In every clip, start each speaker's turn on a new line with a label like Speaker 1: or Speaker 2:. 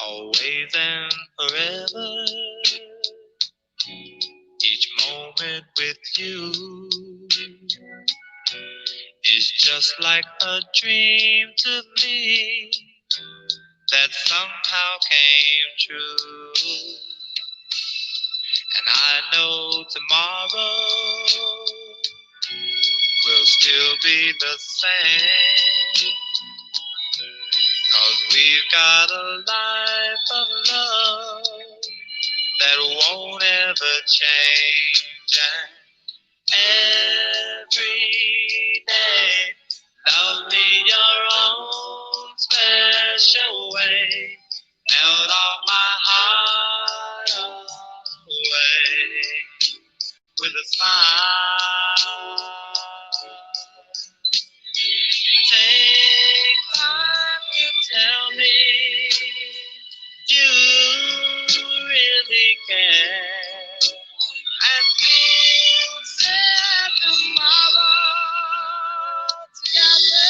Speaker 1: always and forever. Each moment with you is just like a dream to me that somehow came true. And I know tomorrow will still be the same, 'cause we've got a life of love that won't ever change. And every day, love me your own special way. Melt all my heart away with a smile. Take time to tell me you really care, and we'll share tomorrow together.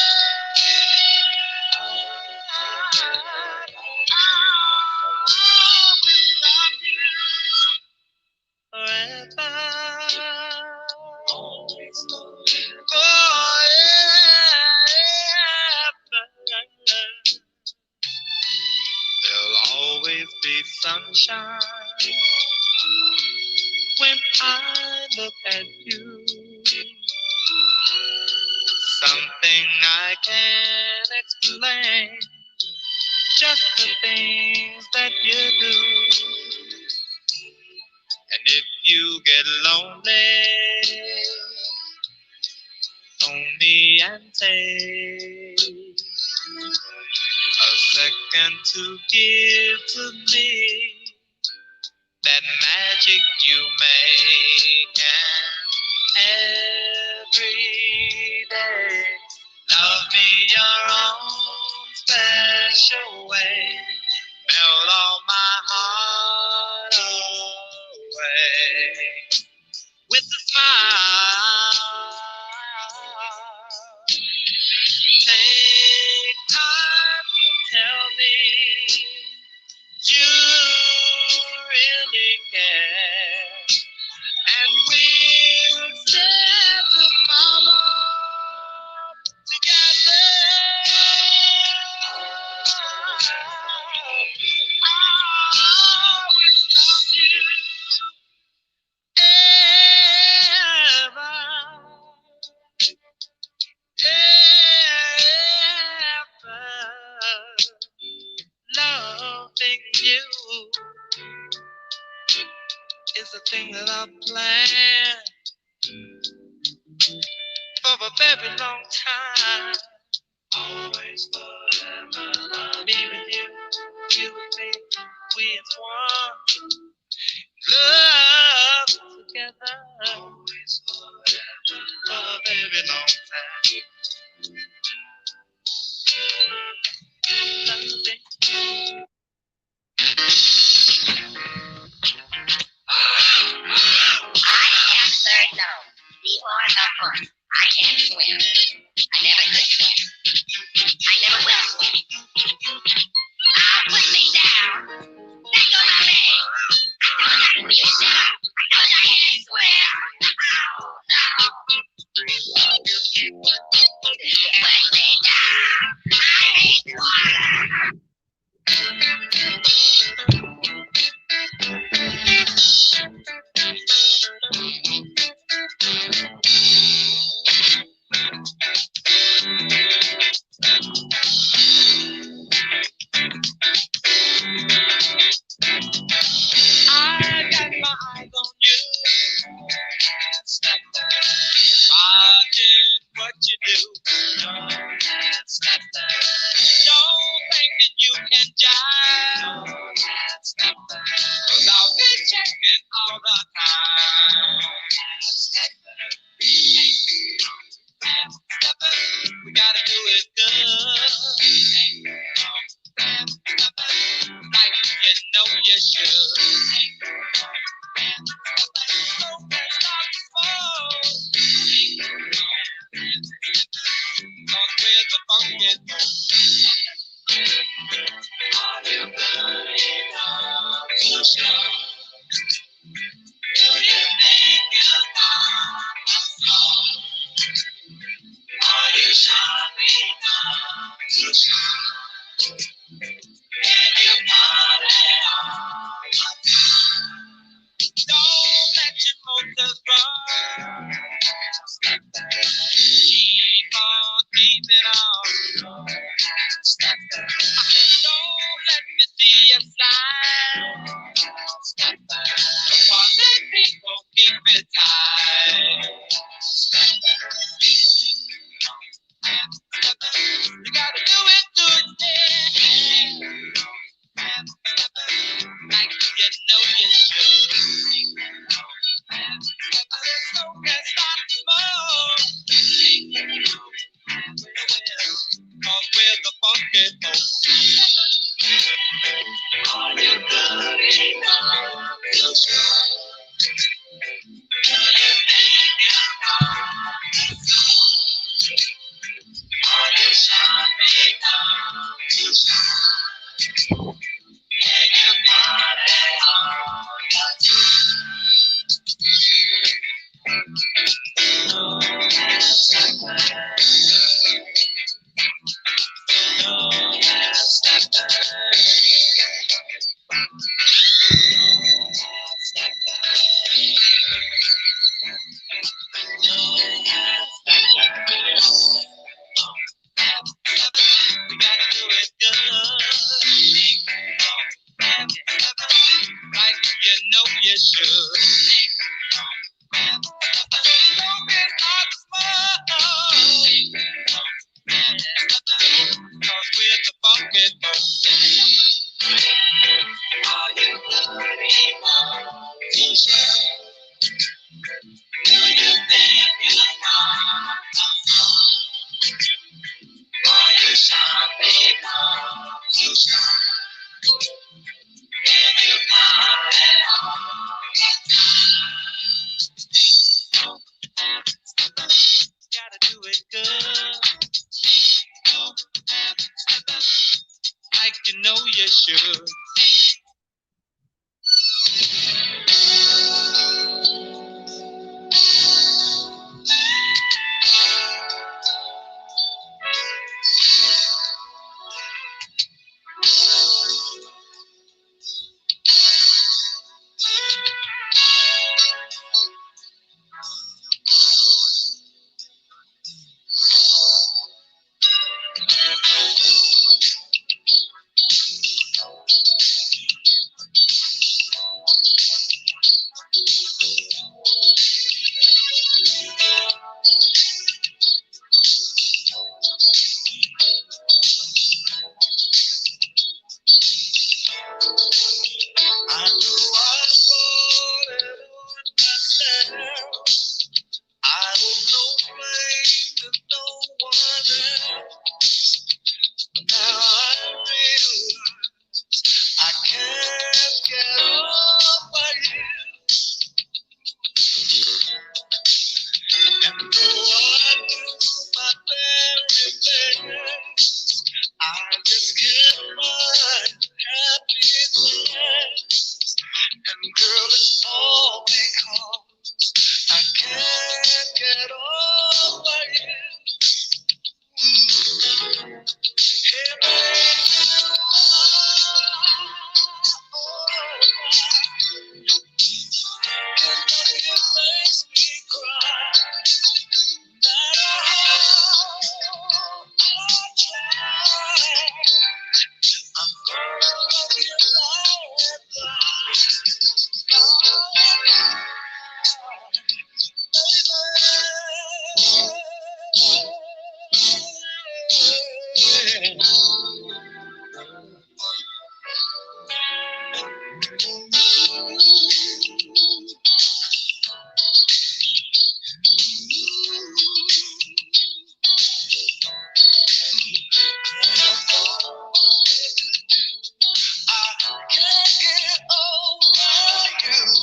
Speaker 1: There'll always be sunshine when I look at you. Something I can't explain, just the things that you do. And if you get lonely, phone me and take a second to give to me that magic you make. And every day, love me your own special way. Melt all my heart away with a smile. Take time to tell me you really care, and we'll share tomorrow together. I always love you ever. Loving you is a thing that I planned for a very long time. Always forever love me with you, you with me, we as one. Love together. Always forever for a very long time. Loving you.
Speaker 2: I am third known. Before the book. I can't swim. I never could swim. I never will swim. Put me down. There go my man. I know I can be a shot. I know I can't swim. Oh, no. Put me down. I hate water.
Speaker 1: I got my eyes on you, watching what you do. Don't think that you can jive, 'cause I'll be checking all the time. We gotta do it good, like you know you should. Don't stop the flow, 'cause we're the funky. Are you good? too strong. And you party all your time. Don't let your motives run. Keep on keeping on. Don't let me see you slide. Cause the people keep it tight. You gotta do it today. Like you know you should. So can't stop smoke. Cause we're the funky folks. All you good enough to show. Do you think you know? Are you sharp enough to shine? Can you party all the time? No less no we gotta do it good. Like you know you should. Don't get hard to smoke. Cause we're the funky folks. Are you good enough to show? Do you think you know the song? Are you sharp enough to shine? Can you party all the time? Gotta do it good. Like you know you should. I knew I wanted on myself. I don't know blame to no one else. Now I realize I can't get over you. And though I do my very best, I just can't find happiness. And girl, it's all because I can't get over you. Hey, baby, it makes me cry. Matter how I try, I'm gonna love you I can't get over you.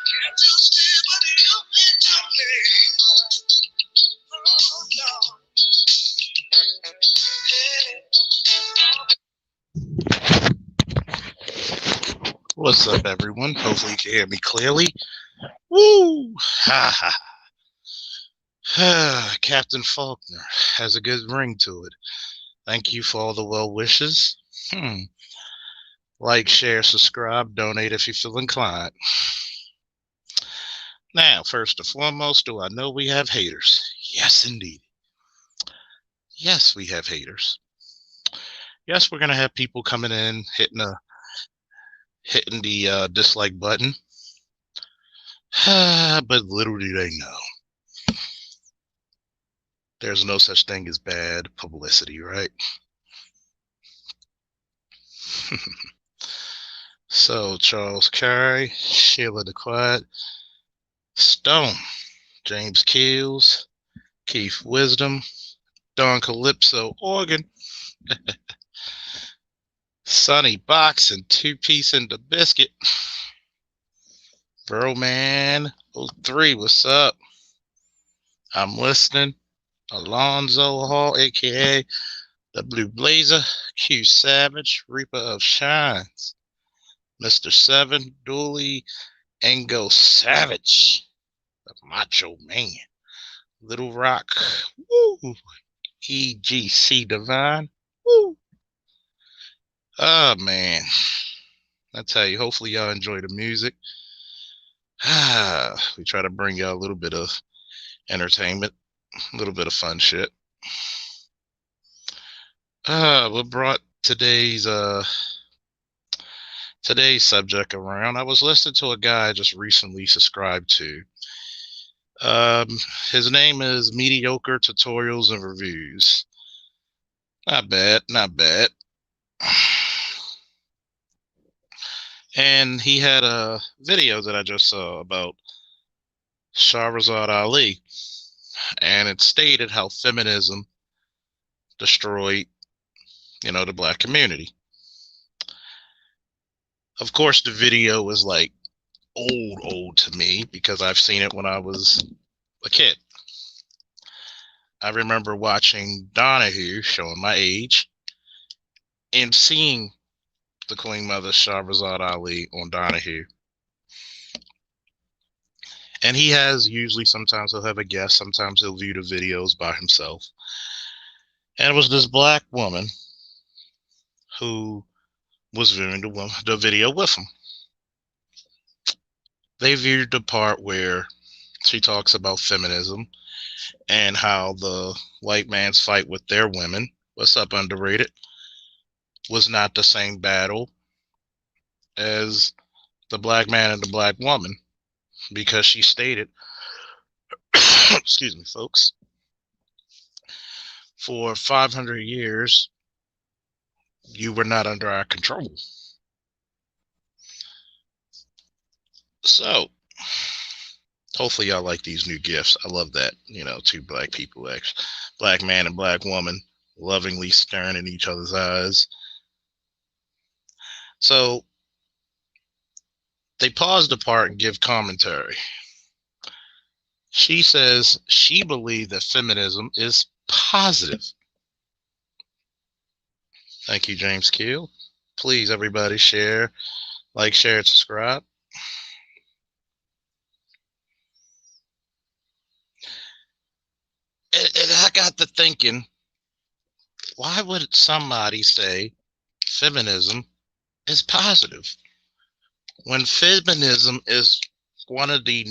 Speaker 1: Can't you see what you mean to me? Oh, no. What's up, everyone? Hopefully you can hear me clearly. Woo! Ha ha. Captain Faulkner has a good ring to it. Thank you for all the well wishes. Like, share, subscribe, donate if you feel inclined. Now, first and foremost, do I know we have haters? Yes, indeed. Yes, we have haters. Yes, we're gonna have people coming in hitting the dislike button. But little do they know, there's no such thing as bad publicity, right? So, Charles Curry, Sheila the Quiet, Stone, James Keels, Keith Wisdom, Don Calypso Organ, Sonny Box and Two Piece and the Biscuit, Bro Man 03, what's up? I'm listening. Alonzo Hall, aka the Blue Blazer, Q Savage, Reaper of Shines, Mr. Seven, Dooley, Ango Savage, the Macho Man, Little Rock, woo, EGC Divine, woo. Oh man, I tell you, hopefully y'all enjoy the music. We try to bring y'all a little bit of entertainment, a little bit of fun shit. What brought today's subject around? I was listening to a guy I just recently subscribed to. His name is Mediocre Tutorials and Reviews. Not bad, not bad. And he had a video that I just saw about Shahrazad Ali, and it stated how feminism destroyed, the black community. Of course, the video was like old to me because I've seen it when I was a kid. I remember watching Donahue, showing my age, and seeing the Queen Mother Shahrazad Ali on Donahue. And he has sometimes he'll have a guest, sometimes he'll view the videos by himself. And it was this black woman who was viewing the video with him. They viewed the part where she talks about feminism and how the white man's fight with their women, what's up, underrated, was not the same battle as the black man and the black woman, because she stated, excuse me, folks, for 500 years, you were not under our control. So, hopefully y'all like these new gifts. I love that, two black people, actually, black man and black woman, lovingly staring in each other's eyes. So, they pause the part and give commentary. She says she believes that feminism is positive. Thank you, James Keel. Please, everybody, share, share, and subscribe. And I got to thinking, why would somebody say feminism is positive when feminism is one of the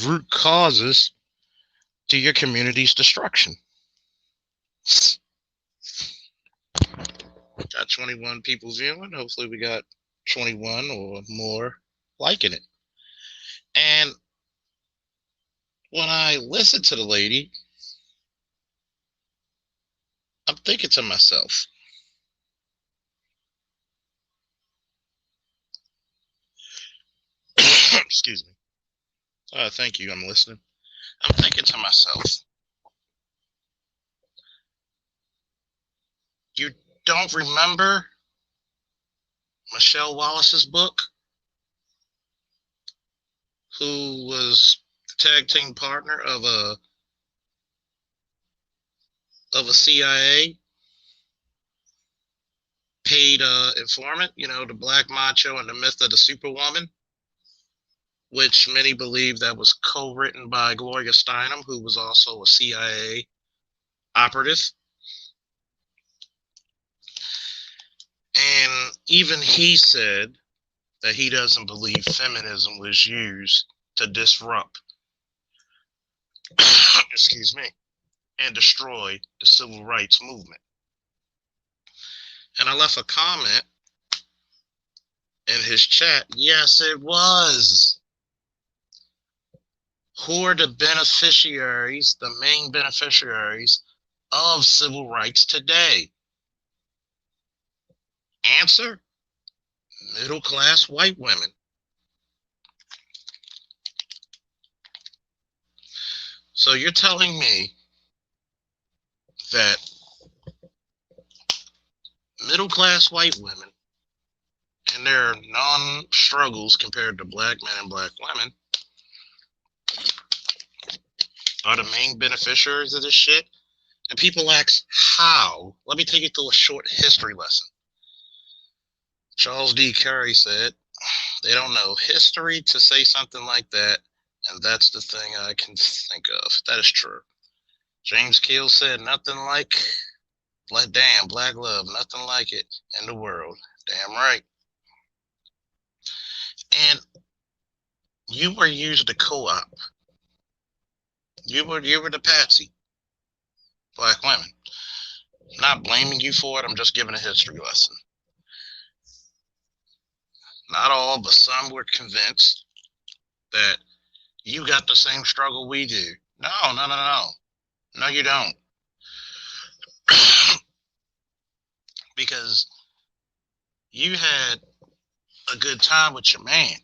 Speaker 1: root causes to your community's destruction? Got 21 people viewing. Hopefully we got 21 or more liking it. And when I listen to the lady, I'm thinking to myself, excuse me. Thank you, I'm listening. I'm thinking to myself, you don't remember Michelle Wallace's book, who was tag team partner of a CIA paid informant, the Black Macho and the Myth of the Superwoman, which many believe that was co-written by Gloria Steinem, who was also a CIA operative. And even he said that he doesn't believe feminism was used to disrupt, excuse me, and destroy the civil rights movement. And I left a comment in his chat. Yes, it was. Who are the beneficiaries, the main beneficiaries of civil rights today? Answer: middle-class white women. So you're telling me that middle-class white women and their non-struggles compared to black men and black women are the main beneficiaries of this shit? And people ask, how? Let me take you through a short history lesson. Charles D. Curry said, they don't know history to say something like that, and that's the thing I can think of. That is true. James Keel said, nothing like black love, nothing like it in the world. Damn right. And you were used to co-op. You were the patsy. Black women. I'm not blaming you for it. I'm just giving a history lesson. Not all, but some were convinced that you got the same struggle we do. No. No, you don't. Because you had a good time with your man.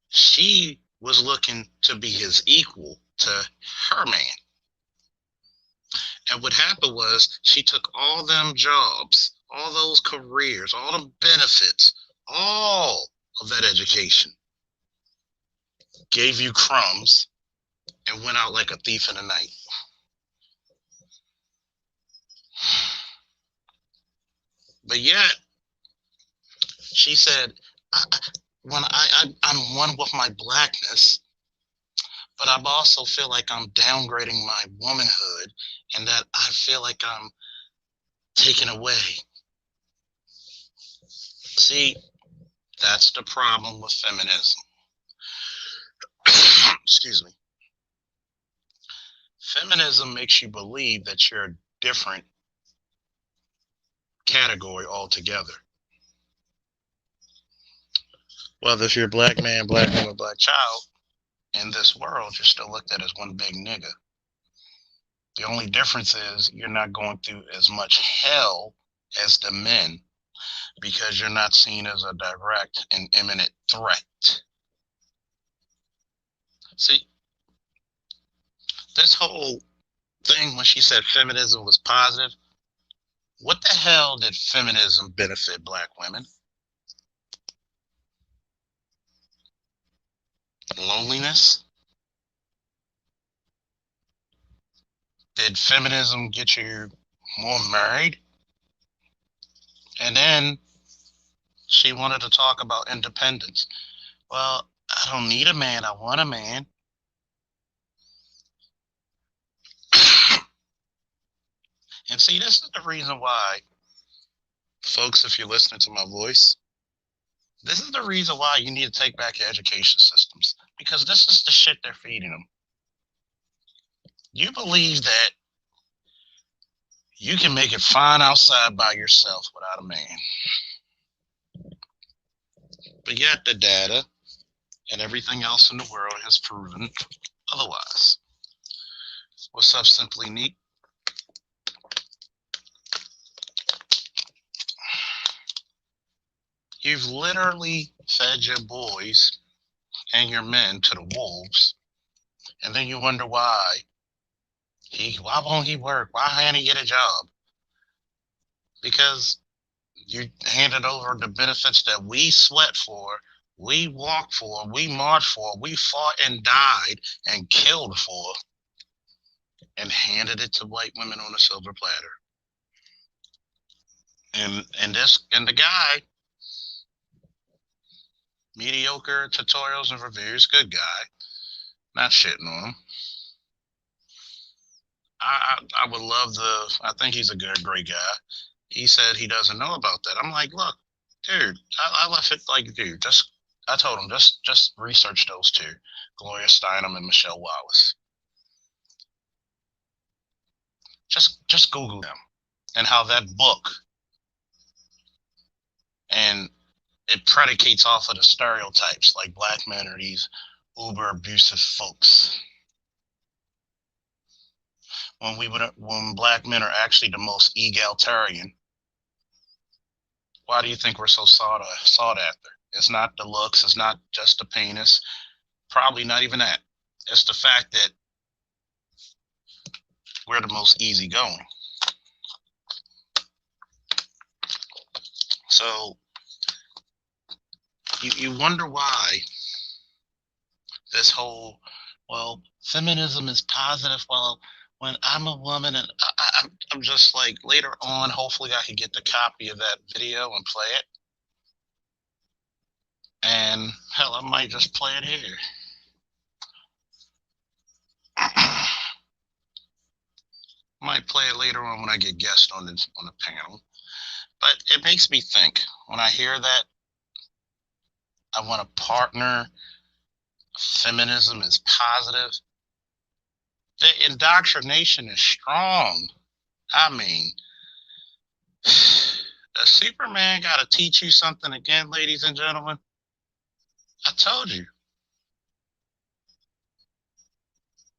Speaker 1: She was looking to be his equal to her man. And what happened was she took all them jobs, all those careers, all the benefits, all of that education, gave you crumbs, and went out like a thief in the night. But yet, she said, I'm one with my blackness, but I also feel like I'm downgrading my womanhood, and that I feel like I'm taken away. See, that's the problem with feminism. Excuse me. Feminism makes you believe that you're a different category altogether. Whether if you're a black man, black woman, black child, in this world, you're still looked at as one big nigga. The only difference is you're not going through as much hell as the men because you're not seen as a direct and imminent threat. See, this whole thing when she said feminism was positive, what the hell did feminism benefit black women? Loneliness? Did feminism get you more married? And then she wanted to talk about independence. Well, I don't need a man, I want a man. And see, this is the reason why, folks, if you're listening to my voice, this is the reason why you need to take back your education systems, because this is the shit they're feeding them. You believe that you can make it fine outside by yourself without a man. But yet the data and everything else in the world has proven otherwise. What's up, Simply Neat? You've literally fed your boys and your men to the wolves, and then you wonder why won't he work? Why can't he get a job? Because you handed over the benefits that we sweat for we walked for, we marched for, we fought and died and killed for, and handed it to white women on a silver platter. And the guy, mediocre tutorials and reviews, good guy, not shitting on him. I would love I think he's a great guy. He said he doesn't know about that. I'm like, look, dude, I left it like, dude, I told him, just research those two, Gloria Steinem and Michelle Wallace. Just Google them and how that book, and it predicates off of the stereotypes, like black men are these uber abusive folks. When black men are actually the most egalitarian. Why do you think we're so sought after? It's not the looks, it's not just the penis, probably not even that. It's the fact that we're the most easygoing. So you wonder why this whole, well, feminism is positive. Well, when I'm a woman, and I'm just like, later on, hopefully I can get the copy of that video and play it. And hell, I might just play it here. Might play it later on when I get guests on the panel. But it makes me think, when I hear that, I want to partner. Feminism is positive. The indoctrination is strong. I mean, the Superman got to teach you something again, ladies and gentlemen. I told you.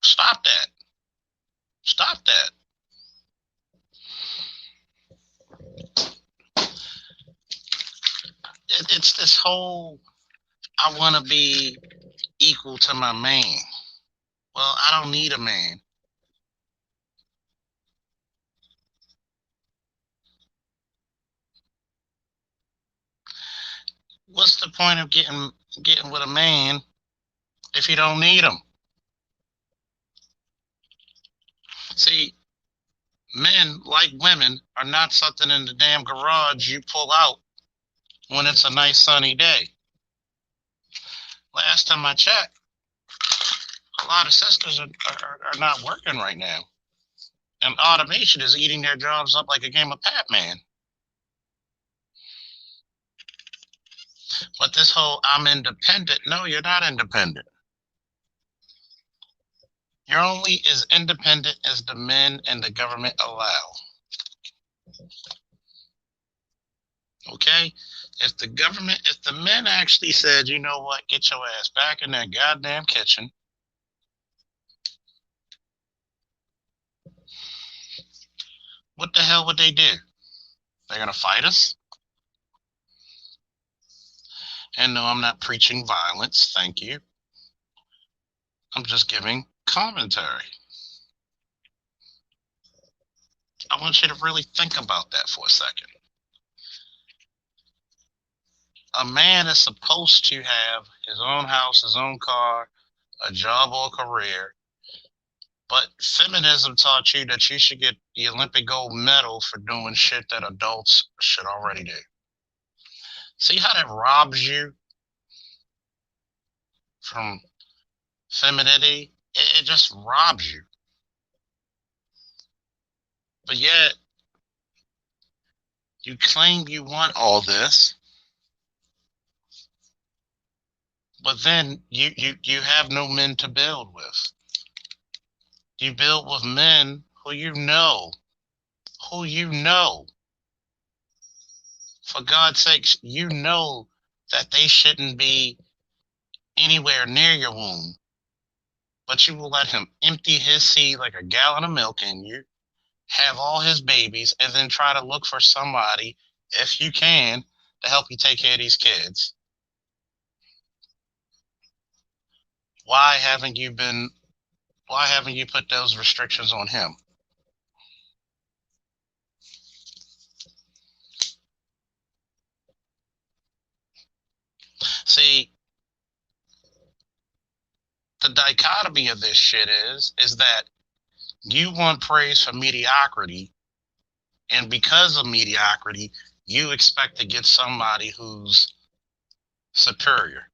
Speaker 1: Stop that. Stop that. It's this whole, I want to be equal to my man. Well, I don't need a man. What's the point of getting with a man if you don't need him? See, men, like women, are not something in the damn garage you pull out when it's a nice sunny day. Last time I checked, a lot of sisters are not working right now. And automation is eating their jobs up like a game of Pac-Man. But this whole I'm independent, no, you're not independent. You're only as independent as the men and the government allow. Okay? If the men actually said, you know what, get your ass back in that goddamn kitchen. What the hell would they do? They're going to fight us? And no, I'm not preaching violence, thank you. I'm just giving commentary. I want you to really think about that for a second. A man is supposed to have his own house, his own car, a job or career. But feminism taught you that you should get the Olympic gold medal for doing shit that adults should already do. See how that robs you from femininity? It just robs you. But yet, you claim you want all this, but then you have no men to build with. You build with men who you know. For God's sakes, you know that they shouldn't be anywhere near your womb. But you will let him empty his seed like a gallon of milk in you, have all his babies, and then try to look for somebody, if you can, to help you take care of these kids. Why haven't you put those restrictions on him? See, the dichotomy of this shit is that you want praise for mediocrity, and because of mediocrity, you expect to get somebody who's superior.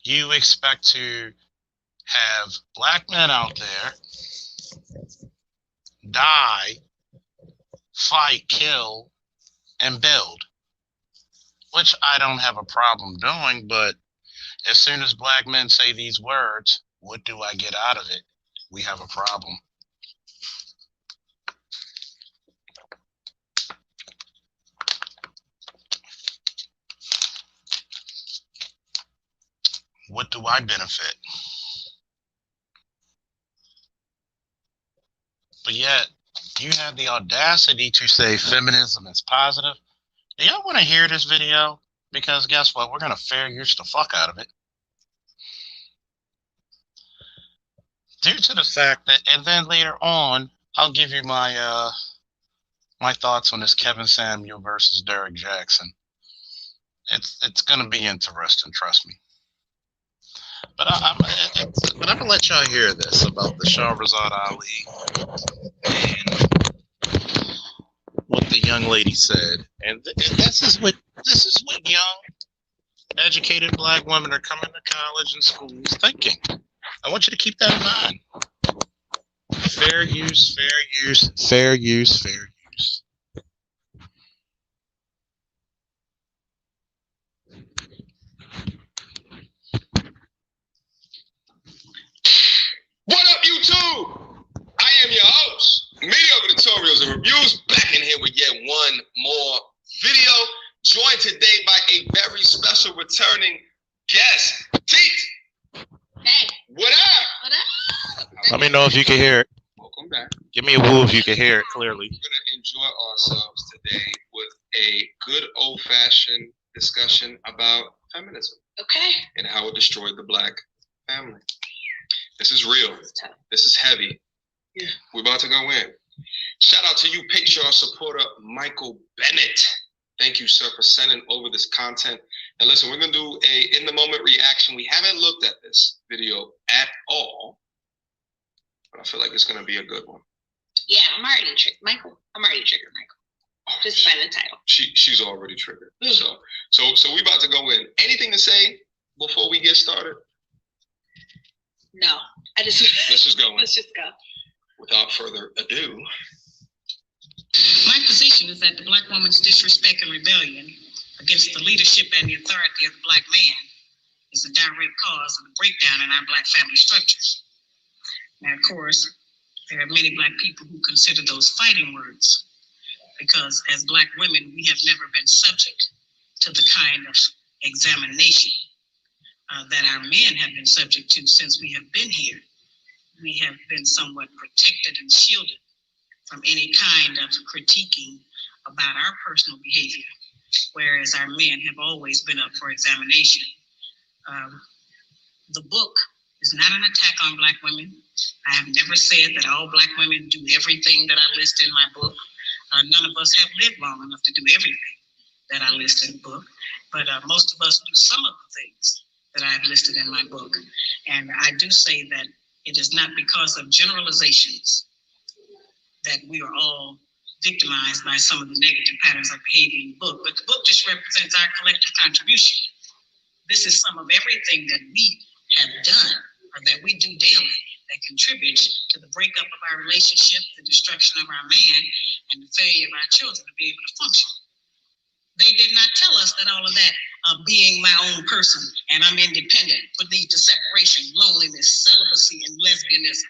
Speaker 1: You expect to have black men out there die, fight, kill, and build, which I don't have a problem doing, but as soon as black men say these words, what do I get out of it? We have a problem. What do I benefit? But yet, you have the audacity to say feminism is positive. Do y'all want to hear this video? Because guess what? We're going to fair use the fuck out of it. Due to the fact that, and then later on, I'll give you my my thoughts on this Kevin Samuel versus Derek Jaxn. It's going to be interesting, trust me. But I'm going to let y'all hear this about the Shahrazad Ali and what the young lady said. And this is what young, educated black women are coming to college and schools thinking. I want you to keep that in mind. Fair use, fair use, fair use, fair use.
Speaker 3: What up, YouTube? I am your host, Media Over Tutorials and Reviews, back in here with yet one more video, joined today by a very special returning guest, Teet.
Speaker 2: Hey.
Speaker 3: What up?
Speaker 2: What up?
Speaker 1: Let me know if you can hear it.
Speaker 3: Welcome back.
Speaker 1: Give me a woo if you can hear it clearly.
Speaker 3: We're going to enjoy ourselves today with a good old-fashioned discussion about feminism.
Speaker 2: Okay.
Speaker 3: And how it destroyed the black family. This is real. This is heavy.
Speaker 2: Yeah.
Speaker 3: We're about to go in. Shout out to you, Patreon supporter Michael Bennett. Thank you, sir, for sending over this content. And listen, we're going to do a in-the-moment reaction. We haven't looked at this video at all, but I feel like it's going to be a good one.
Speaker 2: Yeah, I'm already triggered, Michael. Just by the title.
Speaker 3: She's already triggered. So we about to go in. Anything to say before we get started?
Speaker 2: No,
Speaker 3: let's just go in.
Speaker 2: Let's just go.
Speaker 3: Without further ado.
Speaker 4: My position is that the black woman's disrespect and rebellion against the leadership and the authority of the black man is a direct cause of the breakdown in our black family structures. Now, of course, there are many black people who consider those fighting words because as black women, we have never been subject to the kind of examination that our men have been subject to since we have been here. We have been somewhat protected and shielded from any kind of critiquing about our personal behavior, whereas our men have always been up for examination. The book is not an attack on black women. I have never said that all black women do everything that I list in my book. None of us have lived long enough to do everything that I list in the book, but most of us do some of the things that I've listed in my book. And I do say that it is not because of generalizations that we are all victimized by some of the negative patterns of behavior in the book, but the book just represents our collective contribution. This is some of everything that we have done or that we do daily that contributes to the breakup of our relationship, the destruction of our man, and the failure of our children to be able to function. They did not tell us that all of that being my own person and I'm independent would lead to separation, loneliness, celibacy, and lesbianism.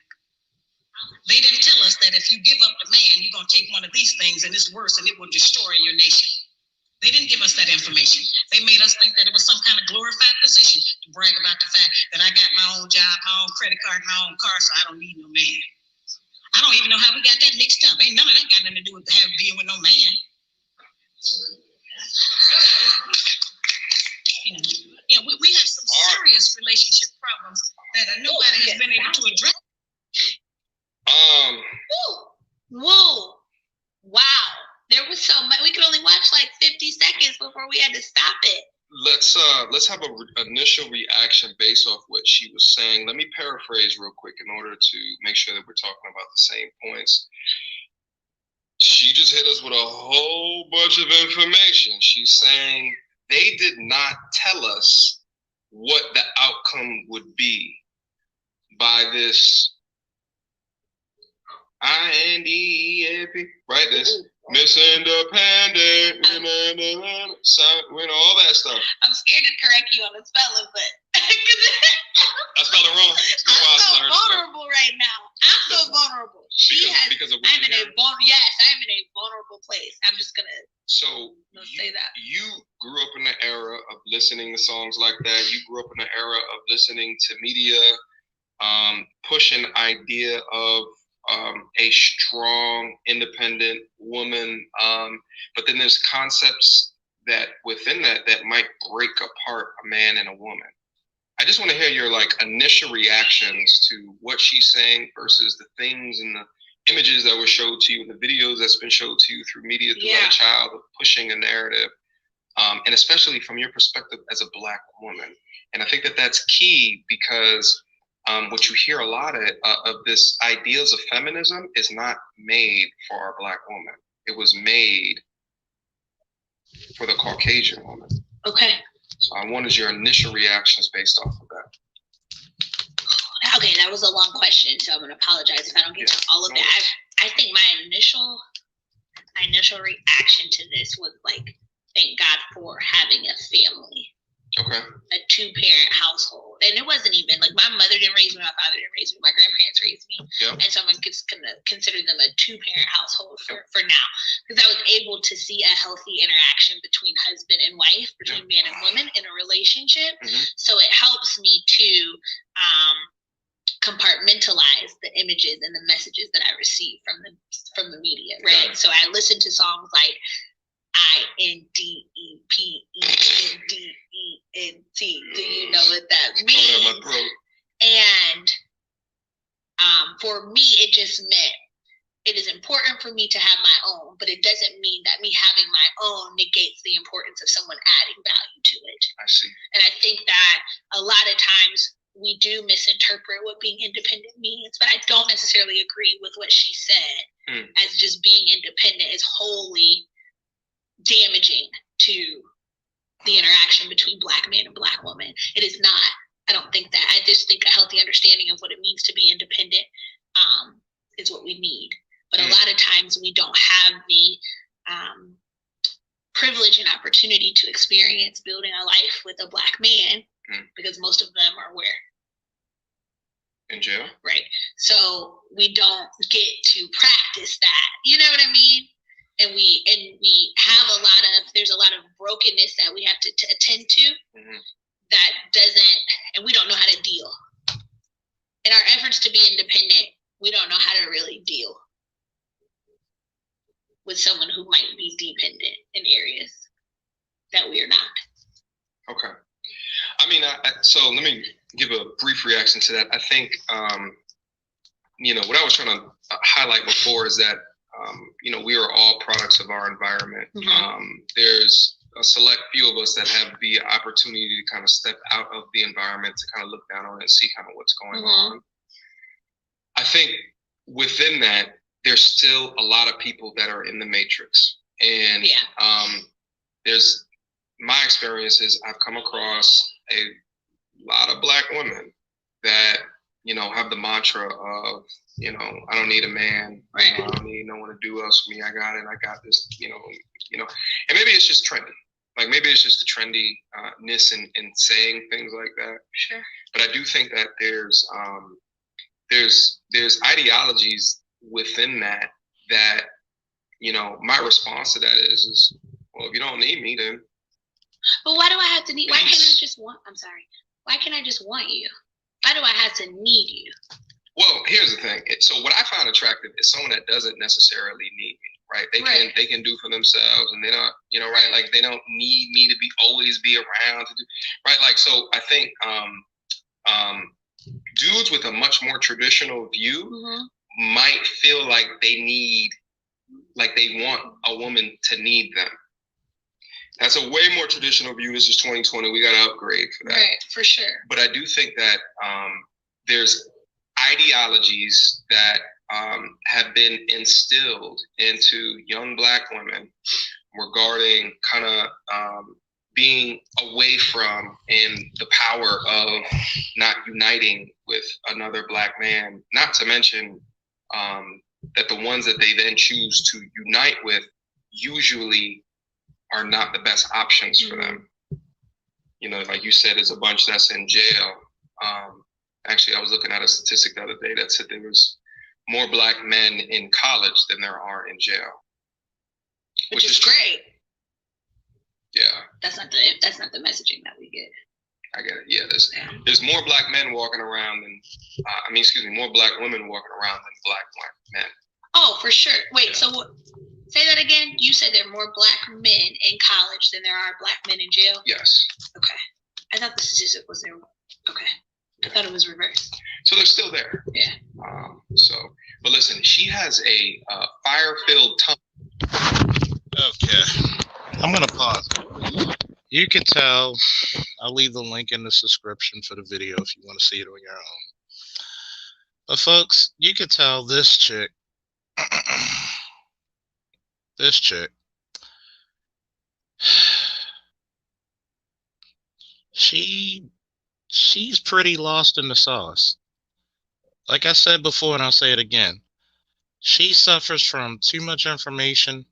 Speaker 4: They didn't tell us that if you give up the man, you're going to take one of these things and it's worse and it will destroy your nation. They didn't give us that information. They made us think that it was some kind of glorified position to brag about the fact that I got my own job, my own credit card, my own car, so I don't need no man. I don't even know how we got that mixed up. Ain't none of that got nothing to do with being with no man. We have some serious relationship problems that nobody has been able to address.
Speaker 2: Whoa. Wow. There was so much. We could only watch like 50 seconds before before we had to stop it.
Speaker 3: Let's have an initial reaction based off what she was saying. Let me paraphrase real quick in order to make sure that we're talking about the same points. She just hit us with a whole bunch of information. She's saying they did not tell us what the outcome would be by this INDEP, right? This Miss Independent, all that stuff.
Speaker 2: I'm scared to correct you on the spelling, but
Speaker 3: I spelled it wrong.
Speaker 2: I'm so vulnerable right now. I'm so vulnerable. I'm in a vulnerable place. I'm just gonna say that.
Speaker 3: You grew up in the era of listening to songs like that. You grew up in the era of listening to media, push an idea of a strong, independent woman. But then there's concepts that within that might break apart a man and a woman. I just want to hear your initial reactions to what she's saying versus the things and the images that were showed to you, the videos that's been showed to you through media throughout a child of pushing a narrative, and especially from your perspective as a Black woman. And I think that that's key because what you hear a lot of this ideas of feminism is not made for our Black woman. It was made for the Caucasian woman.
Speaker 2: Okay.
Speaker 3: So I wanted your initial reactions based off of that.
Speaker 2: Okay, that was a long question, so I'm gonna apologize if I don't get to all of that. I think my initial reaction to this was thank God for having a family.
Speaker 3: Okay.
Speaker 2: A 2-parent household. And it wasn't even my mother didn't raise me, my father didn't raise me, my grandparents raised me.
Speaker 3: Yep.
Speaker 2: And so I'm just gonna consider them a 2-parent household for now. Because I was able to see a healthy interaction between husband and wife, between man and woman in a relationship.
Speaker 3: Mm-hmm.
Speaker 2: So it helps me to compartmentalize the images and the messages that I receive from the media, right? So I listen to songs like INDEPENDENT. Do you know what that means? And for me, it just meant it is important for me to have my own, but it doesn't mean that me having my own negates the importance of someone adding value to it.
Speaker 3: I see.
Speaker 2: And I think that a lot of times we do misinterpret what being independent means, but I don't necessarily agree with what she said as just being independent is wholly damaging to the interaction between Black man and Black woman. It is not. I don't think that. I just think a healthy understanding of what it means to be independent is what we need. But a lot of times we don't have the privilege and opportunity to experience building a life with a Black man because most of them are where?
Speaker 3: In jail.
Speaker 2: Right. So we don't get to practice that. You know what I mean? And we have there's a lot of brokenness that we have to attend to that doesn't, and we don't know how to deal. In our efforts to be independent, we don't know how to really deal with someone who might be dependent in areas that we are not.
Speaker 3: Okay. I mean, so let me give a brief reaction to that. I think, what I was trying to highlight before is that, we are all products of our environment. There's a select few of us that have the opportunity to kind of step out of the environment to kind of look down on it and see kind of what's going on. I think within that, there's still a lot of people that are in the matrix. And there's my experience is I've come across a lot of Black women that, have the mantra of, I don't need a man.
Speaker 2: Right.
Speaker 3: I don't need no one to do else for me. I got it. I got this, and maybe it's just trendy. Maybe it's just the trendiness in saying things like that.
Speaker 2: Sure.
Speaker 3: But I do think that there's ideologies within that, my response to that is, well, if you don't need me, then.
Speaker 2: But why do I have to need, why can't I just want you? Why do I have to need you?
Speaker 3: Well, here's the thing. So what I find attractive is someone that doesn't necessarily need me, right? They can do for themselves, and they don't, right? They don't need me to always be around to do, right? So I think dudes with a much more traditional view might feel like they want a woman to need them. That's a way more traditional view. This is 2020. We got to upgrade for that.
Speaker 2: Right, for sure.
Speaker 3: But I do think that there's ideologies that have been instilled into young Black women regarding kind of being away from and the power of not uniting with another Black man, not to mention that the ones that they then choose to unite with usually are not the best options for them. You know, like you said, there's a bunch that's in jail. Actually, I was looking at a statistic the other day that said there was more Black men in college than there are in jail.
Speaker 2: Which is great.
Speaker 3: Yeah.
Speaker 2: That's not the messaging that we get.
Speaker 3: I get it. Yeah, there's more Black men walking around than, more Black women walking around than Black men. Oh,
Speaker 2: for sure. Wait, so what? Say that again. You said there are more Black men in college than there are Black men in jail?
Speaker 3: Yes.
Speaker 2: Okay. I thought the statistic was there. Okay. I thought it was reversed.
Speaker 3: So they're still there.
Speaker 2: Yeah.
Speaker 3: But listen, she has a fire-filled tongue.
Speaker 1: Okay. I'm going to pause. You can tell. I'll leave the link in the description for the video if you want to see it on your own. But folks, you can tell this chick, she's pretty lost in the sauce. Like I said before, and I'll say it again, she suffers from too much information,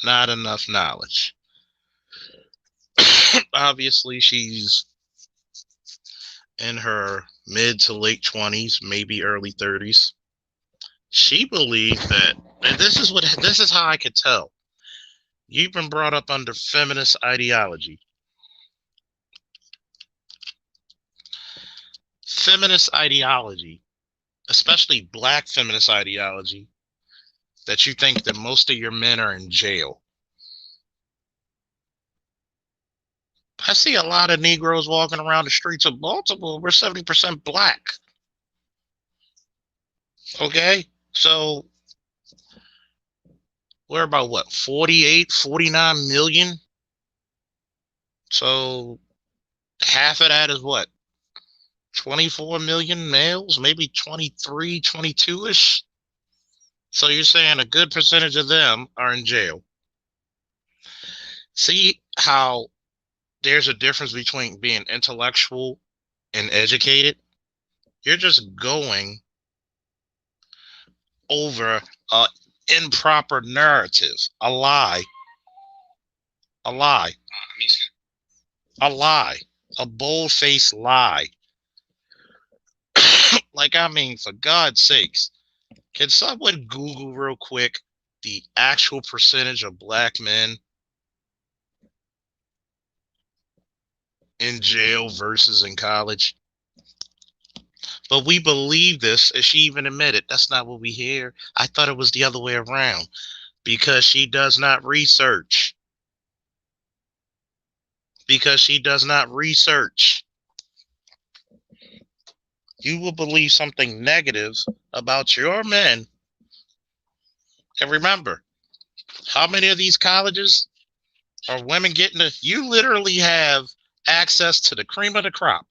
Speaker 1: not enough knowledge. Obviously, she's in her mid to late 20s, maybe early 30s. She believes that, and this is how I could tell. You've been brought up under feminist ideology. Feminist ideology, especially Black feminist ideology, that you think that most of your men are in jail. I see a lot of Negroes walking around the streets of Baltimore. We're 70% Black. Okay? So we're about what, 48, 49 million? So half of that is what? 24 million males, maybe 23, 22-ish. So you're saying a good percentage of them are in jail. See how there's a difference between being intellectual and educated? You're just going over an improper narrative, a lie, a bold-faced lie. Like, I mean, for God's sakes, can someone Google real quick the actual percentage of Black men in jail versus in college? But we believe this, as she even admitted. That's not what we hear. I thought it was the other way around, because she does not research. You will believe something negative about your men. And remember, how many of these colleges are women getting to? You literally have access to the cream of the crop.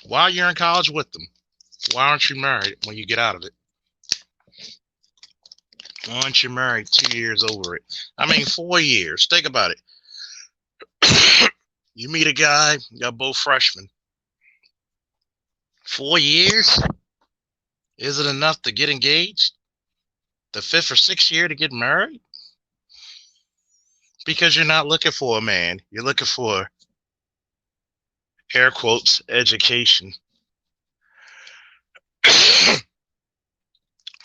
Speaker 1: While you're in college with them. Why aren't you married when you get out of it? Why aren't you married 2 years over it? I mean, 4 years. Think about it. You meet a guy, you're both freshmen. 4 years? Is it enough to get engaged? The 5th or 6th year to get married? Because you're not looking for a man. You're looking for, air quotes, education.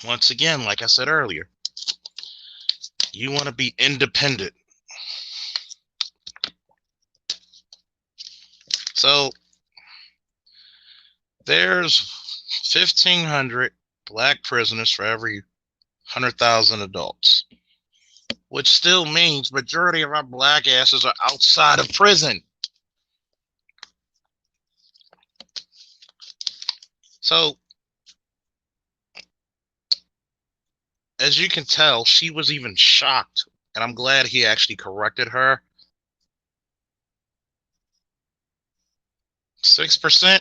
Speaker 1: Once again, like I said earlier, you want to be independent. So there's 1,500 Black prisoners for every 100,000 adults, which still means majority of our Black asses are outside of prison. So as you can tell, she was even shocked, and I'm glad he actually corrected her. 6%?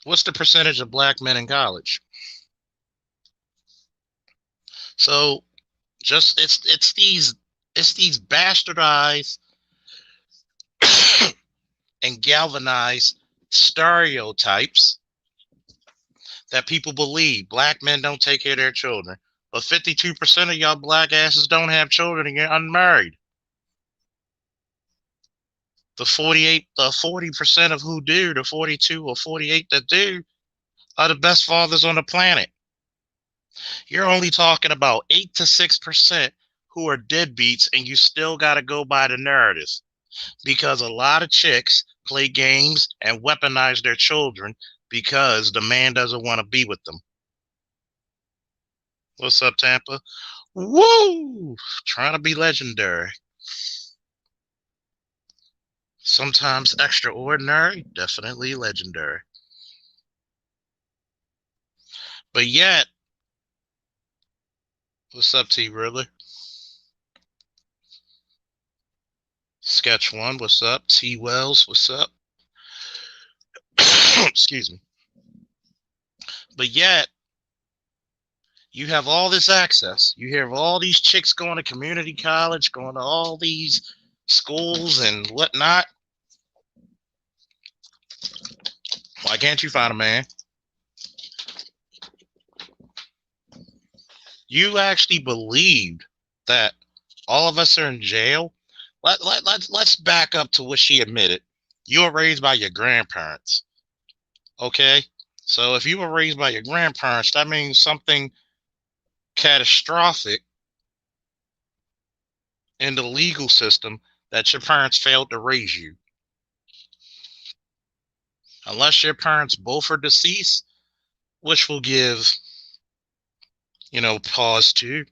Speaker 1: What's the percentage of black men in college? So just it's these bastardized and galvanized stereotypes that people believe. Black men don't take care of their children. But 52% of y'all black asses don't have children and you're unmarried. The 40% of who do, the 42 or 48 that do, are the best fathers on the planet. You're only talking about 8 to 6% who are deadbeats, and you still got to go by the narrative. Because a lot of chicks play games and weaponize their children because the man doesn't want to be with them. What's up, Tampa? Woo! Trying to be legendary. Sometimes extraordinary, definitely legendary. But yet, what's up, T. Riddler? Sketch One, what's up? T. Wells, what's up? Excuse me. But yet, you have all this access. You hear of all these chicks going to community college, going to all these schools and whatnot. Why can't you find a man? You actually believed that all of us are in jail? Let's back up to what she admitted. You were raised by your grandparents. Okay? So if you were raised by your grandparents, that means something catastrophic in the legal system that your parents failed to raise you. Unless your parents both are deceased, which will give, pause to.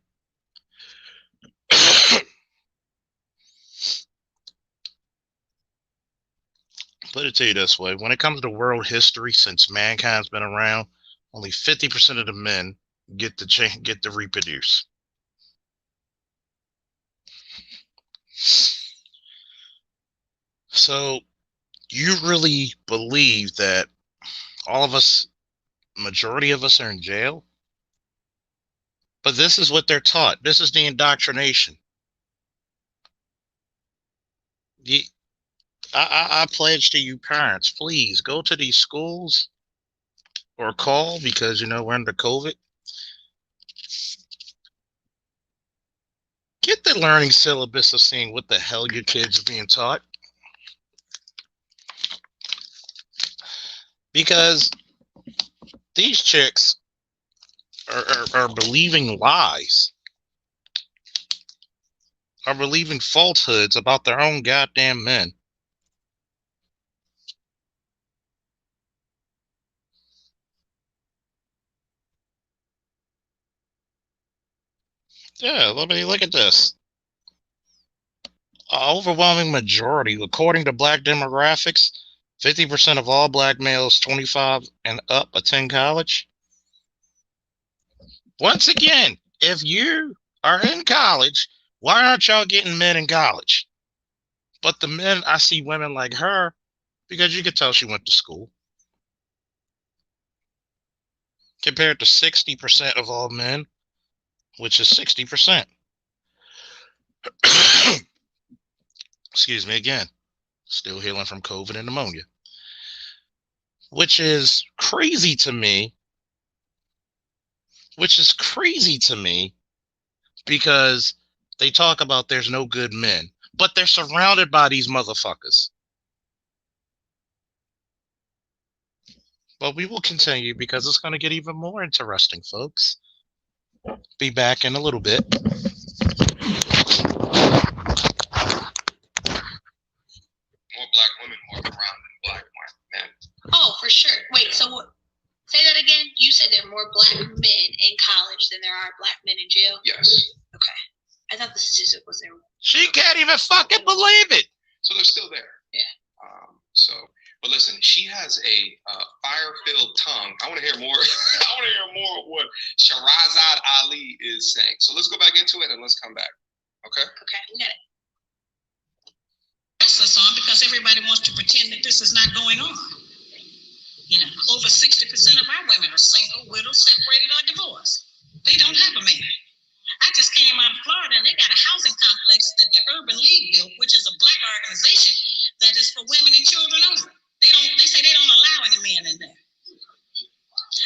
Speaker 1: Put it to you this way. When it comes to world history, since mankind's been around, only 50% of the men get to reproduce. So you really believe that all of us, majority of us, are in jail? But this is what they're taught. This is the indoctrination. I pledge to you parents, please go to these schools or call, because we're under COVID. Get the learning syllabus of seeing what the hell your kids are being taught. Because these chicks are believing lies, are believing falsehoods about their own goddamn men. Yeah, let me look at this. Overwhelming majority, according to black demographics, 50% of all black males 25 and up attend college. Once again, if you are in college, why aren't y'all getting men in college? But the men, I see women like her, because you could tell she went to school. Compared to 60% of all men, which is 60%. Excuse me again. Still healing from COVID and pneumonia. Which is crazy to me. Because they talk about there's no good men. But they're surrounded by these motherfuckers. But we will continue because it's going to get even more interesting, folks. Be back in a little bit.
Speaker 3: More black women walk around than black men.
Speaker 2: Oh, for sure. Wait, so say that again? You said there are more black men in college than there are black men in jail?
Speaker 3: Yes.
Speaker 2: Okay. I thought the statistic was there.
Speaker 1: She can't even fucking believe it.
Speaker 3: So they're still there.
Speaker 2: Yeah.
Speaker 3: But listen, she has a fire-filled tongue. I want to hear more. I want to hear more of what saying. So let's go back into it and let's come back. Okay?
Speaker 2: Okay, we got it.
Speaker 4: Press us on because everybody wants to pretend that this is not going on. You know, over 60% of our women are single, widowed, separated, or divorced. They don't have a man. I just came out of Florida and they got a housing complex that the Urban League built, which is a Black organization that is for women and children only. They say they don't allow any men in there.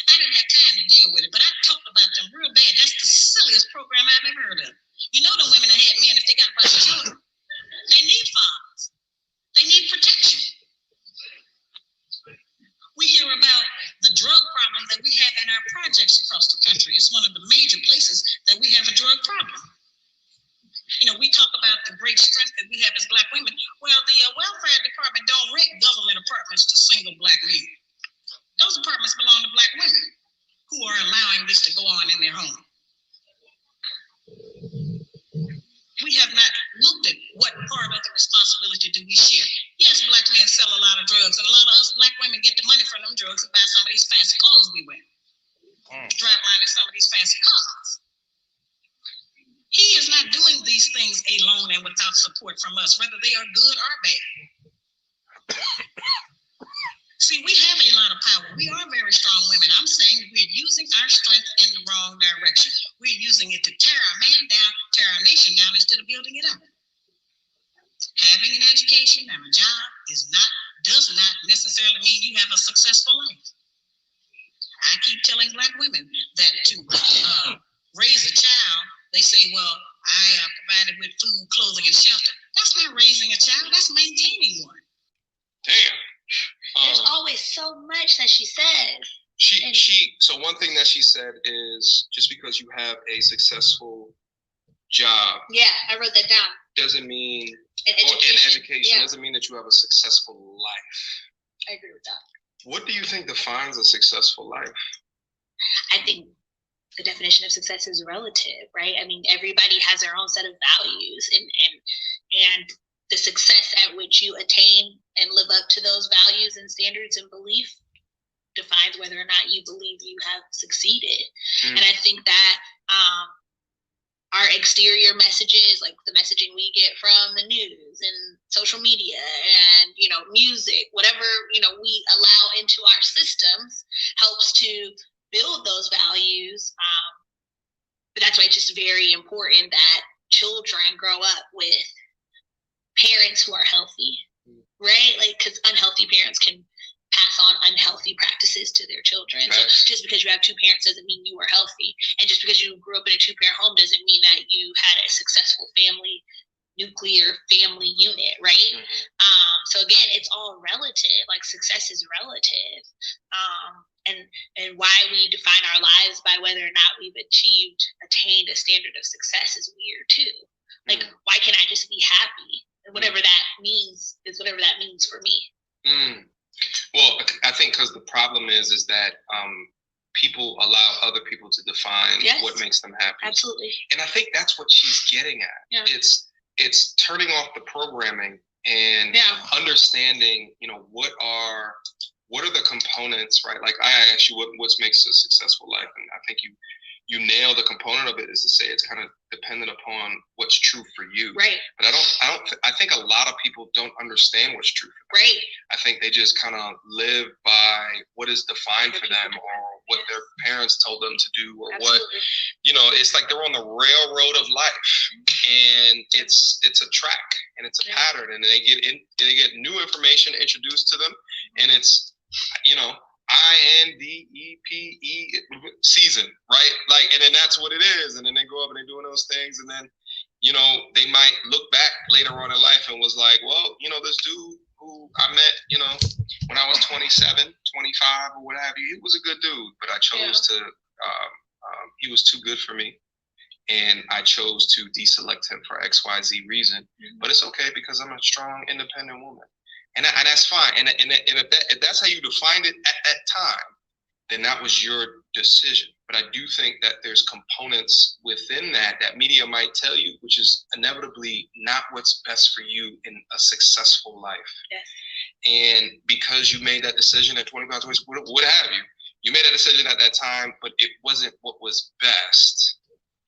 Speaker 4: I didn't have time to deal with it, but I talked about them real bad. That's the silliest program I've ever heard of. You know the women that had men if they got a bunch of children. They need fathers. They need protection. We hear about the drug problem that we have in our projects across the country. It's one of the major places that we have a drug problem. You know, we talk about the great strength that we have as Black women. Well, the welfare department don't rent government apartments to single Black men. Those apartments belong to Black women who are allowing this to go on in their home. We have not looked at what part of the responsibility do we share. Yes, Black men sell a lot of drugs, and a lot of us Black women get the money from them drugs and buy some of these fancy clothes we wear. Drive around in some of these fancy cars. He is not doing these things alone and without support from us, whether they are good or bad. See, we have a lot of power. We are very strong women. I'm saying we're using our strength in the wrong direction. We're using it to tear our man down, tear our nation down instead of building it up. Having an education and a job does not necessarily mean you have a successful life. I keep telling Black women that to raise a child, they say, well, I provided with food, clothing, and shelter. That's not raising a child, that's maintaining one.
Speaker 3: Damn.
Speaker 2: There's always so much that she says.
Speaker 3: So one thing that she said is just because you have a successful job.
Speaker 2: Yeah, I wrote that down.
Speaker 3: Doesn't mean,
Speaker 2: in
Speaker 3: education doesn't mean that you have a successful life.
Speaker 2: I agree with that.
Speaker 3: What do you think defines a successful life?
Speaker 2: I think the definition of success is relative, right? I mean, everybody has their own set of values, and the success at which you attain and live up to those values and standards and belief defines whether or not you believe you have succeeded. And I think that our exterior messages, like the messaging we get from the news and social media and, you know, music, whatever, you know, we allow into our systems helps to build those values. But that's why it's just very important that children grow up with parents who are healthy, right? Like, because unhealthy parents can pass on unhealthy practices to their children. Right. So just because you have two parents doesn't mean you are healthy. And just because you grew up in a two-parent home doesn't mean that you had a successful nuclear family unit, right? So again, it's all relative. Like, success is relative. And why we define our lives by whether or not we've attained a standard of success is weird too. Like, why can't I just be happy? Whatever that means is whatever that means for me.
Speaker 3: Well, I think because the problem is that people allow other people to define what makes them happy.
Speaker 2: Absolutely.
Speaker 3: And I think that's what she's getting at. Yeah. It's turning off the programming and understanding, you know, what are the components, right? Like, I asked you what makes a successful life, and I think you nail the component of it is to say it's kind of dependent upon what's true for you.
Speaker 2: Right.
Speaker 3: But I think a lot of people don't understand what's true for them.
Speaker 2: Right.
Speaker 3: I think they just kind of live by what is defined for them, or what their parents told them to do, or what, you know, it's like they're on the railroad of life, and it's a track and it's a pattern, and they get new information introduced to them, and it's, you know, INDEPE season, right? Like, and then that's what it is. And then they grow up and they're doing those things. And then, you know, they might look back later on in life and was like, well, you know, this dude who I met, you know, when I was 27, 25 or what have you, he was a good dude, but I chose to, he was too good for me. And I chose to deselect him for XYZ reason. But it's okay because I'm a strong, independent woman. And that's fine. And if that's how you defined it at that time, then that was your decision. But I do think that there's components within that media might tell you, which is inevitably not what's best for you in a successful life. Yes. And because you made that decision at 25, 20, what have you, you made a decision at that time, but it wasn't what was best.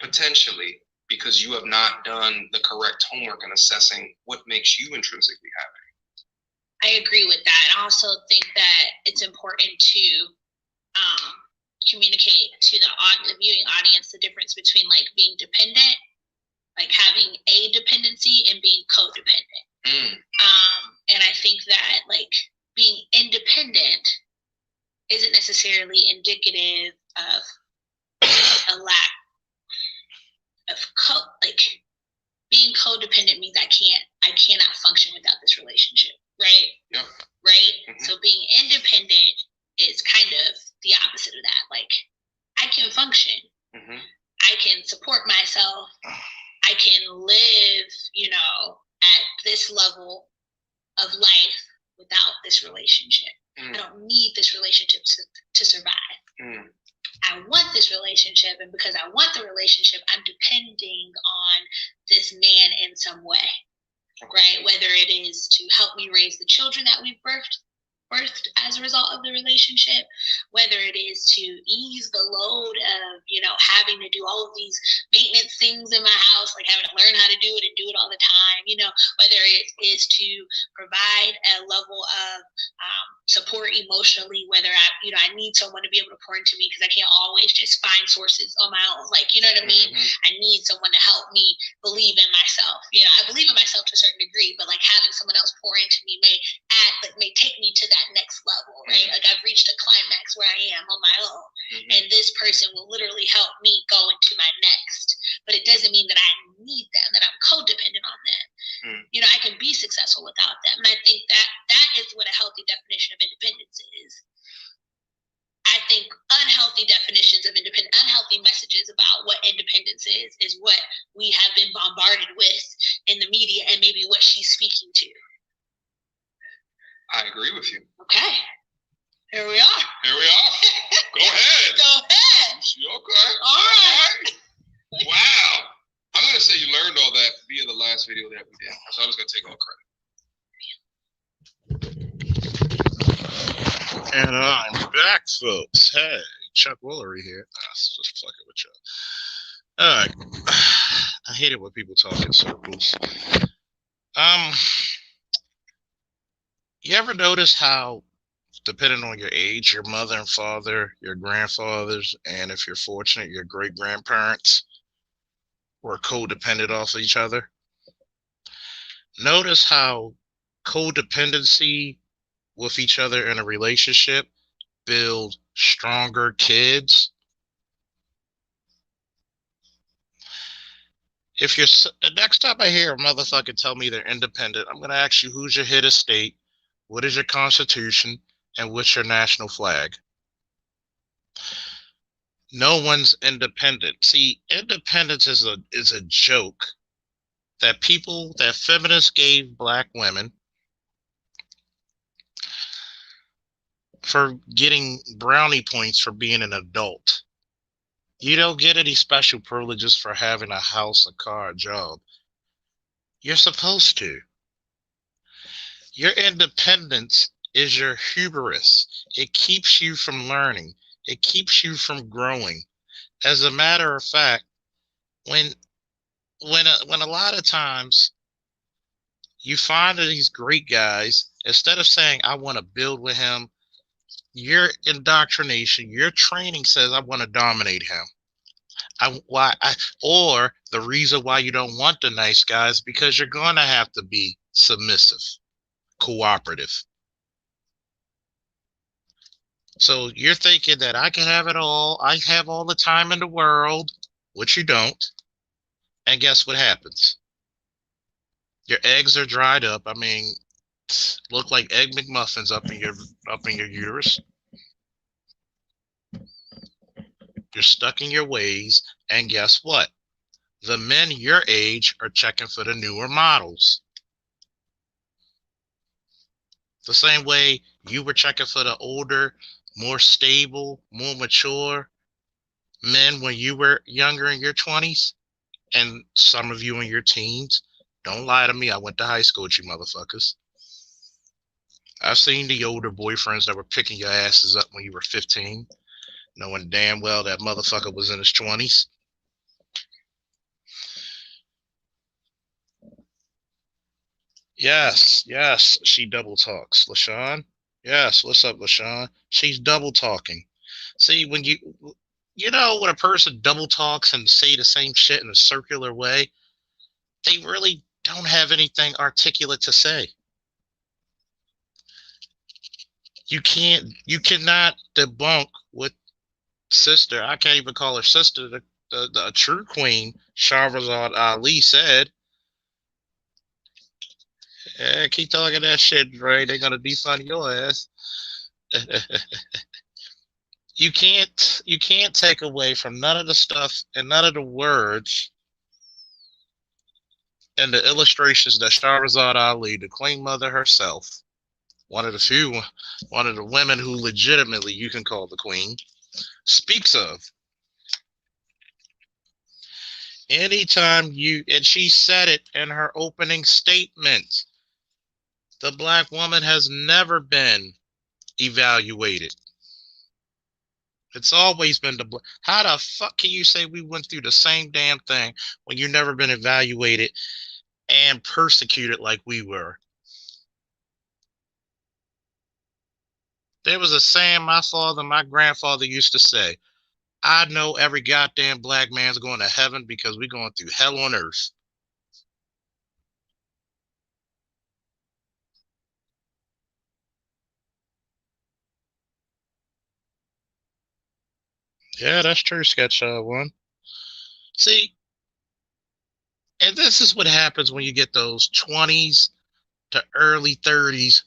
Speaker 3: potentially, because you have not done the correct homework in assessing what makes you intrinsically happy.
Speaker 2: I agree with that. I also think that it's important to communicate to the viewing audience the difference between like being dependent, like having a dependency, and being codependent. And I think that like being independent isn't necessarily indicative of a lack of being codependent means I cannot function without this relationship, right?
Speaker 3: Yeah.
Speaker 2: Right? So being independent is kind of the opposite of that. Like, I can function. I can support myself. I can live, at this level of life without this relationship. I don't need this relationship to survive. I want this relationship, and because I want the relationship, I'm depending on this man in some way, right? Whether it is to help me raise the children that we've birthed as a result of the relationship, whether it is to ease the load of, having to do all of these maintenance things in my house, like having to learn how to do it and do it all the time, whether it is to provide a level of support emotionally, whether I need someone to be able to pour into me because I can't always just find sources on my own. Like, you know what I mean? I need someone to help me believe in myself. I believe in myself to a certain degree, but like having someone else pour into me may take me to that next level, right? Like I've reached a climax where I am on my own, and this person will literally help me go into my next. But it doesn't mean that I need them, that I'm codependent on them. I can be successful without them. And I think that is what a healthy definition of independence is. I think unhealthy definitions of unhealthy messages about what independence is what we have been bombarded with in the media, and maybe what she's speaking to.
Speaker 3: I agree with you.
Speaker 2: Okay. Here we are.
Speaker 3: Go ahead. Okay.
Speaker 2: All right.
Speaker 3: Wow. I'm going to say you learned all that via the last video that we did. So I'm just going to take all credit.
Speaker 1: And I'm back, folks. Hey, Chuck Woolery here. Just fucking with y'all. All right. I hate it when people talk in circles. You ever notice how, depending on your age, your mother and father, your grandfathers, and if you're fortunate, your great-grandparents were codependent off each other? Notice how codependency with each other in a relationship build stronger kids. If you're next time I hear a motherfucker tell me they're independent, I'm gonna ask you, who's your head of state, what is your constitution, and what's your national flag? No one's independent. See, independence is a joke that feminists gave black women for getting brownie points for being an adult. You don't get any special privileges for having a house, a car, a job. You're supposed to. Your independence is your hubris. It keeps you from learning. It keeps you from growing. As a matter of fact, when a lot of times you find that these great guys, instead of saying, I want to build with him, your indoctrination, your training says, I want to dominate him. Or the reason why you don't want the nice guys, because you're going to have to be submissive, cooperative. So you're thinking that I can have it all. I have all the time in the world, which you don't. And guess what happens? Your eggs are dried up. I mean, look like egg McMuffins up in your uterus. You're stuck in your ways, and guess what? The men your age are checking for the newer models. The same way you were checking for the older, more stable, more mature men when you were younger in your 20s, and some of you in your teens. Don't lie to me. I went to high school with you motherfuckers. I've seen the older boyfriends that were picking your asses up when you were 15, knowing damn well that motherfucker was in his 20s. Yes, she double talks. LaShawn? Yes, what's up, LaShawn? She's double talking. See, when you know when a person double talks and say the same shit in a circular way, they really don't have anything articulate to say. You cannot debunk what sister, I can't even call her sister, the true queen, Shahrazad Ali said. Keep talking that shit, Dre. They're gonna defund your ass. You can't take away from none of the stuff and none of the words and the illustrations that Shahrazad Ali, the Queen Mother herself, one of the women who legitimately you can call the Queen, speaks of. Anytime and she said it in her opening statement, the black woman has never been evaluated. It's always been how the fuck can you say we went through the same damn thing when you never been evaluated and persecuted like we were? There was a saying my father and my grandfather used to say, I know every goddamn black man's going to heaven because we're going through hell on earth. Yeah, that's true, Sketch One. See, and this is what happens when you get those 20s to early 30s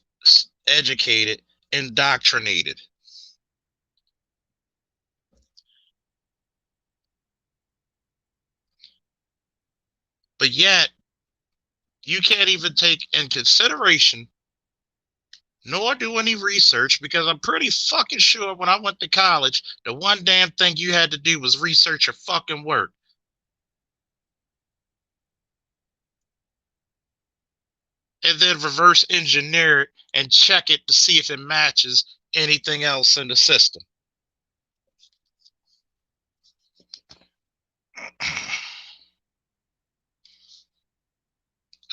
Speaker 1: educated, indoctrinated. But yet, you can't even take in consideration nor do any research because I'm pretty fucking sure when I went to college, the one damn thing you had to do was research your fucking work. And then reverse engineer it and check it to see if it matches anything else in the system.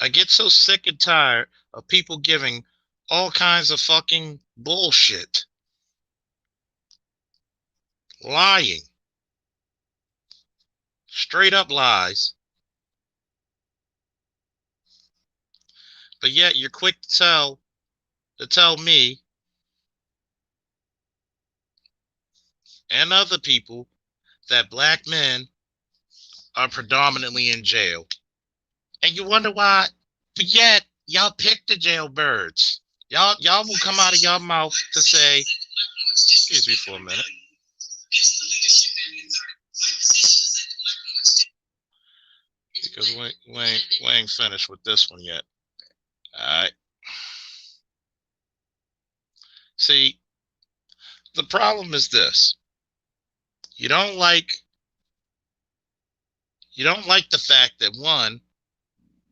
Speaker 1: I get so sick and tired of people giving all kinds of fucking bullshit. Lying. Straight up lies. But yet you're quick to tell me and other people that black men are predominantly in jail. And you wonder why, but yet y'all pick the jailbirds. Y'all will come out of y'all mouth to say, excuse me for a minute. Because we ain't finished with this one yet. Alright. See, the problem is this. You don't like the fact that one,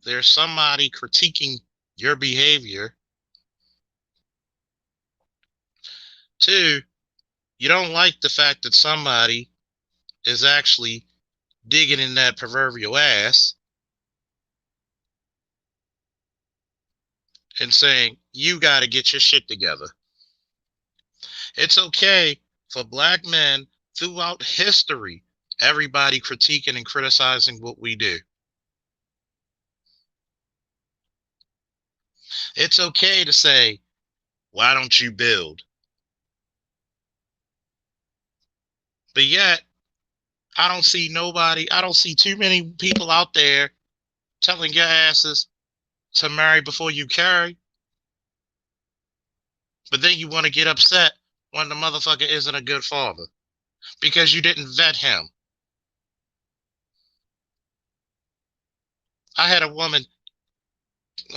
Speaker 1: there's somebody critiquing your behavior. Two, you don't like the fact that somebody is actually digging in that proverbial ass and saying, you got to get your shit together. It's okay for black men throughout history, everybody critiquing and criticizing what we do. It's okay to say, why don't you build? But yet, I don't see too many people out there telling your asses to marry before you carry. But then you want to get upset when the motherfucker isn't a good father because you didn't vet him. I had a woman,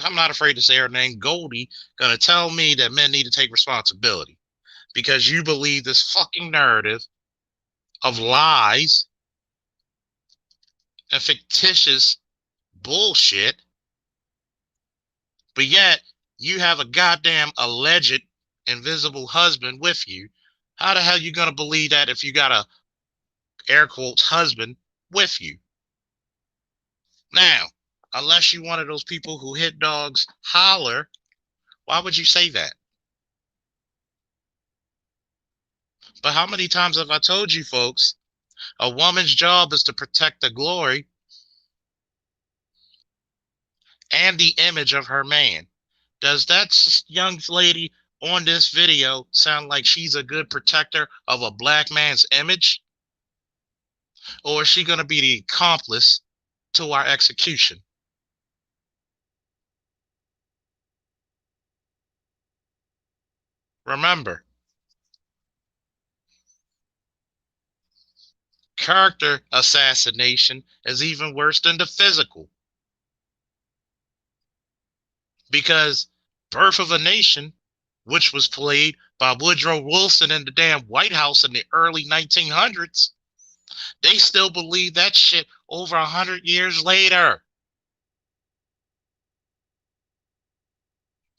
Speaker 1: I'm not afraid to say her name, Goldie, gonna tell me that men need to take responsibility because you believe this fucking narrative of lies and fictitious bullshit, but yet you have a goddamn alleged invisible husband with you. How the hell you gonna believe that if you got a air quotes husband with you? Now, Unless you one of those people who hit dogs holler, why would you say that? But how many times have I told you folks, a woman's job is to protect the glory and the image of her man. Does that young lady on this video sound like she's a good protector of a black man's image? Or is she going to be the accomplice to our execution? Remember, character assassination is even worse than the physical. Because Birth of a Nation, which was played by Woodrow Wilson in the damn White House in the early 1900s, they still believe that shit over 100 years later.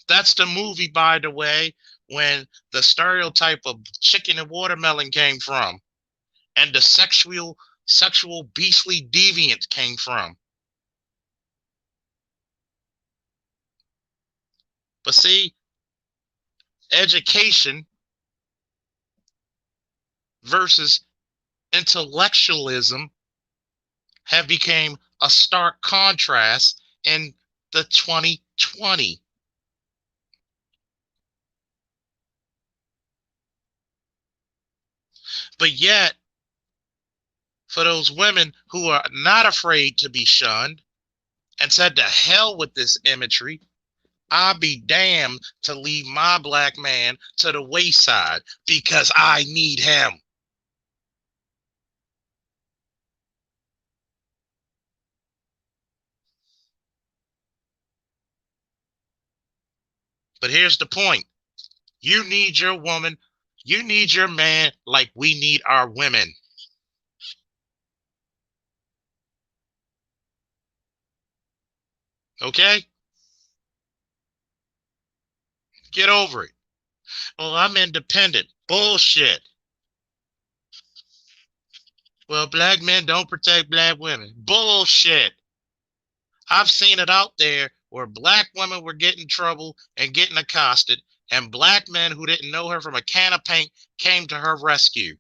Speaker 1: That's the movie, by the way, when the stereotype of chicken and watermelon came from, and the sexual beastly deviant came from. But see, education versus intellectualism have become a stark contrast in the 2020. But yet, for those women who are not afraid to be shunned and said to hell with this imagery, I'll be damned to leave my black man to the wayside because I need him. But here's the point. You need your woman. You need your man like we need our women. Okay? Get over it. Well, I'm independent. Bullshit. Well, black men don't protect black women. Bullshit. I've seen it out there where black women were getting in trouble and getting accosted, and black men who didn't know her from a can of paint came to her rescue.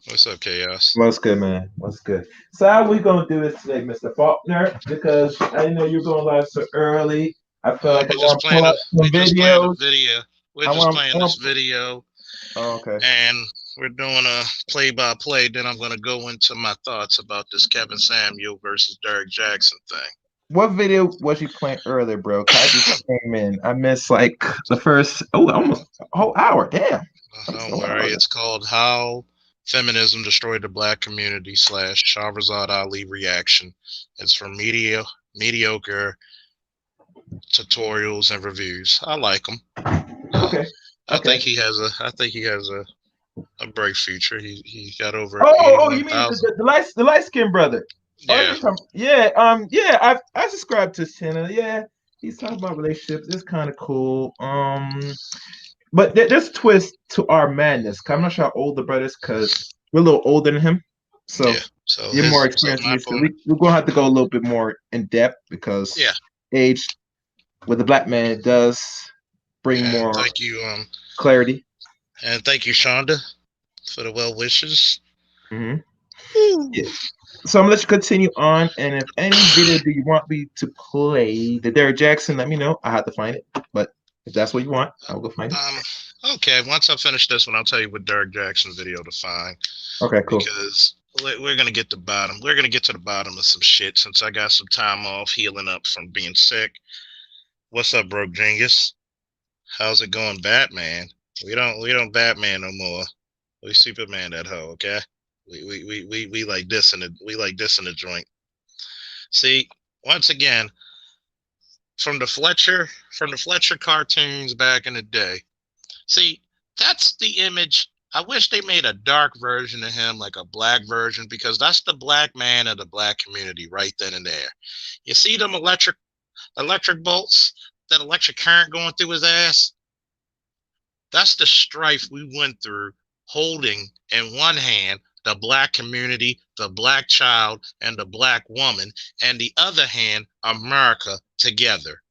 Speaker 1: What's up, Chaos?
Speaker 5: What's good, man? What's good? So how we gonna do this today, Mr. Faulkner? Because I know you're going live so early. I feel like I
Speaker 1: We
Speaker 5: want
Speaker 1: just
Speaker 5: to pull
Speaker 1: playing a
Speaker 5: up some videos.
Speaker 1: video. We're
Speaker 5: I
Speaker 1: just
Speaker 5: want.
Speaker 1: playing this video,
Speaker 5: Oh, okay.
Speaker 1: and we're doing a play-by-play. Then I'm going to go into my thoughts about this Kevin Samuel versus Derek Jaxn thing.
Speaker 5: What video was you playing earlier, bro? 'Cause I just came in. I missed like the first almost a whole hour. Damn.
Speaker 1: Don't worry. It's called How Feminism Destroyed the Black Community / Shahrazad Ali Reaction. It's from mediocre tutorials and reviews. I like them.
Speaker 5: Okay.
Speaker 1: I think he has a bright future. He got over
Speaker 5: Oh, you mean
Speaker 1: 81,000.
Speaker 5: the light skinned brother?
Speaker 1: Yeah.
Speaker 5: Yeah. I subscribe to his channel. Yeah, he's talking about relationships. It's kind of cool. But there's a twist to our madness. 'Cause I'm not sure how old the brother is, because we're a little older than him. So
Speaker 1: Yeah. So
Speaker 5: you're more experienced than me. So we're gonna have to go a little bit more in depth because age with the black man does bring more
Speaker 1: thank you,
Speaker 5: clarity.
Speaker 1: And thank you, Shonda, for the well wishes.
Speaker 5: Mm-hmm. Yeah. So I'm gonna let you continue on, and if any video do you want me to play the Derek Jaxn, let me know. I have to find it, but if that's what you want, I'll go find it.
Speaker 1: Okay, once I finish this one, I'll tell you what Derek Jaxn video to find.
Speaker 5: Okay, cool.
Speaker 1: Because we're gonna get to the bottom. We're gonna get to the bottom of some shit since I got some time off healing up from being sick. What's up, Broke Genius? How's it going, Batman? We don't Batman no more. We Superman that hoe, okay? We like this in the joint. See, once again, from the Fletcher cartoons back in the day. See, that's the image. I wish they made a dark version of him, like a black version, because that's the black man of the black community right then and there. You see them electric bolts, that electric current going through his ass? That's the strife we went through holding in one hand the black community, the black child, and the black woman, and the other hand, America together.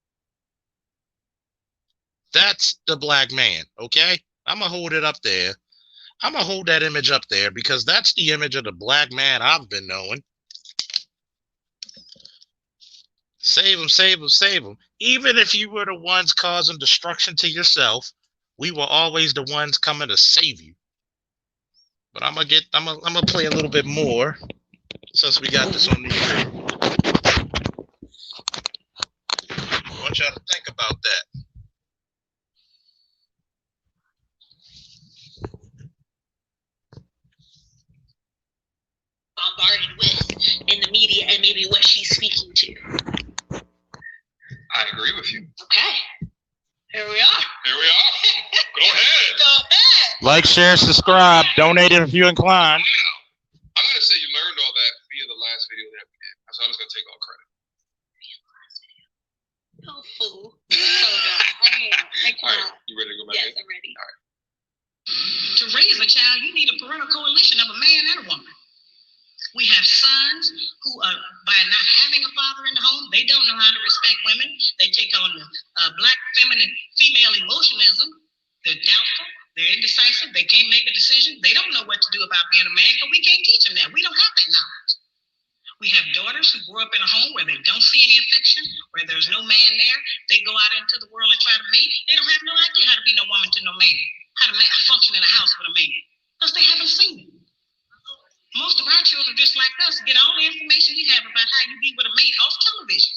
Speaker 1: That's the black man, okay? I'm going to hold it up there. I'm going to hold that image up there because that's the image of the black man I've been knowing. Save them, save them, save them. Even if you were the ones causing destruction to yourself, we were always the ones coming to save you. But I'm gonna play a little bit more since we got this on the air. I want y'all to think about that.
Speaker 2: Bombarded with in the media and maybe what she's speaking to.
Speaker 3: I agree with you.
Speaker 2: Okay. Here we are.
Speaker 3: Here we are. Go ahead.
Speaker 2: Go ahead.
Speaker 1: Like, share, subscribe, donate if you're inclined.
Speaker 3: Wow. I'm going to say you learned all that via the last video that we did. So I'm just going to take all credit.
Speaker 2: Oh, fool. So dumb. I can't.
Speaker 3: All right. You ready to go back in?
Speaker 2: Yes, I'm ready.
Speaker 3: All right.
Speaker 4: To raise a child, you need a parental coalition of a man and a woman. We have sons who are, by not having a father in the home, they don't know how to respect women. They take on the black feminine female emotionalism. They're doubtful. They're indecisive. They can't make a decision. They don't know what to do about being a man because we can't teach them that. We don't have that knowledge. We have daughters who grew up in a home where they don't see any affection, where there's no man there. They go out into the world and try to mate. They don't have no idea how to be no woman to no man, how to function in a house with a man, because they haven't seen it. Most of our children, just like us, get all the information we have about how you be with a mate off television.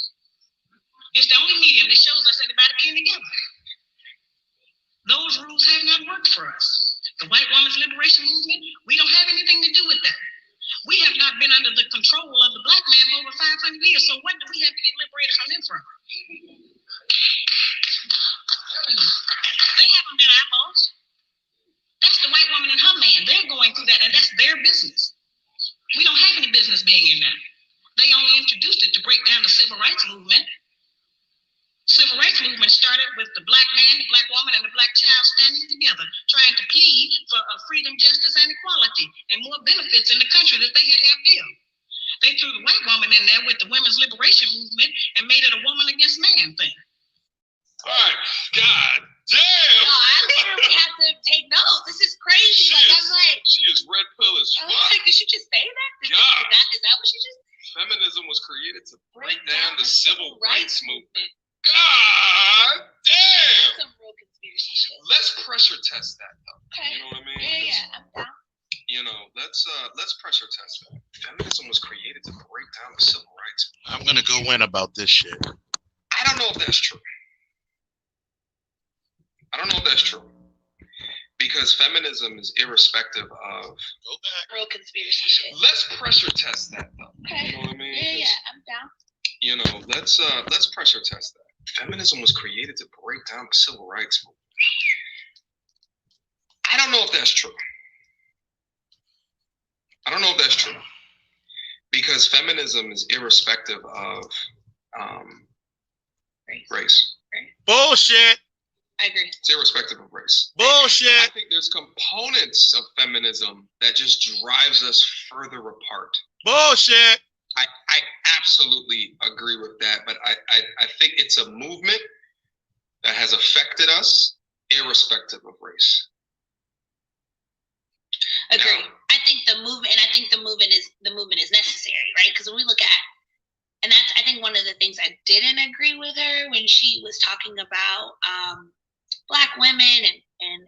Speaker 4: It's the only medium that shows us anybody being together. Those rules have not worked for us. The white woman's liberation movement, we don't have anything to do with that. We have not been under the control of the black man for over 500 years, so what do we have to get liberated from them from? They haven't been our boss. That's the white woman and her man. They're going through that, and that's their business. We don't have any business being in that. They only introduced it to break down the civil rights movement. Civil rights movement started with the black man, the black woman, and the black child standing together, trying to plead for freedom, justice, and equality, and more benefits in the country that they had built. They threw the white woman in there with the women's liberation movement and made it a woman against man thing.
Speaker 3: All right. God damn.
Speaker 2: No, I literally have to take notes. This is crazy.
Speaker 3: She is red pill as fuck.
Speaker 2: Did she just say that?
Speaker 3: God.
Speaker 2: Is that what she just said?
Speaker 3: Feminism was created to break down the civil rights movement. God damn.
Speaker 2: That's some real conspiracy shit.
Speaker 3: Let's pressure test that though.
Speaker 2: Okay.
Speaker 3: You know what I mean?
Speaker 2: Yeah, I'm down.
Speaker 3: You know, let's pressure test that. Feminism was created to break down the civil rights movement.
Speaker 1: I'm going to go in about this shit.
Speaker 3: I don't know if that's true. Because feminism is irrespective of.
Speaker 1: Go back.
Speaker 2: Real conspiracy shit.
Speaker 3: Let's pressure test that though.
Speaker 2: Okay.
Speaker 3: You know what I mean?
Speaker 2: Yeah, I'm down.
Speaker 3: You know, let's pressure test that. Feminism was created to break down the civil rights movement. I don't know if that's true. Because feminism is irrespective of race.
Speaker 1: Bullshit.
Speaker 2: I agree.
Speaker 3: It's irrespective of race.
Speaker 1: Bullshit.
Speaker 3: I think there's components of feminism that just drives us further apart.
Speaker 1: Bullshit.
Speaker 3: I absolutely agree with that, but I think it's a movement that has affected us irrespective of race.
Speaker 2: Agree. I think the movement is necessary, right? Because when we look at, and that's, I think, one of the things I didn't agree with her when she was talking about Black women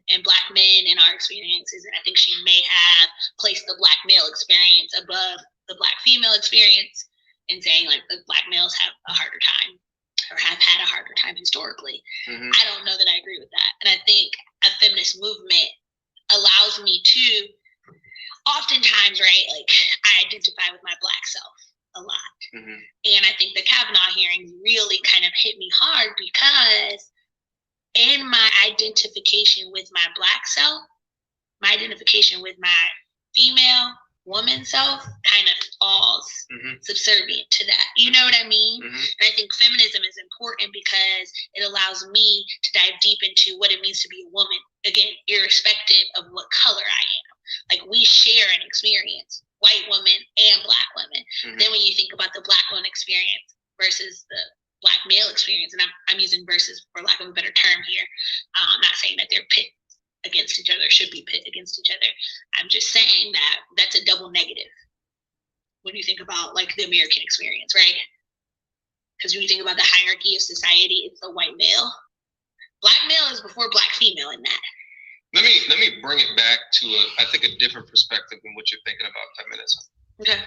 Speaker 2: and Black men in our experiences, and I think she may have placed the Black male experience above the Black female experience, and saying like the Black males have a harder time or have had a harder time historically.
Speaker 3: Mm-hmm.
Speaker 2: I don't know that I agree with that, and I think a feminist movement allows me to, oftentimes, right, like I identify with my Black self a lot.
Speaker 3: Mm-hmm.
Speaker 2: And I think the Kavanaugh hearings really kind of hit me hard because in my identification with my Black self, my identification with my female woman self kind of falls subservient to that. You know what I mean? And I think feminism is important because it allows me to dive deep into what it means to be a woman. Again, irrespective of what color I am. Like, we share an experience, white women and black women. Then when you think about the black woman experience versus the black male experience, and I'm using versus for lack of a better term here. I'm not saying that they're pit against each other, should be pit against each other. I'm just saying that that's a double negative when you think about like the American experience, right? Because when you think about the hierarchy of society, it's the white male. Black male is before black female in that.
Speaker 3: Let me bring it back to I think a different perspective than what you're thinking about feminism. Okay.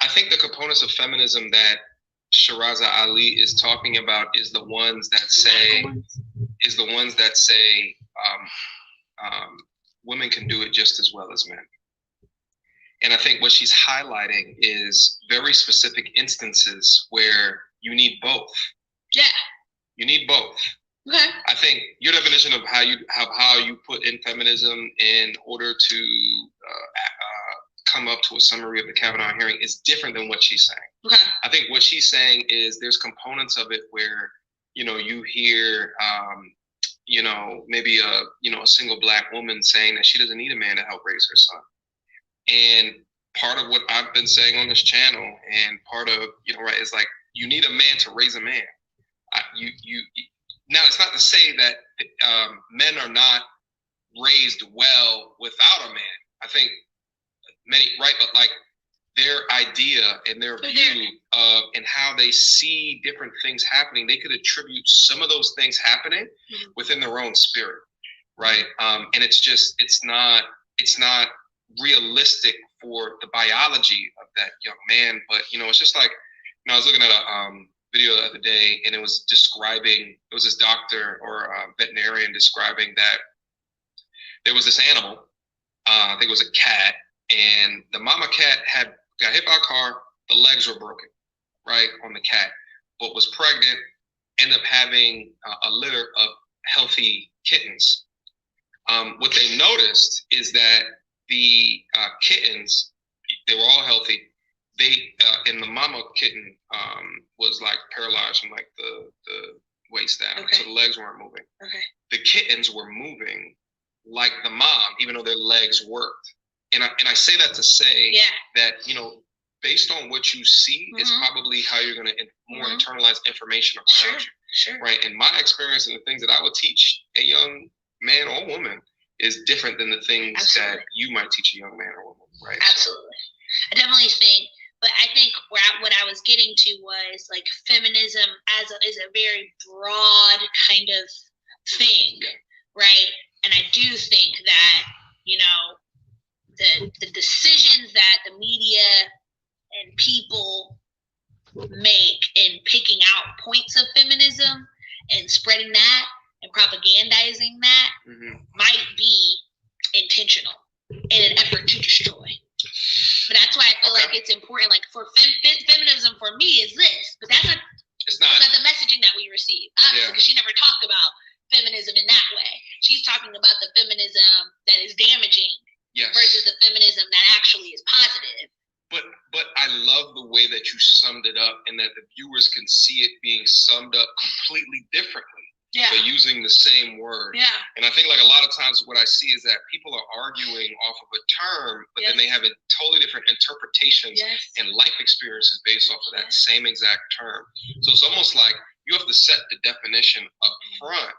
Speaker 3: I think the components of feminism that Shiraza Ali is talking about is the ones that say women can do it just as well as men. And I think what she's highlighting is very specific instances where you need both.
Speaker 2: Yeah.
Speaker 3: You need both.
Speaker 2: Okay.
Speaker 3: I think your definition of how you put in feminism in order to come up to a summary of the Kavanaugh hearing is different than what she's saying.
Speaker 2: Okay.
Speaker 3: I think what she's saying is there's components of it where, you hear, maybe a single black woman saying that she doesn't need a man to help raise her son. And part of what I've been saying on this channel and part of, right, is like, you need a man to raise a man. Now, it's not to say that men are not raised well without a man. I think many, right, but like their idea and their view of and how they see different things happening, they could attribute some of those things happening within their own spirit, right? And it's not realistic for the biology of that young man. But it's just like, I was looking at a video the other day, and it was this doctor or veterinarian describing that there was this animal, I think it was a cat, and the mama cat got hit by a car, the legs were broken, right, on the cat, but was pregnant, ended up having a litter of healthy kittens. What they noticed is that the kittens, they were all healthy. And the mama kitten was like paralyzed from like the waist down, so the legs weren't moving.
Speaker 2: Okay.
Speaker 3: The kittens were moving like the mom, even though their legs worked. And I say that to say that based on what you see is probably how you're going to more internalize information around you.
Speaker 2: Sure.
Speaker 3: Right. And my experience and the things that I would teach a young man or woman is different than the things that you might teach a young man or woman. Right.
Speaker 2: Absolutely. I definitely think. But I think what I was getting to was like feminism is a very broad kind of thing, right? And I do think that, the decisions that the media and people make in picking out points of feminism and spreading that and propagandizing that might be intentional in an effort to destroy. But that's why I feel like it's important. Like for feminism, for me, is this. But that's not the messaging that we receive. Obviously, because she never talked about feminism in that way. She's talking about the feminism that is damaging versus the feminism that actually is positive.
Speaker 3: But I love the way that you summed it up and that the viewers can see it being summed up completely differently. But using the same word.
Speaker 2: Yeah.
Speaker 3: And I think like a lot of times what I see is that people are arguing off of a term, but then they have a totally different interpretations and life experiences based off of that same exact term. So it's almost like you have to set the definition up front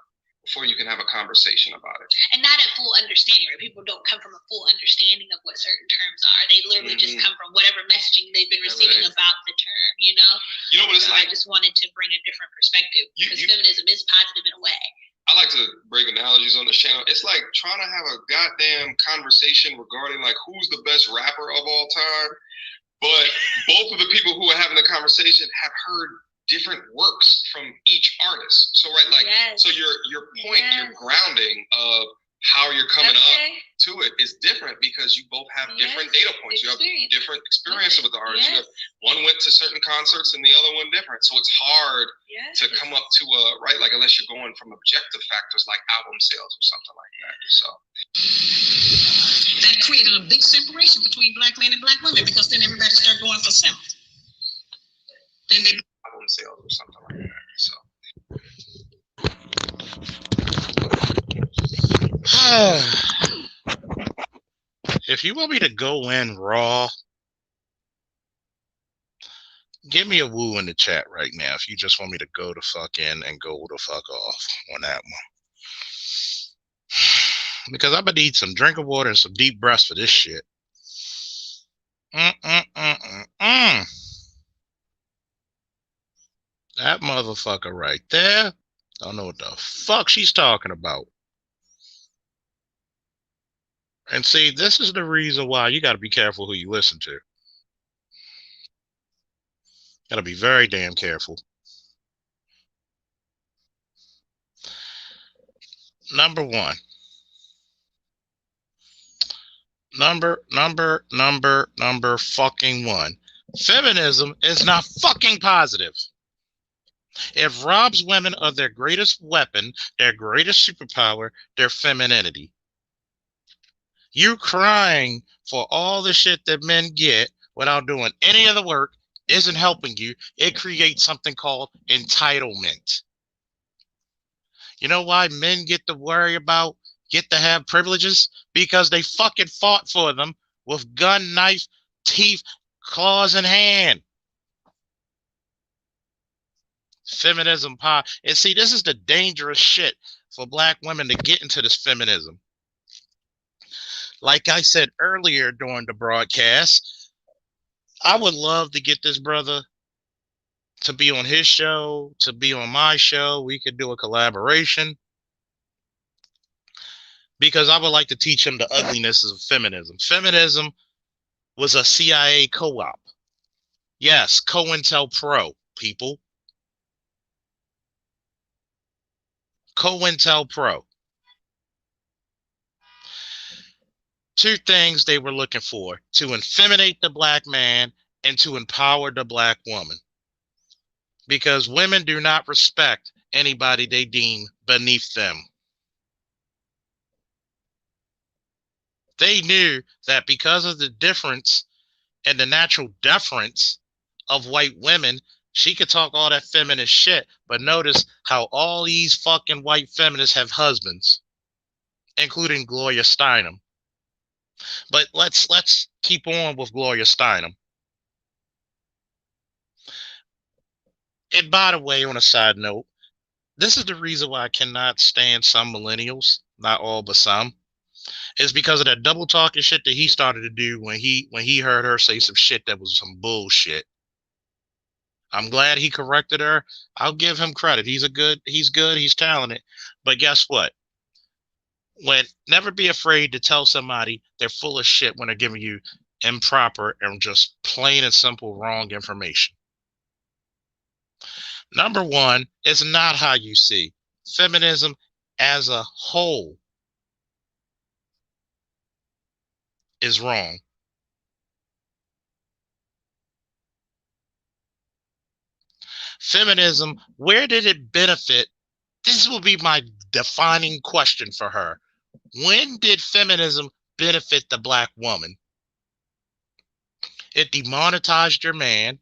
Speaker 3: before you can have a conversation about it.
Speaker 2: And not a full understanding, right? People don't come from a full understanding of what certain terms are. They literally just come from whatever messaging they've been receiving about the term,
Speaker 3: what it's like?
Speaker 2: I just wanted to bring a different perspective because feminism is positive in a way.
Speaker 3: I like to break analogies on the channel. It's like trying to have a goddamn conversation regarding like who's the best rapper of all time. But both of the people who are having the conversation have heard different works from each artist. So so your point, your grounding of how you're coming up to it is different because you both have different data points. You have different experience with the artist. You have, one went to certain concerts and the other one different. So it's hard to come up to unless you're going from objective factors like album sales or something like that. So
Speaker 4: that created a big separation between black men and black women, because then everybody started going for self. Then they.
Speaker 3: I wouldn't say or something like that. So.
Speaker 1: If you want me to go in raw, give me a woo in the chat right now. If you just want me to go the fuck in and go the fuck off on that one. Because I'm gonna need some drinking water and some deep breaths for this shit. That motherfucker right there. Don't know what the fuck she's talking about. And see, this is the reason why you gotta be careful who you listen to. Gotta be very damn careful. Number one. Number fucking one. Feminism is not fucking positive. It robs women of their greatest weapon, their greatest superpower, their femininity. You crying for all the shit that men get without doing any of the work isn't helping you. It creates something called entitlement. You know why men get to worry about, get to have privileges? Because they fucking fought for them with gun, knife, teeth, claws in hand. Feminism power. And see, this is the dangerous shit for black women to get into this feminism. Like I said earlier during the broadcast, I would love to get this brother to be on his show, to be on my show. We could do a collaboration. Because I would like to teach him the ugliness of feminism. Feminism was a CIA co-op. Yes, COINTELPRO, people. COINTELPRO. Two things they were looking for: to infeminate the black man and to empower the black woman. Because women do not respect anybody they deem beneath them. They knew that because of the difference and the natural deference of white women, she could talk all that feminist shit, but notice how all these fucking white feminists have husbands, including Gloria Steinem. But let's keep on with Gloria Steinem. And by the way, on a side note, this is the reason why I cannot stand some millennials, not all but some, is because of that double talking shit that he started to do when he heard her say some shit that was some bullshit. I'm glad he corrected her. I'll give him credit. He's good, he's talented. But guess what? Never be afraid to tell somebody they're full of shit when they're giving you improper and just plain and simple wrong information. Number one, it's not how you see. Feminism as a whole is wrong. Feminism, where did it benefit? This will be my defining question for her. When did feminism benefit the black woman? It demonetized your man.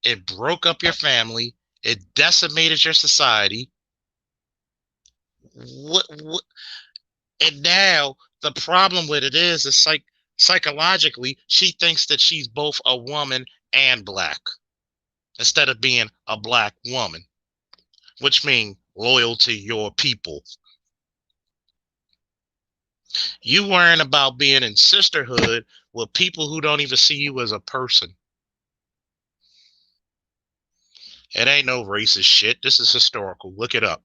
Speaker 1: It broke up your family. It decimated your society. And now the problem with it is psychologically, she thinks that she's both a woman and black instead of being a black woman, which means loyal to your people. You worrying about being in sisterhood with people who don't even see you as a person. It ain't no racist shit. This is historical. Look it up.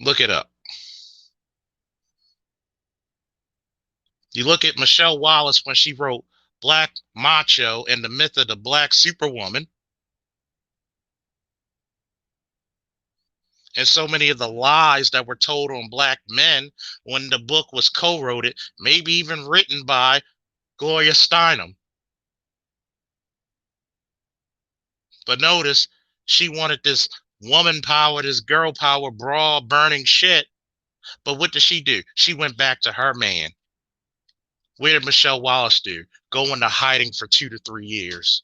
Speaker 1: Look it up. You look at Michelle Wallace when she wrote Black Macho and the Myth of the Black Superwoman. And so many of the lies that were told on black men when the book was co-wrote, maybe even written by Gloria Steinem. But notice, she wanted this woman power, this girl power, brawl, burning shit. But what did she do? She went back to her man. Where did Michelle Wallace do? Go into hiding for 2 to 3 years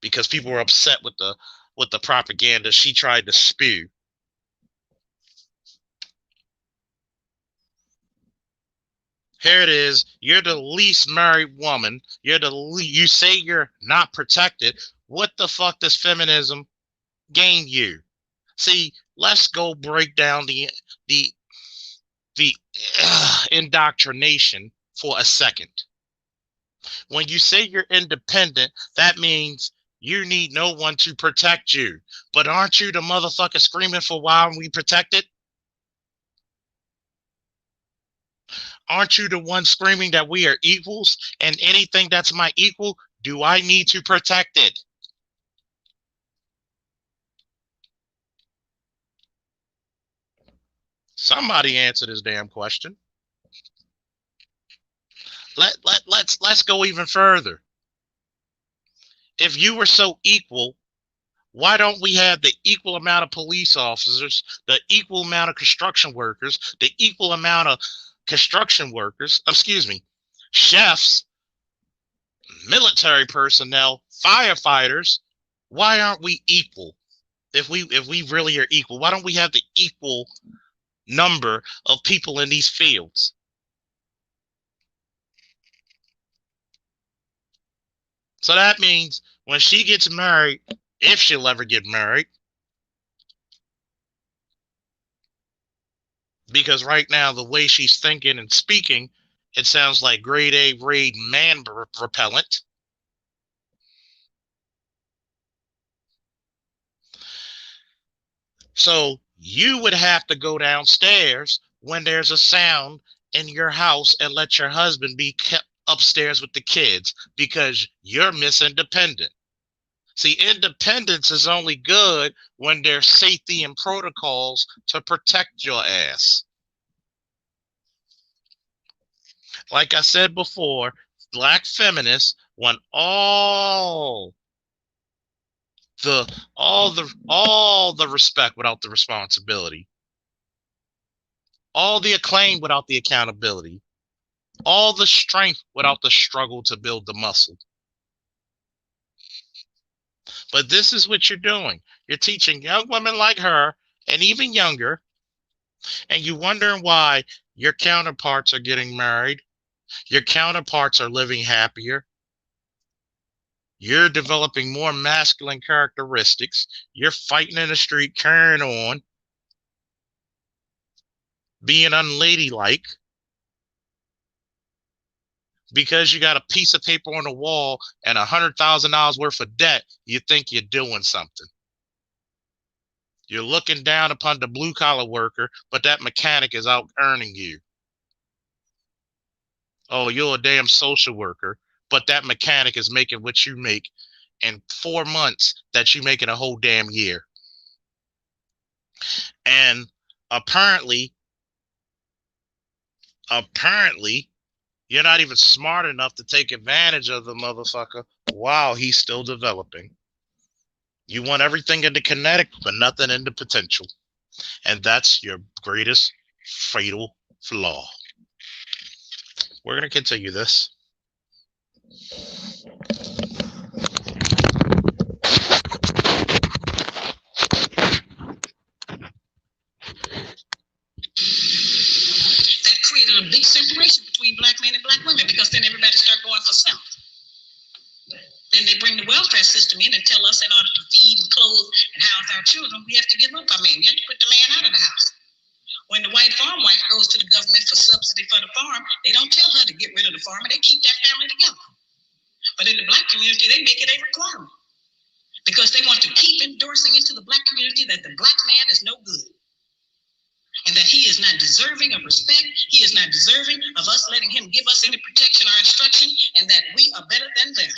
Speaker 1: because people were upset with the propaganda she tried to spew. Here it is. You're the least married woman. You say you're not protected. What the fuck does feminism gain you? See, let's go break down the indoctrination for a second. When you say you're independent, that means you need no one to protect you. But aren't you the motherfucker screaming for why aren't we protected? Aren't you the one screaming that we are equals and anything that's my equal, do I need to protect it? Somebody answer this damn question. Let's go even further. If you were so equal, why don't we have the equal amount of police officers, the equal amount of construction workers, the equal amount of chefs, military personnel, firefighters? Why aren't we equal? If we really are equal, why don't we have the equal number of people in these fields? So that means when she gets married, if she'll ever get married, because right now the way she's thinking and speaking, it sounds like grade A raid man repellent. So you would have to go downstairs when there's a sound in your house and let your husband be kept upstairs with the kids because you're Miss Independent. See, independence is only good when there's safety and protocols to protect your ass. Like I said before, black feminists want all the respect without the responsibility, all the acclaim without the accountability, all the strength without the struggle to build the muscle. But this is what you're doing. You're teaching young women like her and even younger, and you're wondering why your counterparts are getting married. Your counterparts are living happier. You're developing more masculine characteristics. You're fighting in the street, carrying on, being unladylike because you got a piece of paper on the wall and $100,000 worth of debt. You think you're doing something. You're looking down upon the blue collar worker, but that mechanic is out earning you. Oh, you're a damn social worker, but that mechanic is making what you make in 4 months that you make in a whole damn year. And apparently, you're not even smart enough to take advantage of the motherfucker while he's still developing. You want everything in the kinetic, but nothing in the potential. And that's your greatest fatal flaw. We're going to continue this.
Speaker 4: That created a big separation between black men and black women because then everybody started going for self. Then they bring the welfare system in and tell us in order to feed and clothe and house our children, we have to give up our man. You have to put the man out of the house. When the white farm wife goes to the government for subsidy for the farm, they don't tell her to get rid of the farm, and they keep that family together. But in the black community, they make it a requirement because they want to keep endorsing into the black community that the black man is no good and that he is not deserving of respect. He is not deserving of us letting him give us any protection or instruction, and that we are better than them.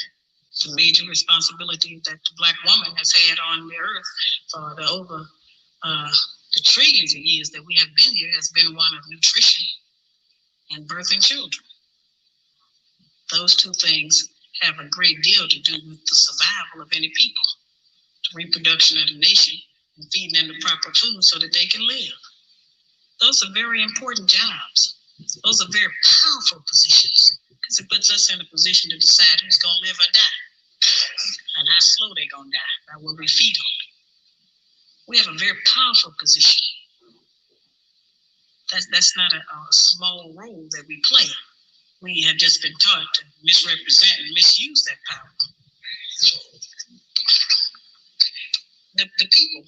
Speaker 4: It's a major responsibility that the black woman has had on the earth for the trillions of years that we have been here has been one of nutrition and birthing children. Those two things have a great deal to do with the survival of any people, the reproduction of the nation, and feeding them the proper food so that they can live. those are very important jobs. Those are very powerful positions because it puts us in a position to decide who's going to live or die and how slow they're going to die by what we feed them. We have a very powerful position. That's not a small role that we play. We have just been taught to misrepresent and misuse that power. The people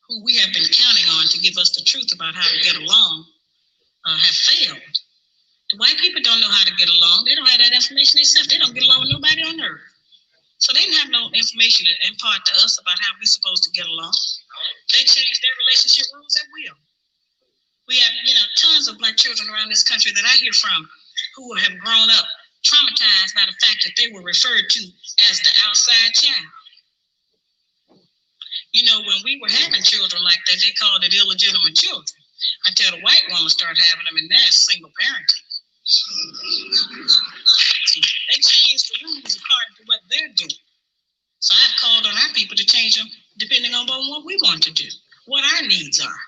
Speaker 4: who we have been counting on to give us the truth about how to get along have failed. The white people don't know how to get along. They don't have that information themselves. They don't get along with nobody on earth. So they didn't have no information to impart to us about how we're supposed to get along. They changed their relationship rules at will. We have, tons of Black children around this country that I hear from who have grown up traumatized by the fact that they were referred to as the outside child. When we were having children like that, they called it illegitimate children until the white woman started having them, and that's single parenting. They changed the rules according to what they're doing. So I've called on our people to change them depending on what we want to do, what our needs are.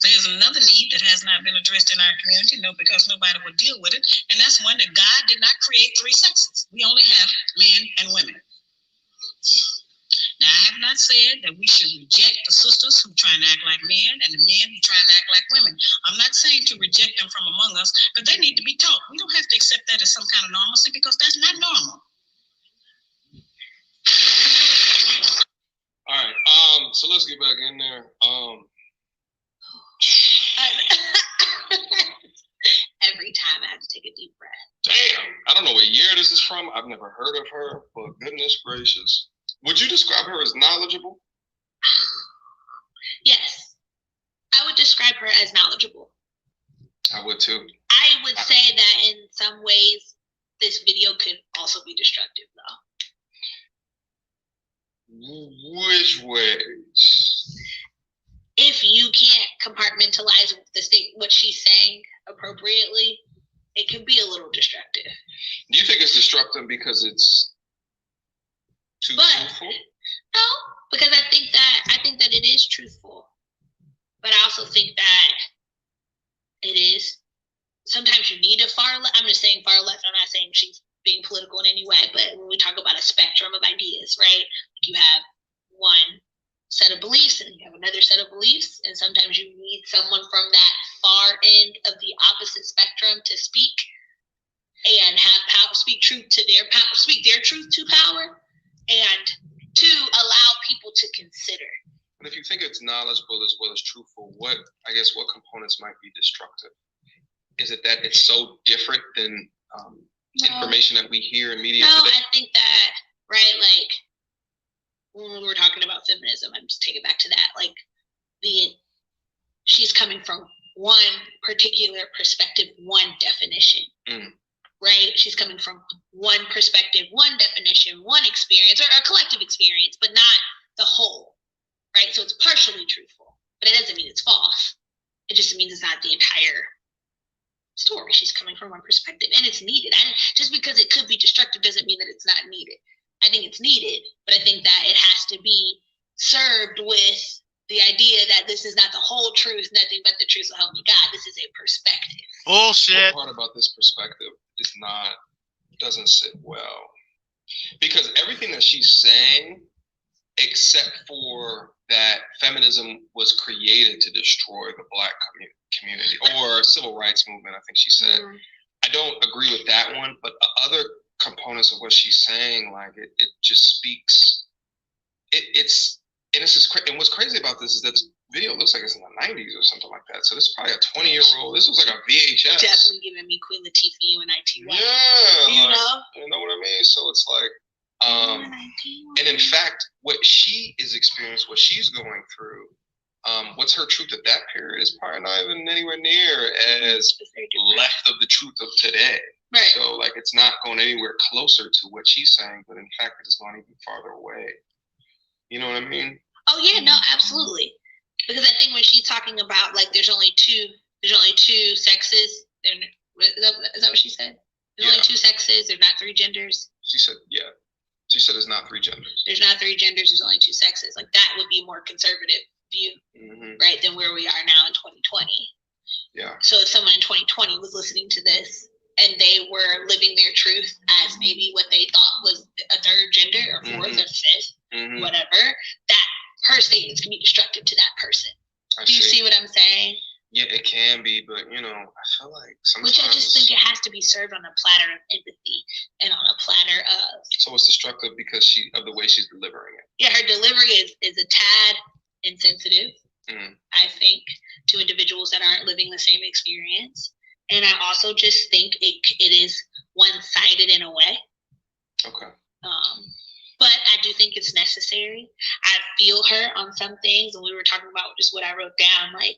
Speaker 4: There's another need that has not been addressed in our community, because nobody will deal with it, and that's one that God did not create three sexes. We only have men and women. Now, I have not said that we should reject the sisters who try and act like men and the men who try and act like women. I'm not saying to reject them from among us, but they need to be taught. We don't have to accept that as some kind of normalcy because that's not normal.
Speaker 3: All right. So let's get back in there.
Speaker 2: Every time I have to take a deep breath.
Speaker 3: Damn. I don't know what year this is from. I've never heard of her, but goodness gracious. Would you describe her as knowledgeable?
Speaker 2: Yes. I would describe her as knowledgeable.
Speaker 3: I would too.
Speaker 2: I would say that in some ways, this video could also be destructive, though.
Speaker 3: Which ways?
Speaker 2: If you can't compartmentalize what she's saying appropriately, it can be a little destructive.
Speaker 3: Do you think it's destructive because it's too truthful?
Speaker 2: No, because I think that it is truthful. But I also think that it is. Sometimes you need a far left. I'm just saying far left. I'm not saying she's being political in any way. But when we talk about a spectrum of ideas, right? You have one set of beliefs and you have another set of beliefs. And sometimes you need someone from that far end of the opposite spectrum to speak and have power, speak their truth to power, and to allow people to consider.
Speaker 3: But if you think it's knowledgeable as well as truthful, what components might be destructive? Is it that it's so different than information that we hear in media today?
Speaker 2: I think that, right, like when we were talking about feminism, I'm just taking it back to that, like she's coming from one particular perspective, one definition. Right? She's coming from one perspective, one definition, one experience, or a collective experience, but not the whole, right? So it's partially truthful, but it doesn't mean it's false. It just means it's not the entire story. She's coming from one perspective, and it's needed. And just because it could be destructive doesn't mean that it's not needed. I think it's needed, but I think that it has to be served with the idea that this is not the whole truth, nothing but the truth will help me God. This is a perspective.
Speaker 1: Bullshit.
Speaker 3: What part about this perspective doesn't sit well? Because everything that she's saying, except for that feminism was created to destroy the Black community or civil rights movement, I think she said. I don't agree with that one, but other components of what she's saying, like it just speaks. And what's crazy about this is that this video looks like it's in the 90s or something like that. So this is probably a 20-year-old. This looks like a VHS.
Speaker 2: Definitely giving me Queen Latifah, UNITY.
Speaker 3: Yeah.
Speaker 2: You know?
Speaker 3: You know what I mean? So it's like, and in fact, what she is experiencing, what she's going through, what's her truth at that period is probably not even anywhere near as left of the truth of today.
Speaker 2: Right.
Speaker 3: So like it's not going anywhere closer to what she's saying, but in fact it is going even farther away. You know what I mean?
Speaker 2: Oh yeah, no, absolutely. Because I think when she's talking about like there's only two sexes. Is that what she said? There's only two sexes. There's not three genders.
Speaker 3: She said, yeah. She said there's not three genders.
Speaker 2: There's not three genders. There's only two sexes. Like that would be more conservative view, right, than where we are now in 2020.
Speaker 3: Yeah.
Speaker 2: So if someone in 2020 was listening to this and they were living their truth as maybe what they thought was a third gender or fourth or fifth, whatever, that her statements can be destructive to that person. Do you see what I'm saying?
Speaker 3: Yeah, it can be, but you know, I feel like sometimes.
Speaker 2: Which I just think it has to be served on a platter of empathy and on a platter of.
Speaker 3: So it's destructive because of the way she's delivering it.
Speaker 2: Yeah, her delivery is a tad insensitive, I think, to individuals that aren't living the same experience. And I also just think it is one-sided in a way.
Speaker 3: Okay.
Speaker 2: But I do think it's necessary. I feel her on some things, and we were talking about just what I wrote down, like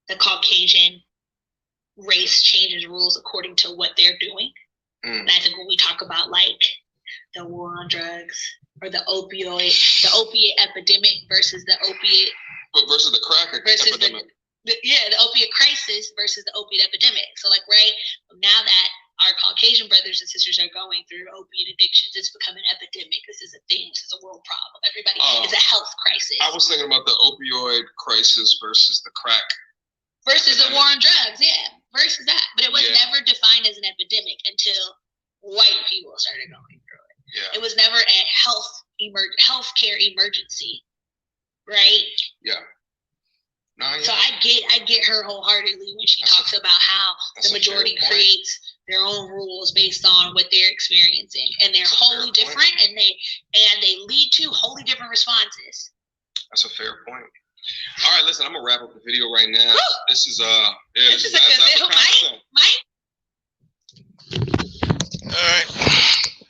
Speaker 2: the Caucasian race changes rules according to what they're doing. And I think when we talk about like the war on drugs or the opiate epidemic versus the opiate
Speaker 3: versus the crack epidemic.
Speaker 2: The opiate crisis versus the opiate epidemic. So like now that our Caucasian brothers and sisters are going through opiate addictions, it's become an epidemic. This is a thing. This is a world problem. Everybody, it's a health crisis.
Speaker 3: I was thinking about the opioid crisis versus the crack.
Speaker 2: Versus the war on drugs, versus that. But it was never defined as an epidemic until white people started going through it. Yeah. It was never a healthcare emergency, right?
Speaker 3: Yeah. No, yeah.
Speaker 2: So I get her wholeheartedly when she talks about how the majority creates their own rules based on what they're experiencing, and they're wholly different, and they lead to wholly different responses.
Speaker 3: That's a fair point. All right, listen, I'm gonna wrap up the video right now. Woo! This is
Speaker 2: this is a good video, Mike.
Speaker 1: All right,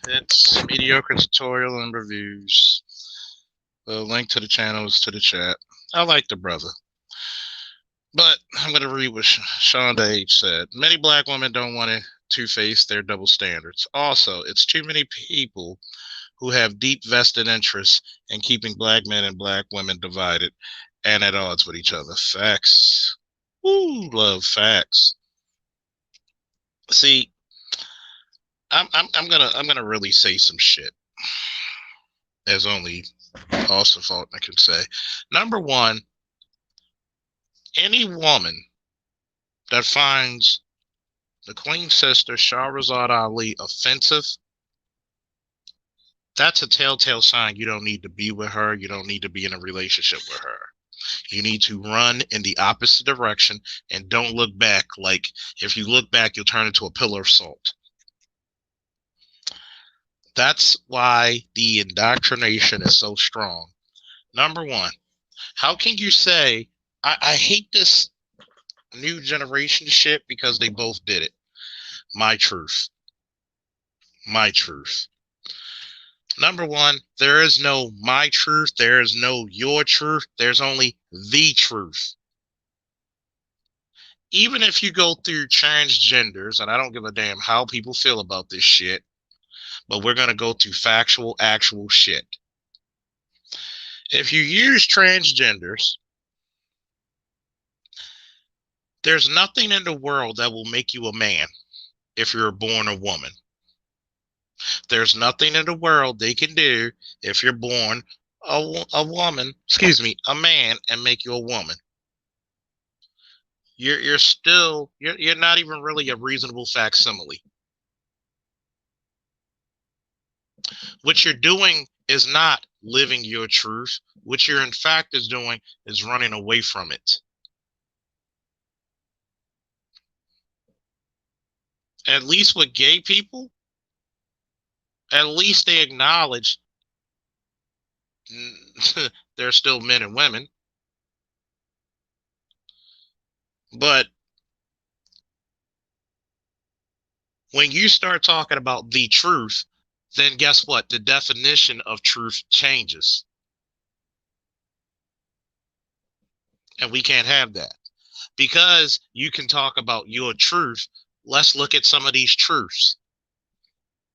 Speaker 1: it's mediocre tutorial and reviews. The link to the channel is to the chat. I like the brother. But I'm going to read what Shonda H. said. Many black women don't want to face their double standards. Also, it's too many people who have deep vested interests in keeping black men and black women divided and at odds with each other. Facts. Woo, love facts. See, I'm gonna really say some shit. As only Austin Faulkner can say. Number one, any woman that finds the Queen Sister Shahrazad Ali offensive, that's a telltale sign you don't need to be with her. You don't need to be in a relationship with her. You need to run in the opposite direction and don't look back. Like, if you look back, you'll turn into a pillar of salt. That's why the indoctrination is so strong. Number one, how can you say, I hate this new generation shit because they both did it. My truth. My truth. Number one, there is no my truth. There is no your truth. There's only the truth. Even if you go through transgenders, and I don't give a damn how people feel about this shit, but we're going to go through factual, actual shit. If you use transgenders, there's nothing in the world that will make you a man if you're born a woman. There's nothing in the world they can do if you're born a woman, a man, and make you a woman. You're not even really a reasonable facsimile. What you're doing is not living your truth. What you're in fact is doing is running away from it. At least with gay people, at least they acknowledge they're still men and women. But when you start talking about the truth, then guess what? The definition of truth changes. And we can't have that. Because you can talk about your truth, let's look at some of these truths.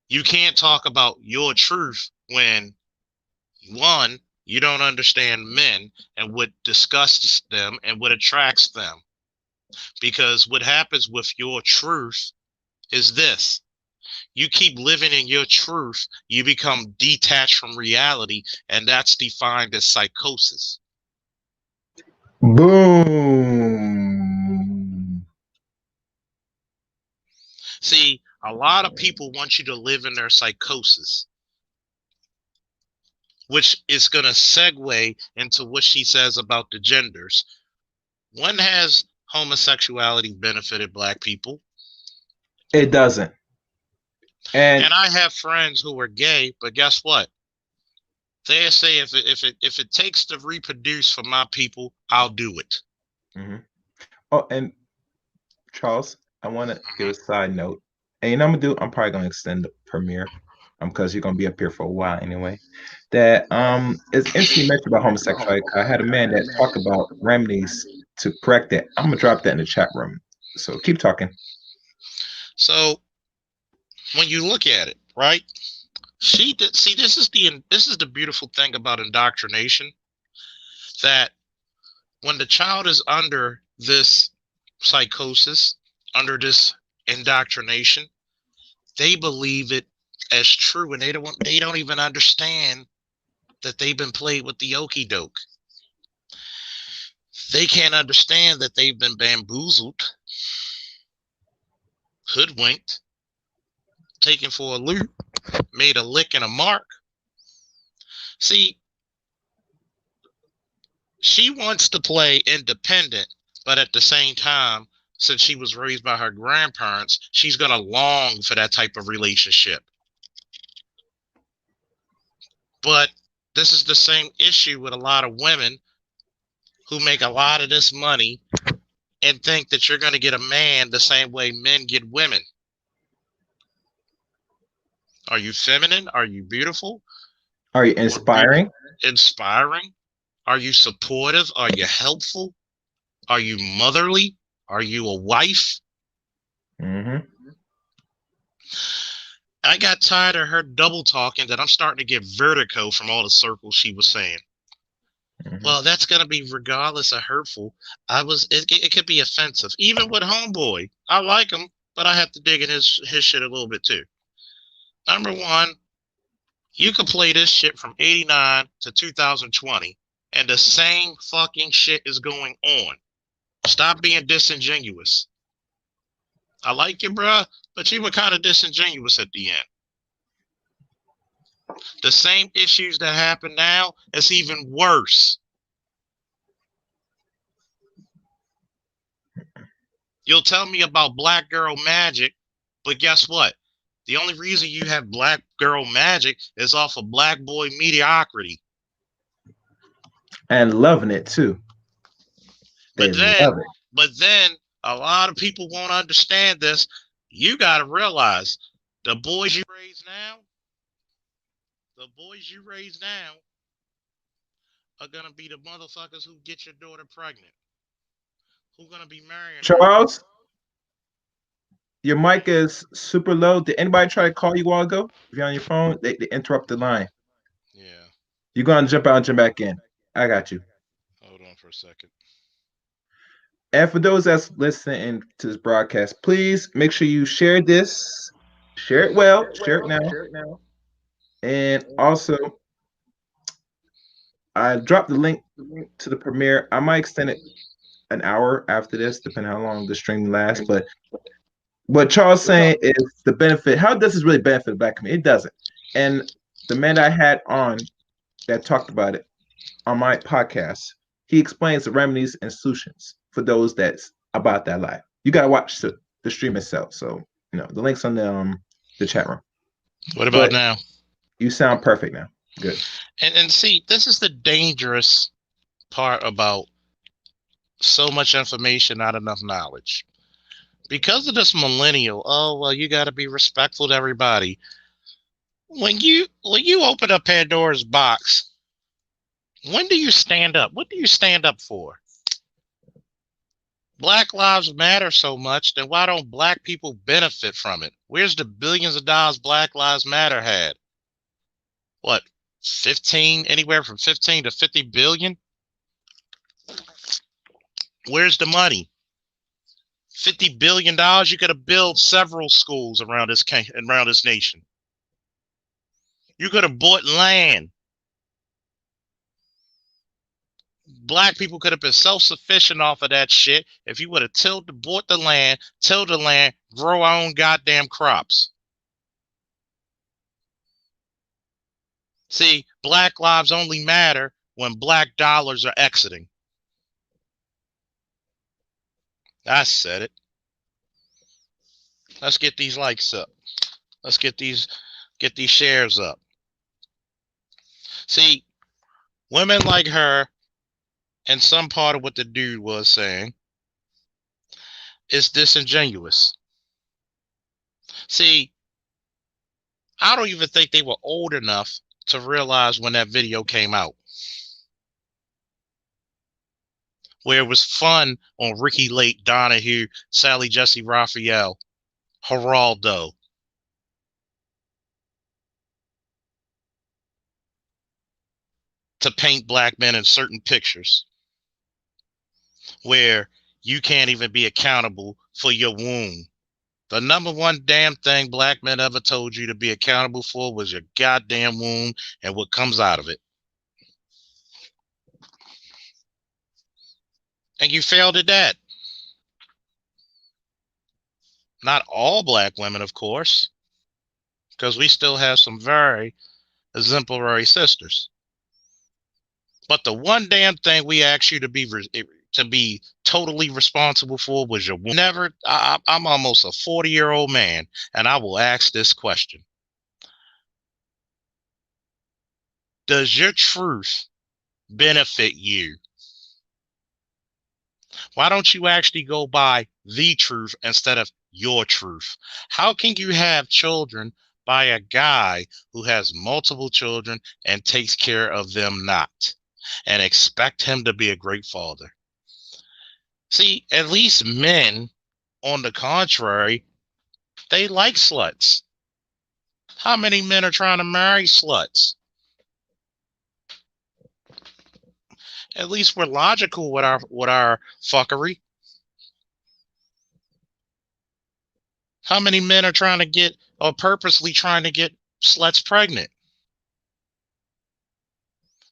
Speaker 1: You can't talk about your truth when, one, you don't understand men and what disgusts them and what attracts them. Because what happens with your truth is this. you keep living in your truth, you become detached from reality, and that's defined as psychosis.
Speaker 5: Boom.
Speaker 1: See, a lot of people want you to live in their psychosis, which is going to segue into what she says about the genders. When has homosexuality benefited Black people?
Speaker 5: It doesn't. And
Speaker 1: I have friends who are gay, but guess what? They say if it takes to reproduce for my people, I'll do it.
Speaker 5: mm-hmm. Oh, and Charles, I want to give a side note. And you know what I'm probably gonna extend the premiere, because you're gonna be up here for a while anyway. That it's interesting you mentioned about homosexuality. I had a man that talked about remedies to correct it. I'm gonna drop that in the chat room. So keep talking.
Speaker 1: So when you look at it, right? See, this is the beautiful thing about indoctrination, that when the child is under this psychosis, under this indoctrination, they believe it as true, and they don't even understand that they've been played with the okie doke. They can't understand that they've been bamboozled, hoodwinked, taken for a loop, made a lick and a mark. See, she wants to play independent, but at the same time, since she was raised by her grandparents, she's going to long for that type of relationship. But this is the same issue with a lot of women who make a lot of this money and think that you're going to get a man the same way men get women. Are you feminine? Are you beautiful?
Speaker 5: Are you inspiring?
Speaker 1: Inspiring? Are you supportive? Are you helpful? Are you motherly? Are you a wife?
Speaker 5: Mm-hmm.
Speaker 1: I got tired of her double talking that I'm starting to get vertigo from all the circles she was saying. Mm-hmm. Well, that's going to be regardless of hurtful. It could be offensive. Even with Homeboy, I like him, but I have to dig in his shit a little bit too. Number one, you could play this shit from 89 to 2020 and the same fucking shit is going on. Stop being disingenuous. I like you, bruh, but you were kind of disingenuous at the end. The same issues that happen now, it's even worse. You'll tell me about black girl magic, but guess what? The only reason you have black girl magic is off of black boy mediocrity.
Speaker 5: And loving it too.
Speaker 1: But then a lot of people won't understand this. You got to realize the boys you raise now are going to be the motherfuckers who get your daughter pregnant. Who going to be marrying
Speaker 5: Charles, her. Your mic is super low. Did anybody try to call you a while ago? If you're on your phone, they interrupt the line.
Speaker 1: Yeah.
Speaker 5: You're going to jump out and jump back in. I got you.
Speaker 1: Hold on for a second.
Speaker 5: And for those that's listening to this broadcast, please make sure you share this. Share it well. Share it now. And also, I dropped the link to the premiere. I might extend it an hour after this, depending on how long the stream lasts. But what Charles saying is the benefit. How does this really benefit the black community? It doesn't. And the man I had on that talked about it on my podcast, he explains the remedies and solutions for those that's about that life. You gotta watch the stream itself. So the link's on the chat room.
Speaker 1: What about now?
Speaker 5: You sound perfect now. Good.
Speaker 1: And see, this is the dangerous part about so much information, not enough knowledge. Because of this millennial, oh well, you got to be respectful to everybody. When you open up Pandora's box, when do you stand up? What do you stand up for? Black lives matter so much, then why don't black people benefit from it? Where's the billions of dollars Black Lives Matter had? What, 15, anywhere from 15 to 50 billion? Where's the money? $50 billion, you could have built several schools around this nation. You could have bought land. Black people could have been self-sufficient off of that shit if you would have bought the land, tilled the land, grow our own goddamn crops. See, black lives only matter when black dollars are exiting. I said it. Let's get these likes up. Let's get these shares up. See, women like her, and some part of what the dude was saying, is disingenuous. See, I don't even think they were old enough to realize when that video came out, where it was fun on Ricky Lake, Donahue, Sally Jesse Raphael, Geraldo. To paint black men in certain pictures where you can't even be accountable for your womb. The number one damn thing black men ever told you to be accountable for was your goddamn womb and what comes out of it. And you failed at that. Not all black women, of course, because we still have some very exemplary sisters. But the one damn thing we asked you to be totally responsible for was your womb. I'm almost a 40-year-old man, and I will ask this question. Does your truth benefit you? Why don't you actually go by the truth instead of your truth? How can you have children by a guy who has multiple children and takes care of them not, and expect him to be a great father? See, at least men, on the contrary, they like sluts. How many men are trying to marry sluts? At least we're logical with our fuckery. How many men are purposely trying to get sluts pregnant?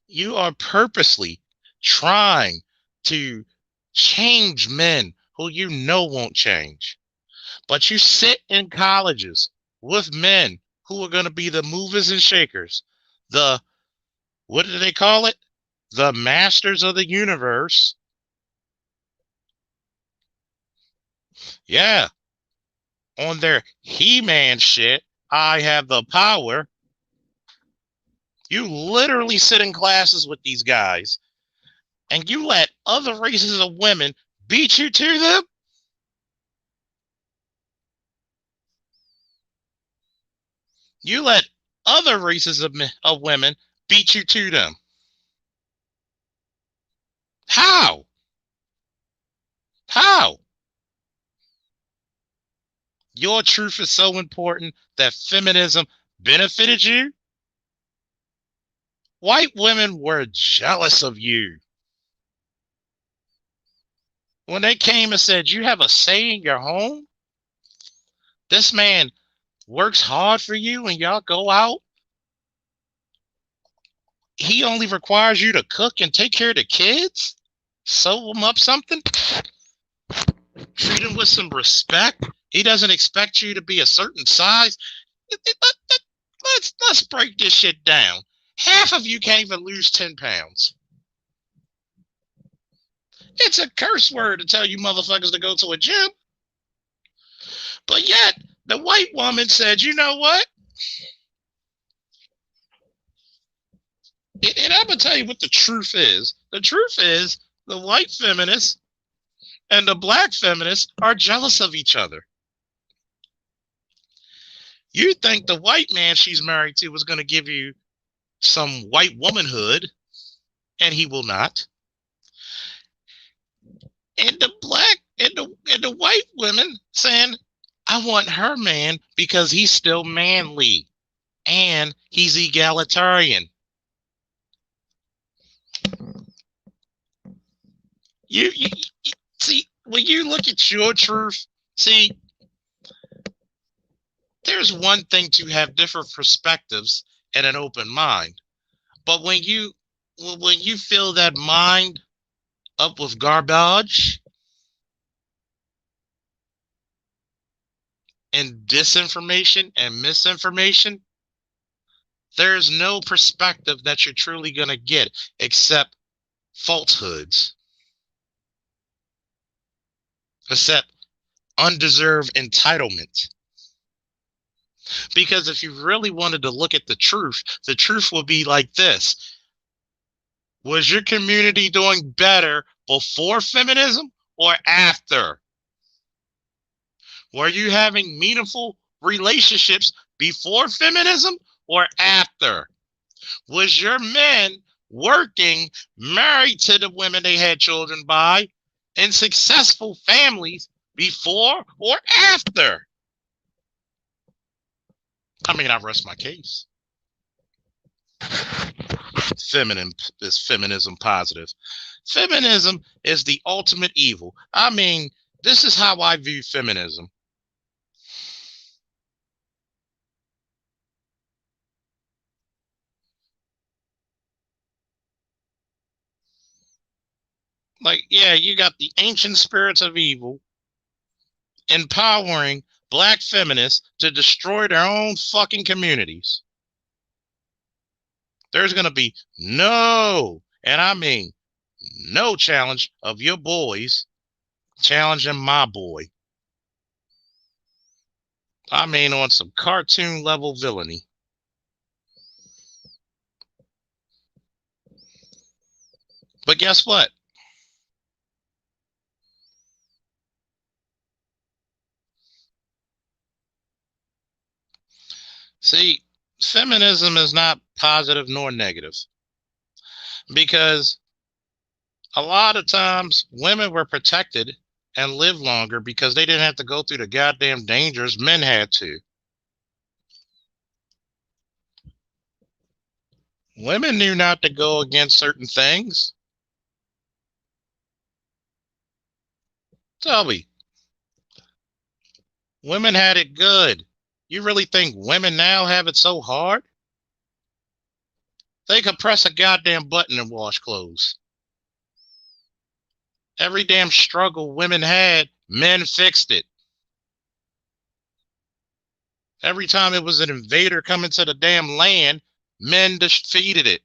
Speaker 1: You are purposely trying to change men who you know won't change. But you sit in colleges with men who are going to be the movers and shakers. What do they call it? The masters of the universe. Yeah. On their He-Man shit, I have the power. You literally sit in classes with these guys and you let other races of women beat you to them? You let other races of women beat you to them. How? How? Your truth is so important that feminism benefited you? White women were jealous of you. When they came and said, you have a say in your home? This man works hard for you and y'all go out? He only requires you to cook and take care of the kids? Sew them up something? Treat him with some respect? He doesn't expect you to be a certain size? Let's break this shit down. Half of you can't even lose 10 pounds. It's a curse word to tell you motherfuckers to go to a gym. But yet, the white woman said, you know what? And I'm going to tell you what the truth is. The truth is the white feminists and the black feminists are jealous of each other. You think the white man she's married to was going to give you some white womanhood, and he will not. And the black and the white women saying, I want her man because he's still manly and he's egalitarian. You see, when you look at your truth, see, there's one thing to have different perspectives and an open mind. But when you fill that mind up with garbage and disinformation and misinformation, there's no perspective that you're truly going to get except falsehoods, except undeserved entitlement. Because if you really wanted to look at the truth would be like this. Was your community doing better before feminism or after? Were you having meaningful relationships before feminism or after? Was your men working, married to the women they had children by, in successful families before or after? I mean, I rest my case. Feminism positive. Feminism is the ultimate evil. I mean, this is how I view feminism. Like, yeah, you got the ancient spirits of evil empowering black feminists to destroy their own fucking communities. There's going to be no, and I mean no, challenge of your boys challenging my boy. I mean, on some cartoon level villainy. But guess what? See, feminism is not positive nor negative, because a lot of times women were protected and lived longer because they didn't have to go through the goddamn dangers men had to. Women knew not to go against certain things. Tell me, women had it good. You really think women now have it so hard? They could press a goddamn button and wash clothes. Every damn struggle women had, men fixed it. Every time it was an invader coming to the damn land, men defeated it.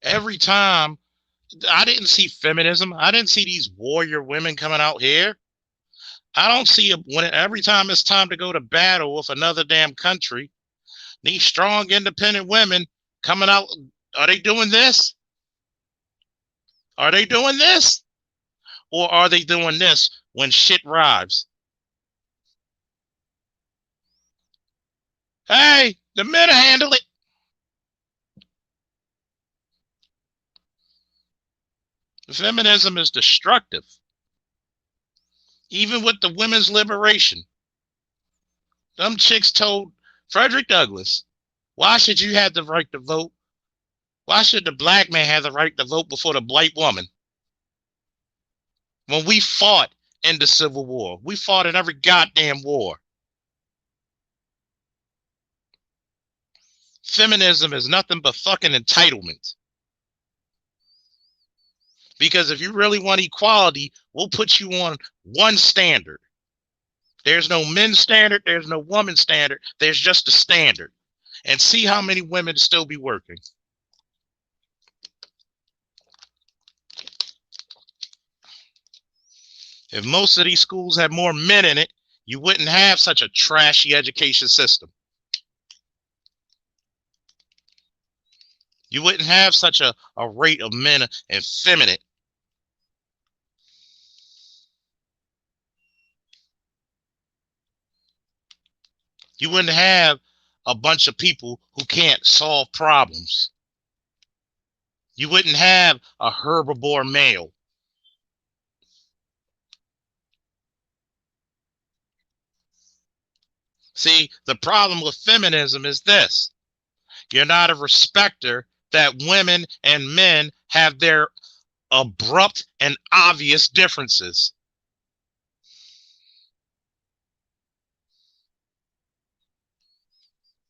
Speaker 1: Every time, I didn't see feminism. I didn't see these warrior women coming out here. I don't see it when every time it's time to go to battle with another damn country, these strong, independent women coming out. Are they doing this? Are they doing this? Or are they doing this when shit arrives? Hey, the men handle it. Feminism is destructive. Even with the women's liberation. Them chicks told Frederick Douglass, why should you have the right to vote? Why should the black man have the right to vote before the white woman? When we fought in the Civil War, we fought in every goddamn war. Feminism is nothing but fucking entitlement. Because if you really want equality, we'll put you on one standard. There's no men's standard. There's no woman's standard. There's just a standard. And see how many women still be working. If most of these schools had more men in it, you wouldn't have such a trashy education system. You wouldn't have such a rate of men effeminate. You wouldn't have a bunch of people who can't solve problems. You wouldn't have a herbivore male. See, the problem with feminism is this. You're not a respecter that women and men have their abrupt and obvious differences.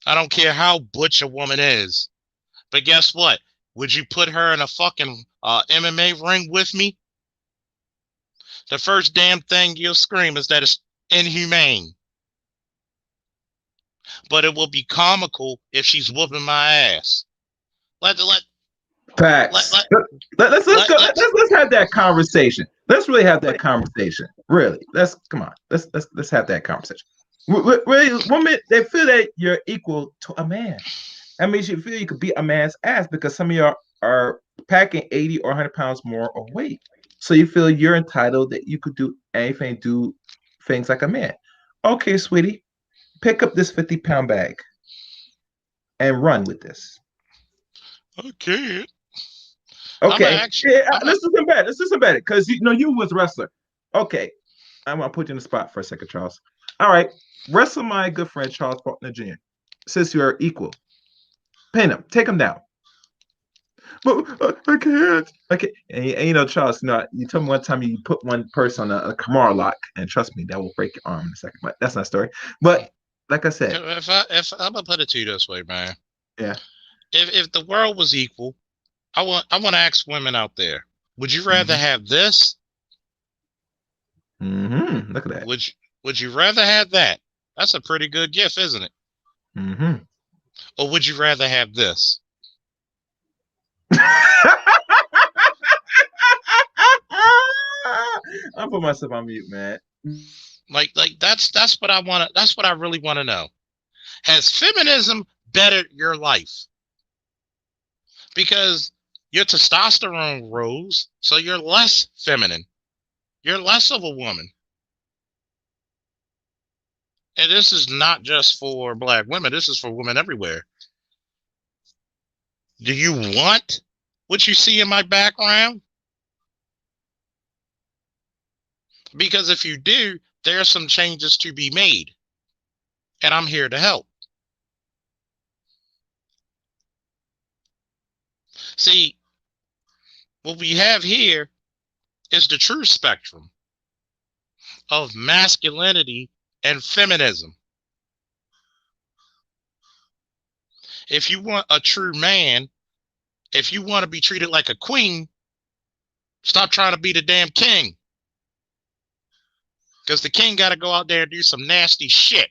Speaker 1: I don't care how butch a woman is. But guess what? Would you put her in a fucking MMA ring with me? The first damn thing you'll scream is that it's inhumane. But it will be comical if she's whooping my ass.
Speaker 5: Facts. Let's have that conversation. Let's really have that conversation. Really, come on. Let's have that conversation. Really, women, they feel that you're equal to a man. That means you feel you could beat a man's ass because some of you are packing 80 or 100 pounds more of weight. So you feel you're entitled that you could do anything, do things like a man. Okay, sweetie, pick up this 50-pound bag and run with this.
Speaker 1: Okay.
Speaker 5: Okay. Let's do some better. Let's do some better. Because you was a wrestler. Okay. I'm gonna put you in the spot for a second, Charles. All right. Wrestle my good friend Charles Faulkner Jr. Since you're equal. Pin him. Take him down. But I can't. Okay. And Charles, you told me one time you put one person on a Kamara lock, and trust me, that will break your arm in a second. But that's not a story. But like I said,
Speaker 1: if I'm gonna put it to you this way, man.
Speaker 5: Yeah.
Speaker 1: If the world was equal, I want to ask women out there: would you rather have this?
Speaker 5: Look at that.
Speaker 1: Would you rather have that? That's a pretty good gift, isn't it? Or would you rather have this?
Speaker 5: I'll put myself on mute, man.
Speaker 1: Like that's what I want to. That's what I really want to know. Has feminism bettered your life? Because your testosterone rose, so you're less feminine. You're less of a woman. And this is not just for Black women. This is for women everywhere. Do you want what you see in my background? Because if you do, there are some changes to be made. And I'm here to help. See, what we have here is the true spectrum of masculinity and feminism. If you want a true man, if you want to be treated like a queen, stop trying to be the damn king. Because the king got to go out there and do some nasty shit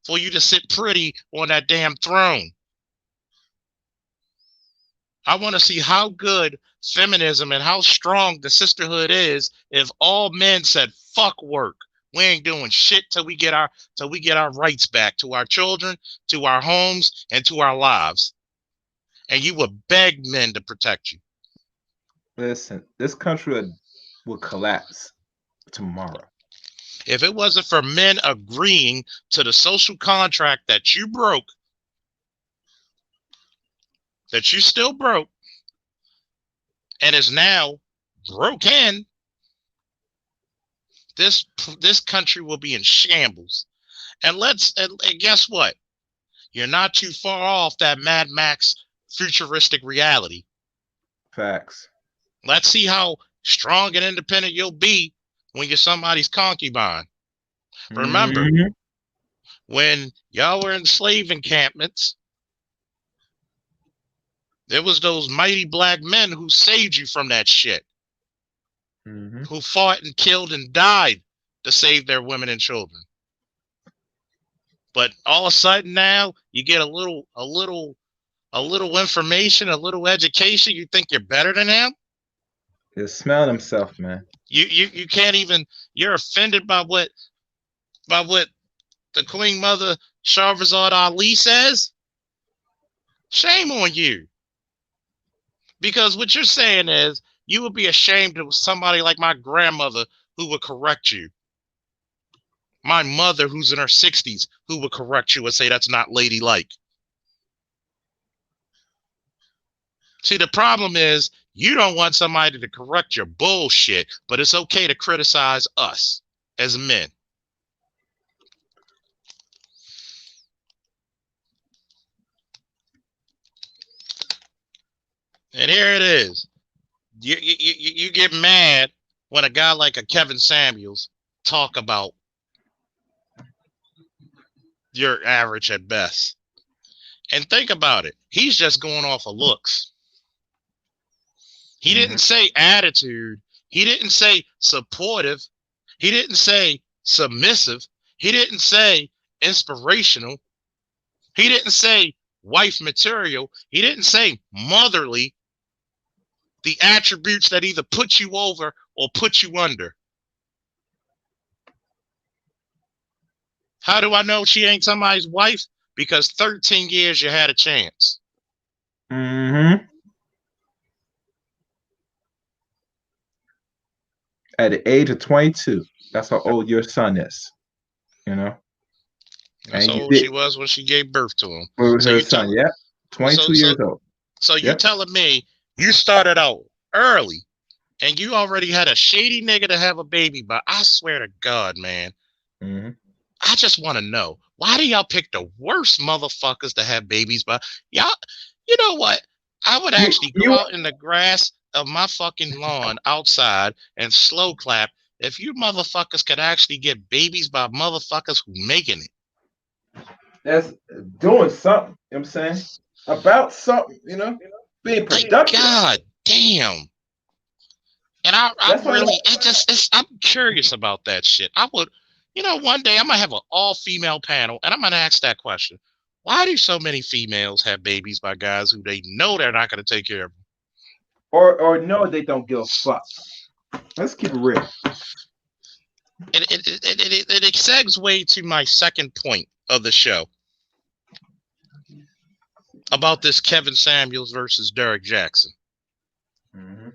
Speaker 1: for you to sit pretty on that damn throne. I want to see how good feminism and how strong the sisterhood is if all men said, fuck work. We ain't doing shit till we get our rights back to our children, to our homes, and to our lives. And you would beg men to protect you.
Speaker 5: Listen, this country will collapse tomorrow.
Speaker 1: If it wasn't for men agreeing to the social contract that you broke, that you still broke, and is now broken, this country will be in shambles. And guess what? You're not too far off that Mad Max futuristic reality.
Speaker 5: Facts.
Speaker 1: Let's see how strong and independent you'll be when you're somebody's concubine. Remember, when y'all were in slave encampments, there was those mighty Black men who saved you from that shit. Who fought and killed and died to save their women and children. But all of a sudden now you get a little information, a little education. You think you're better than them?
Speaker 5: He'll smell himself, man.
Speaker 1: You can't even. You're offended by what the Queen Mother Shahrazad Ali says. Shame on you. Because what you're saying is you would be ashamed of somebody like my grandmother who would correct you. My mother, who's in her 60s, who would correct you and say that's not ladylike. See, the problem is you don't want somebody to correct your bullshit, but it's okay to criticize us as men. And here it is. you get mad when a guy like a Kevin Samuels talk about your average at best. And think about it. He's just going off of looks. He didn't say attitude. He didn't say supportive. He didn't say submissive. He didn't say inspirational. He didn't say wife material. He didn't say motherly. The attributes that either put you over or put you under. How do I know she ain't somebody's wife? Because 13 years you had a chance.
Speaker 5: Mm-hmm. At the age of 22, that's how old your son is. You know?
Speaker 1: That's how old she was when she gave birth to him.
Speaker 5: So her son, yeah. 22 years old.
Speaker 1: So you telling me you started out early and you already had a shady nigga to have a baby by? I swear to God, man.
Speaker 5: Mm-hmm.
Speaker 1: I just want to know, why do y'all pick the worst motherfuckers to have babies by? Y'all, you know what? I would actually go out in the grass of my fucking lawn outside and slow clap if you motherfuckers could actually get babies by motherfuckers who making it.
Speaker 5: That's doing something, you know what I'm saying? About something, you know? Being productive.
Speaker 1: God damn. And I really, I'm curious about that shit. I would, you know, one day I'm gonna have an all-female panel and I'm gonna ask that question. Why do so many females have babies by guys who they know they're not gonna take care of them?
Speaker 5: Or no, they don't give a fuck. Let's keep it real.
Speaker 1: It segues to my second point of the show about this Kevin Samuels versus Derek Jaxn.
Speaker 5: Mm-hmm.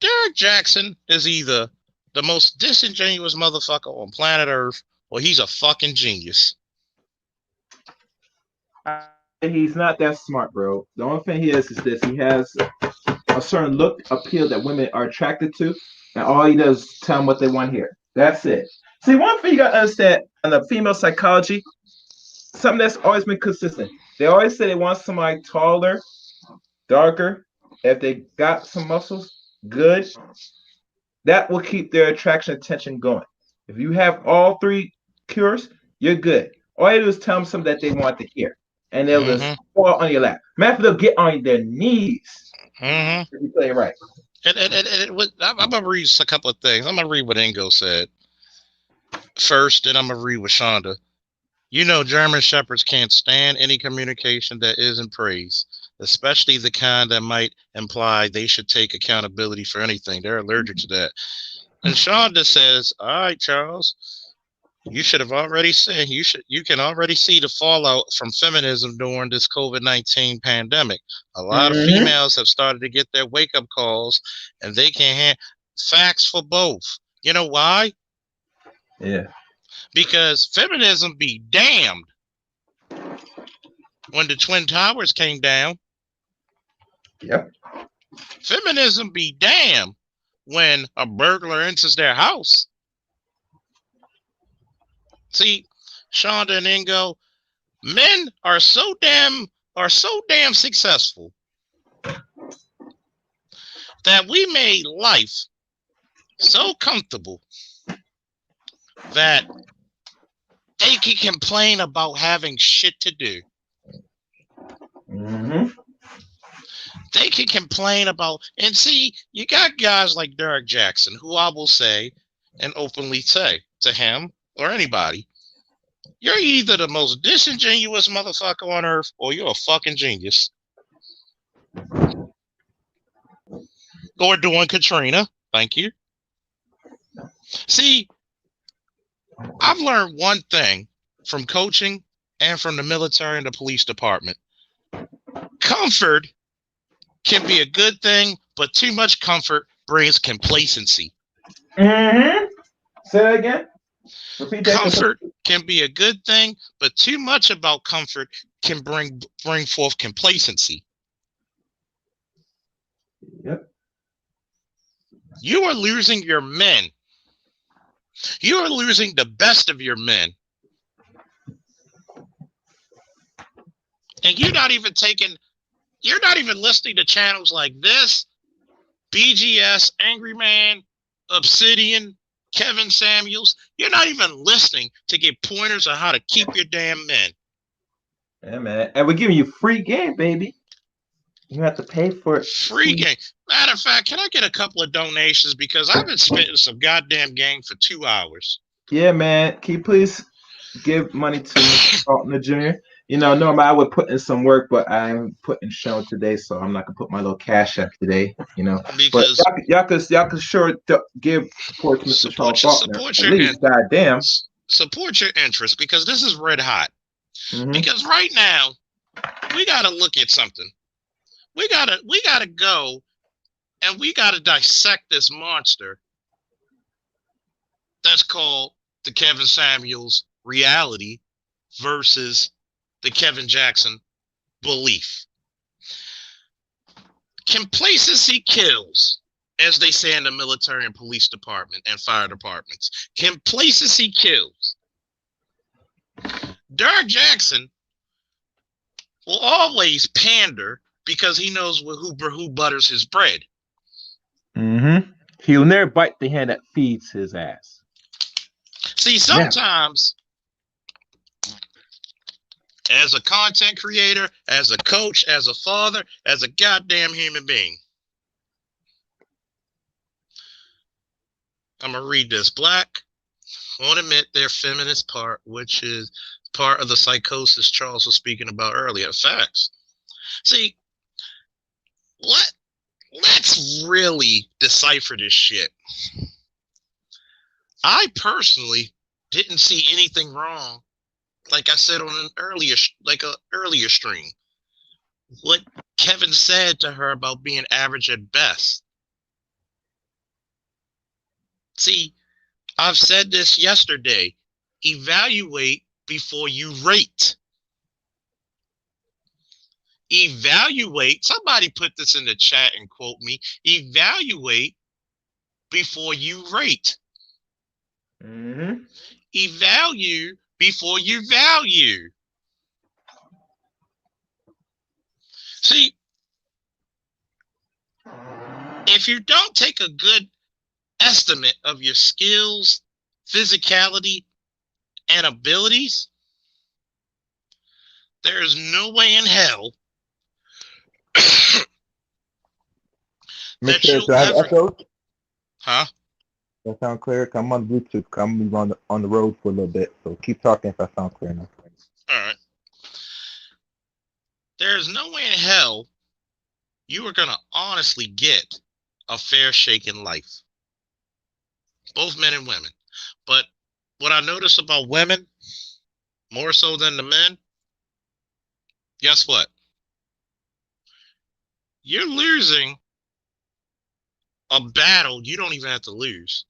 Speaker 1: Derek Jaxn is either the most disingenuous motherfucker on planet Earth or he's a fucking genius.
Speaker 5: He's not that smart, bro. The only thing he is this: he has a certain look appeal that women are attracted to, and all he does is tell them what they want to hear. That's it. See, one thing you gotta understand in the female psychology, something that's always been consistent. They always say they want somebody taller, darker. If they got some muscles, good. That will keep their attraction attention going. If you have all three cures, you're good. All you do is tell them something that they want to hear, and they'll just fall on your lap. Matter of fact, they'll get on their knees. If you play it right.
Speaker 1: I'm gonna read a couple of things. I'm gonna read what Ingo said first, and I'm gonna read what Shonda. You know, German Shepherds can't stand any communication that isn't praise, especially the kind that might imply they should take accountability for anything. They're allergic to that. And Shonda says, all right, Charles, you should have already said you can already see the fallout from feminism during this COVID-19 pandemic. A lot of females have started to get their wake-up calls, and they can't have facts for both. You know why?
Speaker 5: Yeah.
Speaker 1: Because feminism be damned. When the Twin Towers came down.
Speaker 5: Yep.
Speaker 1: Feminism be damned when a burglar enters their house. See, Shonda and Ingo, men are so damn successful that we made life so comfortable that they can complain about having shit to do. They can complain about, and see, you got guys like Derek Jaxn, who I will say and openly say to him or anybody, you're either the most disingenuous motherfucker on earth or you're a fucking genius. Or doing Katrina. Thank you. See, I've learned one thing from coaching and from the military and the police department. Comfort can be a good thing, but too much comfort brings complacency.
Speaker 5: Say that again. Repeat that.
Speaker 1: Comfort can be a good thing, but too much about comfort can bring forth complacency.
Speaker 5: Yep.
Speaker 1: You are losing your men. You are losing the best of your men And you're not even listening to channels like this, BGS, Angry Man, Obsidian, Kevin Samuels. You're not even listening to get pointers on how to keep your damn men.
Speaker 5: Yeah, man. And we're giving you free game, baby. You have to pay for it.
Speaker 1: Free game. Matter of fact, can I get a couple of donations? Because I've been spitting some goddamn game for 2 hours.
Speaker 5: Yeah, man. Can you please give money to Mr. Faulkner Jr.? Normally I would put in some work, but I'm putting show today, so I'm not gonna put my little cash app today. But
Speaker 1: Because
Speaker 5: y'all could sure give support to Mr. Sean Faulkner at least. Goddamn.
Speaker 1: support your interest, because this is red hot.
Speaker 5: Mm-hmm.
Speaker 1: Because right now we gotta look at something. We gotta go and we gotta dissect this monster that's called the Kevin Samuels reality versus the Kevin Jaxn belief. Complacency kills, as they say in the military and police department and fire departments. Complacency kills. Jaxn will always pander because he knows who butters his bread.
Speaker 5: Mm-hmm. He'll never bite the hand that feeds his ass.
Speaker 1: See, sometimes as a content creator, as a coach, as a father, as a goddamn human being, I'm going to read this. Black won't admit their feminist part, which is part of the psychosis Charles was speaking about earlier. Facts. See, let's really decipher this shit. I personally didn't see anything wrong, like I said on an earlier stream, what Kevin said to her about being average at best. See, I've said this yesterday. Evaluate before you rate. Evaluate. Somebody put this in the chat and quote me. Evaluate before you rate.
Speaker 5: Mm-hmm.
Speaker 1: Evaluate before you value. See, if you don't take a good estimate of your skills, physicality, and abilities, there is no way in hell that you'll ever... Huh?
Speaker 6: That sound clear? I'm on Bluetooth. I'm on the road for a little bit, so keep talking if I sound clear enough.
Speaker 1: All right. There's no way in hell you are going to honestly get a fair shake in life. Both men and women. But what I notice about women, more so than the men, guess what? You're losing a battle you don't even have to lose.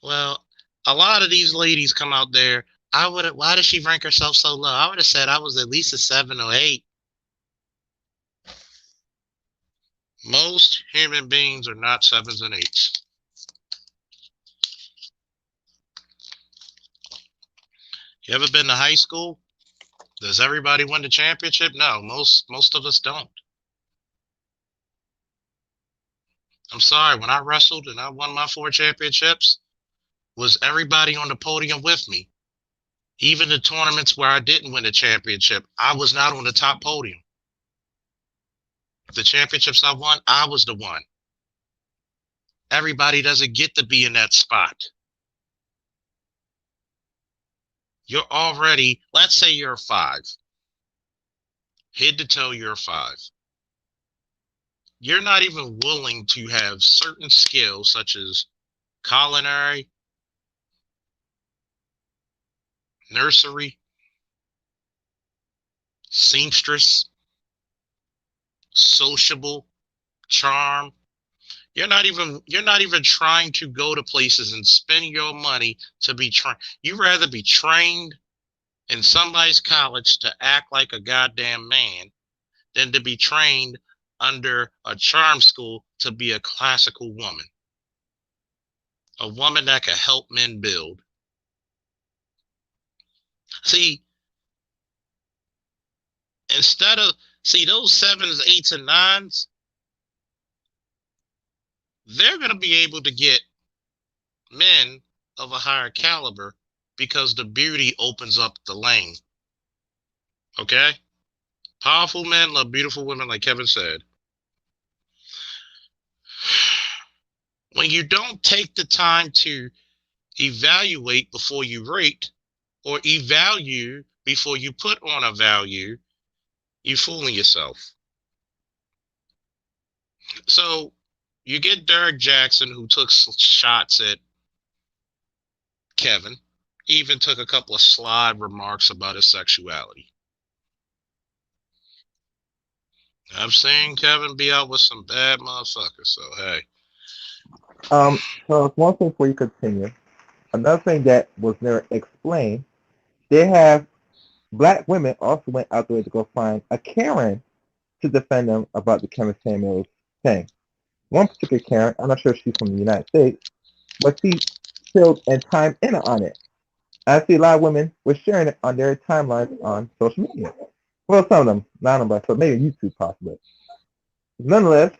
Speaker 1: Well, a lot of these ladies come out there. Why does she rank herself so low? I would have said I was at least a 7 or 8. Most human beings are not 7s and 8s. You ever been to high school? Does everybody win the championship? No, most of us don't. I'm sorry, when I wrestled and I won my 4 championships, was everybody on the podium with me? Even the tournaments where I didn't win the championship, I was not on the top podium. The championships I won, I was the one. Everybody doesn't get to be in that spot. You're already, let's say you're a 5. Head to toe, you're a 5. You're not even willing to have certain skills such as culinary, nursery, seamstress, sociable, charm. You're not even trying to go to places and spend your money to be trained. You'd rather be trained in somebody's college to act like a goddamn man than to be trained under a charm school to be a classical woman. A woman that can help men build. See, Instead of, see, those 7s, 8s, and 9s, they're going to be able to get men of a higher caliber because the beauty opens up the lane. Okay? Powerful men love beautiful women, like Kevin said. When you don't take the time to evaluate before you rate, or evaluate before you put on a value, you're fooling yourself. So you get Derek Jaxn, who took shots at Kevin, even took a couple of sly remarks about his sexuality. I've seen Kevin be out with some bad motherfuckers, so hey.
Speaker 6: So one thing before you continue, another thing that was never explained, they have black women also went out there to go find a Karen to defend them about the Kevin Samuels thing. One particular Karen, I'm not sure if she's from the United States, but she filled and timed in on it. I see a lot of women were sharing it on their timelines on social media. Well, some of them, not on but maybe YouTube possibly. Nonetheless,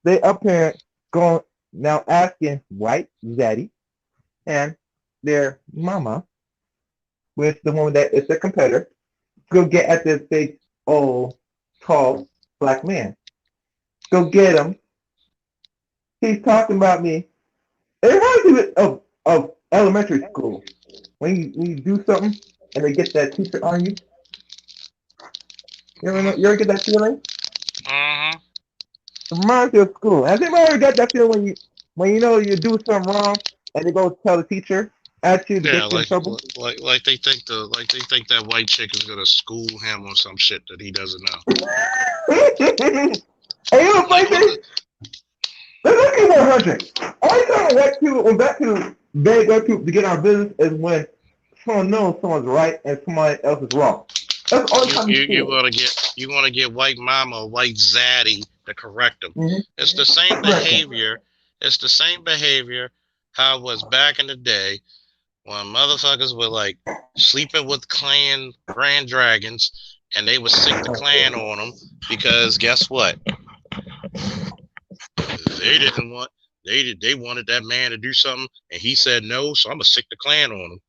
Speaker 6: they up here going now asking white Zaddy and their mama, with the woman that is their competitor, go get at this big old tall black man. Go get him. He's talking about me. It reminds me of elementary school. When you do something and they get that teacher on you. You ever get that feeling?
Speaker 1: Uh-huh.
Speaker 6: It reminds you of school. Has anybody ever got that feeling when you know you do something wrong and they go tell the teacher at you to
Speaker 1: Yeah,
Speaker 6: get you in trouble?
Speaker 1: like they think that white chick is gonna school him on some shit that he doesn't know.
Speaker 6: And you know
Speaker 1: Like,
Speaker 6: thing? Let's keep 100. Only time white people, when black people beg white people to get our business is when someone knows someone's right and somebody else is wrong. That's the only time you
Speaker 1: you
Speaker 6: feel it.
Speaker 1: want to get white mama or white zaddy to correct them.
Speaker 6: Mm-hmm.
Speaker 1: It's the same
Speaker 6: Correct.
Speaker 1: behavior. It's the same behavior how it was back in the day when motherfuckers were like sleeping with clan grand dragons and they would sick the clan on them because guess what? They didn't want they wanted that man to do something and he said no, so I'm gonna sick the clan on him.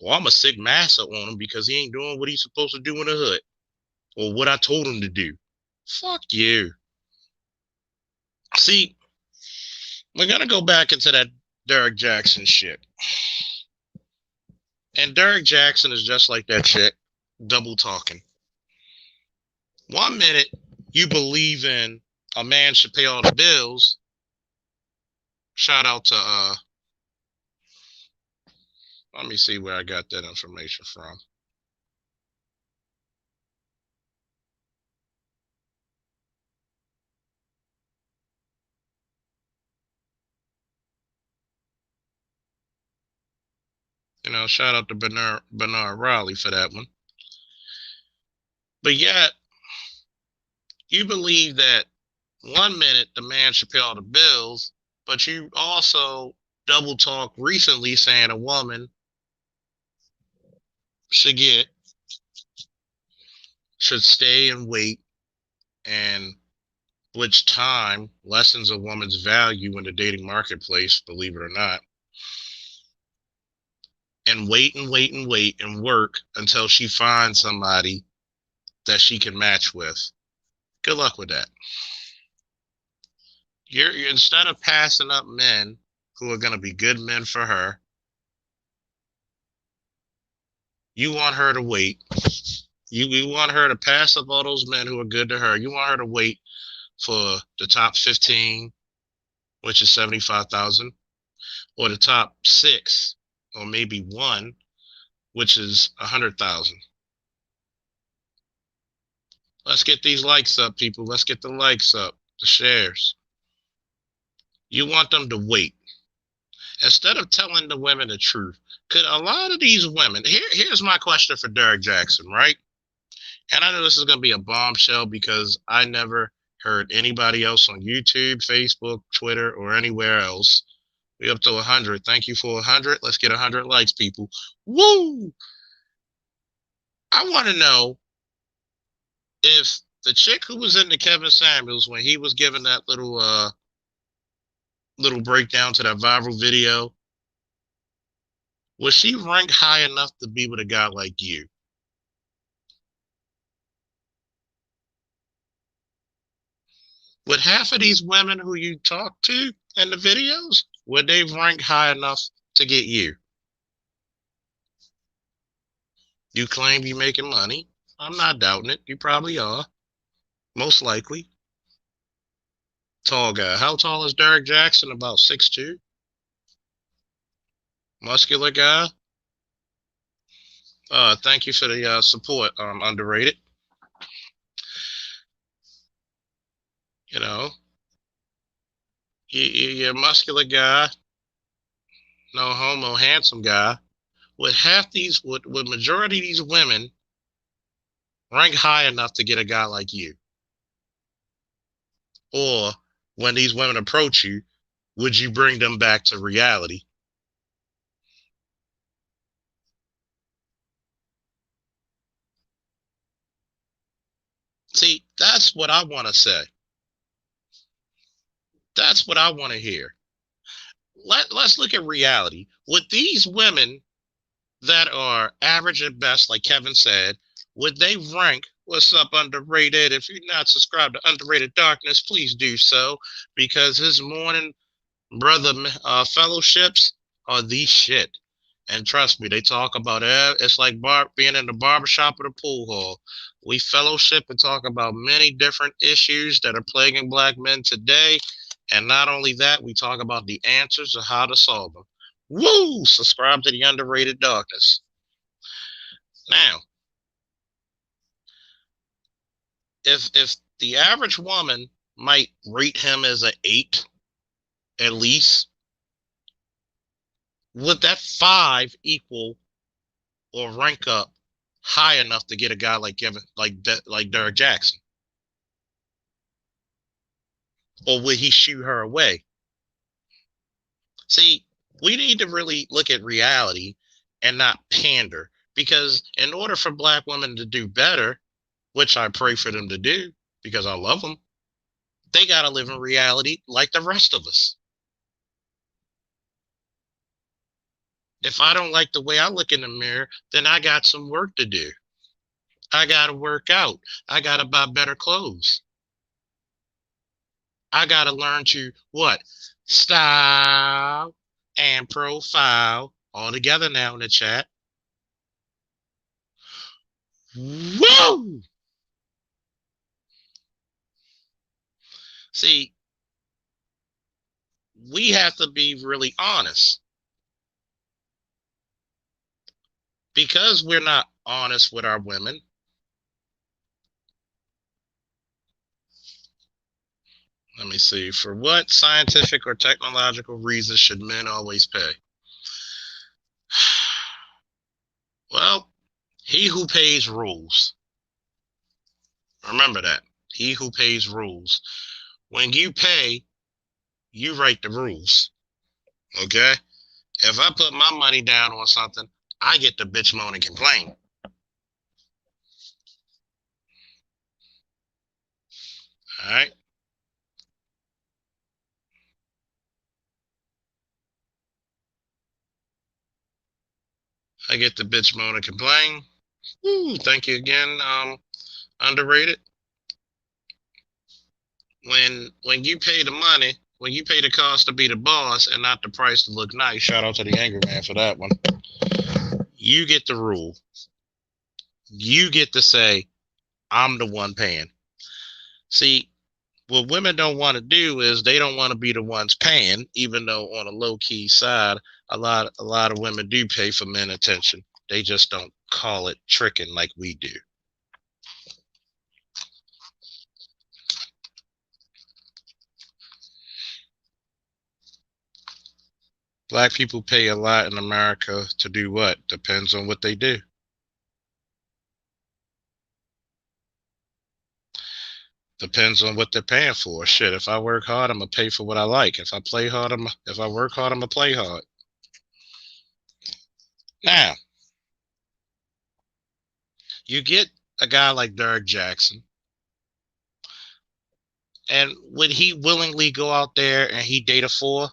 Speaker 1: Or I'm gonna sick massa on him because he ain't doing what he's supposed to do in the hood. Or what I told him to do. Fuck you. See, we're gonna go back into that Derek Jaxn shit. And Derek Jaxn is just like that chick, double talking. 1 minute you believe in a man should pay all the bills. Shout out to let me see where I got that information from. You know, shout out to Bernard Riley for that one. But yet, you believe that 1 minute the man should pay all the bills, but you also double talk recently saying a woman should stay and wait, and which time lessens a woman's value in the dating marketplace, believe it or not. And wait and wait and wait and work until she finds somebody that she can match with. Good luck with that. You're instead of passing up men who are going to be good men for her, you want her to wait. You want her to pass up all those men who are good to her. You want her to wait for the top 15, which is 75,000, or the top 6, or maybe 1, which is 100,000. Let's get these likes up, people. Let's get the likes up, the shares. You want them to wait. Instead of telling the women the truth, could a lot of these women, here's my question for Derek Jaxn, right? And I know this is going to be a bombshell because I never heard anybody else on YouTube, Facebook, Twitter, or anywhere else. We're up to 100. Thank you for 100. Let's get 100 likes, people. Woo! I want to know If the chick who was into Kevin Samuels when he was giving that little breakdown to that viral video, was she ranked high enough to be with a guy like you? Would half of these women who you talk to in the videos, would they rank high enough to get you? You claim you're making money. I'm not doubting it. You probably are. Most likely. Tall guy. How tall is Derek Jaxn? About 6'2". Muscular guy. Thank you for the support. Underrated. You know, you're a muscular guy, no homo, handsome guy. Would majority of these women rank high enough to get a guy like you? Or when these women approach you, would you bring them back to reality? See, that's what I want to say. That's what I want to hear. Let's look at reality. Would these women that are average at best, like Kevin said, would they rank? What's up, Underrated? If you're not subscribed to Underrated Darkness, please do so, because his morning brother fellowships are the shit. And trust me, they talk about it. It's like being in the barbershop or the pool hall. We fellowship and talk about many different issues that are plaguing Black men today. And not only that, we talk about the answers of how to solve them. Woo! Subscribe to the Underrated Darkness. Now, if the average woman might rate him as an 8, at least, would that 5 equal or rank up high enough to get a guy like Derek Jaxn? Or would he shoot her away? See, we need to really look at reality and not pander, because in order for Black women to do better, which I pray for them to do because I love them, they got to live in reality like the rest of us. If I don't like the way I look in the mirror, then I got some work to do. I got to work out. I got to buy better clothes. I got to learn to what? Style and profile all together now in the chat. Woo! See, we have to be really honest. Because we're not honest with our women, let me see. For what scientific or technological reason should men always pay? Well, he who pays rules. Remember that. He who pays rules. When you pay, you write the rules. Okay? If I put my money down on something, I get to bitch, moan, and complain. All right? I get to bitch, moan, and complain. Ooh, thank you again. Underrated. When you pay the money, when you pay the cost to be the boss and not the price to look nice, shout out to the Angry Man for that one. You get the rule. You get to say, I'm the one paying. See, what women don't want to do is they don't want to be the ones paying, even though on a low key side, a lot of women do pay for men attention. They just don't call it tricking like we do. Black people pay a lot in America to do what? Depends on what they do. Depends on what they're paying for. Shit, if I work hard, I'm gonna pay for what I like. If I work hard, I'm gonna play hard. Now, you get a guy like Derek Jaxn, And would he willingly go out there and he date a 4?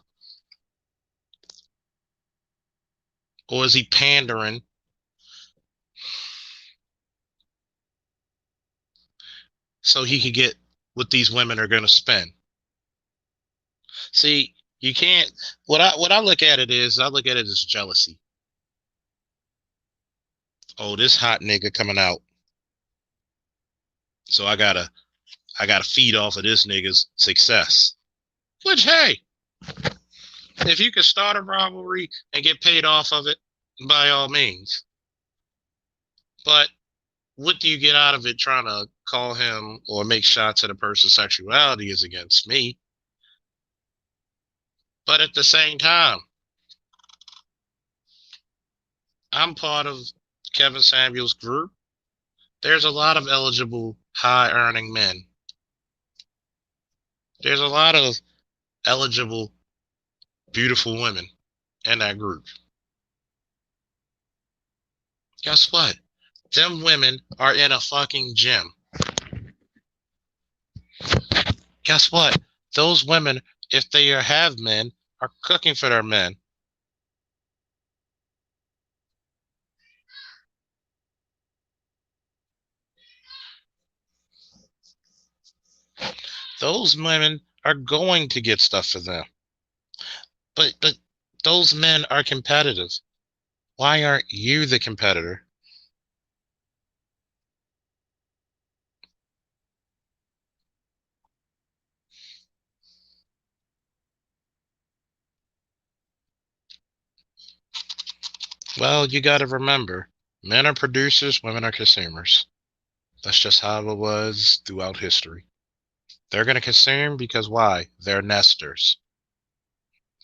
Speaker 1: Or is he pandering so he could get what these women are going to spend? See, you can't. What I look at it is, I look at it as jealousy. Oh, this hot nigga coming out, so I gotta feed off of this nigga's success. Which, hey, if you can start a rivalry and get paid off of it, by all means. But what do you get out of it trying to call him or make shots at a person's sexuality is against me. But at the same time, I'm part of Kevin Samuels' group. There's a lot of eligible, high-earning men. There's a lot of eligible, beautiful women in that group. Guess what? Them women are in a fucking gym. Guess what? Those women, if they have men, are cooking for their men. Those women are going to get stuff for them. But those men are competitive. Why aren't you the competitor? Well, you got to remember, men are producers, women are consumers. That's just how it was throughout history. They're going to consume because why? They're nesters.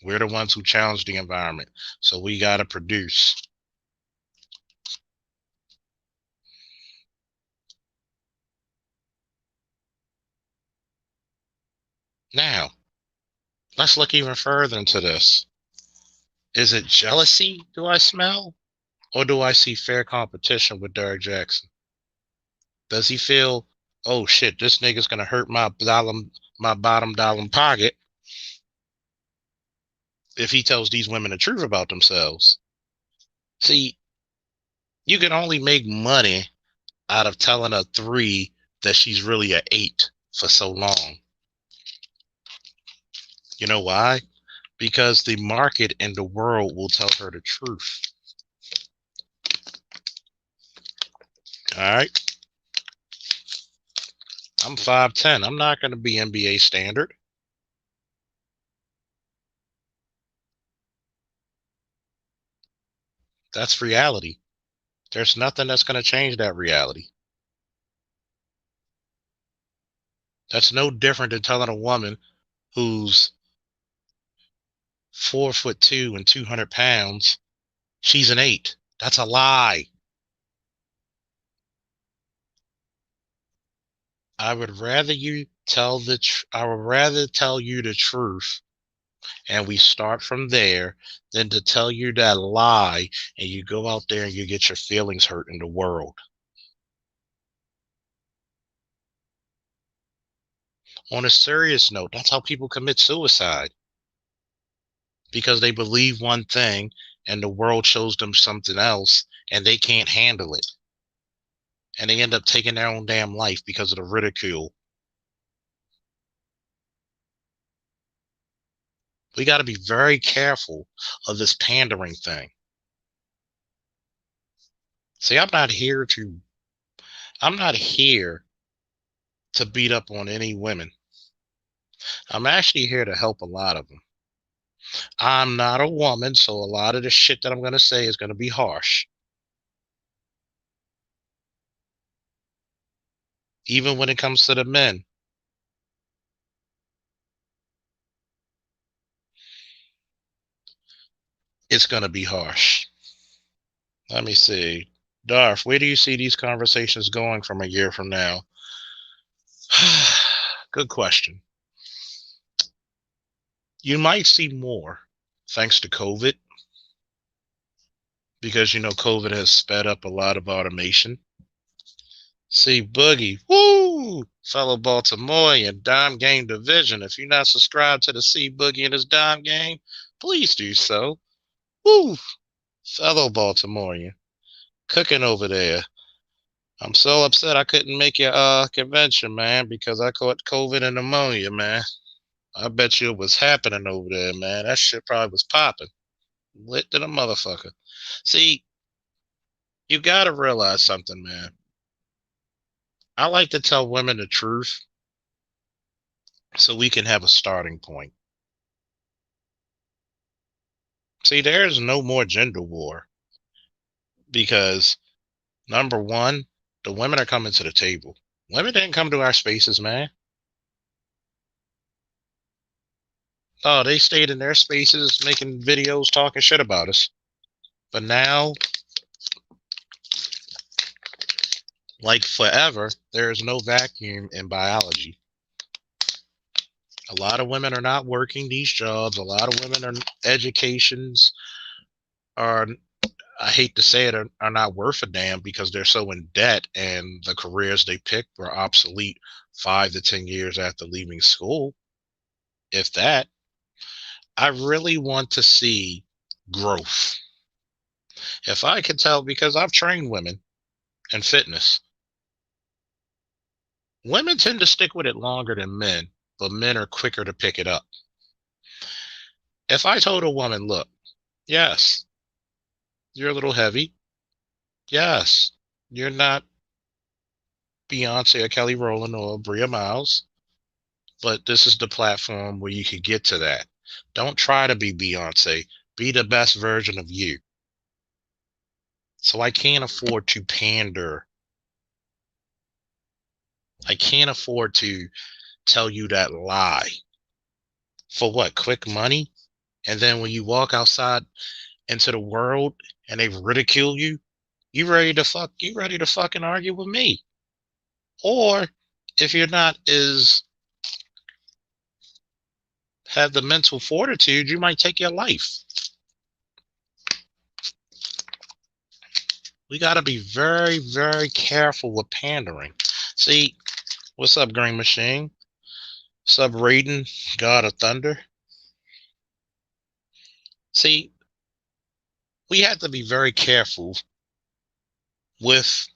Speaker 1: We're the ones who challenge the environment. So we got to produce. Now, let's look even further into this. Is it jealousy do I smell? Or do I see fair competition with Derek Jaxn? Does he feel, oh shit, this nigga's going to hurt my bottom dollar pocket if he tells these women the truth about themselves? See, you can only make money out of telling a 3 that she's really a 8 for so long. You know why? Because the market and the world will tell her the truth. All right. I'm 5'10". I'm not going to be NBA standard. That's reality. There's nothing that's going to change that reality. That's no different than telling a woman who's 4'2" and 200 pounds, she's an 8. That's a lie. I would rather you tell I would rather tell you the truth and we start from there than to tell you that lie and you go out there and you get your feelings hurt in the world. On a serious note, that's how people commit suicide. Because they believe one thing and the world shows them something else and they can't handle it. And they end up taking their own damn life because of the ridicule. We got to be very careful of this pandering thing. See, I'm not here to beat up on any women. I'm actually here to help a lot of them. I'm not a woman, so a lot of the shit that I'm going to say is going to be harsh. Even when it comes to the men. It's going to be harsh. Let me see. Darth, where do you see these conversations going from a year from now? Good question. You might see more thanks to COVID. Because, COVID has sped up a lot of automation. See Boogie, woo, fellow Baltimorean, Dime Game Division. If you're not subscribed to the C Boogie and his Dime Game, please do so. Woo, fellow Baltimorean, cooking over there. I'm so upset I couldn't make your convention, man, because I caught COVID and pneumonia, man. I bet you it was happening over there, man. That shit probably was popping. Lit to the motherfucker. See, you gotta realize something, man. I like to tell women the truth so we can have a starting point. See, there's no more gender war because number one, the women are coming to the table. Women didn't come to our spaces, man. Oh, they stayed in their spaces making videos talking shit about us. But now, like forever, there is no vacuum in biology. A lot of women are not working these jobs. A lot of women are educations are, I hate to say it, are not worth a damn because they're so in debt and the careers they picked were obsolete 5 to 10 years after leaving school. If that, I really want to see growth. If I could tell, because I've trained women in fitness, women tend to stick with it longer than men, but men are quicker to pick it up. If I told a woman, look, yes, you're a little heavy. Yes, you're not Beyonce or Kelly Rowland or Bria Miles, but this is the platform where you can get to that. Don't try to be Beyonce. Be the best version of you. So I can't afford to pander. I can't afford to tell you that lie. For what? Quick money? And then when you walk outside into the world and they ridicule you, you ready to fucking argue with me. Or if you're not as have the mental fortitude, you might take your life. We got to be very, very careful with pandering. See, what's up, Green Machine? What's up, Raiden, God of Thunder? See, we have to be very careful with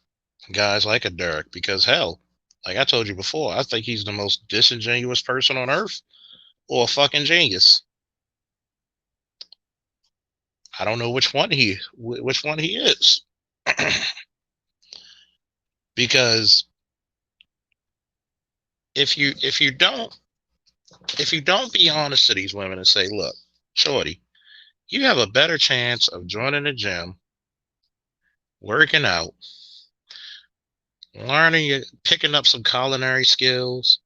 Speaker 1: guys like a Derek because, hell, like I told you before, I think he's the most disingenuous person on earth or a fucking genius. I don't know which one he is. Because if you don't be honest to these women and say, look, shorty, you have a better chance of joining the gym, working out, learning, picking up some culinary skills,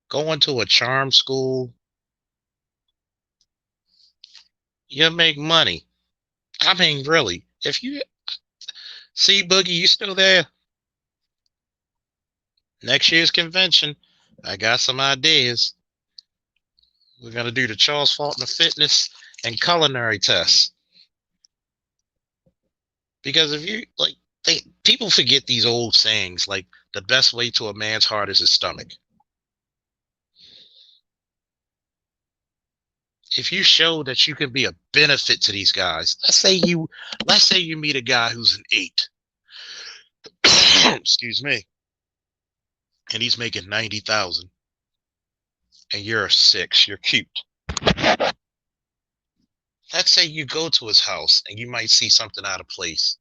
Speaker 1: going to a charm school. You'll make money. I mean, really, if you see Boogie, you still there? Next year's convention, I got some ideas. We're gonna do the Charles Faulkner fitness and culinary tests. Because if you like, people forget these old sayings like the best way to a man's heart is his stomach. If you show that you can be a benefit to these guys, let's say you meet a guy who's an 8, excuse me, and he's making 90,000, and you're a 6, you're cute. Let's say you go to his house and you might see something out of place,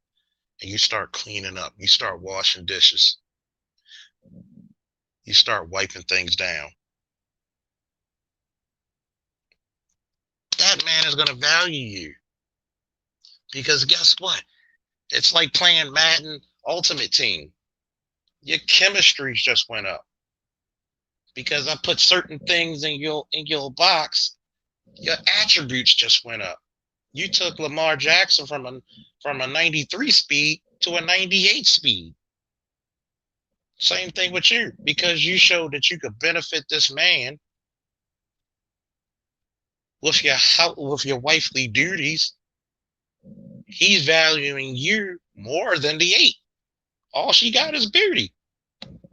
Speaker 1: and you start cleaning up, you start washing dishes, you start wiping things down. That man is going to value you. Because guess what? It's like playing Madden Ultimate Team. Your chemistry just went up. Because I put certain things in your box, your attributes just went up. You took Lamar Jackson from a 93 speed to a 98 speed. Same thing with you. Because you showed that you could benefit this man with your wifely duties, he's valuing you more than the 8. All she got is beauty.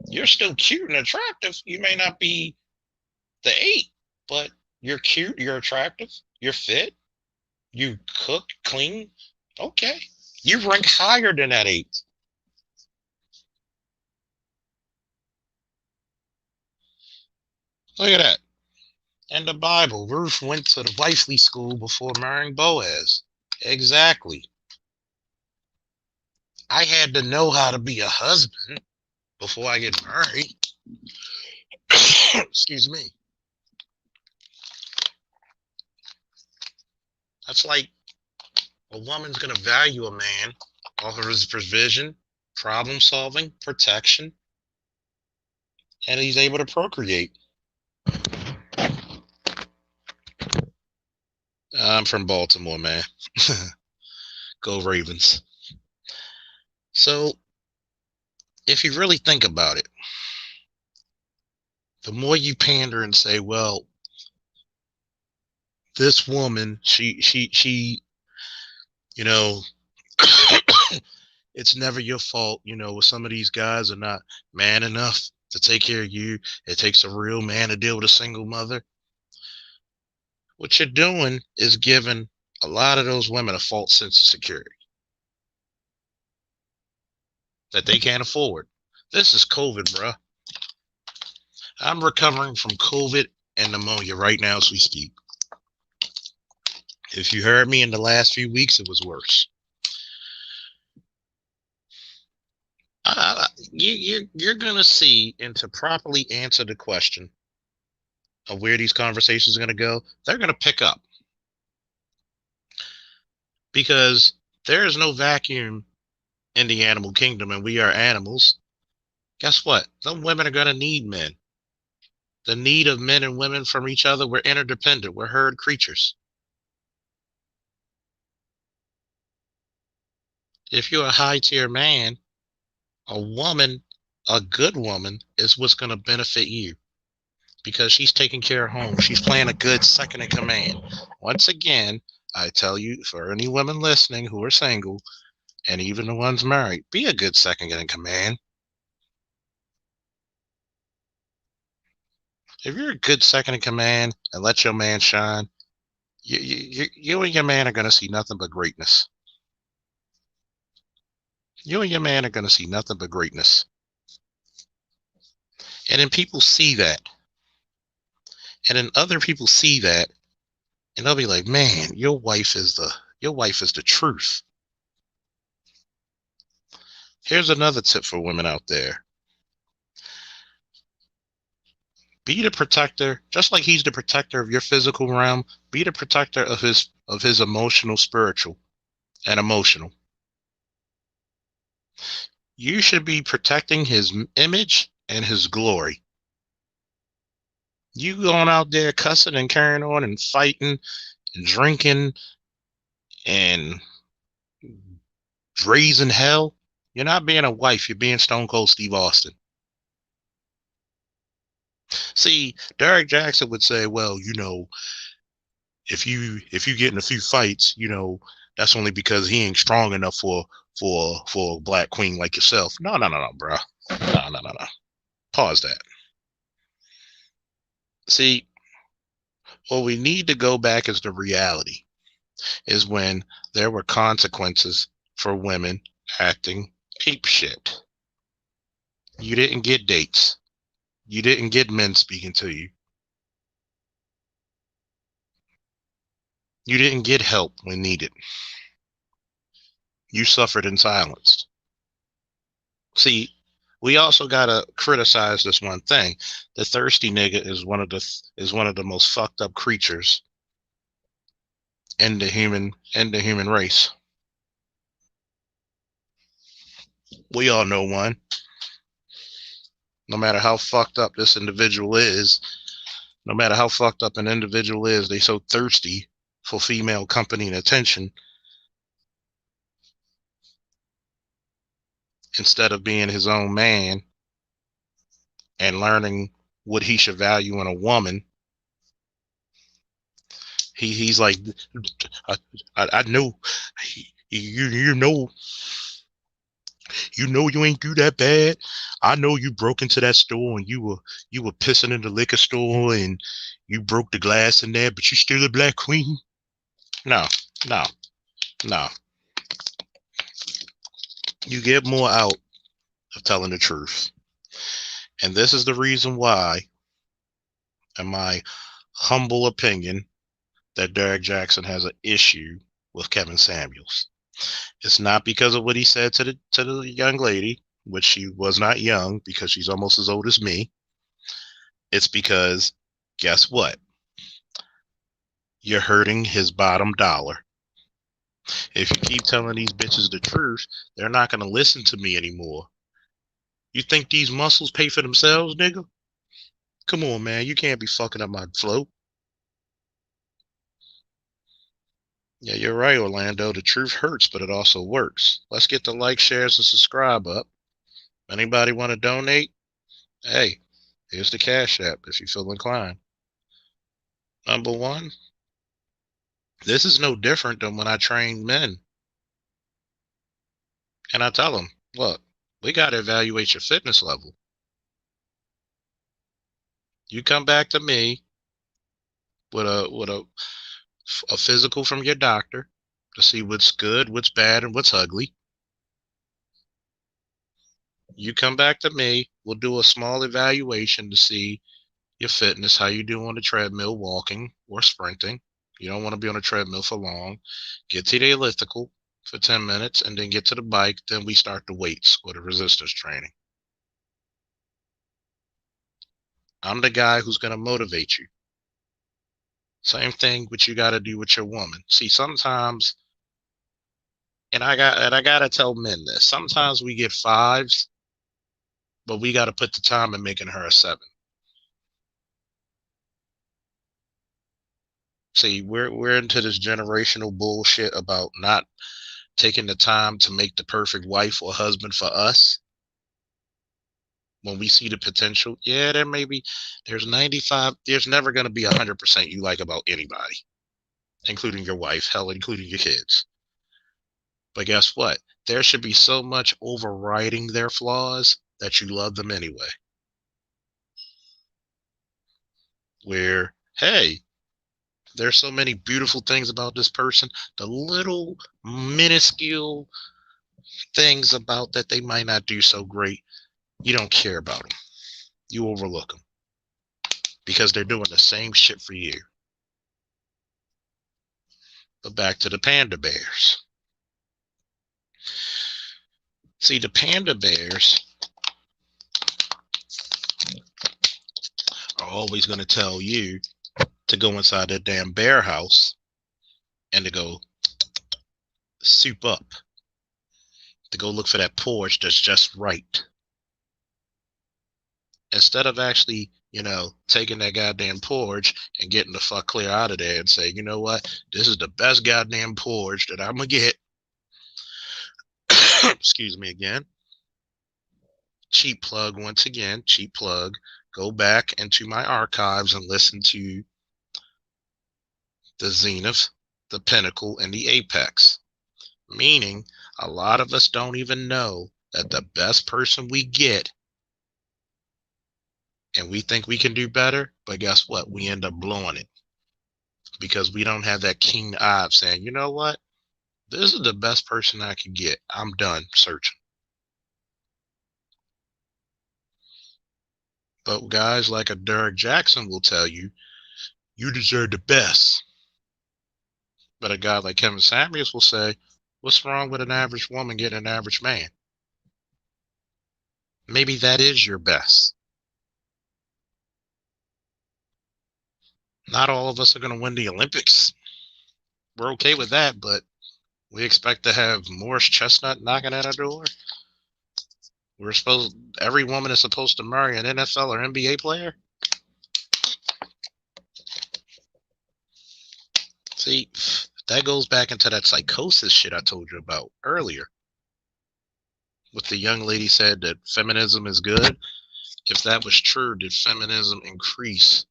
Speaker 1: You're still cute and attractive. You may not be the 8, but you're cute, you're attractive, you're fit, you cook, clean. Okay. You rank higher than that 8. Look at that. In the Bible, Ruth went to the wifely school before marrying Boaz. Exactly. I had to know how to be a husband before I get married. Excuse me. That's like a woman's going to value a man off of his provision, problem solving, protection, and he's able to procreate. I'm from Baltimore, man. Go Ravens. So, if you really think about it, the more you pander and say, well, this woman, she, you know, it's never your fault, some of these guys are not man enough to take care of you. It takes a real man to deal with a single mother. What you're doing is giving a lot of those women a false sense of security that they can't afford. This is COVID, bruh. I'm recovering from COVID and pneumonia right now as we speak. If you heard me in the last few weeks, it was worse. You're going to see, and to properly answer the question of where these conversations are going to go, they're going to pick up. Because there is no vacuum in the animal kingdom, and we are animals. Guess what? Some women are going to need men. The need of men and women from each other, we're interdependent. We're herd creatures. If you're a high tier man, a woman, a good woman, is what's going to benefit you because she's taking care of home. She's playing a good second in command. Once again, I tell you, for any women listening who are single, and even the ones married, be a good second in command. If you're a good second in command and let your man shine, you and your man are going to see nothing but greatness. You and your man are going to see nothing but greatness. And then people see that. And then other people see that, and they'll be like, man, your wife is the truth. Here's another tip for women out there. Be the protector, just like he's the protector of your physical realm, be the protector of his emotional, spiritual, and emotional. You should be protecting his image and his glory. You going out there cussing and carrying on and fighting and drinking and raising hell, you're not being a wife, you're being Stone Cold Steve Austin. See, Derek Jaxn would say, well, if you get in a few fights, that's only because he ain't strong enough for a black queen like yourself. No, bro. No. Pause that. See, what we need to go back is the reality, is when there were consequences for women acting ape shit. You didn't get dates. You didn't get men speaking to you. You didn't get help when needed. You suffered in silence. See, we also gotta criticize this one thing. The thirsty nigga is one of the most fucked up creatures in the human race. We all know one. No matter how fucked up this individual is, no matter how fucked up an individual is, they so thirsty for female company and attention. Instead of being his own man and learning what he should value in a woman, he's like, I know, you know, You know you ain't do that bad. I know you broke into that store and you were pissing in the liquor store and you broke the glass in there, but you still a black queen. No, no, no. You get more out of telling the truth. And this is the reason why, in my humble opinion, that Derek Jaxn has an issue with Kevin Samuels. It's not because of what he said to the young lady, which she was not young because she's almost as old as me. It's because, guess what? You're hurting his bottom dollar. If you keep telling these bitches the truth, they're not going to listen to me anymore. You think these muscles pay for themselves, nigga? Come on, man. You can't be fucking up my flow. Yeah, you're right, Orlando. The truth hurts, but it also works. Let's get the like, shares, and subscribe up. Anybody want to donate? Hey, here's the Cash App if you feel inclined. Number one, this is no different than when I train men. And I tell them, look, we got to evaluate your fitness level. You come back to me with a physical from your doctor to see what's good, what's bad, and what's ugly. You come back to me, we'll do a small evaluation to see your fitness, how you do on the treadmill, walking or sprinting. You don't want to be on a treadmill for long. Get to the elliptical for 10 minutes and then get to the bike. Then we start the weights or the resistance training. I'm the guy who's going to motivate you. Same thing what you got to do with your woman. See, sometimes, and I got to tell men this, sometimes we get 5s, but we got to put the time in making her a 7. See, we're into this generational bullshit about not taking the time to make the perfect wife or husband for us. When we see the potential, yeah, there's 95, there's never going to be 100% you like about anybody, including your wife, hell, including your kids. But guess what? There should be so much overriding their flaws that you love them anyway. Where, hey, there's so many beautiful things about this person. The little minuscule things about that they might not do so great, you don't care about them. You overlook them because they're doing the same shit for you. But back to the panda bears. See, the panda bears are always going to tell you to go inside their damn bear house and to go soup up, to go look for that porch that's just right. Instead of actually, taking that goddamn porch and getting the fuck clear out of there and say, you know what, this is the best goddamn porch that I'm going to get. Excuse me again. Cheap plug once again, cheap plug. Go back into my archives and listen to the zenith, the pinnacle, and the apex. Meaning, a lot of us don't even know that the best person we get, and we think we can do better, but guess what? We end up blowing it because we don't have that keen eye of saying, you know what? This is the best person I can get. I'm done searching. But guys like a Derek Jaxn will tell you, you deserve the best. But a guy like Kevin Samuels will say, what's wrong with an average woman getting an average man? Maybe that is your best. Not all of us are going to win the Olympics. We're okay with that, but we expect to have Morris Chestnut knocking at our door. Every woman is supposed to marry an NFL or NBA player. See, that goes back into that psychosis shit I told you about earlier. With the young lady said that feminism is good. If that was true, did feminism increase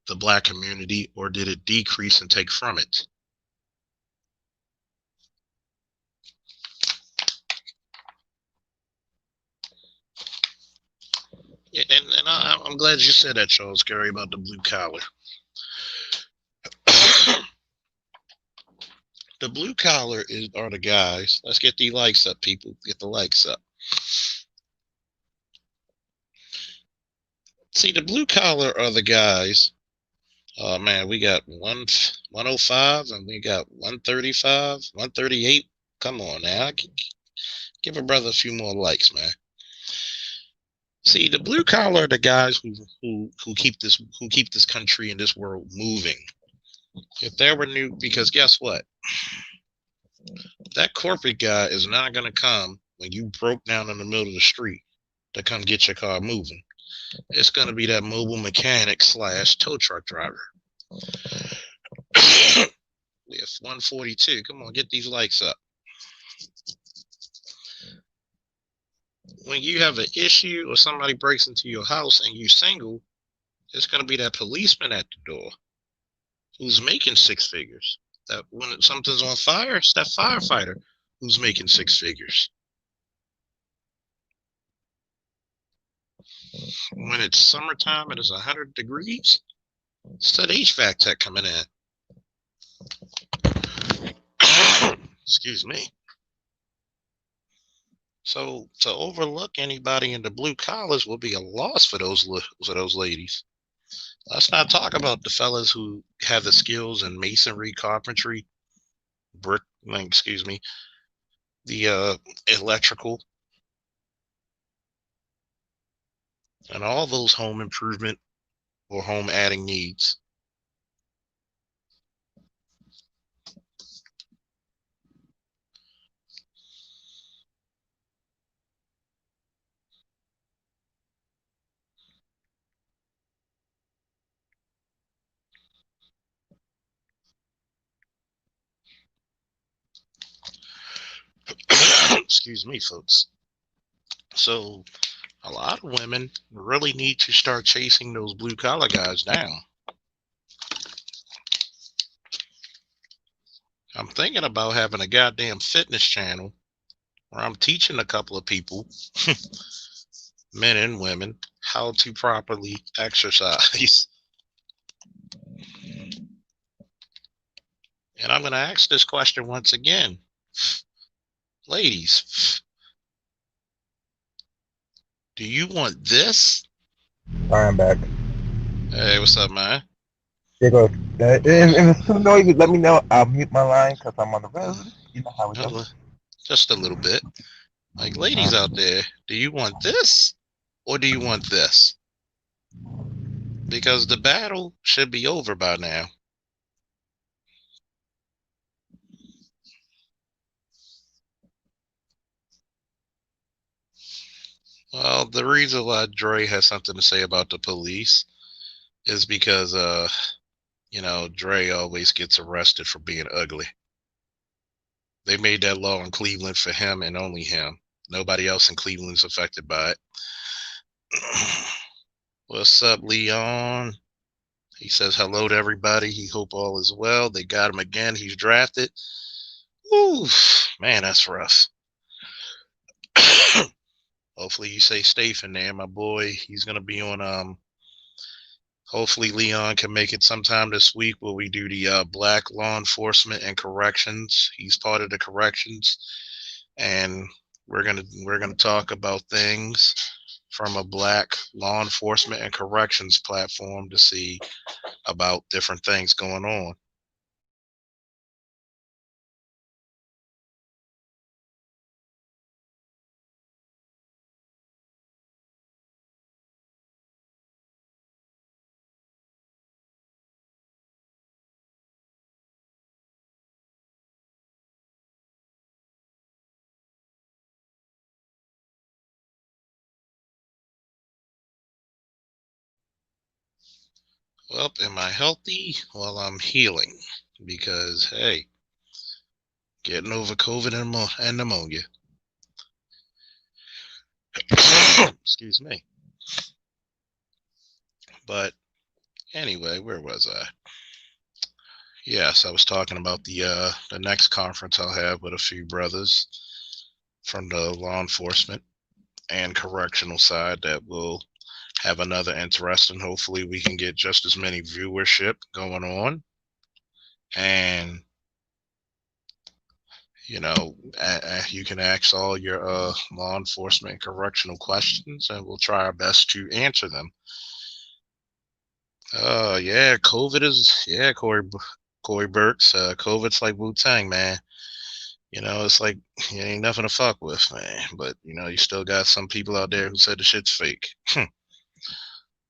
Speaker 1: the black community or did it decrease and take from it? I'm glad you said that, Charles Gary, about the blue collar. The blue collar are the guys. Let's get the likes up, people. Get the likes up. See, the blue collar are the guys. Oh man, we got 105 and we got 135, 138. Come on now. Give a brother a few more likes, man. See, the blue collar are the guys who keep this country and this world moving. If there were new, because guess what? That corporate guy is not going to come when you broke down in the middle of the street to come get your car moving. It's going to be that mobile mechanic / tow truck driver. We have 142. Come on, get these likes up. When you have an issue or somebody breaks into your house and you're single, it's going to be that policeman at the door who's making 6 figures. That when something's on fire, it's that firefighter who's making 6 figures. When it's summertime and it's 100 degrees, it's that HVAC tech coming in. Excuse me. So to overlook anybody in the blue collars will be a loss for those ladies. Let's not talk about the fellas who have the skills in masonry, carpentry, the electrical, and all those home improvement or home adding needs. Excuse me, folks. So a lot of women really need to start chasing those blue collar guys down. I'm thinking about having a goddamn fitness channel where I'm teaching a couple of people, men and women, how to properly exercise. And I'm going to ask this question once again. Ladies, do you want this?
Speaker 6: I'm back.
Speaker 1: Hey, what's up, man?
Speaker 6: There goes. If it's too noisy, let me know. I'll mute my line because I'm on the road. You know how it goes.
Speaker 1: Just a little bit. Like, ladies out there, do you want this or do you want this? Because the battle should be over by now. Well, the reason why Dre has something to say about the police is because, Dre always gets arrested for being ugly. They made that law in Cleveland for him and only him. Nobody else in Cleveland's affected by it. What's up, Leon? He says hello to everybody. He hope all is well. They got him again. He's drafted. Ooh, man, that's rough. Hopefully you stay safe in there, my boy. He's gonna be on. Hopefully Leon can make it sometime this week where we do the Black Law Enforcement and Corrections. He's part of the corrections, and we're gonna talk about things from a Black law enforcement and corrections platform to see about different things going on. Well, am I healthy? Well, I'm healing because, hey, getting over COVID and pneumonia. Excuse me. But anyway, where was I? Yes, I was talking about the next conference I'll have with a few brothers from the law enforcement and correctional side that will have another interesting. Hopefully, we can get just as many viewership going on, and you know, you can ask all your law enforcement and correctional questions, and we'll try our best to answer them. Yeah, COVID is Corey Burks. COVID's like Wu-Tang, man. You know, it's like it ain't nothing to fuck with, man. But you know, you still got some people out there who said the shit's fake.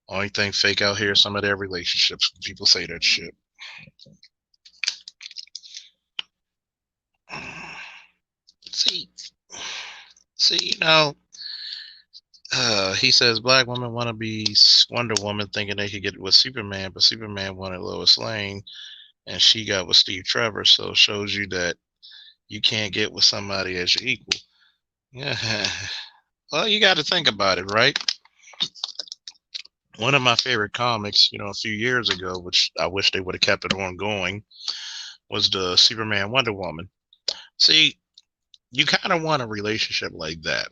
Speaker 1: Only thing fake out here is some of their relationships. People say that shit. See, you know, he says black women want to be Wonder Woman, thinking they could get with Superman, but Superman wanted Lois Lane, and she got with Steve Trevor. So it shows you that you can't get with somebody as your equal. Yeah. Well, you got to think about it, right? One of my favorite comics, you know, a few years ago, which I wish they would have kept it ongoing, was the Superman Wonder Woman. See, you kind of want a relationship like that.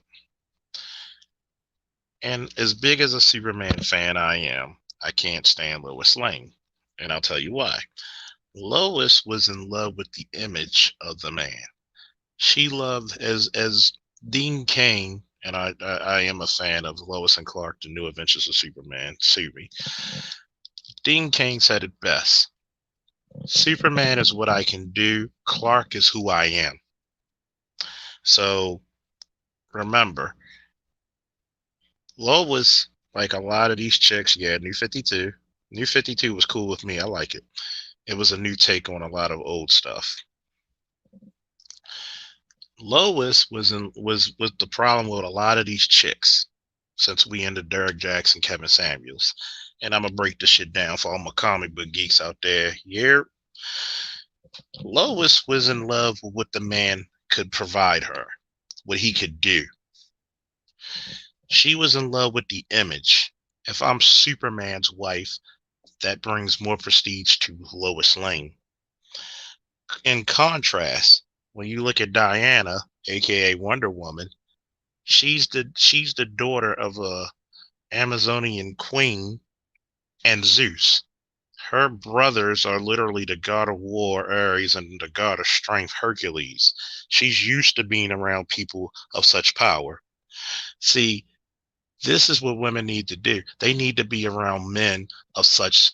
Speaker 1: And as big as a Superman fan I am, I can't stand Lois Lane. And I'll tell you why. Lois was in love with the image of the man. She loved, as Dean Cain, and I am a fan of Lois and Clark, The New Adventures of Superman series. Dean Cain said it best. Superman is what I can do. Clark is who I am. So remember, Lois, like a lot of these chicks, yeah, New 52. New 52 was cool with me. I like it. It was a new take on a lot of old stuff. Lois was the problem with a lot of these chicks since we ended Derek Jaxn, Kevin Samuels. And I'm gonna break this shit down for all my comic book geeks out there. Yeah. Lois was in love with what the man could provide her, what he could do. She was in love with the image. If I'm Superman's wife, that brings more prestige to Lois Lane. In contrast, when you look at Diana, aka Wonder Woman, she's the daughter of a Amazonian queen and Zeus. Her brothers are literally the god of war, Ares, and the god of strength, Hercules. She's used to being around people of such power. See, this is what women need to do. They need to be around men of such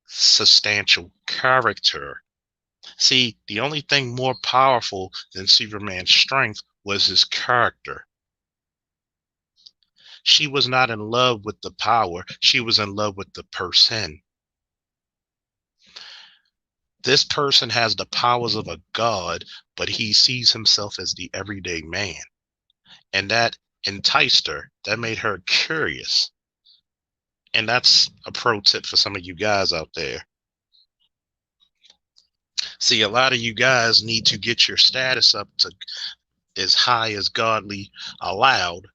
Speaker 1: substantial character. See, the only thing more powerful than Superman's strength was his character. She was not in love with the power. She was in love with the person. This person has the powers of a god, but he sees himself as the everyday man. And that enticed her. That made her curious. And that's a pro tip for some of you guys out there. See, a lot of you guys need to get your status up to as high as godly allowed,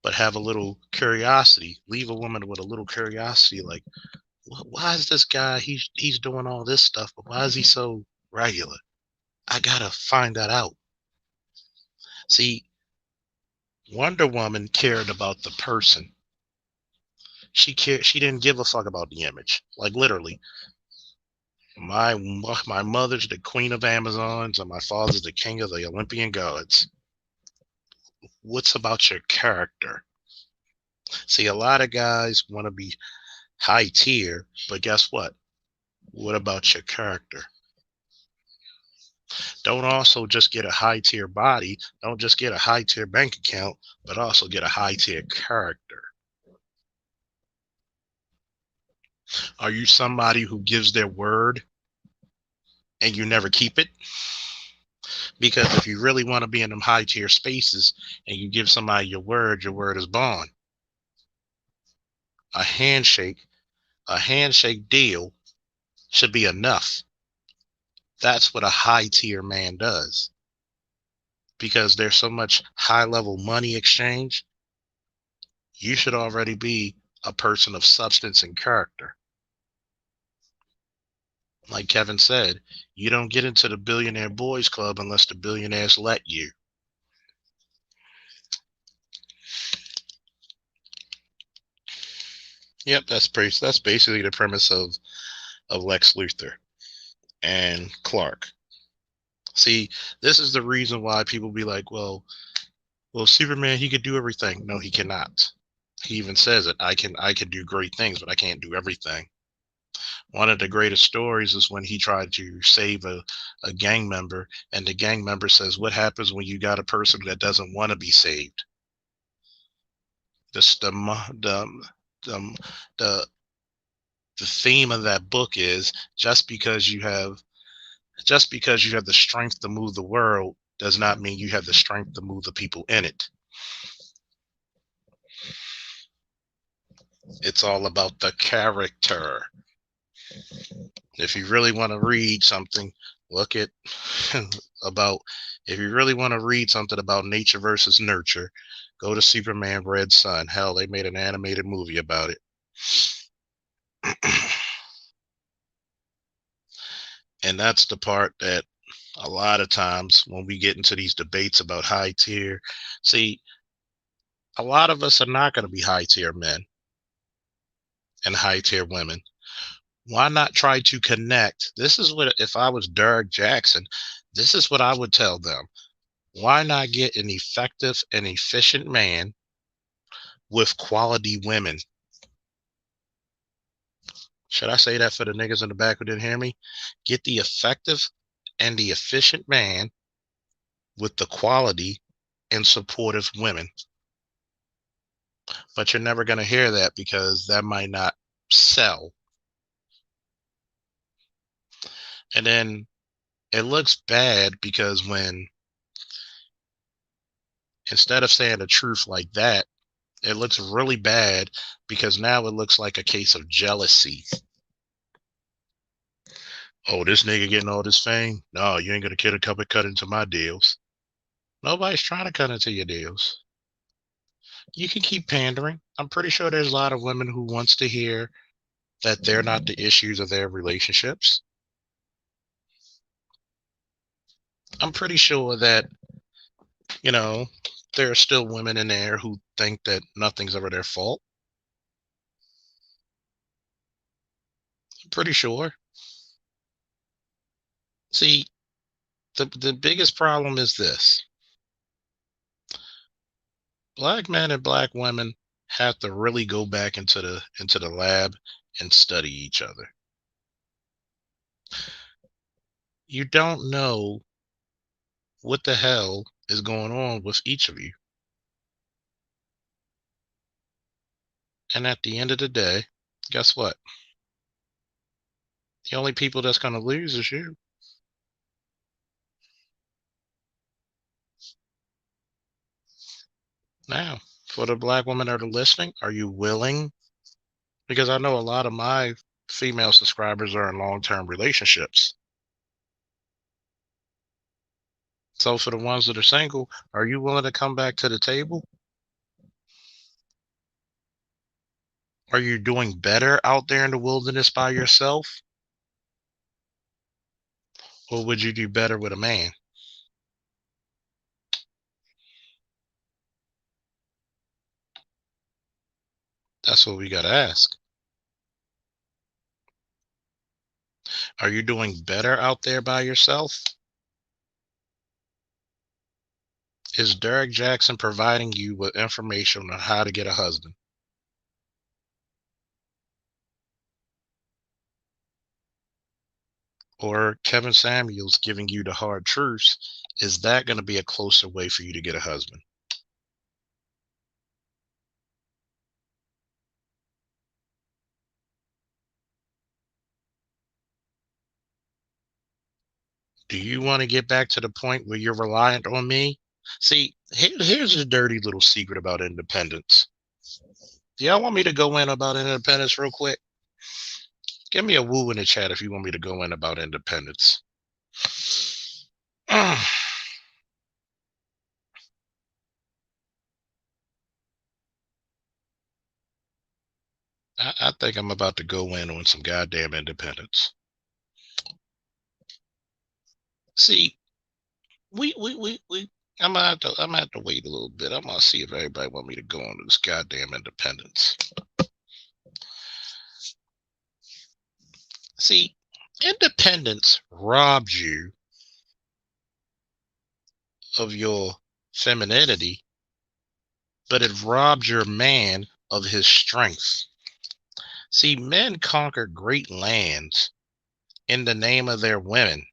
Speaker 1: but have a little curiosity. Leave a woman with a little curiosity, like, why is this guy, he's doing all this stuff, but why is he so regular? I gotta find that out. See, Wonder Woman cared about the person. She didn't give a fuck about the image. Like literally, my mother's the queen of Amazons and my father's the king of the Olympian gods. What's about your character? See, a lot of guys want to be high tier, but guess what? What about your character? Don't also just get a high tier body. Don't just get a high tier bank account, but also get a high tier character. Are you somebody who gives their word and you never keep it? Because if you really want to be in them high tier spaces and you give somebody your word is bond. A handshake deal should be enough. That's what a high tier man does. Because there's so much high level money exchange, you should already be a person of substance and character. Like Kevin said, you don't get into the billionaire boys club unless the billionaires let you. Yep, that's basically the premise of Lex Luthor and Clark. See, this is the reason why people be like, well, Superman, he could do everything. No, he cannot. He even says it. I can do great things, but I can't do everything. One of the greatest stories is when he tried to save a gang member, and the gang member says, what happens when you got a person that doesn't want to be saved? This the the the theme of that book is just because you have the strength to move the world does not mean you have the strength to move the people in it. It's all about the character. If you really want to read something, look at about if you really want to read something about nature versus nurture, go to Superman Red Sun. Hell, they made an animated movie about it. And that's the part that a lot of times when we get into these debates about high tier, see, a lot of us are not going to be high tier men and high tier women. Why not try to connect? This is what, if I was Derek Jaxn, this is what I would tell them. Why not get an effective and efficient man with quality women? Should I say that for the niggas in the back who didn't hear me? Get the effective and the efficient man with the quality and supportive women. But you're never going to hear that because that might not sell. And then it looks bad because when, instead of saying the truth like that, it looks really bad because now it looks like a case of jealousy. Oh, this nigga getting all this fame? No, you ain't gonna get a couple cut into my deals. Nobody's trying to cut into your deals. You can keep pandering. I'm pretty sure there's a lot of women who wants to hear that they're not the issues of their relationships. I'm pretty sure that, you know, there are still women in there who think that nothing's ever their fault. I'm pretty sure. See, the biggest problem is this. Black men and black women have to really go back into the lab and study each other. You don't know what the hell is going on with each of you. And at the end of the day, guess what? The only people that's going to lose is you. Now, for the black women that are listening, are you willing? Because I know a lot of my female subscribers are in long-term relationships. So for the ones that are single, are you willing to come back to the table? Are you doing better out there in the wilderness by yourself? Or would you do better with a man? That's what we got to ask. Are you doing better out there by yourself? Is Derek Jaxn providing you with information on how to get a husband? Or Kevin Samuels giving you the hard truths? Is that going to be a closer way for you to get a husband? Do you want to get back to the point where you're reliant on me? See, here's a dirty little secret about independence. Do y'all want me to go in about independence real quick? Give me a woo in the chat if you want me to go in about independence. I think I'm about to go in on some goddamn independence. See, we I'm gonna have to wait a little bit. I'm gonna see if everybody want me to go on to this goddamn independence. See, independence robbed you of your femininity, but it robbed your man of his strength. See, men conquer great lands in the name of their women.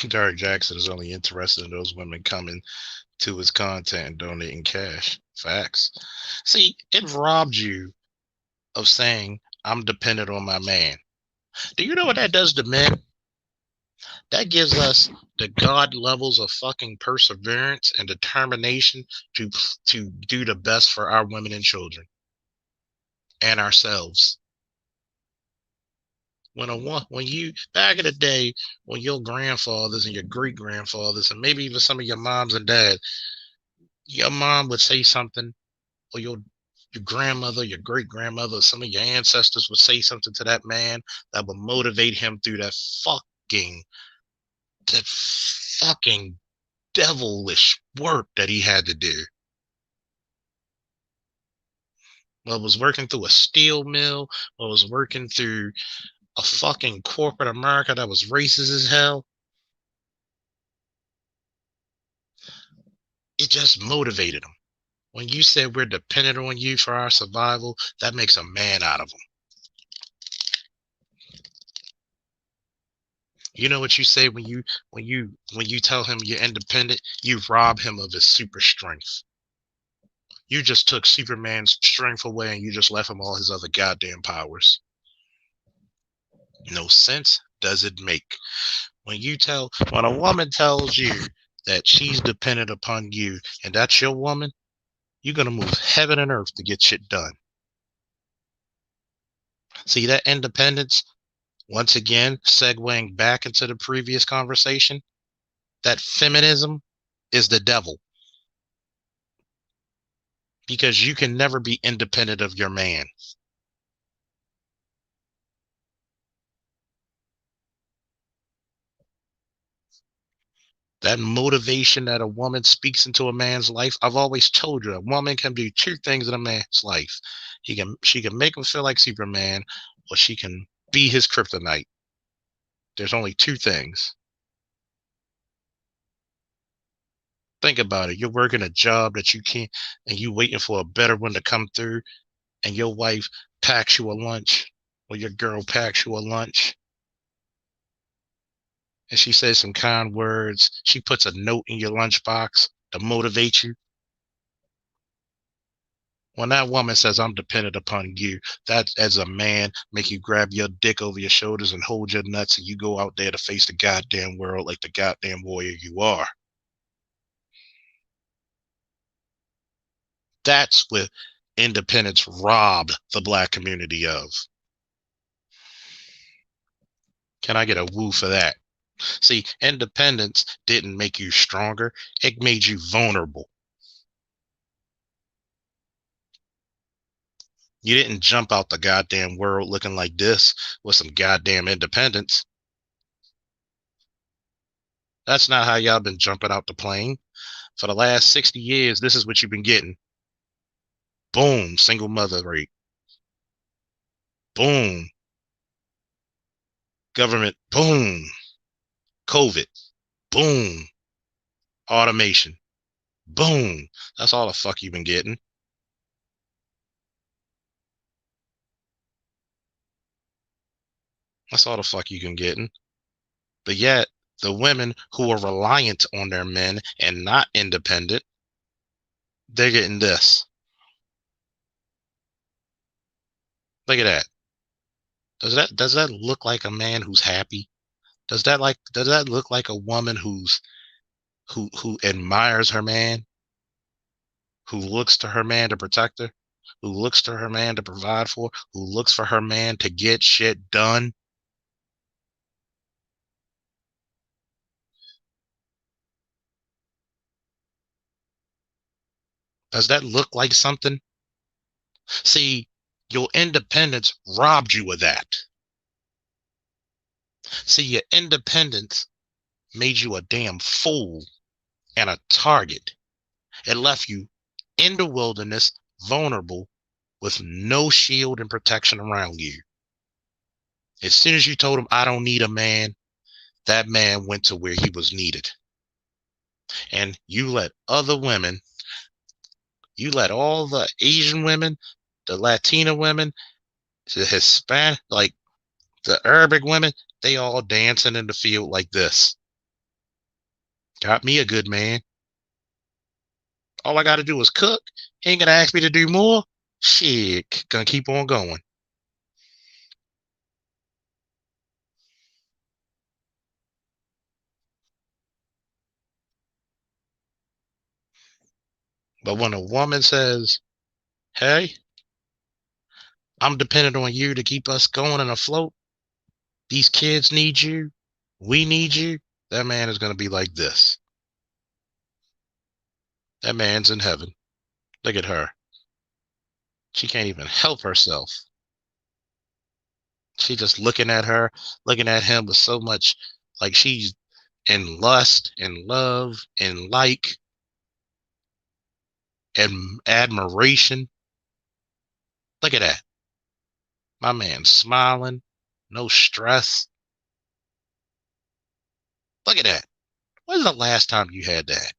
Speaker 1: Derek Jaxn is only interested in those women coming to his content and donating cash. Facts. See, it robbed you of saying, I'm dependent on my man. Do you know what that does to men? That gives us the God levels of fucking perseverance and determination to do the best for our women and children and ourselves. When you back in the day, when your grandfathers and your great grandfathers and maybe even some of your moms and dad, your mom would say something, or your grandmother, your great grandmother, some of your ancestors would say something to that man that would motivate him through that fucking devilish work that he had to do. Well, was working through a steel mill, or was working through a fucking corporate America that was racist as hell. It just motivated him. When you said we're dependent on you for our survival, that makes a man out of him. You know what you say when you tell him you're independent, you rob him of his super strength. You just took Superman's strength away and you just left him all his other goddamn powers. No sense does it make. When a woman tells you that she's dependent upon you and that's your woman, you're gonna move heaven and earth to get shit done. See that independence? Once again, segueing back into the previous conversation, that feminism is the devil. Because you can never be independent of your man. That motivation that a woman speaks into a man's life, I've always told you, a woman can do two things in a man's life. She can make him feel like Superman, or she can be his kryptonite. There's only two things. Think about it. You're working a job that you can't, and you waiting for a better one to come through, and your wife packs you a lunch, or your girl packs you a lunch, and she says some kind words. She puts a note in your lunchbox to motivate you. When that woman says, I'm dependent upon you, that as a man, make you grab your dick over your shoulders and hold your nuts, and you go out there to face the goddamn world like the goddamn warrior you are. That's what independence robbed the black community of. Can I get a woo for that? See, independence didn't make you stronger. It made you vulnerable. You didn't jump out the goddamn world looking like this with some goddamn independence. That's not how y'all been jumping out the plane. For the last 60 years, this is what you've been getting. Boom, single mother rate. Boom, government. Boom, COVID. Boom, automation. Boom. That's all the fuck you've been getting. That's all the fuck you can getting. But yet, the women who are reliant on their men and not independent, they're getting this. Look at that. Does that look like a man who's happy? Does that look like a woman who admires her man, who looks to her man to protect her, who looks to her man to provide for, who looks for her man to get shit done? Does that look like something? See, your independence robbed you of that. See, your independence made you a damn fool and a target. It left you in the wilderness, vulnerable, with no shield and protection around you. As soon as you told him, I don't need a man, that man went to where he was needed. And you let other women, you let all the Asian women, the Latina women, the Hispanic, like the Arabic women, they all dancing in the field like this. Got me a good man. All I got to do is cook. He ain't going to ask me to do more. Shit, gonna keep on going. But when a woman says, hey, I'm dependent on you to keep us going and afloat, these kids need you, we need you, that man is going to be like this. That man's in heaven. Look at her. She can't even help herself. She just looking at him with so much, like she's in lust and love and like and admiration. Look at that. My man smiling, no stress. Look at that. When's the last time you had that?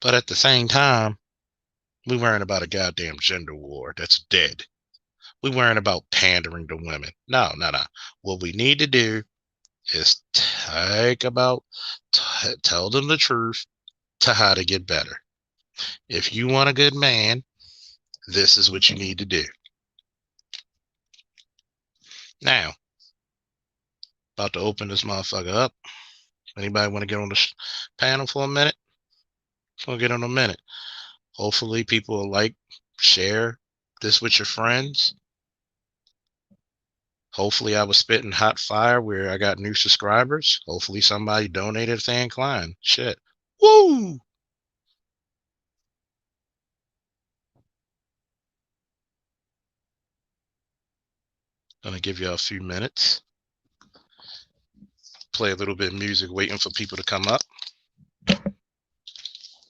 Speaker 1: But at the same time, we worrying about a goddamn gender war that's dead. We worrying about pandering to women. No. What we need to do is tell them the truth to how to get better. If you want a good man, this is what you need to do. Now, about to open this motherfucker up. Anybody want to get on the panel for a minute? We'll get on a minute. Hopefully people will like, share this with your friends. Hopefully I was spitting hot fire where I got new subscribers. Hopefully somebody donated if they inclined. Shit. Woo! Gonna give you a few minutes. Play a little bit of music waiting for people to come up.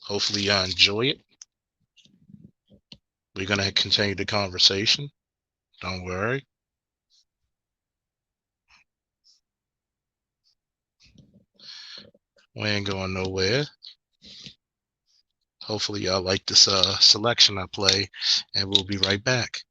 Speaker 1: Hopefully y'all enjoy it. We're gonna continue the conversation. Don't worry. We ain't going nowhere. Hopefully y'all like this selection I play, and we'll be right back.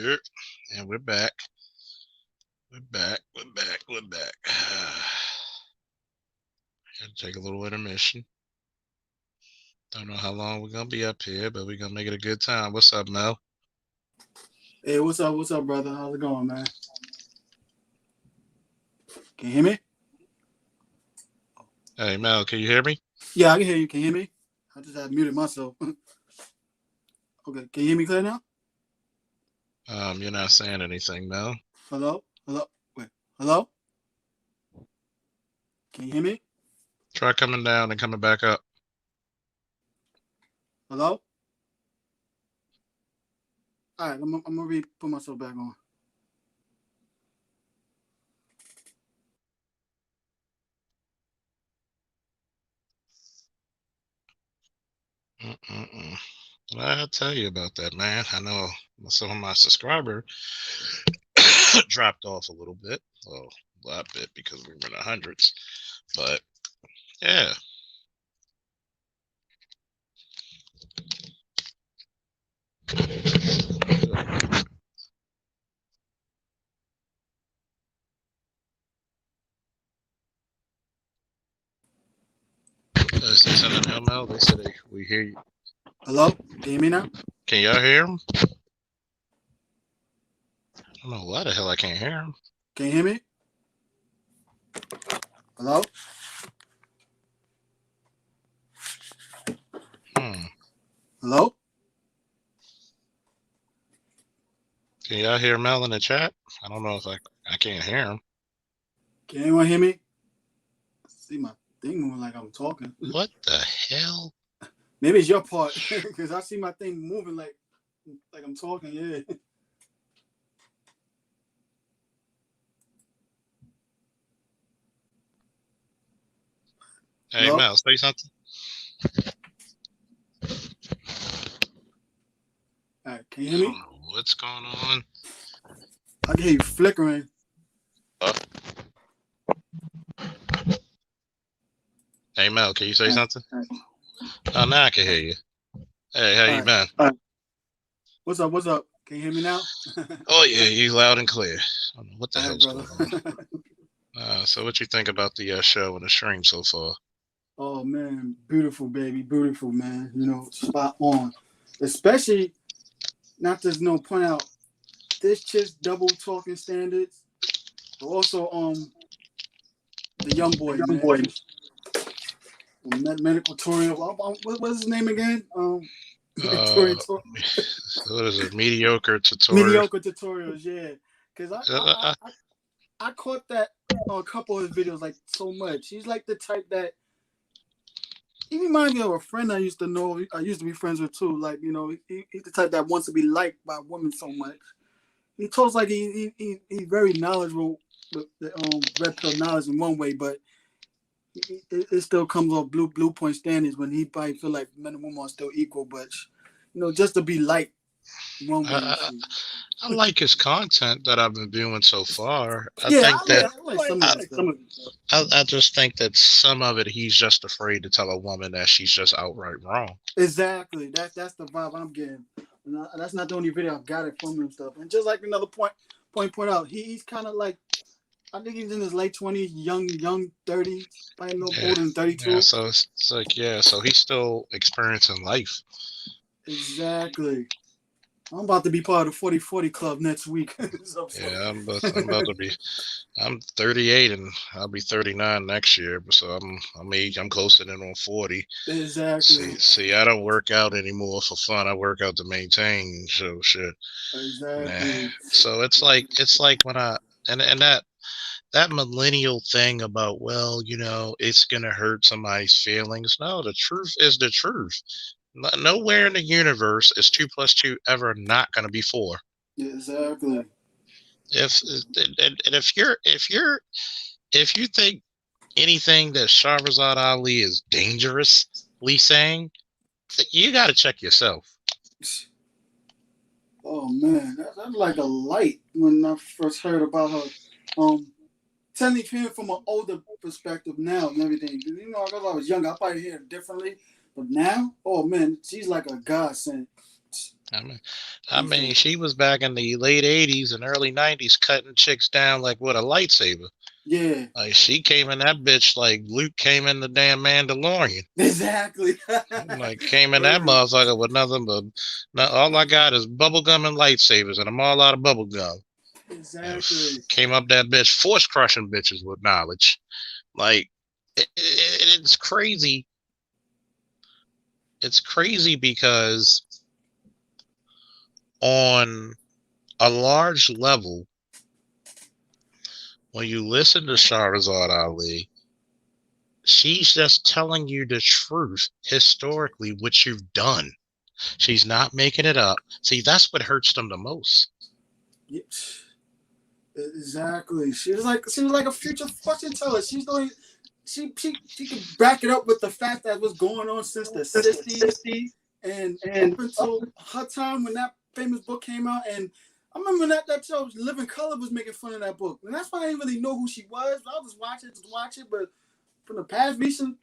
Speaker 1: Yeah, and we're back. We're back. Gotta take a little intermission. Don't know how long we're gonna be up here, but we're gonna make it a good time. What's up, Mel?
Speaker 2: Hey, what's up? What's up, brother? How's it going, man? Can you hear me?
Speaker 1: Hey, Mel, can you hear me?
Speaker 2: Yeah, I can hear you. Can you hear me? I just had muted myself. Okay, can you hear me clear now?
Speaker 1: You're not saying anything, Mel.
Speaker 2: Hello? Hello? Wait, hello? Can you hear me?
Speaker 1: Try coming down and coming back up.
Speaker 2: Hello? All right, I'm gonna put myself back on.
Speaker 1: I'll tell you about that, man. I know some of my subscribers dropped off a little bit, well, a lot bit because we were in the hundreds, but yeah. Say something, Mel. They said we hear you.
Speaker 2: Hello? Can you hear me now?
Speaker 1: Can y'all hear him? I don't know why the hell I can't hear him.
Speaker 2: Can you hear me? Hello? Hello?
Speaker 1: Can y'all hear Mel in the chat? I don't know if I can't hear him.
Speaker 2: Can anyone hear me? See my thing moving like I'm talking.
Speaker 1: What the hell?
Speaker 2: Maybe it's your part because I see my thing moving like I'm talking. Yeah.
Speaker 1: Hey,
Speaker 2: Hello?
Speaker 1: Mel, say something.
Speaker 2: All right, can you hear me?
Speaker 1: What's going on?
Speaker 2: I can hear you flickering.
Speaker 1: Hey, Mel, can you say something? Oh, now I can hear you. Hey, how you been?
Speaker 2: What's up? What's up? Can you hear me now?
Speaker 1: Oh, yeah, you loud and clear. I don't know what the hell's
Speaker 2: brother.
Speaker 1: going on. So what you think about the show and the stream so far?
Speaker 2: Oh, man. Beautiful, baby. Beautiful, man. You know, spot on. Especially, not to point out, this chick's double talking standards, but also the young boy, man. Medical tutorial. What's his name again?
Speaker 1: What is it? Mediocre tutorial.
Speaker 2: Mediocre tutorials, yeah. Because I caught that on a couple of his videos like so much. He's like the type that he reminds me of a friend I used to know. I used to be friends with too. Like, you know, he's the type that wants to be liked by women so much. He talks like he's very knowledgeable, red pill knowledge in one way, but it still comes off blue point standards when he probably feel like men and women are still equal, but you know, just to be liked one way.
Speaker 1: I like his content that I've been viewing so far. I just think that some of it he's just afraid to tell a woman that she's just outright wrong.
Speaker 2: Exactly. That's the vibe I'm getting. And that's not the only video I've got it from him and stuff. And just like another point out, he's kind of like, I think he's in his late 20s, young 30s, probably a little older than 32.
Speaker 1: Yeah, so it's like, so he's still experiencing life.
Speaker 2: Exactly. I'm about to be part of the 40/40 club next week.
Speaker 1: Yeah, I'm about to be. I'm 38 and I'll be 39 next year. So I'm closer than on 40.
Speaker 2: Exactly.
Speaker 1: See, I don't work out anymore for fun. I work out to maintain. So shit.
Speaker 2: Exactly.
Speaker 1: So it's like when that millennial thing about, well, you know, it's gonna hurt somebody's feelings. No, the truth is the truth. Nowhere in the universe is 2 + 2 ever not going to be 4.
Speaker 2: Exactly.
Speaker 1: If you think anything that Shahrazad Ali is dangerously saying, you got to check yourself.
Speaker 2: Oh man, that's like a light when I first heard about her. Telling it from an older perspective now and everything. You know, because I was younger, I probably hear it differently. But now, oh man, she's like a godsend.
Speaker 1: I mean, she was back in the late '80s and early '90s cutting chicks down like with a lightsaber.
Speaker 2: Yeah.
Speaker 1: Like she came in that bitch like Luke came in the damn Mandalorian.
Speaker 2: Exactly.
Speaker 1: Like came in that motherfucker with nothing but all I got is bubblegum and lightsabers, and I'm all out of bubblegum.
Speaker 2: Exactly.
Speaker 1: Came up that bitch, force crushing bitches with knowledge. Like it's crazy. It's crazy because on a large level, when you listen to Shahrazad Ali, she's just telling you the truth historically, what you've done. She's not making it up. See, that's what hurts them the most.
Speaker 2: Yeah. Exactly. She was like a future fortune teller. She's doing. She could back it up with the fact that was going on since the 60s and up until her time when that famous book came out. And I remember when that show Living Color was making fun of that book, and that's why I didn't really know who she was. But I was just watch it. But from the past recent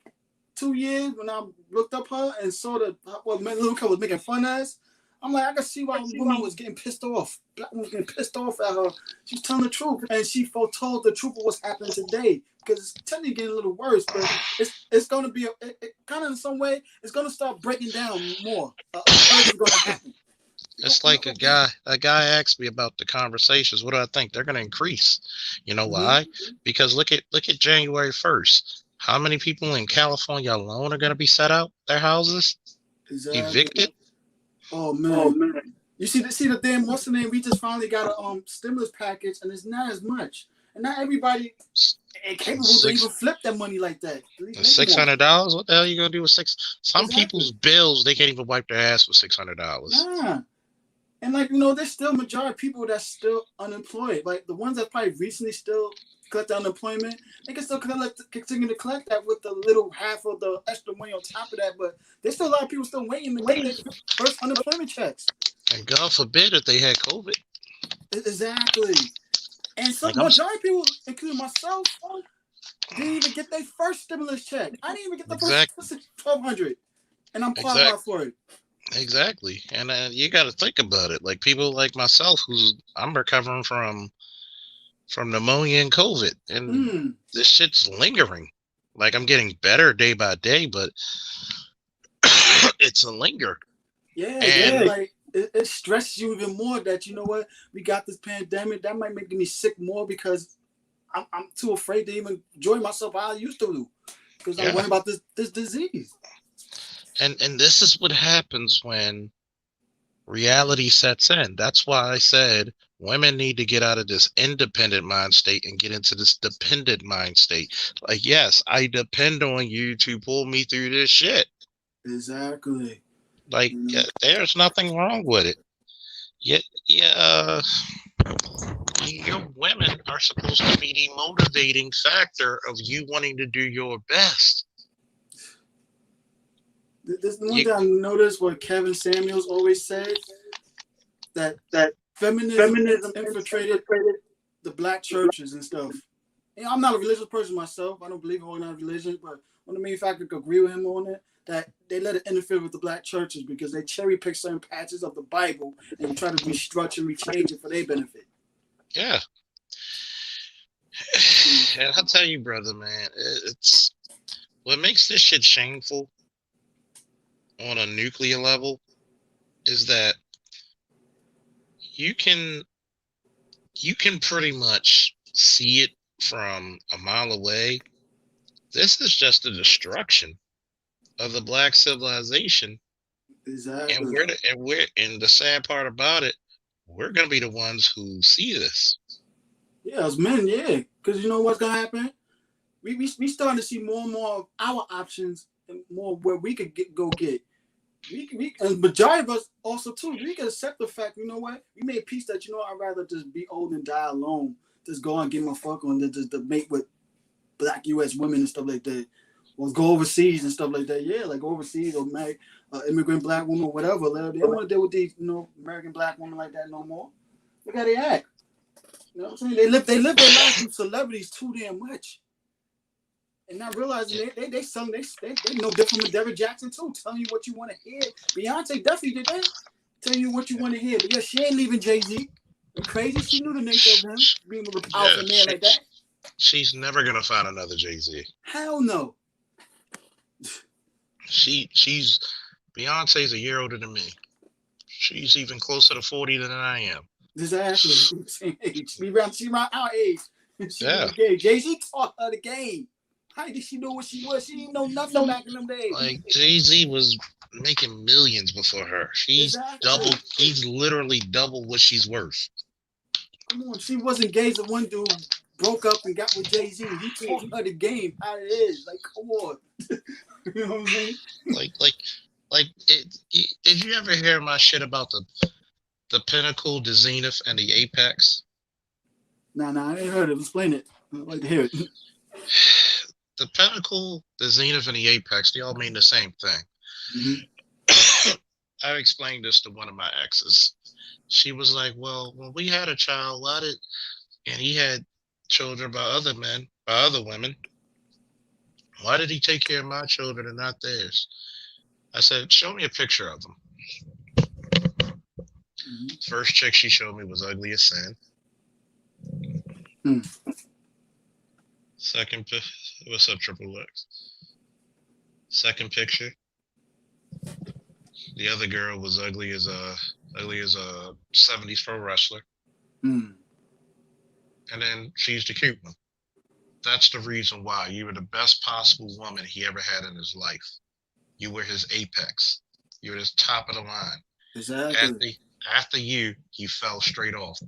Speaker 2: 2 years, when I looked up her and saw what Living Color was making fun of us, I'm like, I can see why women was getting pissed off. Black women was getting pissed off at her. She's telling the truth, and she foretold the truth of what's happening today. Because it's technically getting a little worse, but it's going to be kind of in some way. It's going to start breaking down more. It's going to happen.
Speaker 1: It's like a guy asked me about the conversations. What do I think? They're going to increase. You know why? Because look at January 1st. How many people in California alone are going to be set out their houses? Exactly. Evicted?
Speaker 2: Oh man. You see the damn what's the name? We just finally got a stimulus package, and it's not as much. And not everybody is capable to even flip that money like that.
Speaker 1: $600? What the hell are you gonna do with some people's bills? They can't even wipe their ass with $600.
Speaker 2: Nah. And there's still majority of people that's still unemployed. Like the ones that probably recently still collect the unemployment, they can still continue to collect that with the little half of the extra money on top of that. But there's still a lot of people still waiting to get their first unemployment checks.
Speaker 1: And God forbid if they had COVID.
Speaker 2: Exactly. And some majority of people, including myself, didn't even get their first stimulus check. I didn't even get the first $1,200, and I'm qualified for it.
Speaker 1: Exactly, and you got to think about it. Like people like myself, I'm recovering from pneumonia and COVID, and this shit's lingering. Like I'm getting better day by day, but it's a linger.
Speaker 2: Yeah, like it stresses you even more that we got this pandemic that might make me sick more because I'm too afraid to even enjoy myself how I used to do because I'm worried about this disease.
Speaker 1: And this is what happens when reality sets in. That's why I said women need to get out of this independent mind state and get into this dependent mind state. Like, yes, I depend on you to pull me through this shit.
Speaker 2: Exactly.
Speaker 1: Like, there's nothing wrong with it. Your women are supposed to be the motivating factor of you wanting to do your best.
Speaker 2: This one thing I noticed what Kevin Samuels always says, that feminism infiltrated the black churches and stuff. I'm not a religious person myself. I don't believe in organized religion, but one of the main factors I agree with him on it, that they let it interfere with the black churches because they cherry pick certain passages of the Bible and try to restructure and rechange it for their benefit.
Speaker 1: Yeah. And I'll tell you, brother, man, it's what makes this shit shameful on a nuclear level is that you can pretty much see it from a mile away. This is just the destruction of the black civilization.
Speaker 2: Exactly.
Speaker 1: And the sad part about it, we're gonna be the ones who see this.
Speaker 2: Yeah, as men, yeah. Because you know what's gonna happen? We starting to see more and more of our options and more where we could go get. We and majority of us also too. We can accept the fact, you know what? We made peace that I'd rather just be old and die alone. Just go and get my fuck on to mate with black U.S. women and stuff like that, or go overseas and stuff like that. Yeah, like go overseas or marry immigrant black woman or whatever. They don't want to deal with these American black women like that no more. Look how they act. You know what I'm saying? They live their lives with celebrities too damn much. And not realizing they no different from Derek Jaxn too, telling you what you want to hear. Beyonce definitely did that. Tell you what you want to hear. But yeah, she ain't leaving Jay-Z. You crazy? She knew the nature of him being with a powerful man like that.
Speaker 1: She's never gonna find another Jay-Z.
Speaker 2: Hell no.
Speaker 1: She's Beyonce's a year older than me. She's even closer to 40 than I am.
Speaker 2: Exactly. Same age. She around our age. She
Speaker 1: Yeah.
Speaker 2: Jay-Z taught her the game. How did she know what she was? She didn't know nothing back in them days.
Speaker 1: Like Jay-Z was making millions before her. She's double. He's literally double what she's worth.
Speaker 2: Come on, she wasn't gay. The one dude broke up and got with Jay-Z. He taught her the game how it is. Like, come on. You know what I'm saying?
Speaker 1: Did you ever hear my shit about the pinnacle, the zenith, and the apex?
Speaker 2: Nah, I ain't heard it. Explain it. I'd like to hear it.
Speaker 1: The pinnacle, the zenith, and the apex, they all mean the same thing.
Speaker 2: Mm-hmm.
Speaker 1: I explained this to one of my exes. She was like, well, when we had a child, and he had children by other men, by other women, why did he take care of my children and not theirs? I said, show me a picture of them. Mm-hmm. First chick she showed me was ugly as sin. Second, what's up, Triple X? Second picture, the other girl was ugly as a 70s pro wrestler. And then she's the cute one. That's the reason why you were the best possible woman he ever had in his life. You were his apex. You were his top of the line.
Speaker 2: Exactly.
Speaker 1: After you, he fell straight off.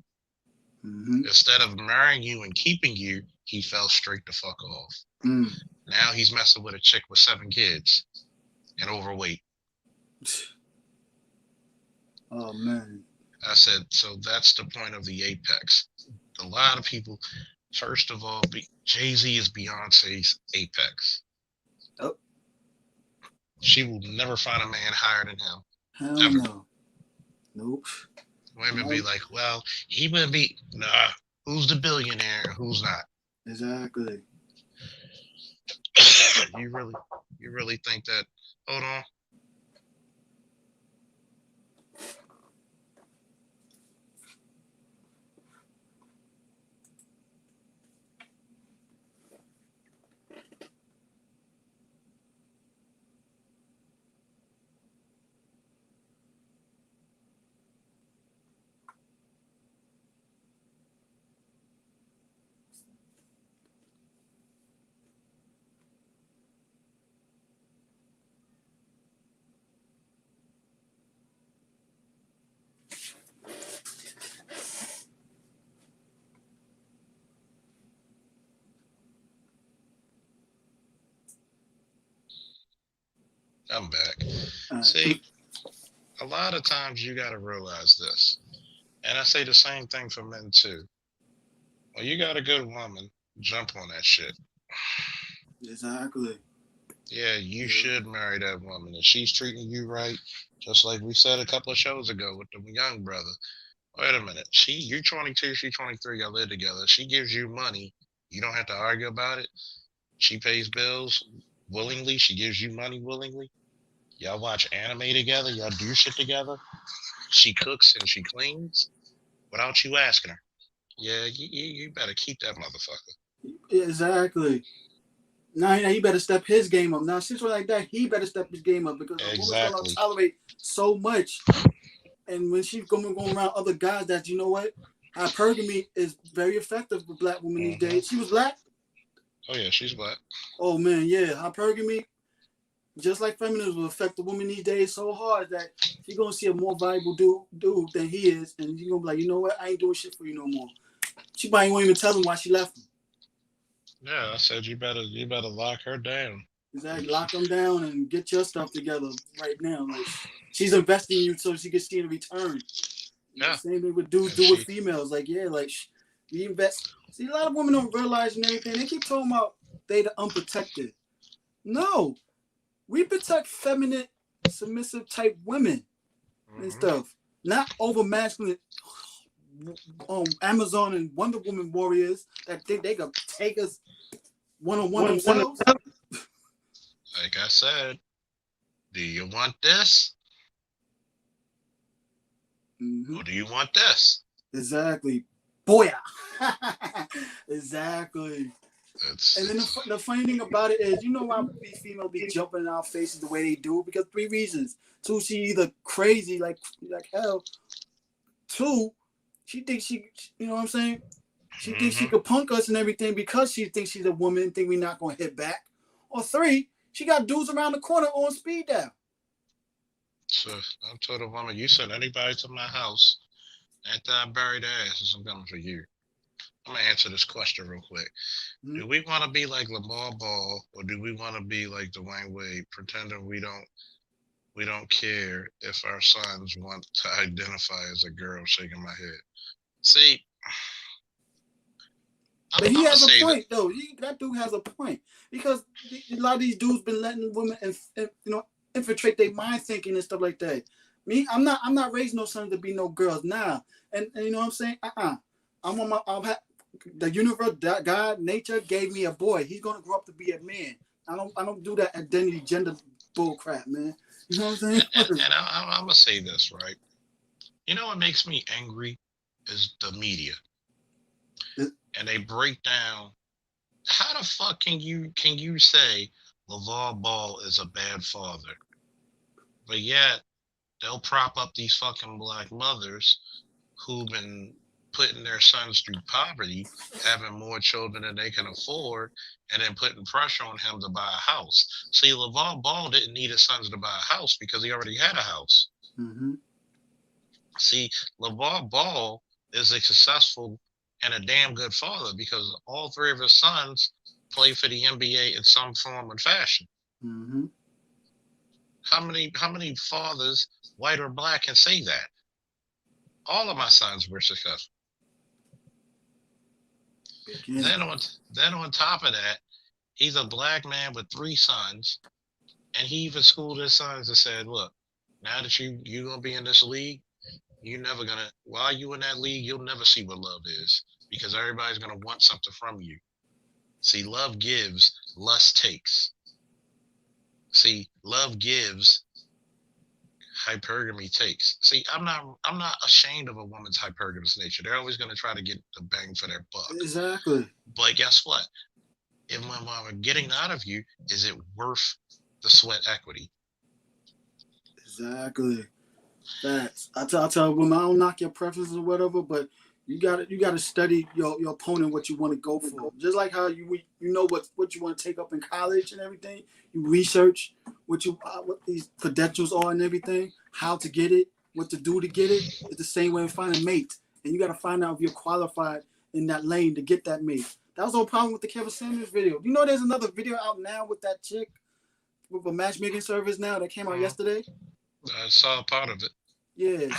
Speaker 1: Mm-hmm. Instead of marrying you and keeping you, he fell straight the fuck off. Now he's messing with a chick with 7 kids and overweight.
Speaker 2: Oh, man.
Speaker 1: I said, so that's the point of the apex. A lot of people, first of all, Jay-Z is Beyonce's apex.
Speaker 2: Oh.
Speaker 1: She will never find a man higher than him.
Speaker 2: Hell ever. No. Nope.
Speaker 1: Women be like, well, he would be, nah, who's the billionaire and who's not?
Speaker 2: Exactly.
Speaker 1: You really think that, hold on. I'm back. See, a lot of times you got to realize this. And I say the same thing for men too. Well, you got a good woman, jump on that shit.
Speaker 2: Exactly.
Speaker 1: Yeah, you should marry that woman. If she's treating you right, just like we said a couple of shows ago with the young brother. Wait a minute. You're 22, she's 23, y'all live together. She gives you money. You don't have to argue about it. She pays bills willingly. She gives you money willingly. Y'all watch anime together. Y'all do shit together. She cooks and she cleans without you asking her. Yeah, you better keep that motherfucker.
Speaker 2: Exactly. Now he better step his game up. Now, since we're like that, he better step his game up because a woman's going to tolerate so much. And when she's going around other guys that, you know what, hypergamy is very effective with black women these days. She was black?
Speaker 1: Oh, yeah, she's black.
Speaker 2: Oh, man, yeah. Hypergamy, just like feminism, will affect the woman these days so hard that she's going to see a more valuable dude than he is. And she's going to be like, you know what, I ain't doing shit for you no more. She probably won't even tell him why she left him.
Speaker 1: Yeah, I said you better lock her down.
Speaker 2: Exactly, lock them down and get your stuff together right now. Like she's investing in you so she can see the return.
Speaker 1: Yeah.
Speaker 2: Same thing with dudes do with females. Like we invest. See, a lot of women don't realize and everything. They keep talking about they the unprotected. No, we protect feminine, submissive type women and stuff. Not over masculine. Amazon and Wonder Woman warriors that think they can take us one-on-one themselves.
Speaker 1: Like I said, do you want this?
Speaker 2: Mm-hmm.
Speaker 1: Or do you want this?
Speaker 2: Exactly. Boya. Exactly. And then the funny thing about it is, you know why these females be jumping in our faces the way they do? Because 3 reasons. 2, she either crazy like hell. 2, she thinks you know what I'm saying? She thinks she could punk us and everything because she thinks she's a woman and think we're not going to hit back. Or 3, she got dudes around the corner on speed dial.
Speaker 1: So I told a woman, you send anybody to my house after I bury their asses, I'm coming for you. I'm gonna answer this question real quick.
Speaker 2: Mm-hmm.
Speaker 1: Do we want to be like Lamar Ball, or do we want to be like Dwayne Wade, pretending we don't care if our sons want to identify as a girl? Shaking my head. See,
Speaker 2: but he has a point though. That dude has a point because a lot of these dudes been letting women infiltrate their mind thinking and stuff like that. Me, I'm not raising no sons to be no girls. Nah, and you know what I'm saying? The universe, God, nature gave me a boy. He's gonna grow up to be a man. I don't do that identity gender bull crap, man. You know what I'm saying?
Speaker 1: And I'm gonna say this, right? You know what makes me angry is the media, and they break down. How the fuck can you say LeVar Ball is a bad father, but yet they'll prop up these fucking black mothers who've been putting their sons through poverty, having more children than they can afford, and then putting pressure on him to buy a house. See, LeVar Ball didn't need his sons to buy a house because he already had a house.
Speaker 2: Mm-hmm.
Speaker 1: See, LeVar Ball is a successful and a damn good father because all 3 of his sons play for the NBA in some form and fashion.
Speaker 2: Mm-hmm.
Speaker 1: How many fathers, white or black, can say that? All of my sons were successful. Then on top of that, he's a black man with 3 sons, and he even schooled his sons and said, "Look, now that you're gonna be in this league, you're never gonna. While you in that league, you'll never see what love is because everybody's gonna want something from you. See, love gives, lust takes. See, love gives, hypergamy takes. See, I'm not ashamed of a woman's hypergamous nature. They're always going to try to get the bang for their buck.
Speaker 2: Exactly.
Speaker 1: But guess what? If what I'm getting out of you, is it worth the sweat equity?
Speaker 2: Exactly. Facts. I tell women, I don't knock your preferences or whatever, but you gotta study your opponent, what you want to go for. Just like how you know what you want to take up in college and everything. You research what these credentials are and everything, how to get it, what to do to get it. It's the same way in finding a mate, and you got to find out if you're qualified in that lane to get that mate. That was no problem with the Kevin Samuels video. You know, there's another video out now with that chick with a matchmaking service now that came out yesterday.
Speaker 1: I saw a part of it.
Speaker 2: Yeah.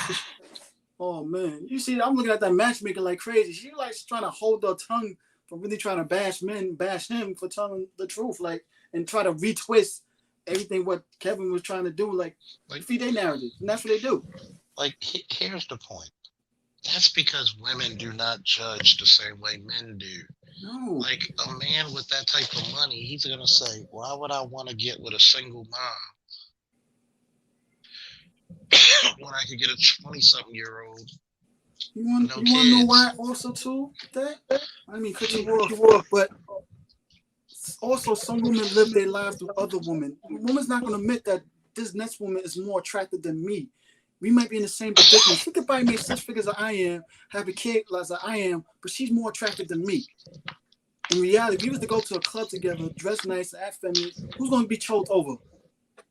Speaker 2: Oh man, you see, I'm looking at that matchmaker like crazy. She like trying to hold her tongue from really trying to bash him for telling the truth, like, and try to retwist everything what Kevin was trying to do, like feed their narrative, and that's what they do.
Speaker 1: Like, here's the point. That's because women do not judge the same way men do.
Speaker 2: No.
Speaker 1: Like, a man with that type of money, he's gonna say, "Why would I want to get with a single mom when I could get a 20-something-year-old?"
Speaker 2: You want to know why also too? That I mean, cut you off, but also some women live their lives with other women. A woman's not going to admit that this next woman is more attractive than me. We might be in the same predicament. She could probably make 6 figures as I am, have a kid as I am, but she's more attractive than me. In reality, if we was to go to a club together, dress nice, act feminist, who's going to be chose over?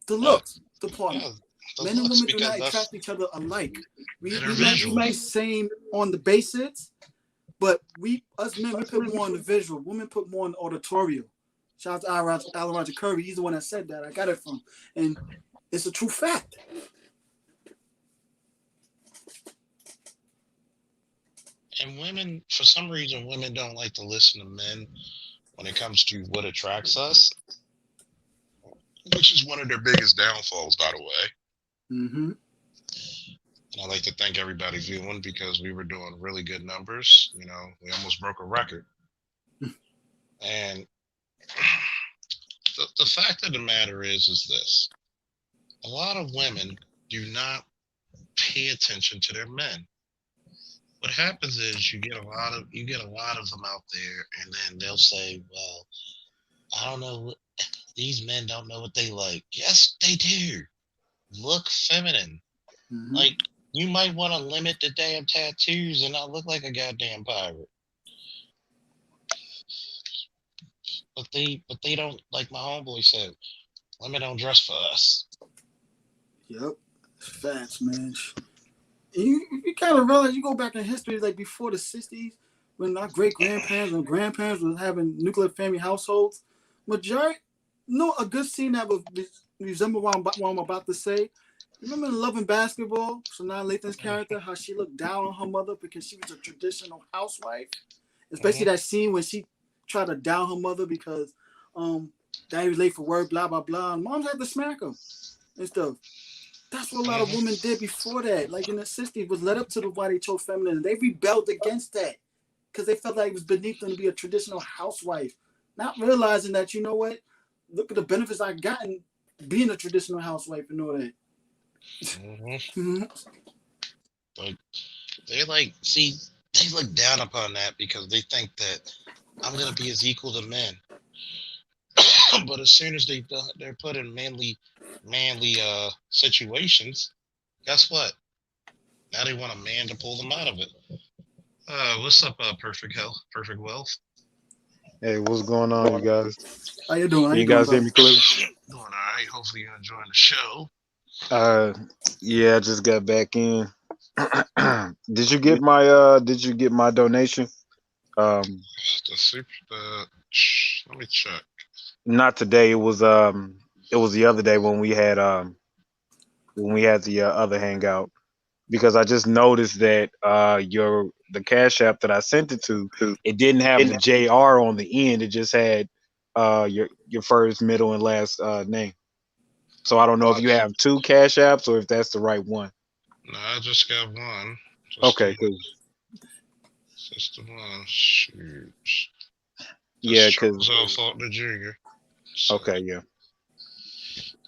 Speaker 2: The looks department. Men and women do not attract each other alike. We might be same on the basics, but us men, we put more on the visual. Women put more on the auditorial. Shout out to Alan Roger Curry. He's the one that said that. I got it from. And it's a true fact.
Speaker 1: And women, for some reason, women don't like to listen to men when it comes to what attracts us, which is one of their biggest downfalls, by the way.
Speaker 2: Mm-hmm.
Speaker 1: And I'd like to thank everybody viewing because we were doing really good numbers. You know, we almost broke a record. And the fact of the matter is this. A lot of women do not pay attention to their men. What happens is you get a lot of them out there, and then they'll say, "Well, I don't know. These men don't know what they like." Yes, they do. Look feminine.
Speaker 2: Mm-hmm.
Speaker 1: Like you might want to limit the damn tattoos and not look like a goddamn pirate. But they don't, like my homeboy said. Women don't dress for us.
Speaker 2: Yep. Facts, man. You kind of realize you go back in history, like before the 60s, when our great grandparents and grandparents was having nuclear family households. Majority, no, a good scene that would resemble what I'm about to say. Remember in Love and Basketball, Sanaa Lathan's character, how she looked down on her mother because she was a traditional housewife? Especially that scene when she tried to down her mother because daddy was late for work, blah, blah, blah. And moms had to smack him and stuff. That's what a lot of women did before that. Like in the 60s, was led up to the why they chose feminism. They rebelled against that because they felt like it was beneath them to be a traditional housewife. Not realizing that, you know what? Look at the benefits I gotten being a traditional housewife and all that.
Speaker 1: Mm-hmm. Like they like see they look down upon that because they think that I'm gonna be as equal to men. But as soon as they're put in manly situations, guess what? Now they want a man to pull them out of it. What's up, perfect wealth?
Speaker 7: Hey, what's going on, you guys?
Speaker 2: How you doing? How
Speaker 7: Can
Speaker 2: you
Speaker 7: you
Speaker 2: doing,
Speaker 7: guys hear
Speaker 2: brother?
Speaker 7: me clearly?
Speaker 1: Doing all right. Hopefully you're enjoying the show.
Speaker 7: Uh, yeah, I just got back in. Did you get my donation? Um,
Speaker 1: The super. Let me check.
Speaker 7: Not today. It was the other day when we had the other hangout because I just noticed that the Cash App that I sent it to, it didn't have the JR on the end. It just had your first, middle, and last name. So I don't know if you have two Cash Apps or if that's the right one.
Speaker 1: No, I just got one.
Speaker 7: Okay, cool.
Speaker 1: Just the one. Shoot.
Speaker 7: Yeah,
Speaker 1: That's
Speaker 7: because
Speaker 1: Charles L. Faulkner Jr. So,
Speaker 7: okay, yeah,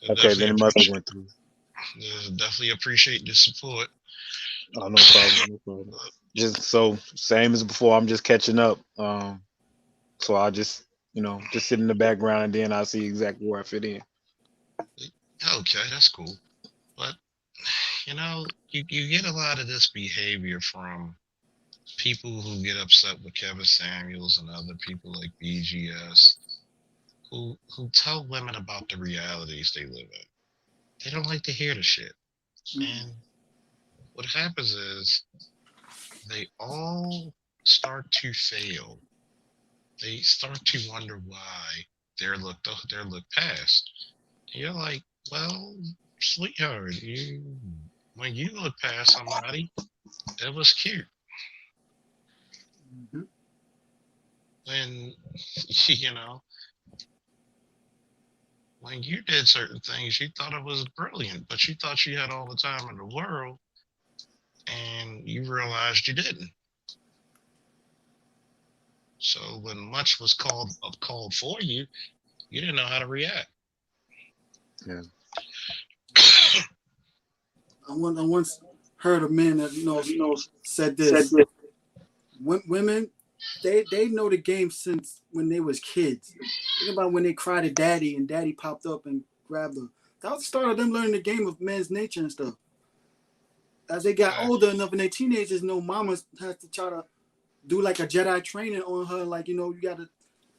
Speaker 7: okay, then
Speaker 1: definitely,
Speaker 7: it must have went through.
Speaker 1: definitely appreciate the support.
Speaker 7: Oh, no problem, no problem. Just so same as before. I'm just catching up. So I'll just just sit in the background and then I'll see exactly where I fit in.
Speaker 1: Okay, that's cool. But you get a lot of this behavior from people who get upset with Kevin Samuels and other people like BGS who tell women about the realities they live in. They don't like to hear the shit. And what happens is they all start to fail. They start to wonder why they're looked past. And you're like, well, sweetheart, when you look past somebody, it was cute. When you know when you did certain things, you thought it was brilliant, but you thought you had all the time in the world, and you realized you didn't. So when much was called for you, you didn't know how to react.
Speaker 7: Yeah.
Speaker 2: I once heard a man that said this: women, they know the game since when they was kids. Think about when they cried at daddy and daddy popped up and grabbed them. That was the start of them learning the game of man's nature and stuff. As they got older enough and they teenagers, mamas has to try to do like a Jedi training on her. Like, you got to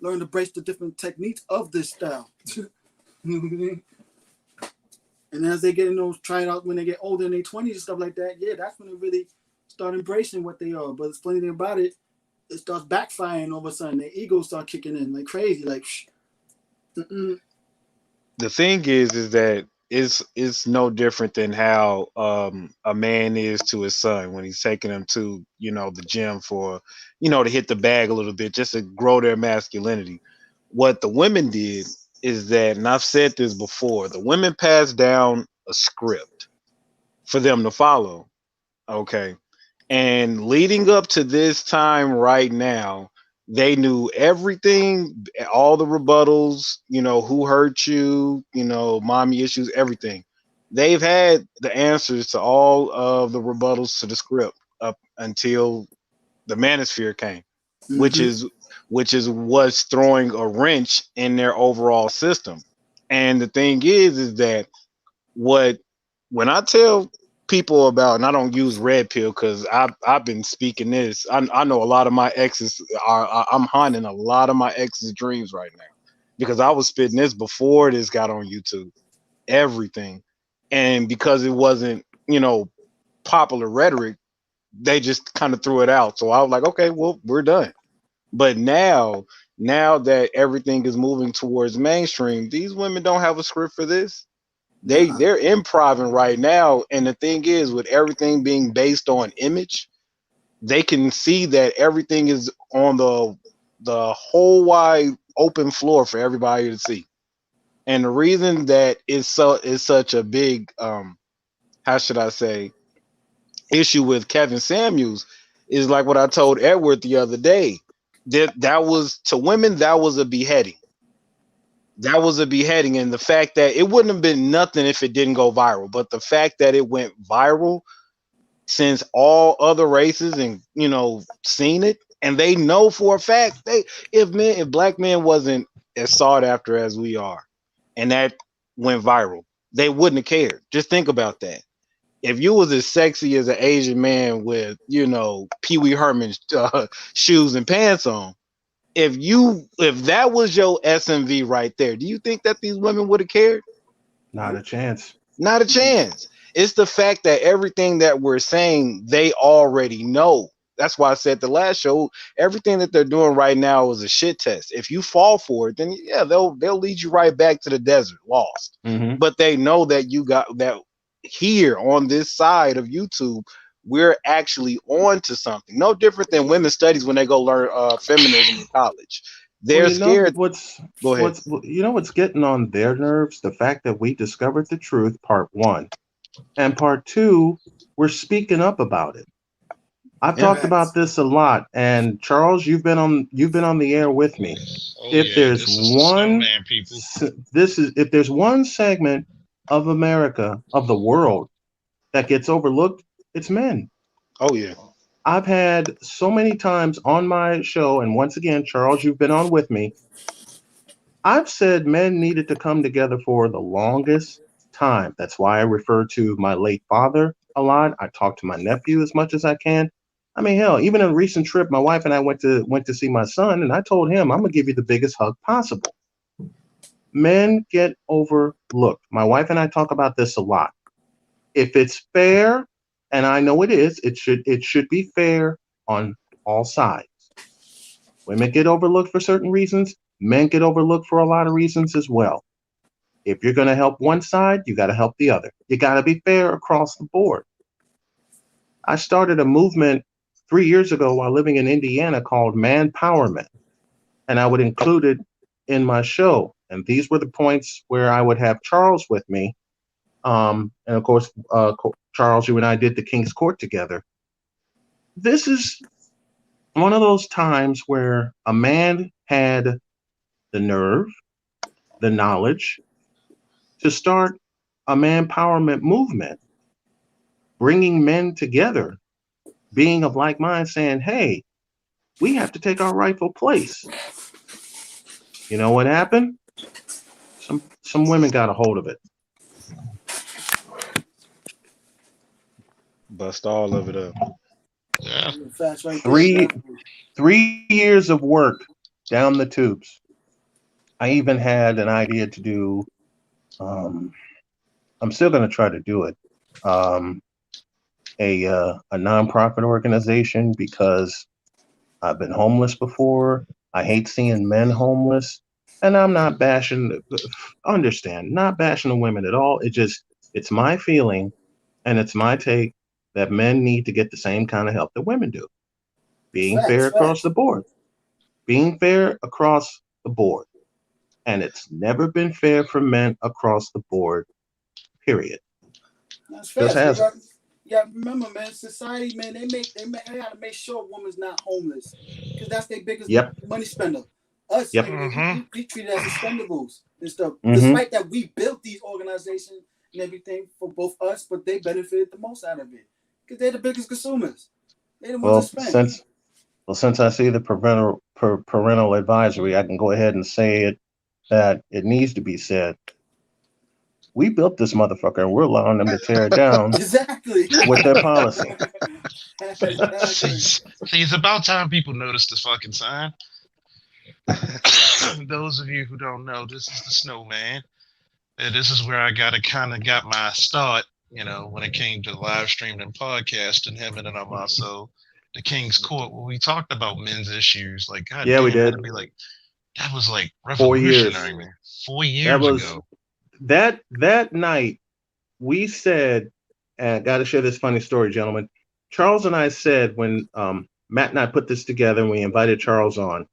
Speaker 2: learn to brace the different techniques of this style. And as they get try it out when they get older in their 20s and stuff like that, yeah, that's when they really start embracing what they are. But the funny thing about it, it starts backfiring all of a sudden. Their egos start kicking in like crazy. Like,
Speaker 7: The thing is that it's no different than how a man is to his son when he's taking him to the gym for to hit the bag a little bit just to grow their masculinity. What the women did is that, and I've said this before, the women passed down a script for them to follow. Okay. And leading up to this time right now, they knew everything, all the rebuttals, who hurt you, mommy issues, everything. they've had the answers to all of the rebuttals to the script up until the manosphere came, which
Speaker 8: Mm-hmm.
Speaker 7: is what's throwing a wrench in their overall system. And the thing is that what when I tell people about, and I don't use red pill because I've been speaking this. I know a lot of my exes are. I'm haunting a lot of my exes' dreams right now because I was spitting this before this got on YouTube. Everything, and because it wasn't popular rhetoric, they just kind of threw it out. So I was like, okay, well, we're done. But now that everything is moving towards mainstream, these women don't have a script for this.
Speaker 8: Nah.
Speaker 7: They're improving right now, and the thing is, with everything being based on image, they can see that everything is on the whole wide open floor for everybody to see. And the reason that is such a big how should I say issue with Kevin Samuels is like what I told Edward the other day. That was to women, that was a beheading. That was a beheading, and the fact that it wouldn't have been nothing if it didn't go viral, but the fact that it went viral, since all other races and seen it, and they know for a fact if black men wasn't as sought after as we are, and that went viral, they wouldn't have cared. Just think about that. If you was as sexy as an Asian man with Pee Wee Herman shoes and pants on, if that was your SMV right there, do you think that these women would have cared?
Speaker 5: Not a chance.
Speaker 7: Not a chance. It's the fact that everything that we're saying, they already know. That's why I said the last show, everything that they're doing right now is a shit test. If you fall for it, then yeah, they'll lead you right back to the desert, lost.
Speaker 5: Mm-hmm.
Speaker 7: But they know that you got that here on this side of YouTube, we're actually on to something. No different than women's studies when they go learn feminism in college.
Speaker 5: Well,
Speaker 7: They're scared. Go ahead.
Speaker 5: what's getting on their nerves? The fact that we discovered the truth, part one, and part two, we're speaking up about it. I've
Speaker 7: Yeah.
Speaker 5: talked about this a lot, and Charles, you've been on the air with me.
Speaker 1: Oh
Speaker 5: If
Speaker 1: yeah,
Speaker 5: there's
Speaker 1: this is the
Speaker 5: one,
Speaker 1: snowman people.
Speaker 5: if there's one segment of America, of the world, that gets overlooked, it's men.
Speaker 7: Oh yeah.
Speaker 5: I've had so many times on my show, and once again, Charles, you've been on with me. I've said men needed to come together for the longest time. That's why I refer to my late father a lot. I talk to my nephew as much as I can. I mean, hell, even in a recent trip, my wife and I went to see my son, and I told him I'm gonna give you the biggest hug possible. Men get overlooked. My wife and I talk about this a lot. If it's fair, and I know it is, it should be fair on all sides. Women get overlooked for certain reasons. Men get overlooked for a lot of reasons as well. If you're going to help one side, you got to help the other. You got to be fair across the board. I started a movement 3 years ago while living in Indiana called Manpowerment, and I would include it in my show. And these were the points where I would have Charles with me. And of course, Charles, you and I did the King's Court together. This is one of those times where a man had the nerve, the knowledge to start a manpowerment movement, bringing men together, being of like mind, saying, hey, we have to take our rightful place. You know what happened? Some women got a hold of it.
Speaker 7: Bust all of it up.
Speaker 1: Yeah.
Speaker 8: Facts right there.
Speaker 5: Three 3 years of work down the tubes. I even had an idea to do. I'm still going to try to do it. A nonprofit organization because I've been homeless before. I hate seeing men homeless, and I'm not bashing. Understand, not bashing the women at all. It's my feeling, and it's my take that men need to get the same kind of help that women do. Being fair across the board. Being fair across the board. And it's never been fair for men across the board, period.
Speaker 8: That's
Speaker 5: Just
Speaker 8: facts.
Speaker 5: hasn't.
Speaker 8: You got to remember, man, society, man, they gotta make sure a woman's not homeless. Because that's their biggest
Speaker 5: Yep.
Speaker 8: money spender. Us,
Speaker 5: Yep.
Speaker 8: nigga, we treated as expendables and stuff.
Speaker 5: Mhm.
Speaker 8: Despite that we built these organizations and everything for both us, but they benefited the most out of it because they're the biggest consumers. They're the ones that spend.
Speaker 9: Since I see the parental advisory, I can go ahead and say it that it needs to be said. We built this motherfucker, and we're allowing them to tear it down
Speaker 8: Exactly.
Speaker 9: with their policy.
Speaker 8: Exactly.
Speaker 1: See, it's about time people notice the fucking sign. Those of you who don't know, this is the snowman. And this is where I got my start, when it came to live streaming and podcasting, him and then I'm also the King's Court, where we talked about men's issues. Like, God
Speaker 9: Yeah,
Speaker 1: damn,
Speaker 9: we did.
Speaker 1: That was like
Speaker 9: 4 years.
Speaker 1: revolutionary, man. 4 years ago.
Speaker 9: That night we said, and I got to share this funny story, gentlemen. Charles and I said when Matt and I put this together and we invited Charles on,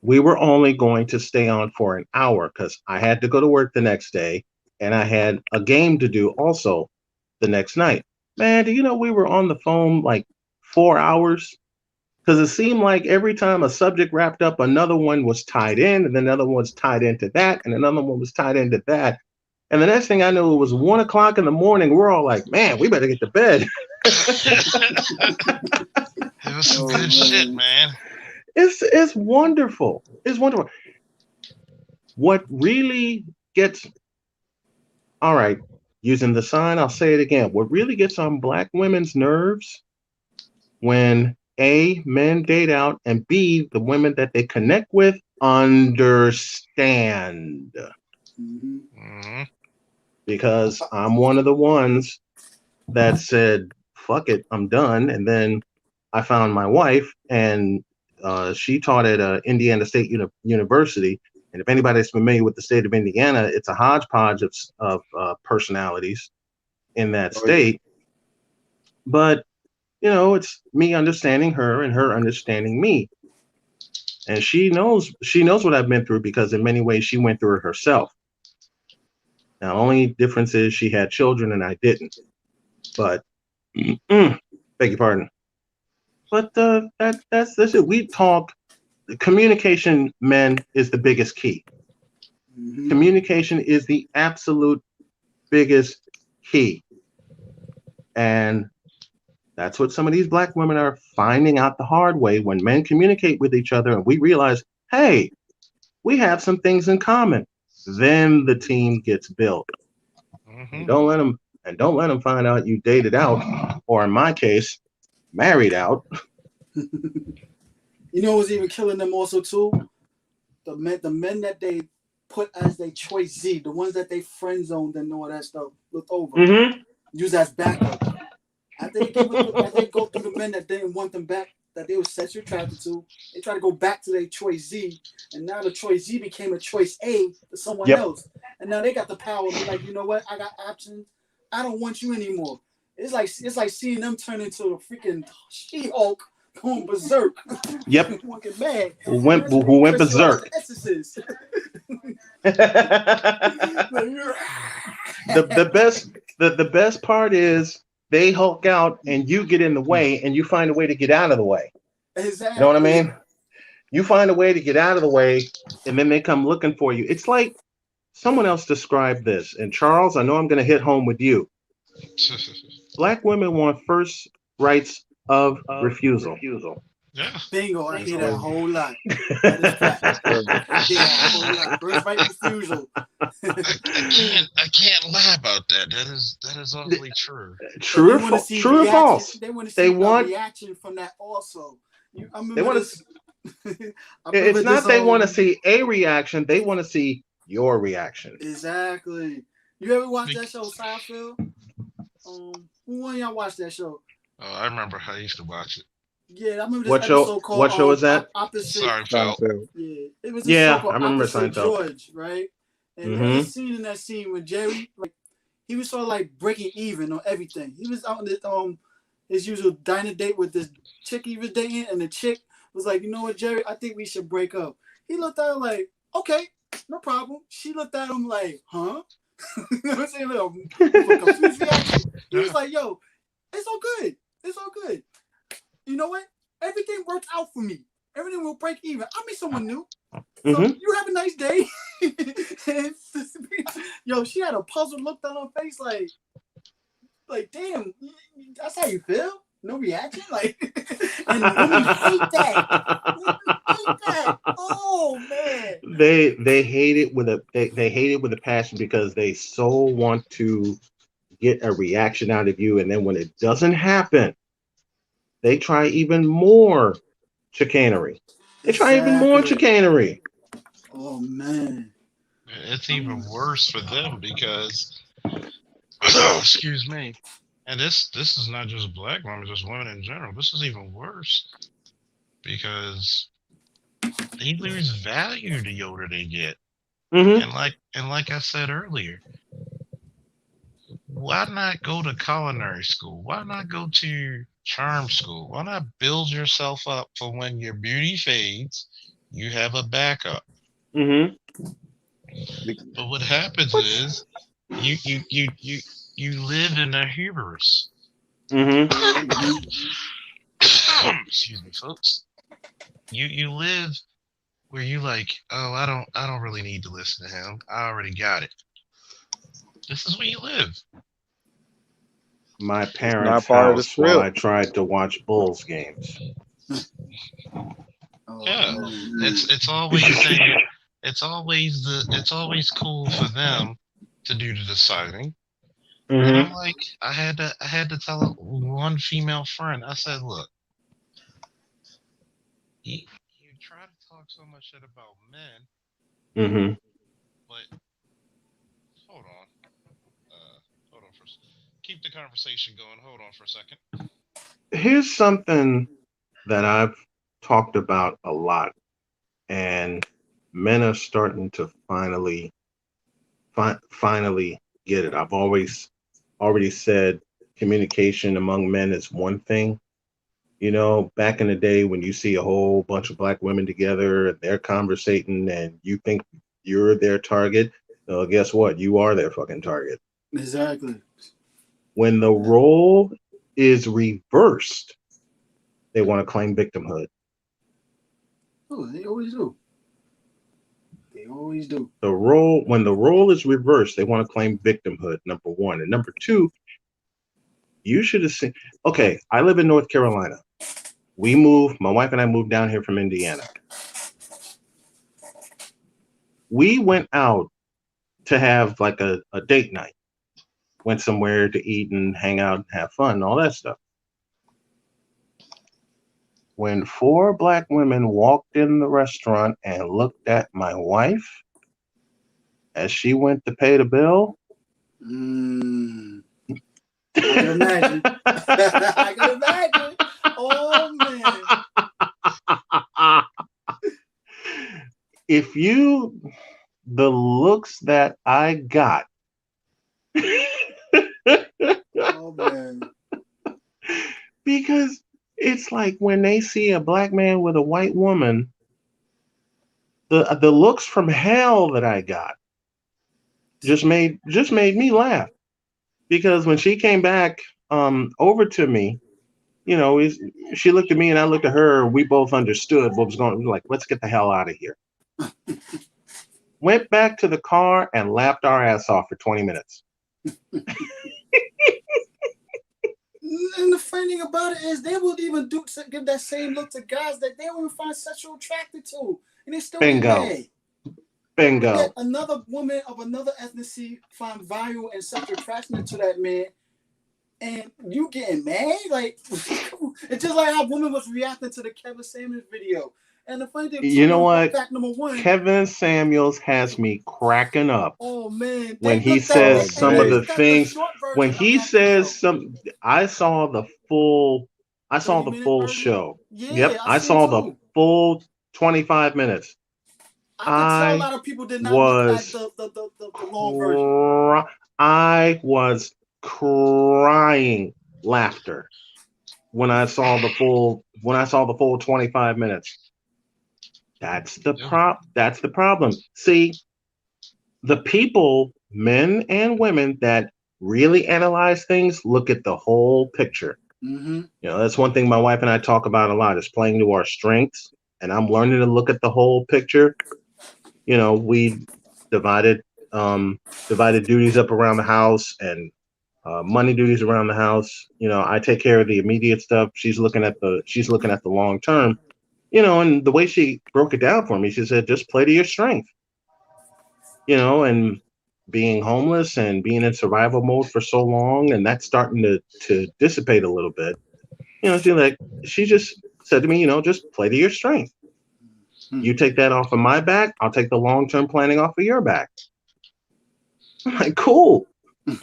Speaker 9: we were only going to stay on for an hour because I had to go to work the next day and I had a game to do also the next night. Man, do you know we were on the phone like 4 hours? Because it seemed like every time a subject wrapped up, another one was tied in, and then another one was tied into that, and another one was tied into that. And the next thing I knew, it was 1 o'clock in the morning. We're all like, man, we better get to bed.
Speaker 1: It was some good shit, man.
Speaker 9: It's wonderful. It's wonderful. What really gets, all right, using the sign, I'll say it again. What really gets on Black women's nerves when A, men date out, and B, the women that they connect with understand.
Speaker 8: Mm-hmm.
Speaker 9: Because I'm one of the ones that said, fuck it, I'm done. And then I found my wife, and she taught at Indiana State University. And if anybody's familiar with the state of Indiana, it's a hodgepodge of personalities in that state. But it's me understanding her and her understanding me. And she knows what I've been through because in many ways she went through it herself. Now, the only difference is she had children and I didn't. But, beg your pardon. But that's it. We talk. Communication, men, is the biggest key. Mm-hmm. Communication is the absolute biggest key. And that's what some of these Black women are finding out the hard way when men communicate with each other and we realize, hey, we have some things in common. Then the team gets built. Mm-hmm. And don't let them find out you dated out, or in my case, married out.
Speaker 8: You know what's even killing them also too? The men that they put as their choice Z, the ones that they friend zoned and all that stuff, looked over, use as backup. After they go through the men that didn't want them back, that they were sexually attracted to, they try to go back to their choice Z, and now the choice Z became a choice A for someone else, and now they got the power to be like, you know what, I got options, I don't want you anymore. It's like seeing them turn into a freaking She-Hulk going berserk.
Speaker 9: Yep.
Speaker 8: Mad.
Speaker 9: Who went berserk? The best part is they Hulk out and you get in the way and you find a way to get out of the way.
Speaker 8: Exactly.
Speaker 9: You know what I mean? You find a way to get out of the way and then they come looking for you. It's like someone else described this. And Charles, I know I'm going to hit home with you. Black women want first rights of refusal.
Speaker 1: Yeah.
Speaker 8: Bingo, I hear that a whole lot. I hear that a whole lot. First right refusal.
Speaker 1: I can't lie about that. That is awfully true.
Speaker 9: True or false?
Speaker 8: They want to see a reaction from that also.
Speaker 9: They want to. It's not they want to see a reaction. They want to see your reaction.
Speaker 8: Exactly. You ever watch that show, Seinfeld? Who one of y'all watch that show?
Speaker 1: Oh, I remember how I used to watch it.
Speaker 8: Yeah, I remember this episode called
Speaker 9: what show is that?
Speaker 8: Opposite.
Speaker 1: Seinfeld.
Speaker 8: Yeah, it was a show called
Speaker 9: I remember
Speaker 8: Opposite
Speaker 9: Seinfeld.
Speaker 8: George, right? And there was a scene in that scene when Jerry, like, he was sort of like breaking even on everything. He was out on his usual diner date with this chick he was dating, and the chick was like, you know what, Jerry, I think we should break up. He looked at her like, okay, no problem. She looked at him like, huh? You know what I'm saying? Like a confused reaction. He was like, yo, it's all good. It's all good. You know what? Everything worked out for me. Everything will break even. I'll meet someone new. So you have a nice day. Yo, she had a puzzled look on her face, like, damn, that's how you feel? No reaction, like, and women hate that. Women hate that. Oh man,
Speaker 9: They hate it with they hate it with a passion because they so want to get a reaction out of you, and then when it doesn't happen, they try even more chicanery. They try even more
Speaker 8: exactly.
Speaker 9: chicanery.
Speaker 8: Oh man,
Speaker 1: It's even worse for them because, excuse me, and this is not just black women, just women in general. This is even worse because they lose value the older they get.
Speaker 9: Mm-hmm.
Speaker 1: And like I said earlier, why not go to culinary school? Why not go to charm school? Why not build yourself up for when your beauty fades, you have a backup?
Speaker 9: Mm-hmm.
Speaker 1: But what happens
Speaker 9: What's
Speaker 1: is you live in a hubris.
Speaker 9: mm-hmm.
Speaker 1: Excuse me, folks. You live where you like, oh, I don't really need to listen to him. I already got it. This is where you live.
Speaker 9: My
Speaker 7: It's not
Speaker 9: parents'
Speaker 7: part of the
Speaker 9: house while I
Speaker 7: script.
Speaker 9: tried to watch Bulls games.
Speaker 8: oh
Speaker 1: Yeah.
Speaker 8: man.
Speaker 1: It's always saying it's always cool for them to do the deciding. And I'm
Speaker 9: Mm-hmm.
Speaker 1: like, I had to tell one female friend, I said, look, you try to talk so much shit about men,
Speaker 9: Mm-hmm.
Speaker 1: but hold on. Hold on for keep the conversation going. Hold on for a second.
Speaker 9: Here's something that I've talked about a lot, and men are starting to finally get it. I've already said communication among men is one thing. You know, back in the day when you see a whole bunch of black women together and they're conversating and you think you're their target, well, guess what? You are their fucking target.
Speaker 8: Exactly.
Speaker 9: When the role is reversed, they want to claim victimhood.
Speaker 8: Oh, they always do. They always do.
Speaker 9: When the role is reversed, they want to claim victimhood, number one. And number two, you should have seen. Okay, I live in North Carolina. My wife and I moved down here from Indiana. We went out to have like a date night. Went somewhere to eat and hang out and have fun and all that stuff. When four black women walked in the restaurant and looked at my wife as she went to pay the bill,
Speaker 8: I can imagine. I can imagine. Oh man.
Speaker 9: if you the looks that I got.
Speaker 8: Oh man.
Speaker 9: Because it's like when they see a black man with a white woman, the looks from hell that I got just made me laugh. Because when she came back over to me, you know, she looked at me and I looked at her. We both understood what was going on. Like, let's get the hell out of here. Went back to the car and laughed our ass off for 20 minutes.
Speaker 8: And the funny thing about it is they will even give that same look to guys that they don't even find sexual attracted to. And they still get mad.
Speaker 9: Bingo.
Speaker 8: Yet another woman of another ethnicity find value and sexual attraction to that man. And you getting mad? Like, it's just like how women was reacting to the Kevin Samuels video. And the funny thing,
Speaker 9: you know what?
Speaker 8: Fact number one,
Speaker 9: Kevin Samuels has me cracking up.
Speaker 8: Oh man!
Speaker 9: When he says some of the things, when he says some, I saw the full show.
Speaker 8: Yeah,
Speaker 9: yep, I saw the full 25 minutes.
Speaker 8: I could tell a lot of people did not like the long version.
Speaker 9: I was crying laughter when I saw the full 25 minutes. That's the problem. See, the people, men and women, that really analyze things look at the whole picture.
Speaker 8: Mm-hmm.
Speaker 9: You know, that's one thing my wife and I talk about a lot, is playing to our strengths. And I'm learning to look at the whole picture. You know, we divided duties up around the house and money duties around the house. I take care of the immediate stuff. She's looking at the long term. And the way she broke it down for me, she said, just play to your strength. And being homeless and being in survival mode for so long, and that's starting to dissipate a little bit. She just said to me, just play to your strength. You take that off of my back, I'll take the long-term planning off of your back. I'm like, cool.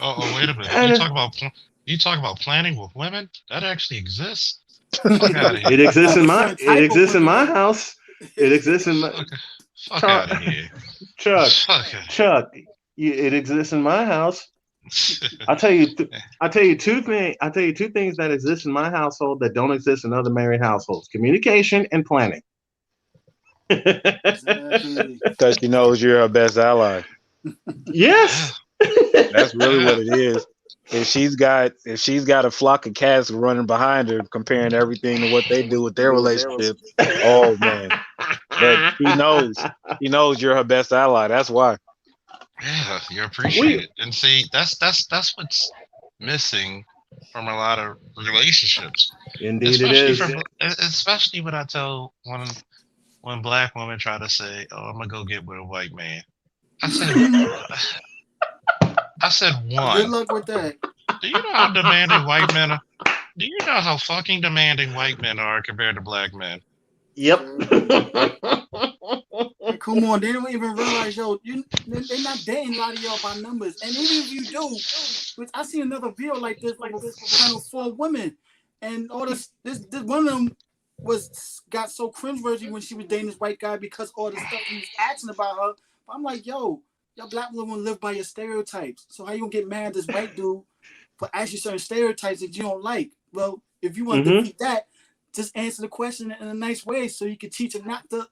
Speaker 1: Oh, wait a minute. You talk about planning with women? That actually exists? Fuck out of here.
Speaker 9: It exists in my house. It exists in my
Speaker 1: fuck out of here.
Speaker 9: Chuck, it exists in my house. I'll tell you two things that exist in my household that don't exist in other married households: communication and planning.
Speaker 7: Because she knows you're her best ally.
Speaker 9: Yes.
Speaker 7: That's really what it is. If she's got a flock of cats running behind her, comparing everything to what they do with their relationship, oh man. But she knows you're her best ally. That's why.
Speaker 1: Yeah, you're appreciated. And see, that's what's missing from a lot of relationships.
Speaker 9: Indeed, it is.
Speaker 1: Especially when I tell when black women try to say, "Oh, I'm gonna go get with a white man." I said one.
Speaker 8: Good luck with that.
Speaker 1: Do you know how demanding white men are? Do you know how fucking demanding white men are compared to black men?
Speaker 9: Yep.
Speaker 8: Come on, they don't even realize, they're not dating a lot of y'all by numbers. And even if you do, which I see another video like this, kind of 4 women, and all this one of them got so cringeworthy when she was dating this white guy because all the stuff he was asking about her. But I'm like, yo, y'all black women live by your stereotypes. So how you gonna get mad at this white dude for asking certain stereotypes that you don't like? Well, if you want to defeat that, just answer the question in a nice way so you can teach him not to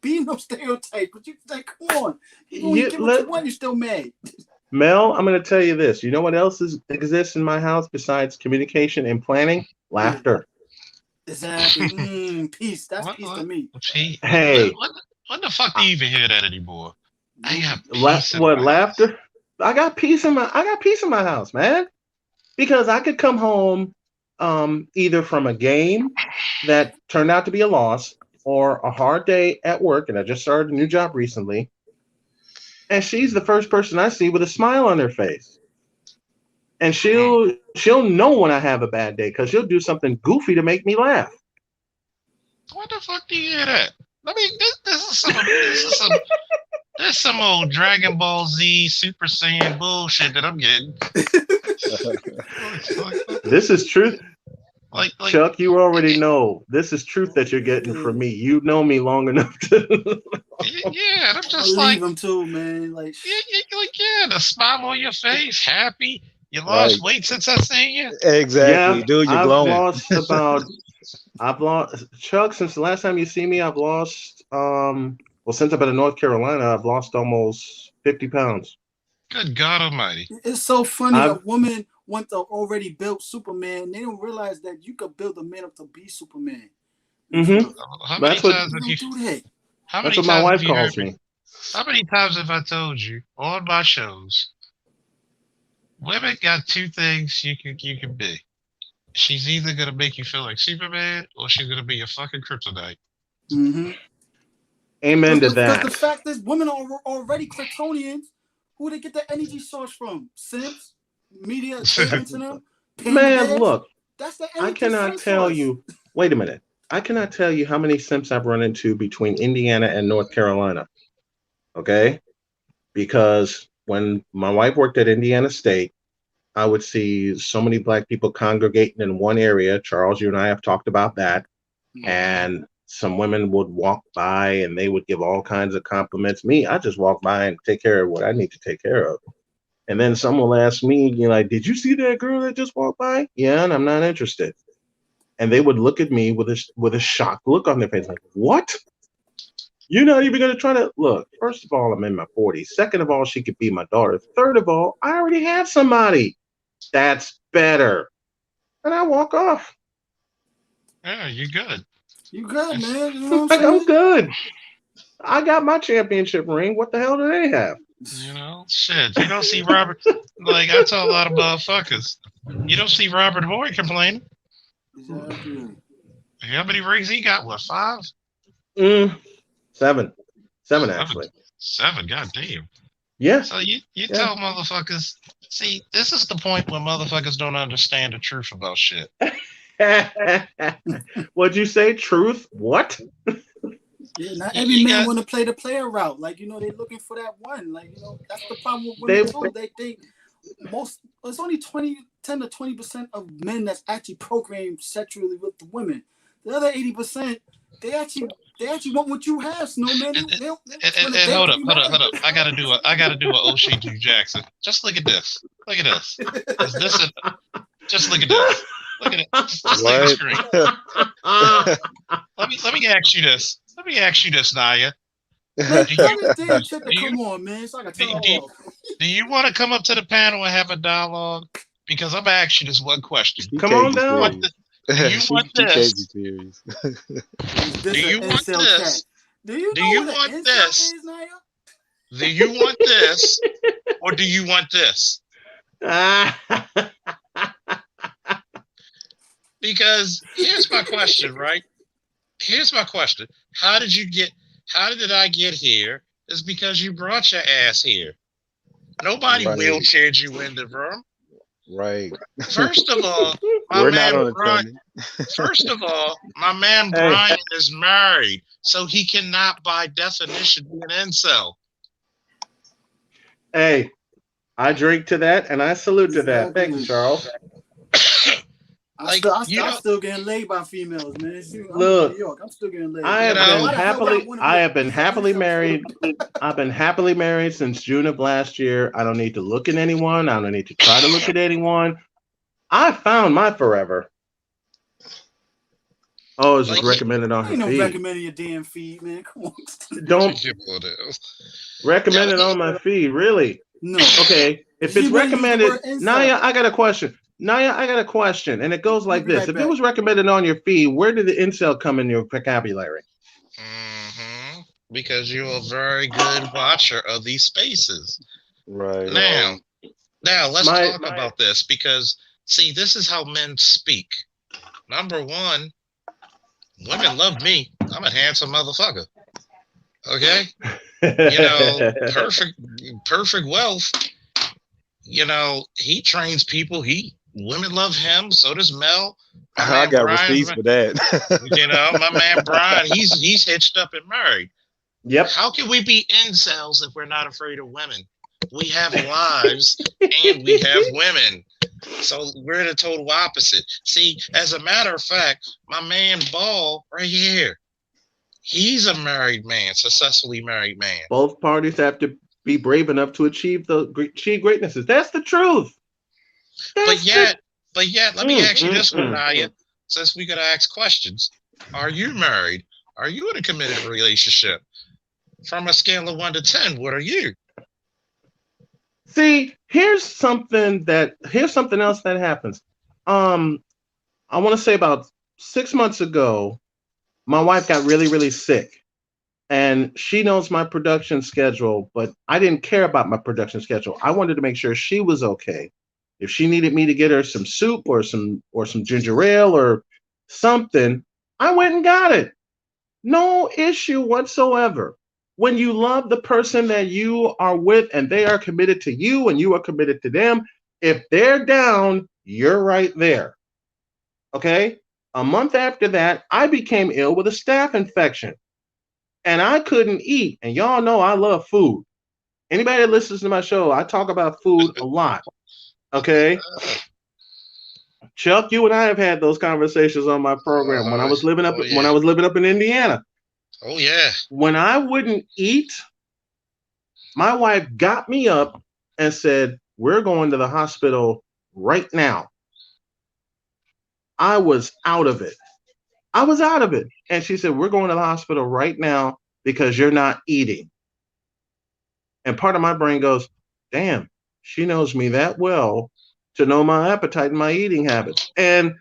Speaker 8: be no stereotype. But you like, come on, you give what you want, you're still mad.
Speaker 9: Mel, I'm going to tell you this. You know what else exists in my house besides communication and planning? Laughter.
Speaker 8: Exactly. Peace. That's peace to me.
Speaker 9: Hey.
Speaker 1: What the fuck do you even hear that anymore? I got peace
Speaker 9: laughter? I got peace in my house, man. Because I could come home either from a game that turned out to be a loss or a hard day at work, and I just started a new job recently, and she's the first person I see with a smile on her face. And she'll know when I have a bad day because she'll do something goofy to make me laugh.
Speaker 1: What the fuck do you hear that? I mean, there's some old Dragon Ball Z Super Saiyan bullshit that I'm getting.
Speaker 9: This is truth.
Speaker 1: Like,
Speaker 9: Chuck, you already know. This is truth that you're getting from me. You know me long enough to.
Speaker 1: Yeah, I'm just
Speaker 8: leave him too, man. Like,
Speaker 1: the smile on your face, happy. You lost weight since I seen you.
Speaker 7: Exactly, dude. You're glowing.
Speaker 9: I've lost Chuck, since the last time you see me. I've lost since I've been in North Carolina, I've lost almost 50 pounds.
Speaker 1: Good God Almighty!
Speaker 8: It's so funny. A woman wants to already build Superman. They don't realize that you could build a man up to be Superman.
Speaker 9: Mm-hmm.
Speaker 1: How many times
Speaker 9: That's what my wife calls me.
Speaker 1: How many times have I told you on my shows? Women got 2 things you can be. She's either gonna make you feel like Superman, or she's gonna be your fucking kryptonite.
Speaker 8: Mm-hmm.
Speaker 9: Amen to that.
Speaker 8: Because the fact is, women are already Kryptonians. Who they get their energy source from? Simps, media, into them.
Speaker 9: Man, look,
Speaker 8: that's the
Speaker 9: I cannot tell you. Wait a minute. I cannot tell you how many simps I've run into between Indiana and North Carolina. Okay, because when my wife worked at Indiana State, I would see so many black people congregating in one area. Charles, you and I have talked about that. Mm-hmm. And some women would walk by and they would give all kinds of compliments. Me, I just walk by and take care of what I need to take care of. And then someone will ask me, did you see that girl that just walked by? Yeah, and I'm not interested. And they would look at me with a shocked look on their face, like, what? You're not even going to try to look. First of all, I'm in my 40s. Second of all, she could be my daughter. Third of all, I already have somebody. That's better. And I walk off.
Speaker 1: Yeah, you're good.
Speaker 8: You good, man. You know what
Speaker 9: I'm good. I got my championship ring. What the hell do they have?
Speaker 1: You know, shit. You don't see Robert. Like I tell a lot of motherfuckers, you don't see Robert Horry complaining.
Speaker 8: Exactly.
Speaker 1: How many rings he got? What, 5?
Speaker 9: Seven. Seven,
Speaker 1: 7.
Speaker 9: actually.
Speaker 1: 7. God damn.
Speaker 9: Yeah.
Speaker 1: So you
Speaker 9: Yeah.
Speaker 1: tell motherfuckers. See, this is the point when motherfuckers don't understand the truth about shit.
Speaker 9: What'd you say? Truth? What?
Speaker 8: Yeah, not
Speaker 1: You-
Speaker 8: every
Speaker 1: you
Speaker 8: man
Speaker 1: got-
Speaker 8: want to play the player route. Like, you know, they looking for that one. Like, you know, that's the problem with
Speaker 9: They-
Speaker 8: women too. They most it's only 10 to 20% of men that's actually procreating sexually with the women. The other 80%, they actually want what you have, Snowman. They
Speaker 1: hold up. I gotta do a Oshie do Jackson. Just look at this. Look at this. Just look at this. Look at it. Just look at the screen. Let me ask you this. Let me ask you this, Naya.
Speaker 8: Man, come on, man. It's like a tell off.
Speaker 1: Do you want to come up to the panel and have a dialogue? Because I'm asking you this one question.
Speaker 9: Come on down.
Speaker 1: Do you want this?
Speaker 7: Do you
Speaker 1: want this?
Speaker 8: Do you
Speaker 1: Do
Speaker 8: know
Speaker 1: you
Speaker 8: what
Speaker 1: want
Speaker 8: an
Speaker 1: this?
Speaker 8: Is, Naya?
Speaker 1: Do you want this? Or do you want this? Because here's my question, right? Here's my question. How did I get here? It's because you brought your ass here. Nobody wheelchaired you in the room.
Speaker 7: Right.
Speaker 1: First of all, my man Brian is married, so he cannot, by definition, be an incel.
Speaker 9: Hey, I drink to that and I salute to that. Thank you, Charles.
Speaker 8: I'm still getting laid by females, man.
Speaker 9: Look,
Speaker 8: in New York. I'm still getting laid.
Speaker 9: I have been happily married. I've been happily married since June of last year. I don't need to look at anyone. I don't need to try to look at anyone. I found my forever. Oh, it's just recommended on her feed.
Speaker 8: Ain't no recommending your damn feed, man. Come on.
Speaker 9: Don't recommend it on my feed, really?
Speaker 8: No.
Speaker 9: Okay. If it's recommended, Naya, I got a question. And it goes like this. If it was recommended on your feed, where did the incel come in your vocabulary?
Speaker 1: Mm-hmm. Because you're a very good watcher of these spaces.
Speaker 7: Right.
Speaker 1: Now let's talk about this, because see, this is how men speak. Number one, women love me. I'm a handsome motherfucker. Okay? You know, perfect wealth. You know, he trains people. Women love him. So does Mel.
Speaker 7: I got receipts for that.
Speaker 1: You know, my man Brian, he's hitched up and married.
Speaker 9: Yep.
Speaker 1: How can we be incels if we're not afraid of women? We have lives and we have women. So we're the total opposite. See, as a matter of fact, my man Ball right here, he's a married man, successfully married man.
Speaker 9: Both parties have to be brave enough to achieve greatnesses. That's the truth.
Speaker 1: But yet, let me ask you this one, Naya, since we gotta ask questions. Are you married? Are you in a committed relationship? From a scale of 1 to 10, what are you?
Speaker 9: See, here's something else that happens. I want to say about 6 months ago, my wife got really, really sick. And she knows my production schedule, but I didn't care about my production schedule. I wanted to make sure she was okay. If she needed me to get her some soup or some ginger ale or something, I went and got it. No issue whatsoever. When you love the person that you are with and they are committed to you and you are committed to them, if they're down, you're right there. Okay? A month after that, I became ill with a staph infection. And I couldn't eat. And y'all know I love food. Anybody that listens to my show, I talk about food a lot. Okay? Chuck, you and I have had those conversations on my program when I was living up in Indiana.
Speaker 1: Oh yeah.
Speaker 9: When I wouldn't eat, my wife got me up and said, "We're going to the hospital right now." I was out of it. And she said, "We're going to the hospital right now because you're not eating." And part of my brain goes, "Damn, she knows me that well to know my appetite and my eating habits." And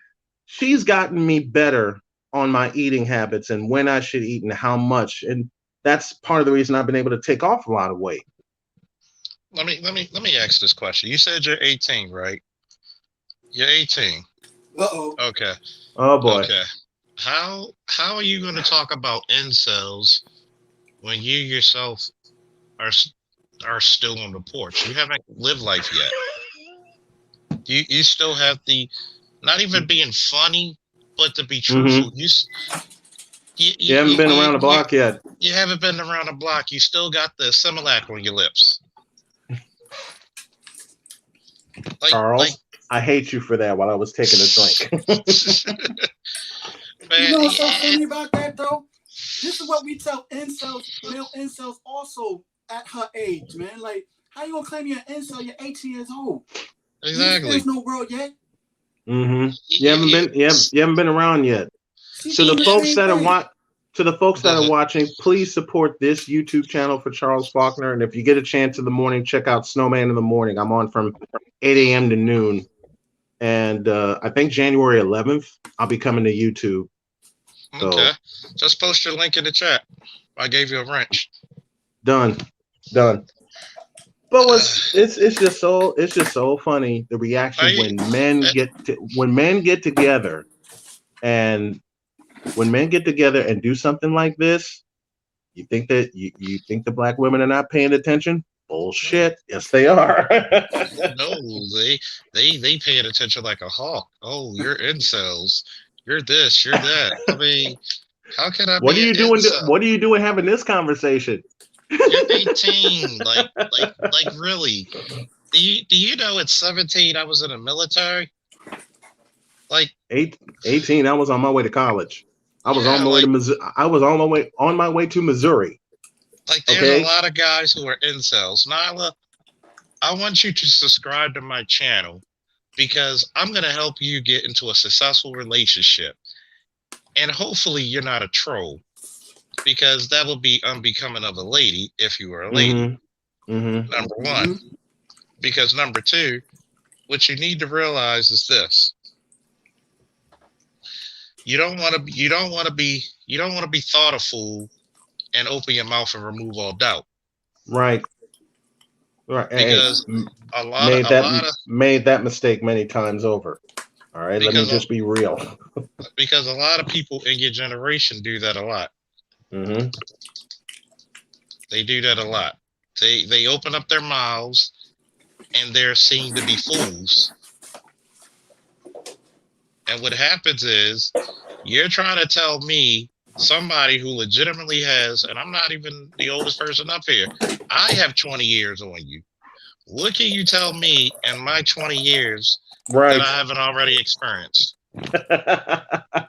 Speaker 9: she's gotten me better on my eating habits and when I should eat and how much. And that's part of the reason I've been able to take off a lot of weight.
Speaker 1: Let me ask this question. You said you're 18, right? You're 18.
Speaker 8: Uh-oh.
Speaker 1: Okay.
Speaker 9: Oh boy.
Speaker 1: Okay. How are you going to talk about incels when you yourself are still on the porch? You haven't lived life yet. You still have the, not even being funny, but to be truthful.
Speaker 9: You haven't been around the block yet.
Speaker 1: You haven't been around the block. You still got the Similac on your lips.
Speaker 9: Charles, I hate you for that while I was taking a drink.
Speaker 8: You know what's so funny about that, though? This is what we tell incels, male incels also at her age, man. Like, how you gonna claim you're an incel? You're 18 years old.
Speaker 1: Exactly.
Speaker 8: There's no world yet.
Speaker 9: Mm-hmm. You haven't been around yet. To the folks that are watching, please support this YouTube channel for Charles Faulkner. And if you get a chance in the morning, check out Snowman in the Morning. I'm on from 8 a.m. to noon. And I think January 11th, I'll be coming to YouTube. So,
Speaker 1: okay. Just post your link in the chat. I gave you a wrench.
Speaker 9: Done. But it's just so funny, the reaction when men get together and do something like this. You think that you think the black women are not paying attention? Bullshit. Yes, they are.
Speaker 1: No, they paying attention like a hawk. Oh, you're incels. You're this. You're that. I mean, how can I?
Speaker 9: What are you doing? What are you doing having this conversation?
Speaker 1: You're 18. like really? Do you know at 17 I was in the military? Like
Speaker 9: 18, I was on my way to college. I was on my way to Missouri. I was on my way to Missouri.
Speaker 1: Like there's a lot of guys who are incels. Nyla, I want you to subscribe to my channel because I'm going to help you get into a successful relationship. And hopefully you're not a troll because that would be unbecoming of a lady if you were a lady.
Speaker 9: Mm-hmm.
Speaker 1: Number one. Because number two, what you need to realize is this. You don't want to be thought a fool and open your mouth and remove all doubt.
Speaker 9: Right.
Speaker 1: Because
Speaker 9: made that mistake many times over. All right, let me just be real.
Speaker 1: Because a lot of people in your generation do that a lot.
Speaker 9: Mm-hmm.
Speaker 1: They do that a lot. They open up their mouths and they're seen to be fools. And what happens is you're trying to tell me, somebody who legitimately has, and I'm not even the oldest person up here, I have 20 years on you. What can you tell me in my 20 years that I haven't already experienced?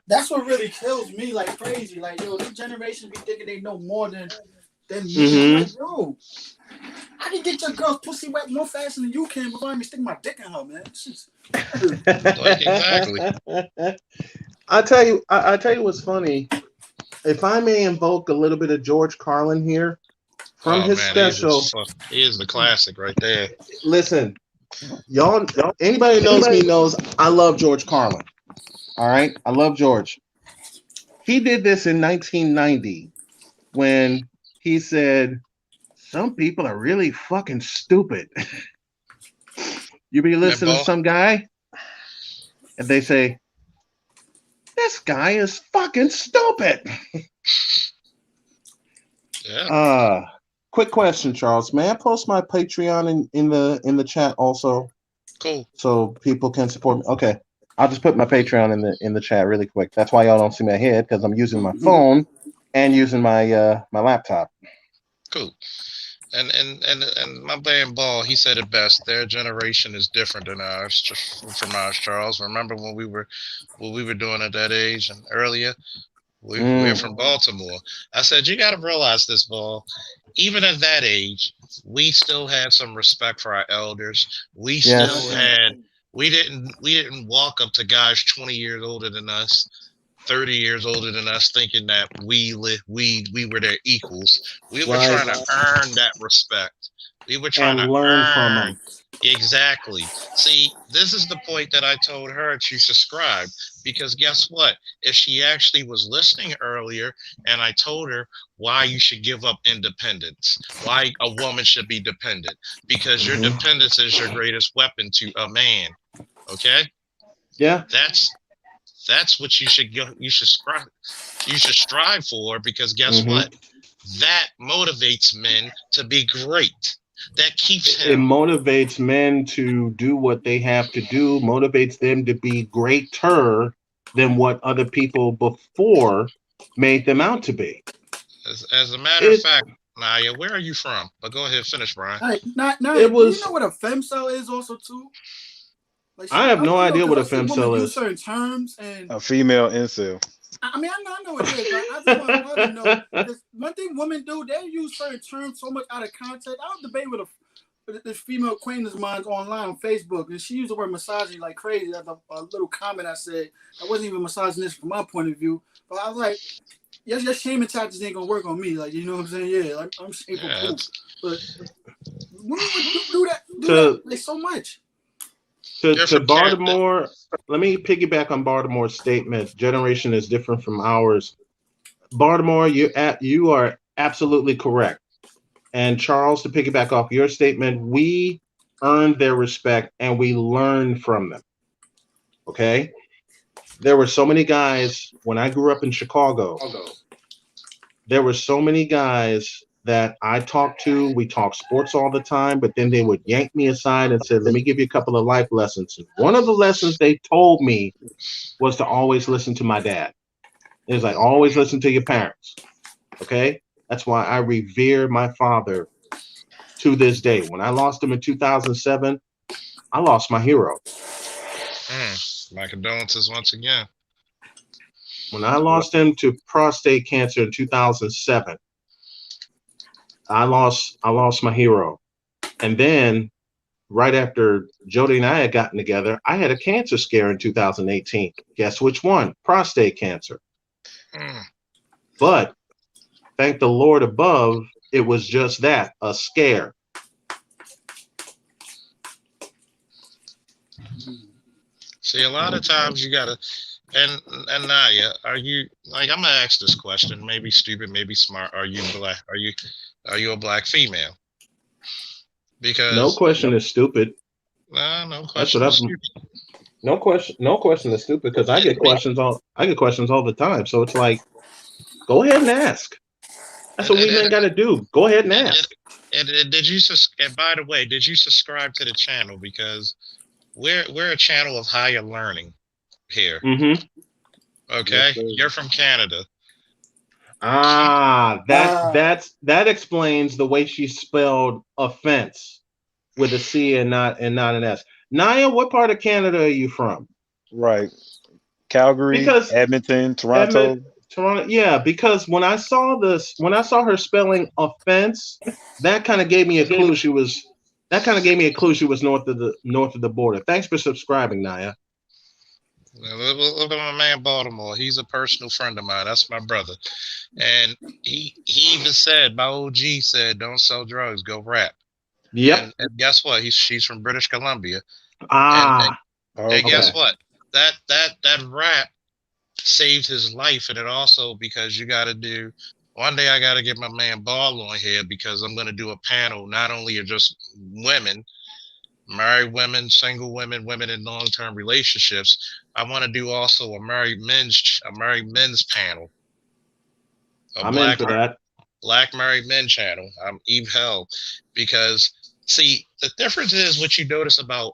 Speaker 8: That's what really kills me like crazy. Like, yo, this generation be thinking they know more than me. I'm like, yo, how do you get your girl's pussy wet more faster than you can before I stick my dick in her, man?
Speaker 1: Exactly.
Speaker 9: I tell you what's funny. If I may invoke a little bit of George Carlin here from his special.
Speaker 1: He is the classic right there.
Speaker 9: Listen, y'all, anybody who knows me knows I love George Carlin. All right, I love George. He did this in 1990 when he said, "Some people are really fucking stupid." You be listening to some guy, and they say, "This guy is fucking stupid."
Speaker 1: Yeah.
Speaker 9: Quick question, Charles. May I post my Patreon in the chat also?
Speaker 1: Cool.
Speaker 9: So people can support me. Okay. I'll just put my Patreon in the chat really quick. That's why y'all don't see my head, because I'm using my phone and using my my laptop.
Speaker 1: Cool. And my man Ball, he said it best. Their generation is different than ours, just from ours, Charles. Remember when we were doing at that age and earlier? We're from Baltimore. I said, you got to realize this, Ball. Even at that age, we still had some respect for our elders. We still had. We didn't walk up to guys 20 years older than us, 30 years older than us, thinking that we were their equals. We were trying to earn that respect. We were trying to
Speaker 9: learn from them.
Speaker 1: Exactly. See, this is the point that I told her to subscribe, because guess what? If she actually was listening earlier and I told her why you should give up independence, why a woman should be dependent, because your
Speaker 9: Mhm.
Speaker 1: dependence is your greatest weapon to a man. Okay?
Speaker 9: Yeah.
Speaker 1: That's that's what you should go you should strive for, because guess
Speaker 9: Hmm.
Speaker 1: what? That motivates men to be great. That keeps
Speaker 9: It
Speaker 1: him.
Speaker 9: motivates men to do what they have to do, motivates them to be greater than what other people before made them out to be.
Speaker 1: As a matter of
Speaker 9: It
Speaker 1: fact, Naya, where are you from? But go ahead, finish, Brian.
Speaker 8: Hey, now,
Speaker 9: it
Speaker 8: do you
Speaker 9: was
Speaker 8: know what a femcel is also too? Like
Speaker 9: I
Speaker 8: she,
Speaker 9: have
Speaker 8: I
Speaker 9: no
Speaker 8: don't know,
Speaker 9: idea
Speaker 8: because
Speaker 9: what a
Speaker 8: I see women
Speaker 9: femcel
Speaker 8: use
Speaker 9: is.
Speaker 8: certain terms, and
Speaker 7: A female incel.
Speaker 8: I mean, I know it is, but I just want her to know. Because one thing women do, they use certain terms so much out of context. I was debating with this female acquaintance of mine online on Facebook, and she used the word misogyny like crazy. That's a little comment I said that wasn't even misogynistic from my point of view. But I was like, your shaming tactics ain't gonna work on me. Like, you know what I'm saying? Yeah, like, I'm shameful
Speaker 1: Yeah,
Speaker 8: proof.
Speaker 1: it's,
Speaker 8: But women would do that
Speaker 9: to
Speaker 8: like so much.
Speaker 1: you're
Speaker 9: to
Speaker 1: from Canada.
Speaker 9: Baltimore, let me piggyback on Baltimore's statement. Generation is different from ours. Baltimore, you are absolutely correct. And Charles, to piggyback off your statement, we earned their respect and we learned from them. Okay. There were so many guys when I grew up in Chicago. There were so many guys that I talked to. We talked sports all the time, but then they would yank me aside and say, "Let me give you a couple of life lessons." And one of the lessons they told me was to always listen to my dad. It was like, always listen to your parents. Okay. That's why I revere my father to this day. When I lost him in 2007, I lost my hero.
Speaker 1: My condolences once again.
Speaker 9: When I lost him to prostate cancer in 2007, I lost my hero. And then right after Jody and I had gotten together, I had a cancer scare in 2018. Guess which one? Prostate cancer.
Speaker 1: Mm.
Speaker 9: But thank the Lord above, it was just that, a scare.
Speaker 1: See, a lot of times you gotta, and Naya, are you like? I'm gonna ask this question. Maybe stupid, maybe smart. Are you black? Are you a black female?
Speaker 9: No
Speaker 1: Because
Speaker 9: question is stupid.
Speaker 1: no
Speaker 9: That's what
Speaker 1: question is
Speaker 9: I've
Speaker 1: stupid.
Speaker 9: no question is stupid because I get
Speaker 1: Be-
Speaker 9: questions all the time. So it's like, go ahead and ask. That's
Speaker 1: And
Speaker 9: what
Speaker 1: and
Speaker 9: we
Speaker 1: and,
Speaker 9: men got to do. Go ahead and
Speaker 1: and,
Speaker 9: ask.
Speaker 1: and did you and by the way, did you subscribe to the channel? Because we're a channel of higher learning here.
Speaker 9: Mm-hmm.
Speaker 1: Okay, you're from Canada.
Speaker 9: Ah, that
Speaker 8: Ah,
Speaker 9: that's that explains the way she spelled offense with a C and not an S. Naya, what part of Canada are you from?
Speaker 7: Right. Calgary,
Speaker 9: Because
Speaker 7: Edmonton,
Speaker 9: Emmett,
Speaker 7: Toronto.
Speaker 9: Toronto, yeah. Because when I saw her spelling offense, that kind of gave me a clue she was. That kind of gave me a clue she was north of the border. Thanks for subscribing, Naya.
Speaker 1: Look at my man Baltimore. He's a personal friend of mine. That's my brother. And he even said, my OG said, don't sell drugs, go rap.
Speaker 9: Yep.
Speaker 1: And guess what? She's from British Columbia. And, and
Speaker 9: Ah.
Speaker 1: and
Speaker 7: Okay.
Speaker 1: guess
Speaker 9: Okay.
Speaker 1: what? That rap saved his life. And it also, because you got to do, one day I got to get my man Ball on here, because I'm going to do a panel not only of just women, married women, single women, women in long-term relationships. I want to do also a married men's panel, a
Speaker 9: I'm in for that.
Speaker 1: black married men channel. I'm Eve Hell, because see, the difference is what you notice about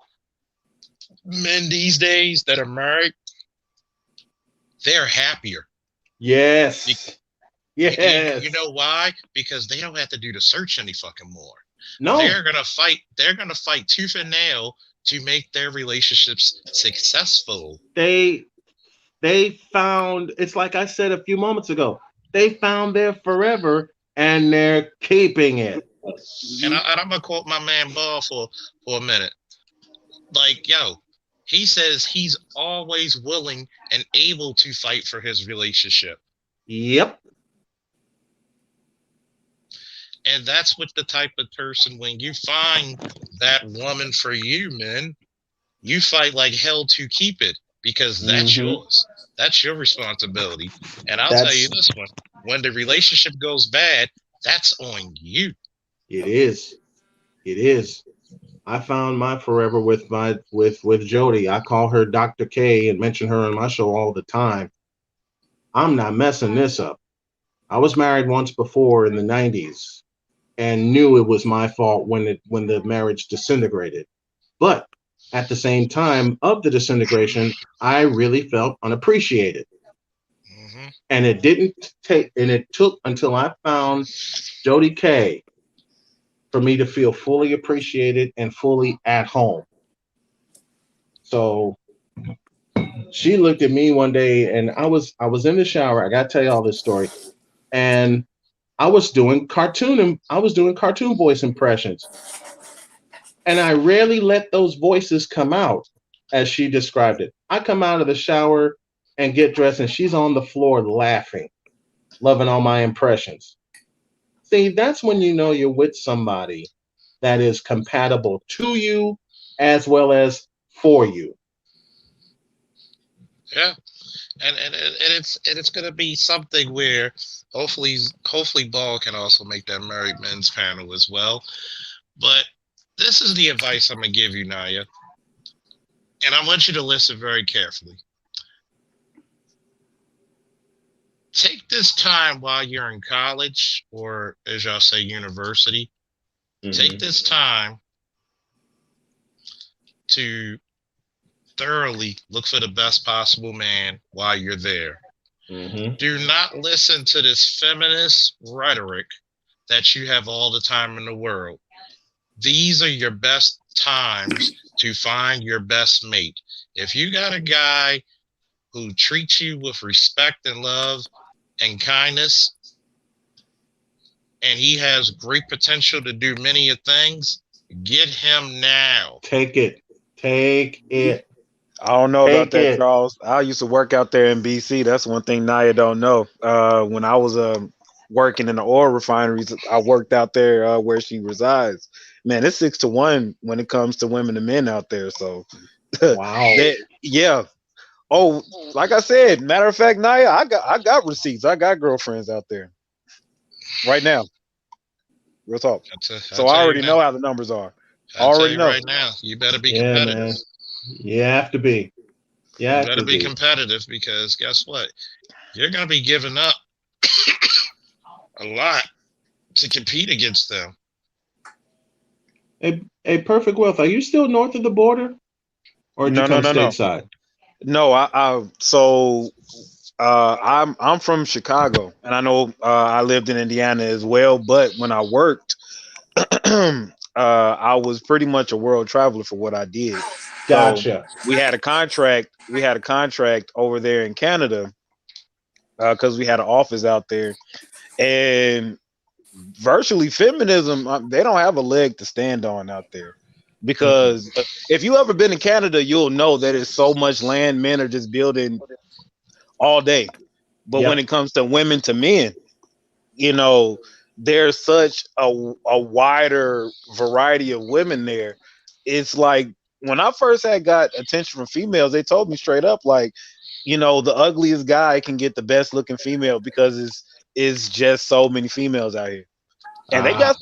Speaker 1: men these days that are married, they're happier.
Speaker 9: Yes.
Speaker 1: You
Speaker 9: Yes.
Speaker 1: know why? Because they don't have to do the search any fucking more.
Speaker 9: No.
Speaker 1: They're gonna fight tooth and nail to make their relationships successful.
Speaker 9: They they found, it's like I said a few moments ago, they found their forever and they're keeping it.
Speaker 1: And I'm gonna quote my man Ball for a minute. Like, yo, he says he's always willing and able to fight for his relationship.
Speaker 9: Yep.
Speaker 1: And that's what the type of person, when you find that woman for you, men, you fight like hell to keep it because that's yours. That's your responsibility. And I'll tell you
Speaker 9: That's
Speaker 1: this one, when the relationship goes bad, that's on you.
Speaker 9: it is. It is. I found my forever with Jody. I call her Dr. K and mention her on my show all the time. I'm not messing this up. I was married once before in the 90s and knew it was my fault when the marriage disintegrated. But at the same time of the disintegration, I really felt unappreciated.
Speaker 1: Hmm.
Speaker 9: And it took until I found Jody K for me to feel fully appreciated and fully at home. So she looked at me one day and I was in the shower. I gotta tell you all this story. And I was doing cartoon voice impressions. And I rarely let those voices come out as she described it. I come out of the shower and get dressed and she's on the floor laughing, loving all my impressions. See, that's when you know you're with somebody that is compatible to you as well as for you.
Speaker 1: Yeah. And it's gonna be something where hopefully Ball can also make that married men's panel as well. But this is the advice I'm gonna give you, Naya, and I want you to listen very carefully. Take this time while you're in college, or as y'all say, university. Take
Speaker 9: Mm-hmm.
Speaker 1: this time to thoroughly look for the best possible man while you're there.
Speaker 9: Mm-hmm.
Speaker 1: Do not listen to this feminist rhetoric that you have all the time in the world. These are your best times to find your best mate. If you got a guy who treats you with respect and love and kindness, and he has great potential to do many things, get him now.
Speaker 9: Take it. Take it.
Speaker 7: I don't know about
Speaker 9: Take
Speaker 7: that,
Speaker 9: it.
Speaker 7: Charles. I used to work out there in BC. That's one thing Naya don't know. When I was working in the oil refineries, I worked out there where she resides. Man, it's 6 to 1 when it comes to women and men out there. So,
Speaker 9: Wow.
Speaker 7: yeah. Oh, like I said, matter of fact, Naya, I got receipts. I got girlfriends out there right now. Real talk.
Speaker 1: I'll
Speaker 7: So I
Speaker 1: tell you
Speaker 7: already
Speaker 1: now.
Speaker 7: know how the numbers are.
Speaker 1: I'll tell
Speaker 7: Already
Speaker 1: you
Speaker 7: know.
Speaker 1: right now. You better be
Speaker 9: Yeah,
Speaker 1: competitive.
Speaker 9: man. You have to be. You
Speaker 1: You
Speaker 9: have
Speaker 1: better
Speaker 9: to
Speaker 1: be
Speaker 9: be.
Speaker 1: competitive because guess what? You're gonna be giving up a lot to compete against them.
Speaker 9: A perfect wealth. Are you still north of the border? Or did you
Speaker 7: No, no,
Speaker 9: come
Speaker 7: no, no.
Speaker 9: stateside?
Speaker 7: No, I'm from Chicago, and I know I lived in Indiana as well. But when I worked, I was pretty much a world traveler for what I did. So
Speaker 9: Gotcha.
Speaker 7: we had a contract. We had a contract over there in Canada because we had an office out there, and virtually feminism. They don't have a leg to stand on out there
Speaker 9: Mm-mm.
Speaker 7: because if you ever been in Canada, you'll know that it's so much land men are just building all day. But when
Speaker 9: Yep.
Speaker 7: it comes to women to men, you know, there's such a wider variety of women there. It's like when I first had got attention from females, they told me straight up, like, the ugliest guy can get the best looking female because it's just so many females out here. And
Speaker 9: Ah.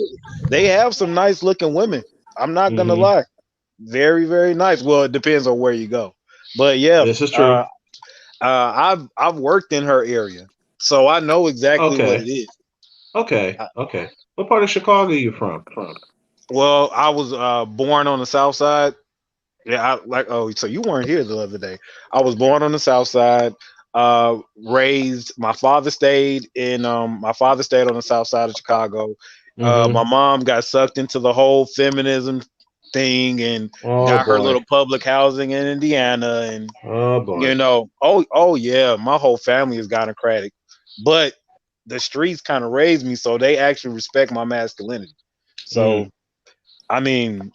Speaker 7: they have some nice looking women. I'm not gonna
Speaker 9: Mm-hmm.
Speaker 7: lie. Very, very nice. Well, it depends on where you go. But yeah,
Speaker 9: This is true.
Speaker 7: uh, I've worked in her area, so I know exactly what
Speaker 9: Okay.
Speaker 7: it is.
Speaker 9: Okay. Okay. What part of Chicago are you from?
Speaker 7: Well, I was born on the south side. Yeah, oh, so you weren't here the other day. I was born on the south side. Raised. My father stayed on the south side of Chicago.
Speaker 9: Mm-hmm.
Speaker 7: My mom got sucked into the whole feminism thing and
Speaker 9: Oh
Speaker 7: got her
Speaker 9: boy.
Speaker 7: little public housing in Indiana, and
Speaker 9: Oh boy.
Speaker 7: oh yeah, my whole family is gynocratic, but the streets kind of raised me, so they actually respect my masculinity.
Speaker 9: Mm.
Speaker 7: So I mean,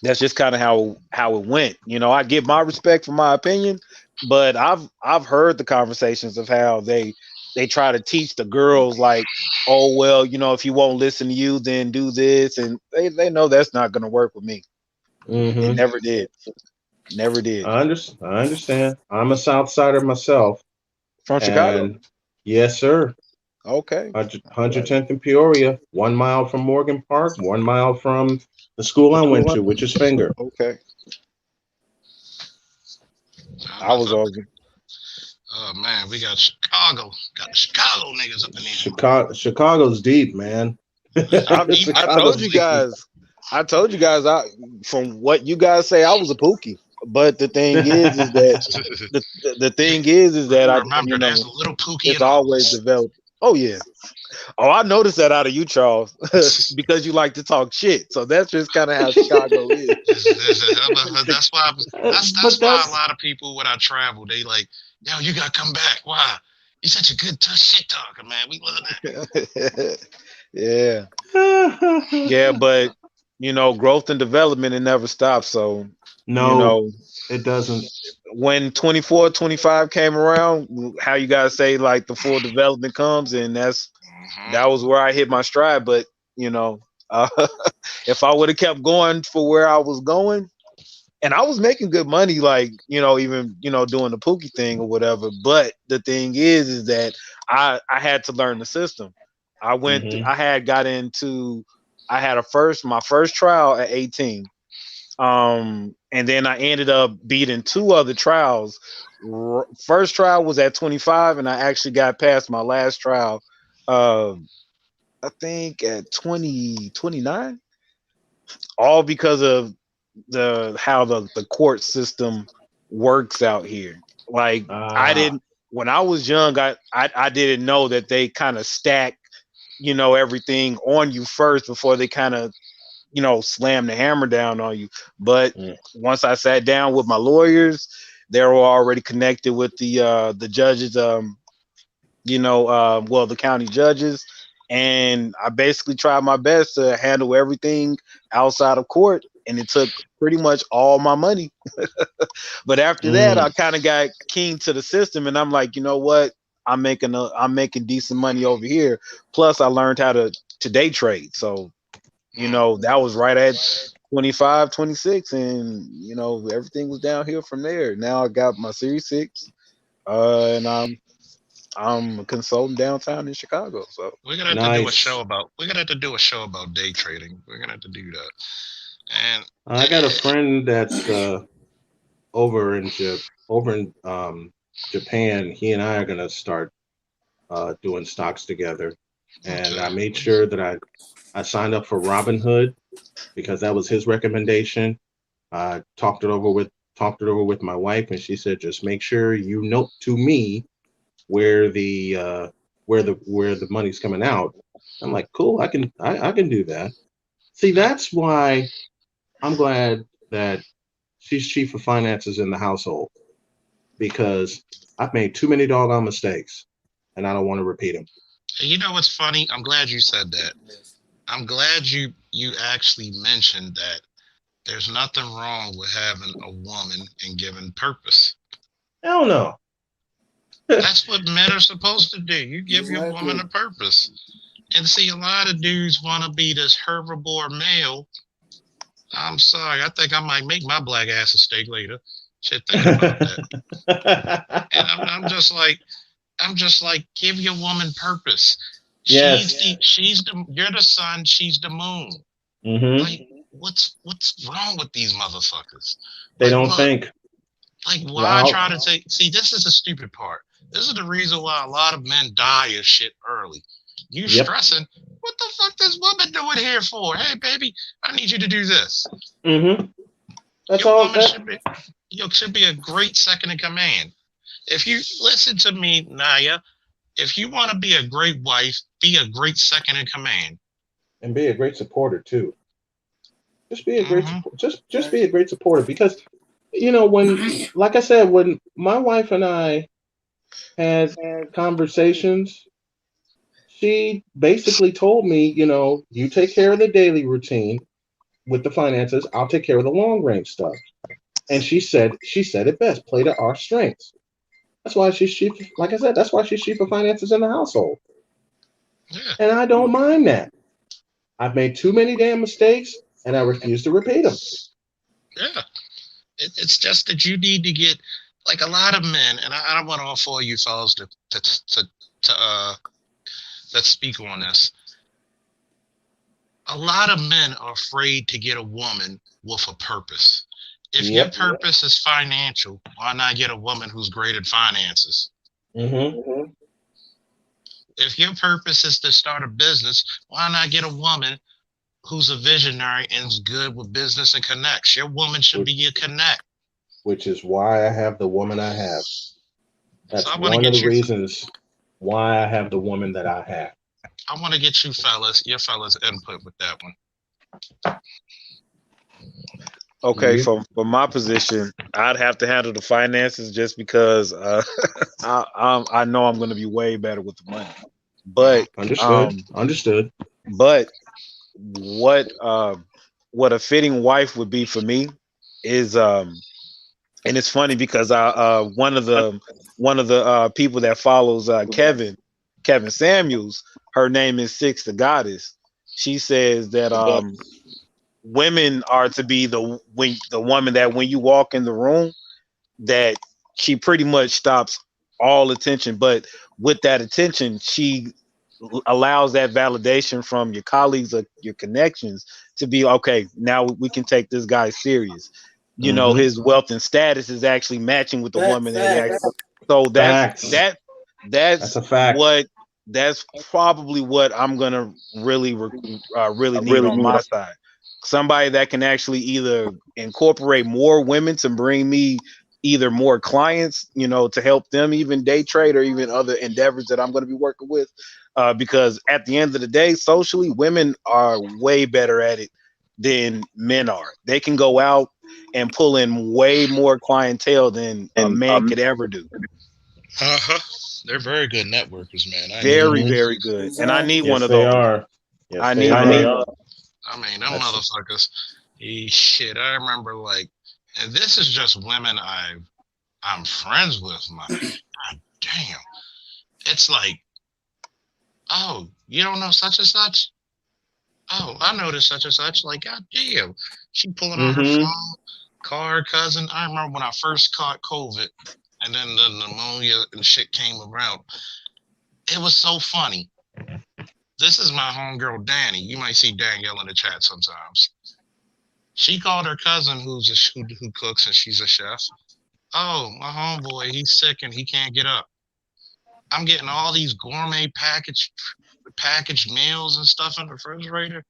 Speaker 7: that's just kind of how it went. I give my respect for my opinion, but I've heard the conversations of how they they try to teach the girls like, oh well, if you won't listen to you, then do this, and they know that's not gonna work with me. It
Speaker 9: Mm-hmm.
Speaker 7: never did. Never did.
Speaker 9: I understand. I'm a South Sider myself,
Speaker 7: From Chicago?
Speaker 9: and yes, sir.
Speaker 7: Okay. All right.
Speaker 9: 110th and Peoria, 1 mile from Morgan Park, 1 mile from the school
Speaker 7: The
Speaker 9: I went
Speaker 7: school.
Speaker 9: to, which is Finger.
Speaker 7: Okay.
Speaker 1: I'm
Speaker 7: I
Speaker 1: not
Speaker 7: was
Speaker 1: up.
Speaker 7: over.
Speaker 1: Oh man, we got Chicago. Got the Chicago niggas up in here.
Speaker 9: Chicago's deep, man.
Speaker 7: I told
Speaker 9: Chicago's
Speaker 7: you
Speaker 9: deep.
Speaker 7: guys. I told you guys. From what you guys say, I was a pookie. But the thing is that the thing is that I
Speaker 1: Remember, there's a little Pookie
Speaker 7: it's
Speaker 1: in all
Speaker 7: always
Speaker 1: this.
Speaker 7: developed. Oh yeah. Oh, I noticed that out of you, Charles, because you like to talk shit. So that's just kind of how Chicago is.
Speaker 1: That's why. That's
Speaker 9: But
Speaker 1: why a
Speaker 9: that's
Speaker 1: lot of people when I travel, they like, yo, you gotta come back. Why? You're such a good shit talker, man. We love that.
Speaker 7: Yeah. Yeah, but growth and development, it never stops. So, you
Speaker 9: no,
Speaker 7: know,
Speaker 9: it doesn't.
Speaker 7: when 24, 25 came around, how you guys say like the full development comes, and that was where I hit my stride. But you know, uh, if I would have kept going for where I was going, and I was making good money, like even doing the Pookie thing or whatever. But the thing is that I had to learn the system.
Speaker 9: Hmm.
Speaker 7: I had got into, I had my first trial at 18. And then I ended up beating two other trials. First trial was at 25, and I actually got past my last trial. Uh, I think at 29, all because of how the court system works out here. Like I
Speaker 9: Ah.
Speaker 7: didn't when I was young, I didn't know that they kind of stack, everything on you first before they kind of, slam the hammer down on you. But
Speaker 9: Mm.
Speaker 7: once I sat down with my lawyers, they were already connected with the judges, well, the county judges, and I basically tried my best to handle everything outside of court, and it took pretty much all my money. But after that, I
Speaker 9: Mm.
Speaker 7: kind of got keen to the system, and I'm like, you know what? I'm making decent money over here. Plus, I learned how to day trade. So, that was right at 25, 26, and everything was downhill from there. Now I got my Series 6, and I'm a consultant downtown in Chicago. So
Speaker 1: We're gonna have to do a show
Speaker 9: Nice.
Speaker 1: about. We're gonna have to do a show about day trading. We're gonna have to do that. And
Speaker 9: I got a friend that's over in Japan. He and I are gonna start doing stocks together, and I
Speaker 1: okay,
Speaker 9: made sure that I signed up for Robinhood because that was his recommendation. I talked it over with my wife, and she said just make sure you note to me where the money's coming out. I'm like, cool, I can do that. See, that's why I'm glad that she's chief of finances in the household because I've made too many doggone mistakes, and I don't want to repeat them.
Speaker 1: you know what's funny? I'm glad you said that. I'm glad you actually mentioned that. There's nothing wrong with having a woman and giving purpose.
Speaker 9: Hell no.
Speaker 1: That's what men are supposed to do. You give your woman
Speaker 8: Exactly.
Speaker 1: a purpose. And see, a lot of dudes want to be this herbivore male. I'm sorry. I think I might make my black ass a steak later. Shit, thinking about that. And I'm just like, give your woman purpose.
Speaker 9: Yes.
Speaker 1: You're the sun. She's the moon.
Speaker 9: Hmm.
Speaker 1: Like, what's wrong with these motherfuckers?
Speaker 9: They
Speaker 1: Like,
Speaker 9: don't
Speaker 1: look,
Speaker 9: think.
Speaker 1: like why
Speaker 9: Well,
Speaker 1: try to take? See, this is the stupid part. This is the reason why a lot of men die of shit early. You
Speaker 9: yep.
Speaker 1: stressing. What the fuck this woman doing here for? Hey, baby, I need you to do this.
Speaker 9: Hmm. That's
Speaker 1: Your
Speaker 9: all
Speaker 1: woman
Speaker 9: that.
Speaker 1: should be a great second in command. If you listen to me, Naya, if you want to be a great wife, be a great second in command.
Speaker 9: And be a great supporter too. Just be a great
Speaker 1: Hmm.
Speaker 9: support. Just be a great supporter because when, like I said, when my wife and I had conversations, she basically told me, you take care of the daily routine with the finances. I'll take care of the long range stuff. And she said it best. Play to our strengths. That's why she's chief. Like I said, that's why she's chief of finances in the household.
Speaker 1: Yeah.
Speaker 9: And I don't mind that. I've made too many damn mistakes, and I refuse to repeat them.
Speaker 1: Yeah. It's just that you need to get, like, a lot of men, and I don't want all four of you fellas to let's speak on this. A lot of men are afraid to get a woman with a purpose. If your purpose is financial, why not get a woman who's great at finances?
Speaker 9: Mm-hmm.
Speaker 1: If your purpose is to start a business, why not get a woman who's a visionary and is good with business and connects? Your woman should be your connect.
Speaker 9: Which is why I have the woman I have. That's
Speaker 1: So
Speaker 9: one of the reasons why I have the woman that I have.
Speaker 1: I want to get your fellas input with that one.
Speaker 7: Okay, from my position, I'd have to handle the finances just because I know I'm going to be way better with the money. But
Speaker 9: understood.
Speaker 7: But what a fitting wife would be for me is and it's funny because one of the people that follows Kevin Samuels, her name is Six the Goddess. She says that women are to be the woman that when you walk in the room, that she pretty much stops all attention, but with that attention, she allows that validation from your colleagues or your connections to be okay. Now we can take this guy serious. You know, his wealth and status is actually matching with the woman that actually. So that's
Speaker 9: a fact.
Speaker 7: That's probably what I'm gonna really need on my side. Somebody that can actually either incorporate more women to bring me either more clients, you know, to help them even day trade or even other endeavors that I'm going to be working with. Because at the end of the day, socially, women are way better at it than men are. They can go out and pull in way more clientele than a man could ever do.
Speaker 1: They're very good networkers, man.
Speaker 7: Very good. And I need one of
Speaker 9: they
Speaker 7: those.
Speaker 9: Are. Yes,
Speaker 7: I
Speaker 9: they
Speaker 7: need
Speaker 9: are.
Speaker 7: one.
Speaker 1: I mean, them motherfuckers. Shit, I remember, like, and this is just women I'm friends with. My God damn, it's like, oh, you don't know such and such? Oh, I know this such and such. Like, God damn, she pulling on her phone, call her cousin. I remember when I first caught COVID, and then the pneumonia and shit came around. It was so funny. This is my homegirl Danny. You might see Danielle in the chat sometimes. She called her cousin who cooks and she's a chef. Oh, my homeboy, he's sick and he can't get up. I'm getting all these gourmet packaged meals and stuff in the refrigerator.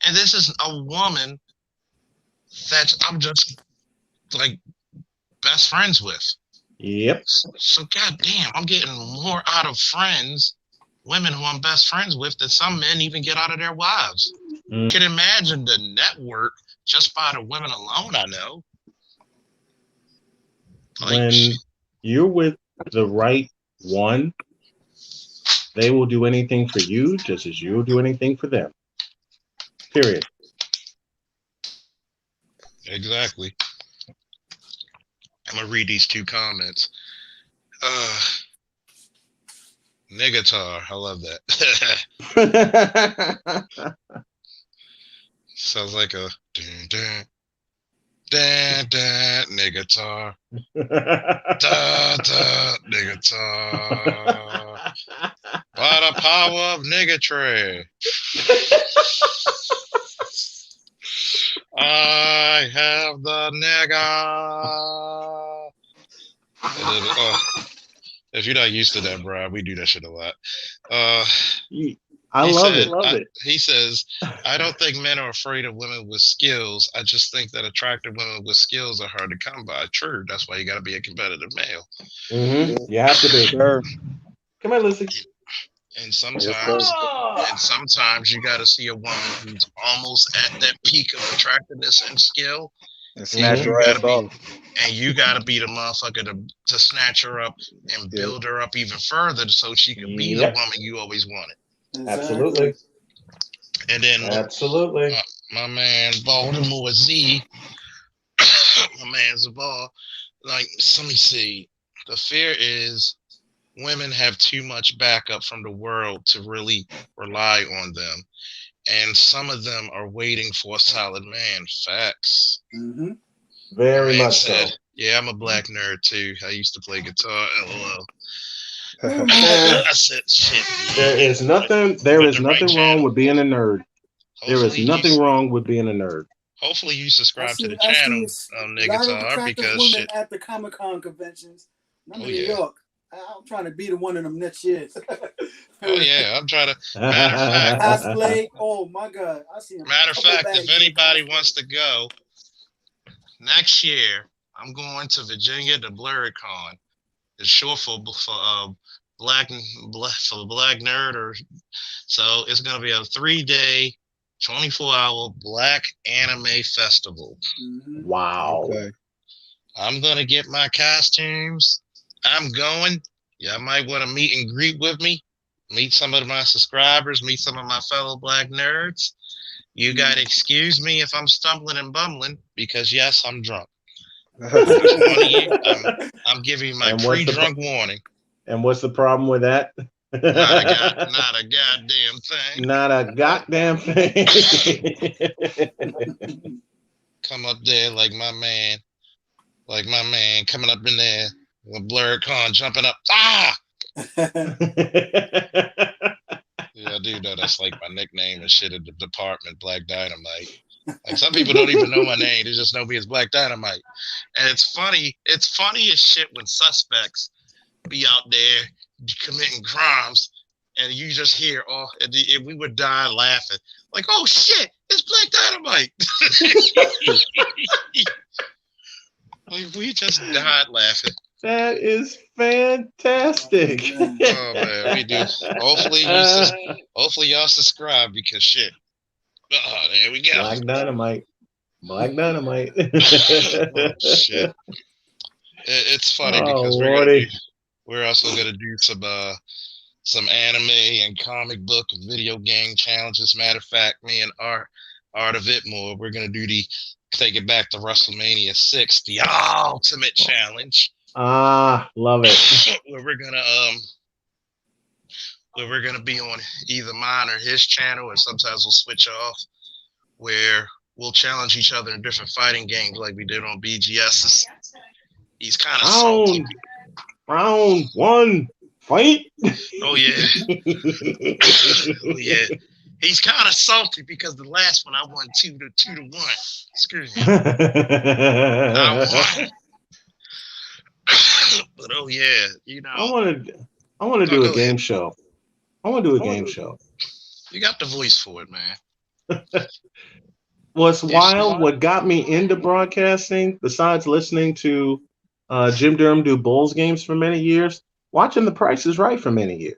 Speaker 1: And this is a woman that I'm just like best friends with.
Speaker 9: Yep.
Speaker 1: So goddamn, I'm getting more out of friends, women who I'm best friends with, than some men even get out of their wives. You can imagine the network just by the women alone I know.
Speaker 9: Like, when you're with the right one, they will do anything for you just as you'll do anything for them. Period.
Speaker 1: Exactly. I'm gonna read these two comments. Negatar, I love that. Sounds like a negatar. Negatar. By the power of negatry. I have the nega. If you're not used to that, bro, we do that shit a lot.
Speaker 9: I love it.
Speaker 1: He says, I don't think men are afraid of women with skills. I just think that attractive women with skills are hard to come by. True. That's why you got to be a competitive male.
Speaker 9: You have to be. Sure. Come on, Lucy.
Speaker 1: And sometimes you got to see a woman who's almost at that peak of attractiveness and skill.
Speaker 7: And snatch her ass off.
Speaker 1: And you got to be the motherfucker to snatch her up and build her up even further so she can be the woman you always wanted.
Speaker 9: Absolutely.
Speaker 1: And then my man Baltimore Z, my man Zabal, like, let me see. The fear is women have too much backup from the world to really rely on them. And some of them are waiting for a solid man. Facts.
Speaker 8: Mm-hmm.
Speaker 9: Very
Speaker 1: Man
Speaker 9: much
Speaker 1: said,
Speaker 9: so.
Speaker 1: yeah, I'm a black nerd too. I used to play guitar. LOL.
Speaker 9: Eh,
Speaker 1: I said, shit.
Speaker 9: there
Speaker 1: Yeah.
Speaker 9: is nothing. There
Speaker 1: With
Speaker 9: is
Speaker 1: the right
Speaker 9: nothing wrong
Speaker 1: channel.
Speaker 9: with being a nerd. There is
Speaker 1: Hopefully
Speaker 9: nothing wrong with being a nerd.
Speaker 1: hopefully you
Speaker 8: I
Speaker 1: subscribe to the
Speaker 8: see. I
Speaker 1: channel,
Speaker 8: see a lot of
Speaker 1: Niggatar,
Speaker 8: attractive
Speaker 1: because
Speaker 8: women
Speaker 1: shit.
Speaker 8: at the Comic-Con conventions. I'm
Speaker 1: Oh
Speaker 8: in New
Speaker 1: yeah.
Speaker 8: York. I'm trying to be the one of them next year.
Speaker 1: Oh yeah. I'm trying to. Matter of fact.
Speaker 8: Cosplay. Oh my god, I see a
Speaker 1: Matter of
Speaker 8: couple
Speaker 1: fact, if
Speaker 8: bags.
Speaker 1: anybody wants to go next year, I'm going to Virginia to BlurryCon. It's short for black for black nerd, or so it's gonna be a 3-day, 24-hour black anime festival.
Speaker 8: Mm-hmm.
Speaker 9: Wow.
Speaker 7: Okay.
Speaker 1: I'm gonna get my costumes. I'm going. Y'all might want to meet and greet with me. Meet some of my subscribers. Meet some of my fellow black nerds. You gotta excuse me if I'm stumbling and bumbling, because yes, I'm drunk. I'm just warning you. I'm giving you my
Speaker 9: And what's the
Speaker 1: pre-drunk warning.
Speaker 9: And what's the problem with that?
Speaker 1: Not a goddamn thing.
Speaker 9: Not a goddamn thing.
Speaker 1: Come up there like my man coming up in there with BlurryCon jumping up. Ah! Yeah, I do know that's like my nickname and shit at the department, Black Dynamite. Like some people don't even know my name; they just know me as Black Dynamite. And it's funny as shit when suspects be out there committing crimes, and you just hear, oh, and we would die laughing, like, oh shit, it's Black Dynamite. We just died laughing.
Speaker 9: That is fantastic.
Speaker 1: Oh man, we do. Hopefully y'all subscribe, because shit. Oh, there we go.
Speaker 9: Black Dynamite. Black Dynamite.
Speaker 1: Oh, shit. It's funny because we're also gonna do some anime and comic book and video game challenges. Matter of fact, me and Art of Itmore, we're gonna do take it back to WrestleMania 6, the ultimate challenge.
Speaker 9: Love it.
Speaker 1: where we're gonna be on either mine or his channel, or sometimes we'll switch off, where we'll challenge each other in different fighting games like we did on BGS's. He's kind of salty.
Speaker 9: Round 1, fight.
Speaker 1: Oh yeah. Oh yeah. He's kind of salty because the last one I won 2-1. Excuse me. I won. But oh yeah, you know.
Speaker 9: I want to do a game show. I want to do a game show.
Speaker 1: You got the voice for it, man.
Speaker 9: What's wild, what got me into broadcasting, besides listening to Jim Durham do Bulls games for many years, watching The Price is Right for many years.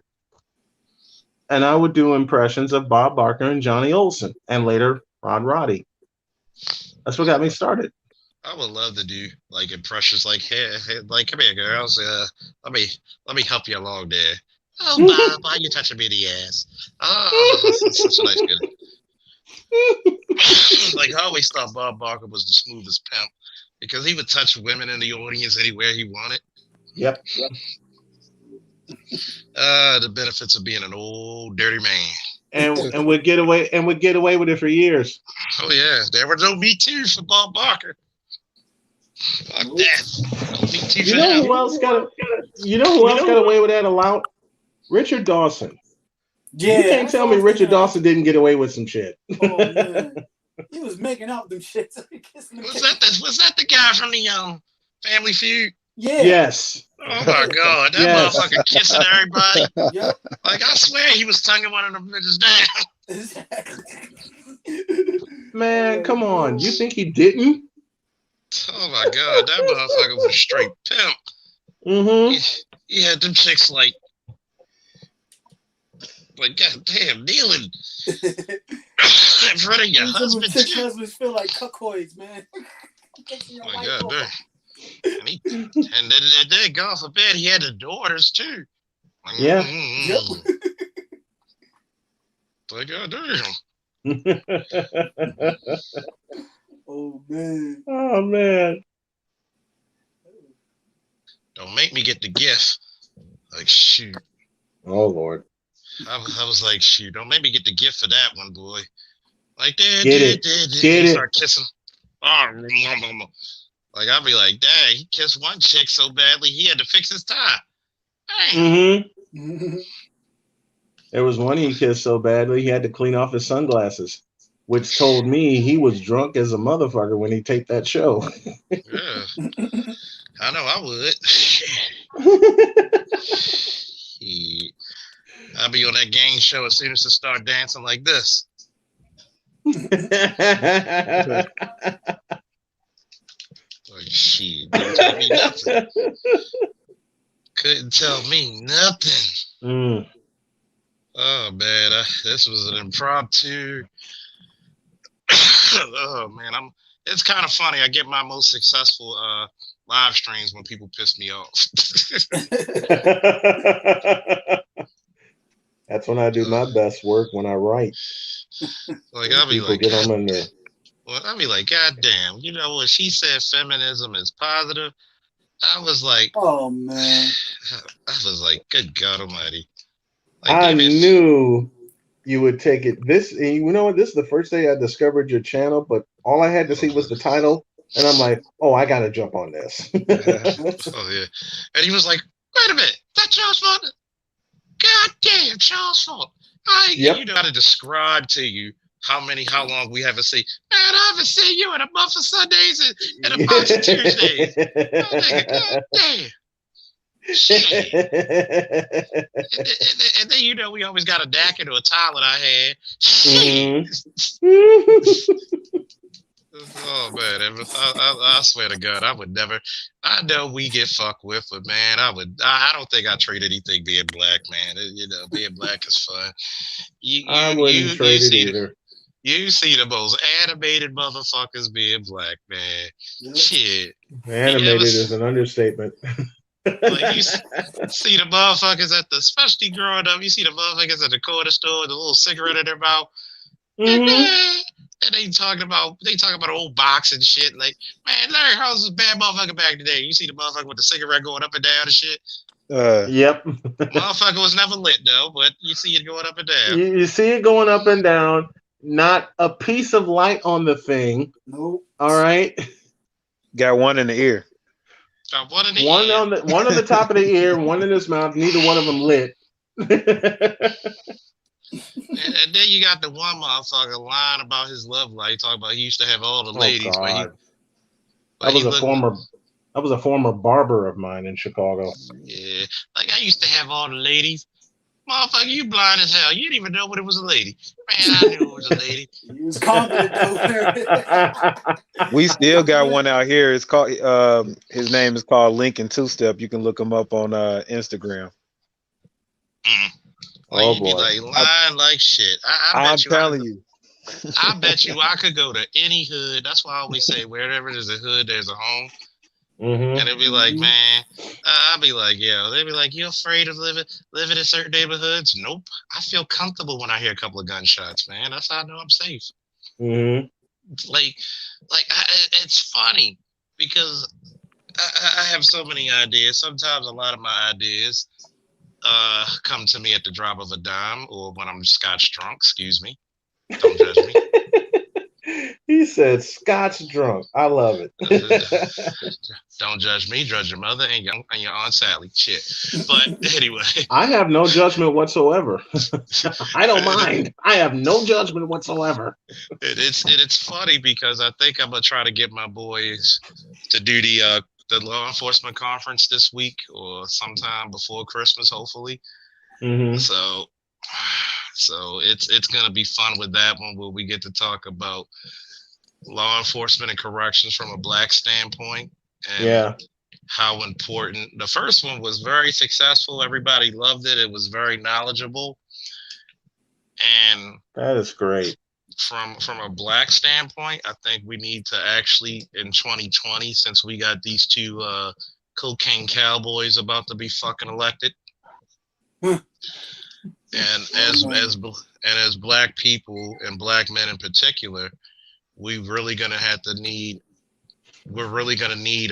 Speaker 9: And I would do impressions of Bob Barker and Johnny Olson, and later Rod Roddy. That's what got me started.
Speaker 1: I would love to do like impressions, like, hey, like, come here, girls. Let me help you along there. Oh, Bob, why you touching me in the ass? Oh, that's such a nice good. Like, I always thought Bob Barker was the smoothest pimp, because he would touch women in the audience anywhere he wanted.
Speaker 9: Yep.
Speaker 1: The benefits of being an old dirty man.
Speaker 9: And would get away with it for years.
Speaker 1: Oh yeah, there were no Me Too for Bob Barker. Fuck that. No Me Too for him.
Speaker 9: Who else got away with that a lot? Richard Dawson.
Speaker 8: Yeah,
Speaker 9: you can't tell me Richard Dawson didn't get away with some shit.
Speaker 8: Oh man, he was making out them shit.
Speaker 1: Was that the guy from the Family Feud?
Speaker 8: Yeah.
Speaker 9: Yes.
Speaker 1: Oh my god, that motherfucker kissing everybody.
Speaker 8: Yep.
Speaker 1: Like, I swear he was tonguing one of them bitches down.
Speaker 8: Exactly.
Speaker 9: Man, come on. You think he didn't?
Speaker 1: Oh my god, that motherfucker was a straight pimp.
Speaker 9: Mm-hmm.
Speaker 1: He had them chicks like goddamn kneeling in front of your husband.
Speaker 8: Husbands feel like cuckoids, man.
Speaker 1: Oh my god, dude. And then God forbid, he had the daughters too. Like,
Speaker 9: yeah.
Speaker 8: Yep.
Speaker 1: Like, god damn.
Speaker 8: Oh man.
Speaker 9: Oh man.
Speaker 1: Don't make me get the gift. Like, shoot.
Speaker 9: Oh Lord.
Speaker 1: I was like, shoot, don't make me get the gift for that one, boy. Like,
Speaker 9: Get it.
Speaker 1: and he start kissing. Oh, like, I'll be like, dang, he kissed one chick so badly he had to fix his tie.
Speaker 9: Mm-hmm. There was one he kissed so badly he had to clean off his sunglasses, which told me he was drunk as a motherfucker when he taped that show.
Speaker 1: Yeah. I know I would. I'll be on that game show as soon as it start dancing like this. Like, shit, didn't tell me nothing. Couldn't tell me nothing.
Speaker 9: Mm.
Speaker 1: Oh man, this was an impromptu. Oh man, it's kind of funny. I get my most successful live streams when people piss me off.
Speaker 9: That's when I do my best work, when I write.
Speaker 1: Like, I'll be
Speaker 9: people
Speaker 1: like,
Speaker 9: get on my nerve.
Speaker 1: Well, I'll be like, God damn, you know what? She said feminism is positive. I was like,
Speaker 8: oh man.
Speaker 1: I was like, good God Almighty. Like,
Speaker 9: I knew you would take it. You know what? This is the first day I discovered your channel, but all I had to see was the title, and I'm like, oh, I gotta jump on this.
Speaker 1: Oh yeah. And he was like, wait a minute, that's Charles' fault. God damn, Charles' fault. You know how to describe to you how long we haven't seen. Man, I haven't seen you in a month of Sundays and a bunch of Tuesdays. Oh, nigga, God damn. Shit. and then, you know, we always got a jacket or a towel that I had. Oh man, I swear to God, I would never. I know we get fucked with, but man, I don't think I trade anything being black, man. You know, being black is fun.
Speaker 9: I wouldn't trade it either.
Speaker 1: You see the most animated motherfuckers being black, man. Shit.
Speaker 9: Animated is an understatement.
Speaker 1: Like, you see the motherfuckers especially growing up, you see the motherfuckers at the corner store with a little cigarette in their mouth. And they talking about old box and shit. Like, man, Larry Holmes was a bad motherfucker back today. You see the motherfucker with the cigarette going up and down and shit.
Speaker 9: Yep.
Speaker 1: Motherfucker was never lit though, but you see it going up and down.
Speaker 9: You see it going up and down. Not a piece of light on the thing.
Speaker 8: Nope.
Speaker 9: All right.
Speaker 7: Got one in the ear.
Speaker 1: One on
Speaker 9: the top of the ear, one in his mouth. Neither one of them lit.
Speaker 1: And then you got the one motherfucker lying about his love life, talking about he used to have all the ladies.
Speaker 9: God. That was a former barber of mine in Chicago.
Speaker 1: Yeah, like, I used to have all the ladies. Motherfucker, you blind as hell. You didn't even know what it was a lady. Man, I knew it was a lady.
Speaker 8: He was confident though.
Speaker 7: We still got one out here. It's called his name is called Lincoln Two Step. You can look him up on Instagram.
Speaker 1: Like, you'd be like lying like shit.
Speaker 7: I'm telling you.
Speaker 1: I bet you I could go to any hood. That's why I always say wherever there's a hood, there's a home. And it'd be like, man, I'd be like, yo, they'd be like, you afraid of living in certain neighborhoods? Nope. I feel comfortable when I hear a couple of gunshots, man. That's how I know I'm safe. Like, it's funny because I have so many ideas. Sometimes a lot of my ideas come to me at the drop of a dime or when I'm scotch drunk. Excuse me. Don't judge me.
Speaker 9: He said scotch drunk. I love it.
Speaker 1: Don't judge me. Judge your mother and your Aunt Sally. Shit. But anyway.
Speaker 9: I have no judgment whatsoever. I don't mind. I have no judgment whatsoever.
Speaker 1: It's funny because I think I'm going to try to get my boys to do the law enforcement conference this week or sometime before Christmas, hopefully. So it's gonna be fun with that one where we get to talk about law enforcement and corrections from a black standpoint and how important. The first one was very successful. Everybody loved it. It was very knowledgeable. And
Speaker 9: that is great.
Speaker 1: From a black standpoint, I think we need to actually in 2020, since we got these two cocaine cowboys about to be fucking elected. And as black people and black men in particular, we're really gonna need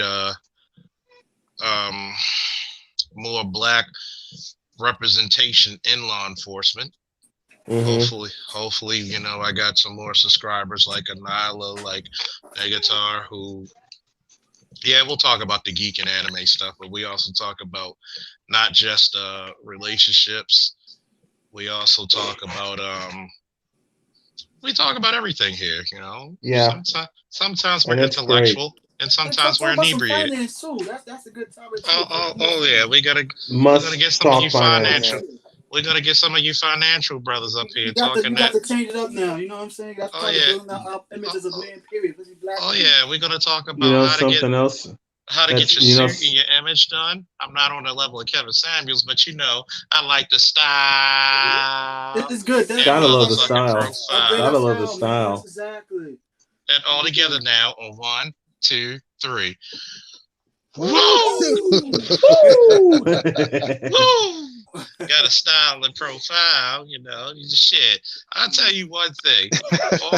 Speaker 1: more black representation in law enforcement.
Speaker 9: Mm-hmm.
Speaker 1: Hopefully, I got some more subscribers like Anila, like Negatar, who, yeah, we'll talk about the geek and anime stuff, but we also talk about not just relationships. We also talk about we talk about everything here.
Speaker 9: Yeah,
Speaker 1: Sometimes we're
Speaker 9: and it's great.
Speaker 1: intellectual, and
Speaker 8: And
Speaker 1: sometimes
Speaker 8: talk
Speaker 1: we're
Speaker 8: about some
Speaker 1: inebriated.
Speaker 8: finance too. That's a good topic too.
Speaker 1: Oh,
Speaker 8: Talk
Speaker 1: oh,
Speaker 8: more
Speaker 1: oh yeah,
Speaker 8: finance.
Speaker 1: we're gonna get
Speaker 9: Must
Speaker 1: some of you
Speaker 9: talk finance.
Speaker 1: financial. We're gonna get some of you financial brothers up here
Speaker 8: You got to
Speaker 1: talking
Speaker 8: you got
Speaker 1: that.
Speaker 8: to change it up now. You know what I'm saying? That's
Speaker 1: Oh
Speaker 8: part of
Speaker 1: yeah,
Speaker 8: building up
Speaker 1: oh,
Speaker 8: images of
Speaker 1: oh,
Speaker 8: men. Period. Especially black
Speaker 1: oh
Speaker 8: men.
Speaker 1: yeah, we're gonna talk
Speaker 9: You
Speaker 1: about
Speaker 9: know
Speaker 1: how to get
Speaker 9: something else
Speaker 1: how to get
Speaker 9: that's
Speaker 1: your suit and your image done. I'm not on the level of Kevin Samuels, but I like the style
Speaker 8: It's good.
Speaker 1: and
Speaker 9: gotta love the
Speaker 1: motherfucking
Speaker 9: style.
Speaker 8: Upgrade
Speaker 1: profile.
Speaker 8: our
Speaker 9: Gotta love the
Speaker 8: style, man.
Speaker 9: style.
Speaker 8: Exactly.
Speaker 1: And all
Speaker 8: Very
Speaker 1: together
Speaker 8: good.
Speaker 1: now on one, two, three. Woo!
Speaker 8: Woo!
Speaker 9: Woo!
Speaker 1: Woo! Got a style and profile, shit. I'll tell you one thing. For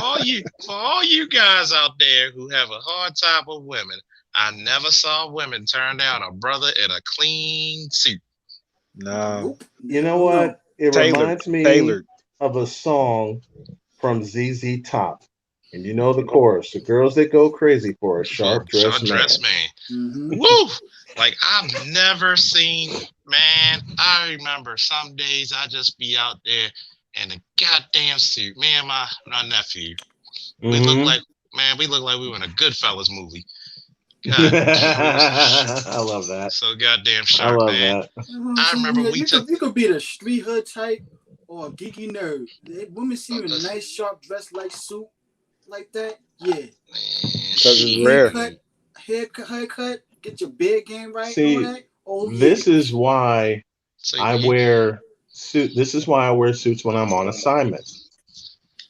Speaker 1: all you guys out there who have a hard time with women, I never saw women turn down a brother in a clean suit.
Speaker 7: No,
Speaker 8: Nope.
Speaker 9: You know
Speaker 8: Hell no.
Speaker 9: what? It
Speaker 7: tailored,
Speaker 9: reminds me
Speaker 7: tailored.
Speaker 9: of a song from ZZ Top. And you know the chorus, the girls that go crazy for a
Speaker 1: For
Speaker 9: sharp
Speaker 1: short
Speaker 9: dressed
Speaker 1: dress
Speaker 9: man.
Speaker 1: man.
Speaker 8: Mm-hmm.
Speaker 1: Woo! Like I've never seen, man. I remember some days I just be out there in a goddamn suit. Me and my nephew, we look
Speaker 9: Mm-hmm.
Speaker 1: like, man, we look like we were in a Goodfellas movie. God damn, we was
Speaker 9: I love that.
Speaker 1: so goddamn
Speaker 9: I
Speaker 1: sharp,
Speaker 9: love
Speaker 1: man.
Speaker 9: that.
Speaker 8: You know what I'm
Speaker 1: I
Speaker 8: saying?
Speaker 1: remember
Speaker 8: Yeah,
Speaker 1: we took
Speaker 8: you could be the street hood type or a geeky nerd. Women see you in a
Speaker 1: us,
Speaker 8: nice, sharp dress like suit like that. Yeah.
Speaker 1: man,
Speaker 7: Because it's
Speaker 8: Clean
Speaker 7: rare.
Speaker 8: cut, haircut, get your beard game right and all
Speaker 9: See,
Speaker 8: that. Oh yeah.
Speaker 9: this is why
Speaker 1: so
Speaker 9: I
Speaker 1: you,
Speaker 9: wear suit. This is why I wear suits when I'm on assignment.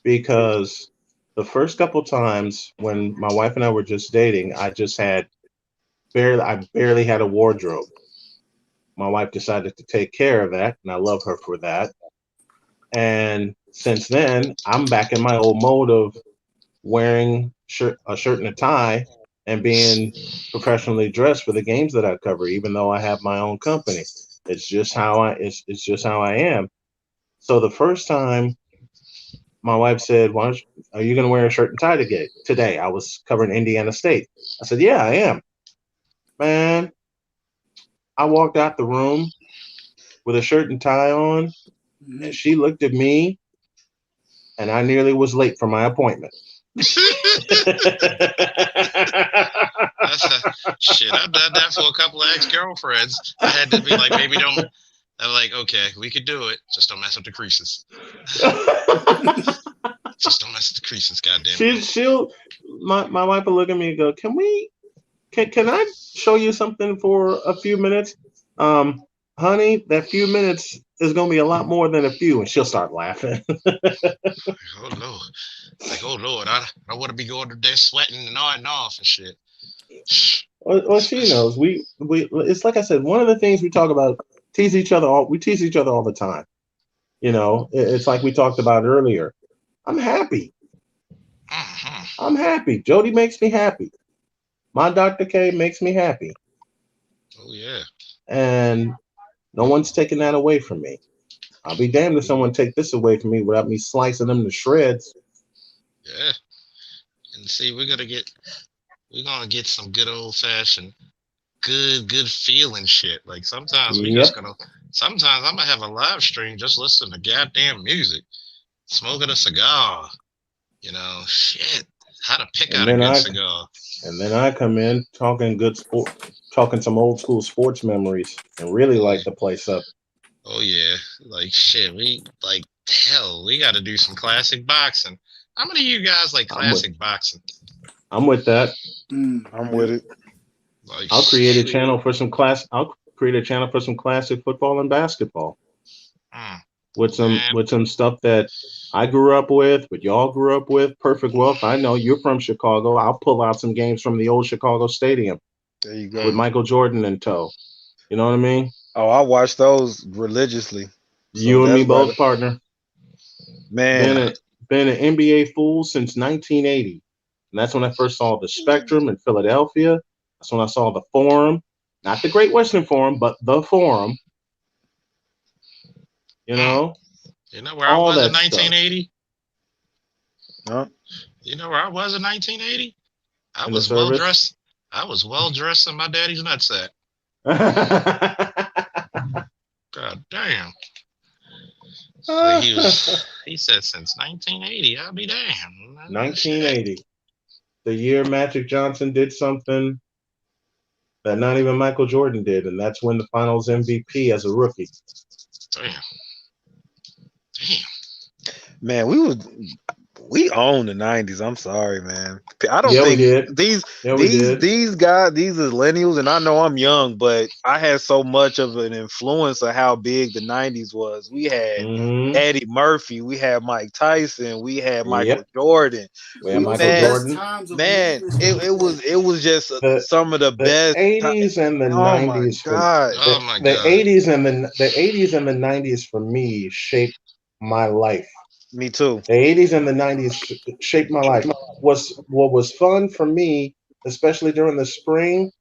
Speaker 9: Because the first couple times when my wife and I were just dating, I barely had a wardrobe. My wife decided to take care of that, and I love her for that. And since then, I'm back in my old mode of wearing a shirt and a tie and being professionally dressed for the games that I cover, even though I have my own company. It's just how I am. So the first time my wife said, are you going to wear a shirt and tie today? I was covering Indiana State. I said, yeah, I am. Man, I walked out the room with a shirt and tie on, and
Speaker 8: Mm-hmm.
Speaker 9: she looked at me, and I nearly was late for my appointment.
Speaker 1: that's a, shit. I've done that for a couple of ex-girlfriends. I had to be like, baby, don't. I'm like, okay, we could do it. Just don't mess up the creases. Just don't mess up the creases, goddamn it.
Speaker 9: she'll my wife will look at me and go, can I show you something for a few minutes? Honey, that few minutes is gonna be a lot more than a few, and she'll start laughing.
Speaker 1: Oh Lord, like oh Lord, I want to be going to there sweating and on and off and shit.
Speaker 9: Well, she knows. We it's like I said, one of the things we talk about, we tease each other all the time. It's like we talked about earlier. I'm happy.
Speaker 1: Mhm.
Speaker 9: I'm happy. Jody makes me happy. My Dr. K makes me happy.
Speaker 1: Oh yeah.
Speaker 9: And no one's taking that away from me. I'll be damned if someone take this away from me without me slicing them to shreds.
Speaker 1: Yeah. And see, we're gonna get some good old fashioned good feeling shit. Like
Speaker 9: Yep.
Speaker 1: sometimes I'm gonna have a live stream just listening to goddamn music, smoking a cigar. Shit. How to pick
Speaker 9: And
Speaker 1: out a
Speaker 9: then
Speaker 1: good
Speaker 9: I
Speaker 1: cigar.
Speaker 9: and then I come in talking some old school sports memories and really
Speaker 1: Oh
Speaker 9: light
Speaker 1: yeah.
Speaker 9: the place up.
Speaker 1: Oh yeah. Like shit. Hell, we gotta do some classic boxing. How many of you guys like
Speaker 9: I'm with
Speaker 1: classic boxing?
Speaker 9: I'm with that.
Speaker 7: I'm
Speaker 8: Yep.
Speaker 7: with it.
Speaker 1: Like
Speaker 9: I'll create a
Speaker 1: shit.
Speaker 9: channel for some classic football and basketball
Speaker 1: Mm,
Speaker 9: with
Speaker 1: man.
Speaker 9: some stuff that I grew up with, what y'all grew up with. Perfect Wealth. I know you're from Chicago. I'll pull out some games from the old Chicago Stadium
Speaker 7: There you
Speaker 9: with
Speaker 7: go.
Speaker 9: Michael Jordan in tow. You know what I mean?
Speaker 7: Oh, I watch those religiously. So
Speaker 9: You and me
Speaker 7: that's right.
Speaker 9: both, partner. Been
Speaker 7: Man,
Speaker 1: Uh,
Speaker 9: a been an NBA fool since 1980, and that's when I first saw the Spectrum in Philadelphia. That's when I saw the Forum. not the Great Western Forum, but the Forum. You know,
Speaker 1: You know where I
Speaker 9: all
Speaker 1: was in
Speaker 9: that stuff.
Speaker 1: 1980?
Speaker 7: Huh?
Speaker 1: You know where I was in 1980? I
Speaker 9: In the
Speaker 1: was well
Speaker 9: service.
Speaker 1: dressed. I was well dressed in my daddy's nutsack. God damn. So he said since 1980, I'll be damned.
Speaker 9: 1980, the year Magic Johnson did something that not even Michael Jordan did, and that's win the Finals MVP as a rookie.
Speaker 1: Damn.
Speaker 7: Man, we own the 90s. I'm sorry, man. I don't
Speaker 9: Yeah, we
Speaker 7: think
Speaker 9: did.
Speaker 7: these
Speaker 9: Yeah, we did.
Speaker 7: these guys, these millennials, and I know I'm young, but I had so much of an influence of how big the 90s was. We had
Speaker 9: Mm-hmm.
Speaker 7: Eddie Murphy, we had Mike Tyson, we had Michael
Speaker 9: Yep.
Speaker 7: Jordan.
Speaker 9: We had Michael
Speaker 7: Man,
Speaker 8: best
Speaker 9: Jordan.
Speaker 8: times of
Speaker 7: man,
Speaker 8: music
Speaker 7: it was just
Speaker 9: The
Speaker 7: some of the
Speaker 9: the
Speaker 7: best.
Speaker 9: 80s and the
Speaker 7: Oh my
Speaker 9: 90s for
Speaker 7: God.
Speaker 1: Oh my
Speaker 9: the
Speaker 1: God.
Speaker 9: 80s and the 80s and the 90s for me shaped my life.
Speaker 7: Me too.
Speaker 9: The 80s and the 90s shaped my life. What was fun for me, especially during the spring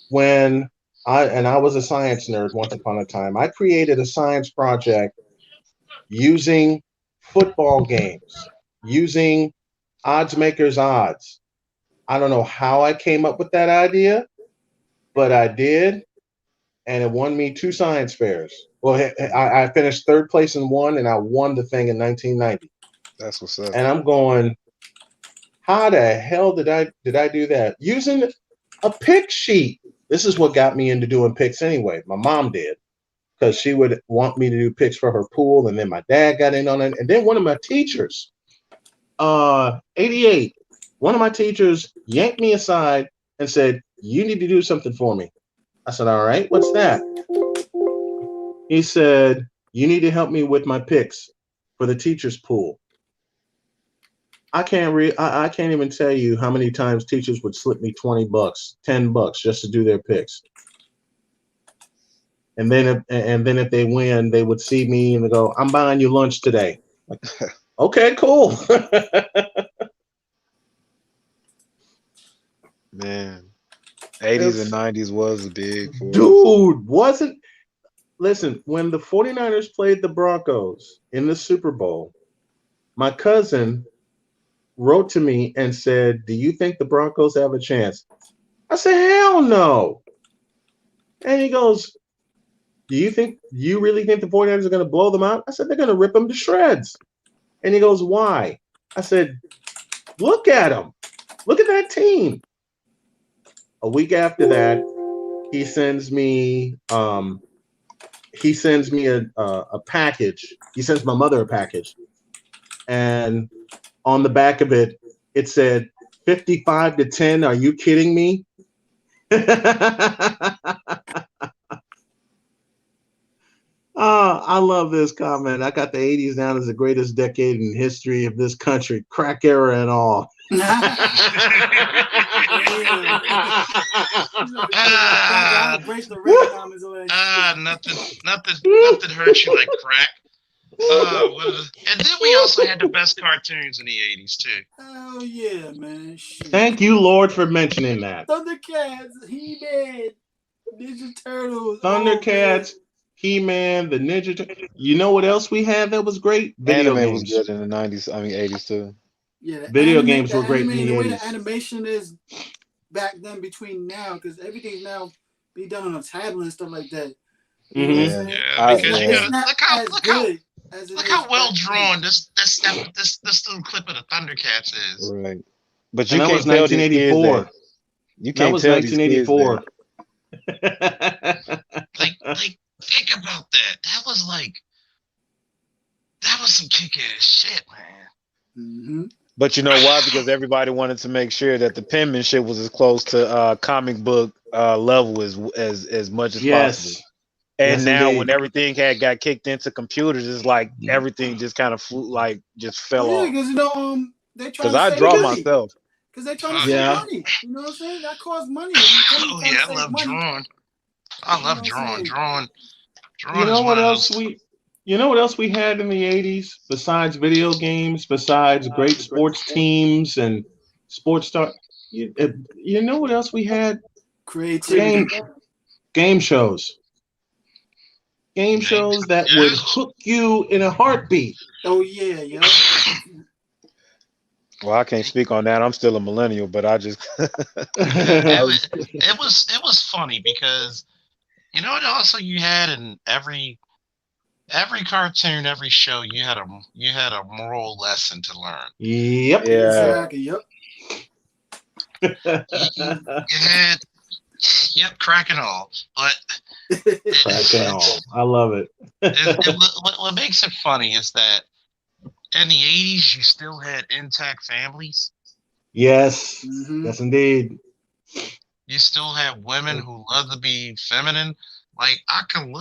Speaker 9: when I was a science nerd once upon a time. I created a science project using football games, using odds makers odds. I don't know how I came up with that idea, but I did, and it won me 2 science fairs. Well, I finished third place in one, and I won the thing in 1990.
Speaker 7: That's what's up.
Speaker 9: And I'm going, how the hell did I do that? Using a pick sheet. This is what got me into doing picks anyway. My mom did, because she would want me to do picks for her pool, and then my dad got in on it. And then one of my teachers, 88, one of my teachers yanked me aside and said, "You need to do something for me." I said, "All right, what's that?" He said, "You need to help me with my picks for the teacher's pool." I can't even tell you how many times teachers would slip me $20, $10 just to do their picks. And then if they win, they would see me and they go, "I'm buying you lunch today." Like, okay, cool.
Speaker 7: Man, 80s and 90s was big for us.
Speaker 9: Dude, wasn't listen, when the 49ers played the Broncos in the Super Bowl, my cousin wrote to me and said, "Do you think the Broncos have a chance?" I said, "Hell no." And he goes, "Do you really think the 49ers are going to blow them out?" I said, "They're going to rip them to shreds." And he goes, "Why?" I said, "Look at them. Look at that team." A week after that, he sends me a package. He sends my mother a package. And on the back of it, it said 55-10. Are you kidding me? I love this comment. I got the 80s down as the greatest decade in history of this country, crack era and all.
Speaker 1: Nothing hurts you like crack. And then we also had the best cartoons in the 80s too.
Speaker 8: Oh yeah, man. Shit.
Speaker 9: Thank you, Lord, for mentioning that.
Speaker 8: Thundercats, He-Man, Ninja Turtles,
Speaker 9: Thundercats, He-Man, the Ninja Turtles. You know what else we had that was great? Video
Speaker 7: Anime
Speaker 9: games.
Speaker 7: was good in the 90s, I mean 80s too.
Speaker 8: Yeah,
Speaker 9: video games were great in the 80s.
Speaker 8: The way the animation is back then between now, because everything now be done on a tablet and stuff like that. You know what I'm saying?
Speaker 1: Yeah, because you gotta look how well drawn this little clip of the Thundercats is.
Speaker 7: Right. But
Speaker 9: you can't tell these kids that.
Speaker 7: You can't tell these kids that.
Speaker 1: like think about that. That was some kick-ass shit, man.
Speaker 8: Mm-hmm.
Speaker 7: But you know why? Because everybody wanted to make sure that the penmanship was as close to comic book level as much as possible. And
Speaker 9: yes,
Speaker 7: now,
Speaker 9: indeed.
Speaker 7: when everything got kicked into computers, it's like everything just kind of just fell off.
Speaker 8: Because they try.
Speaker 7: Because I draw myself.
Speaker 8: Because they trying to save money. You know what I'm saying? That costs money.
Speaker 1: Oh yeah, I love drawing. I love drawing. Drawing.
Speaker 9: You know what else we had in the 80s besides video games, besides great sports teams and sports star? You know what else we had?
Speaker 8: Creativity.
Speaker 9: Game shows. Game
Speaker 1: Game
Speaker 9: shows that
Speaker 1: yeah.
Speaker 9: would hook you in a heartbeat.
Speaker 8: Oh yeah, yeah.
Speaker 7: Well, I can't speak on that. I'm still a millennial, but I just
Speaker 1: It was funny because you know what also you had in every cartoon, every show, you had a moral lesson to learn.
Speaker 9: Yep.
Speaker 7: yeah.
Speaker 8: Exactly. Yep.
Speaker 1: You had crack and all, but
Speaker 9: Crack and all. I love it.
Speaker 1: what makes it funny is that in the 80s you still had intact families.
Speaker 9: Yes.
Speaker 8: Mhm.
Speaker 9: Yes, indeed.
Speaker 1: You still have women who love to be feminine. Like I can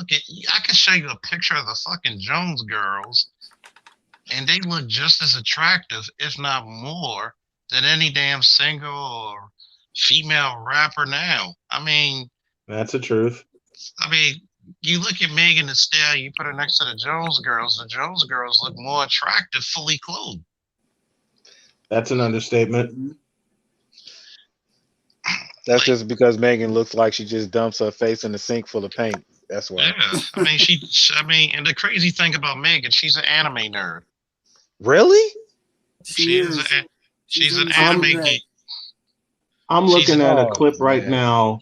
Speaker 1: show you a picture of the fucking Jones girls, and they look just as attractive, if not more, than any damn single or female rapper now. I mean,
Speaker 9: That's the truth.
Speaker 1: you look at Megan Thee Stallion, you put her next to the Jones girls. The Jones girls look more attractive, fully clothed.
Speaker 9: That's an understatement.
Speaker 8: Mhm.
Speaker 7: That's just because Megan looks like she just dumps her face in a sink full of paint. That's why.
Speaker 1: Yeah, and the crazy thing about Megan, she's an anime nerd.
Speaker 7: Really?
Speaker 8: She is.
Speaker 1: She's an
Speaker 8: into
Speaker 1: anime
Speaker 8: that.
Speaker 1: geek.
Speaker 9: I'm
Speaker 1: She's
Speaker 9: looking at a
Speaker 7: Oh,
Speaker 9: clip right
Speaker 7: man.
Speaker 9: now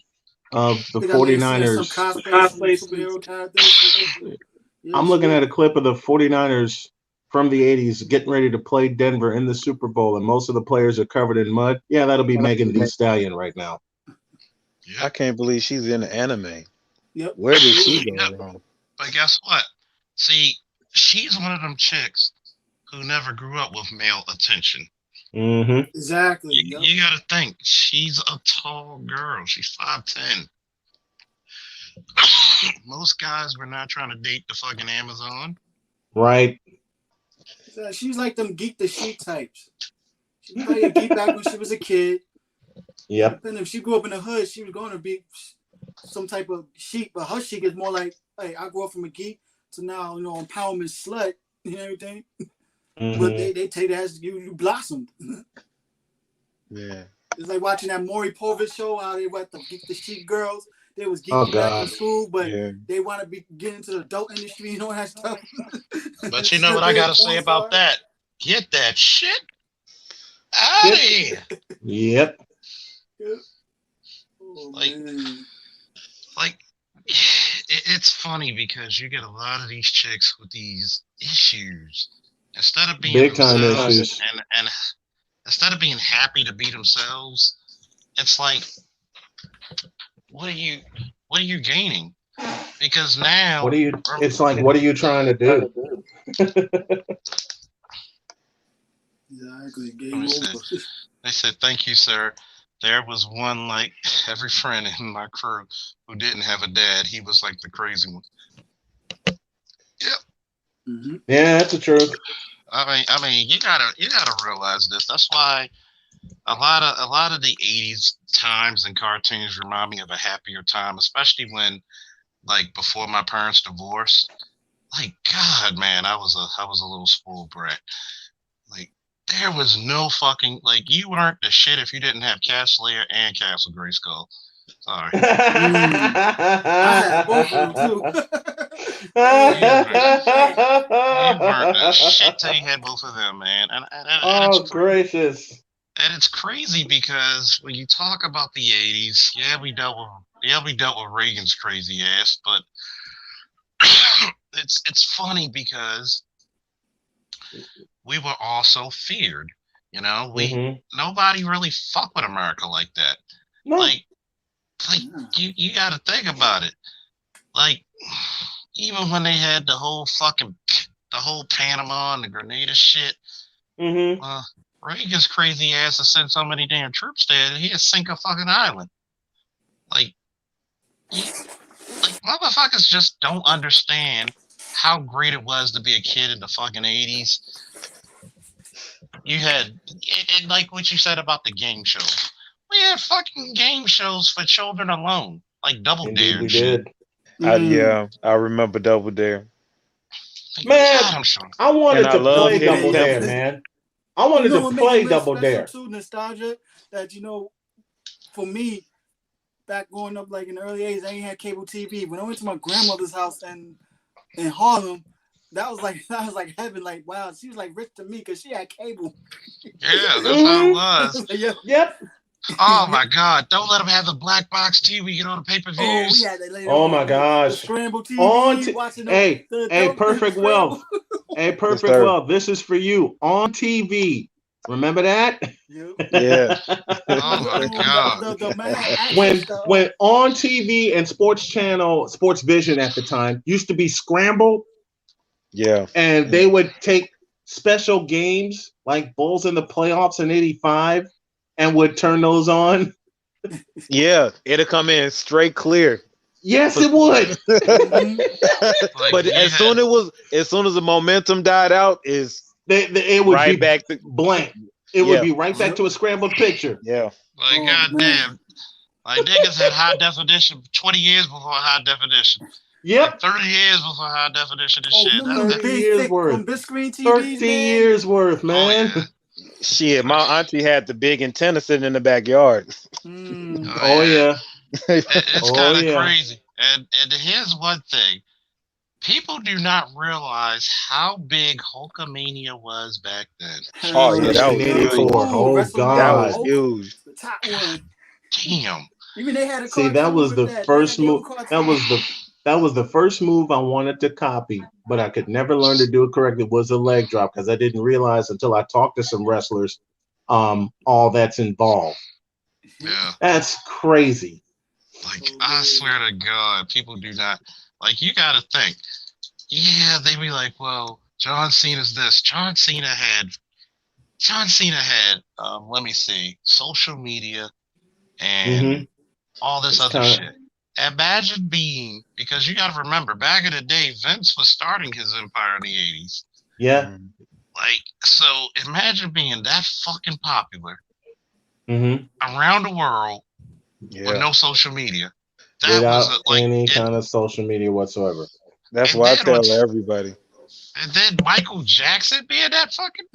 Speaker 9: of the
Speaker 8: They got like some
Speaker 9: 49ers.
Speaker 8: cosplay, some superhero characters. Yeah,
Speaker 9: I'm
Speaker 8: she
Speaker 9: looking
Speaker 8: is.
Speaker 9: at a clip of the 49ers from the 80s getting ready to play Denver in the Super Bowl, and most of the players are covered in mud. Yeah, that'll be Megan Thee Stallion right now.
Speaker 7: I can't believe she's in the anime.
Speaker 8: Yep.
Speaker 7: Where did she go
Speaker 1: Yep.
Speaker 7: wrong?
Speaker 1: But guess what? See, she's one of them chicks who never grew up with male attention.
Speaker 9: Mm-hmm.
Speaker 8: Exactly.
Speaker 1: You,
Speaker 8: Yep.
Speaker 1: you gotta think, she's a tall girl. She's 5'10". Most guys were not trying to date the fucking Amazon.
Speaker 9: Right.
Speaker 8: She's like them geek the sheep types. She was probably a geek back when she was a kid.
Speaker 9: Yep.
Speaker 8: And if she grew up in the hood, she was going to be some type of sheep. But her chic is more like, hey, I grew up from a geek to now, empowerment slut and everything.
Speaker 9: Mm-hmm.
Speaker 8: But they take that as you blossomed.
Speaker 7: Yeah.
Speaker 8: It's like watching that Maury Povich show how they were the geek the sheep girls. They was geeky
Speaker 9: Oh,
Speaker 8: back in
Speaker 9: God.
Speaker 8: school, but
Speaker 7: Yeah.
Speaker 8: they want to be getting into the adult industry and all that stuff.
Speaker 1: But you know what I gotta say about that? Get that shit out of here.
Speaker 9: Yep.
Speaker 8: Oh,
Speaker 1: Like,
Speaker 8: man.
Speaker 1: like it's funny because you get a lot of these chicks with these issues. Instead of being
Speaker 9: Big time
Speaker 1: themselves
Speaker 9: issues.
Speaker 1: and instead of being happy to be themselves, it's like, what are you gaining? Because now
Speaker 9: it's like, what are you trying to do?
Speaker 8: Exactly. Game over.
Speaker 1: They said, thank you, sir. There was one, like, every friend in my crew who didn't have a dad. He was like the crazy one. Yep.
Speaker 8: Mm-hmm.
Speaker 9: Yeah, that's the truth.
Speaker 1: I mean, you gotta realize this. That's why a lot of the 80s times and cartoons remind me of a happier time, especially when, like, before my parents divorced. Like, God, man, I was a little spoiled brat. Like, there was no fucking, like, you weren't the shit if you didn't have Castle Lair and Castle Grayskull. Sorry.
Speaker 8: I had both of them too.
Speaker 1: You weren't the shit till you had both of them, man. And
Speaker 9: Oh, gracious.
Speaker 1: And it's crazy because when you talk about the 80s, we dealt with Reagan's crazy ass, but it's funny because we were also feared. Nobody really fucked with America like that.
Speaker 9: No.
Speaker 1: Like you got to think about it. Like, even when they had the whole Panama and the Grenada shit, Reagan's crazy ass to send so many damn troops there that he'd sink a fucking island. Like motherfuckers just don't understand how great it was to be a kid in the fucking 80s. You had, and like what you said about the game shows. We had fucking game shows for children alone, like Double
Speaker 9: Indeed,
Speaker 1: Dare.
Speaker 9: we did.
Speaker 7: Yeah, I remember Double Dare.
Speaker 9: Man, I wanted
Speaker 7: And I
Speaker 9: to
Speaker 7: love
Speaker 9: play
Speaker 7: Hidden
Speaker 9: Double Dare,
Speaker 7: Temple.
Speaker 9: man. I wanted to
Speaker 8: what
Speaker 9: play
Speaker 8: makes it real
Speaker 9: Double
Speaker 8: special
Speaker 9: Dare.
Speaker 8: too, nostalgia, that for me, back growing up, like in the early '80s, I ain't had cable TV. When I went to my grandmother's house in Harlem, that was like heaven. Like, wow, she was like rich to me because she had cable.
Speaker 1: Yeah, that's how it was.
Speaker 9: Yep.
Speaker 1: Oh my God! Don't let them have the black box TV. Get all the pay-per-views.
Speaker 8: Oh, we had that later.
Speaker 9: Oh my gosh.
Speaker 8: The scramble TV. Watching
Speaker 9: hey,
Speaker 8: the
Speaker 9: Perfect Wealth. Hey, Perfect Wealth. This is for you on TV. Remember that?
Speaker 7: Yeah.
Speaker 1: Oh my God.
Speaker 9: When on TV and Sports Vision at the time used to be scrambled.
Speaker 7: Yeah.
Speaker 9: And they would take special games like Bulls in the playoffs in '85 and would turn those on.
Speaker 7: Yeah, it'll come in straight clear.
Speaker 9: Yes, it would.
Speaker 7: But as soon as the momentum died out,
Speaker 9: it would
Speaker 7: right
Speaker 9: be
Speaker 7: back to
Speaker 9: blank. It would be right back to a scrambled picture.
Speaker 7: Yeah.
Speaker 1: Like, goddamn. Like, niggas had high definition 20 years before high definition.
Speaker 9: Yep.
Speaker 1: Like 30 years before high definition and shit.
Speaker 9: 30 years worth. 30 years worth, man.
Speaker 1: Oh, yeah.
Speaker 7: Shit, my auntie had the big antenna sitting in the backyard.
Speaker 9: Oh yeah.
Speaker 1: It's kind of crazy. And here's one thing. People do not realize how big Hulkamania was back then.
Speaker 7: Oh yeah, that was huge.
Speaker 9: Oh God,
Speaker 7: that was huge.
Speaker 8: The top one.
Speaker 1: Damn.
Speaker 8: Even they had a
Speaker 9: See, that was the first move. That was the first move I wanted to copy, but I could never learn to do it correctly. Was a leg drop because I didn't realize until I talked to some wrestlers, all that's involved.
Speaker 1: Yeah.
Speaker 9: That's crazy.
Speaker 1: Like, I swear to God, people do not, like, you gotta think. Yeah, they be like, well, John Cena's this. John Cena had, let me see, social media and all this other shit. Imagine being, because you gotta remember, back in the day, Vince was starting his empire in the 80s.
Speaker 9: Yeah.
Speaker 1: Like, so imagine being that fucking popular around the world with no social media. That
Speaker 9: without any kind of social media whatsoever.
Speaker 7: That's why I tell everybody.
Speaker 1: And then Michael Jackson being that fucking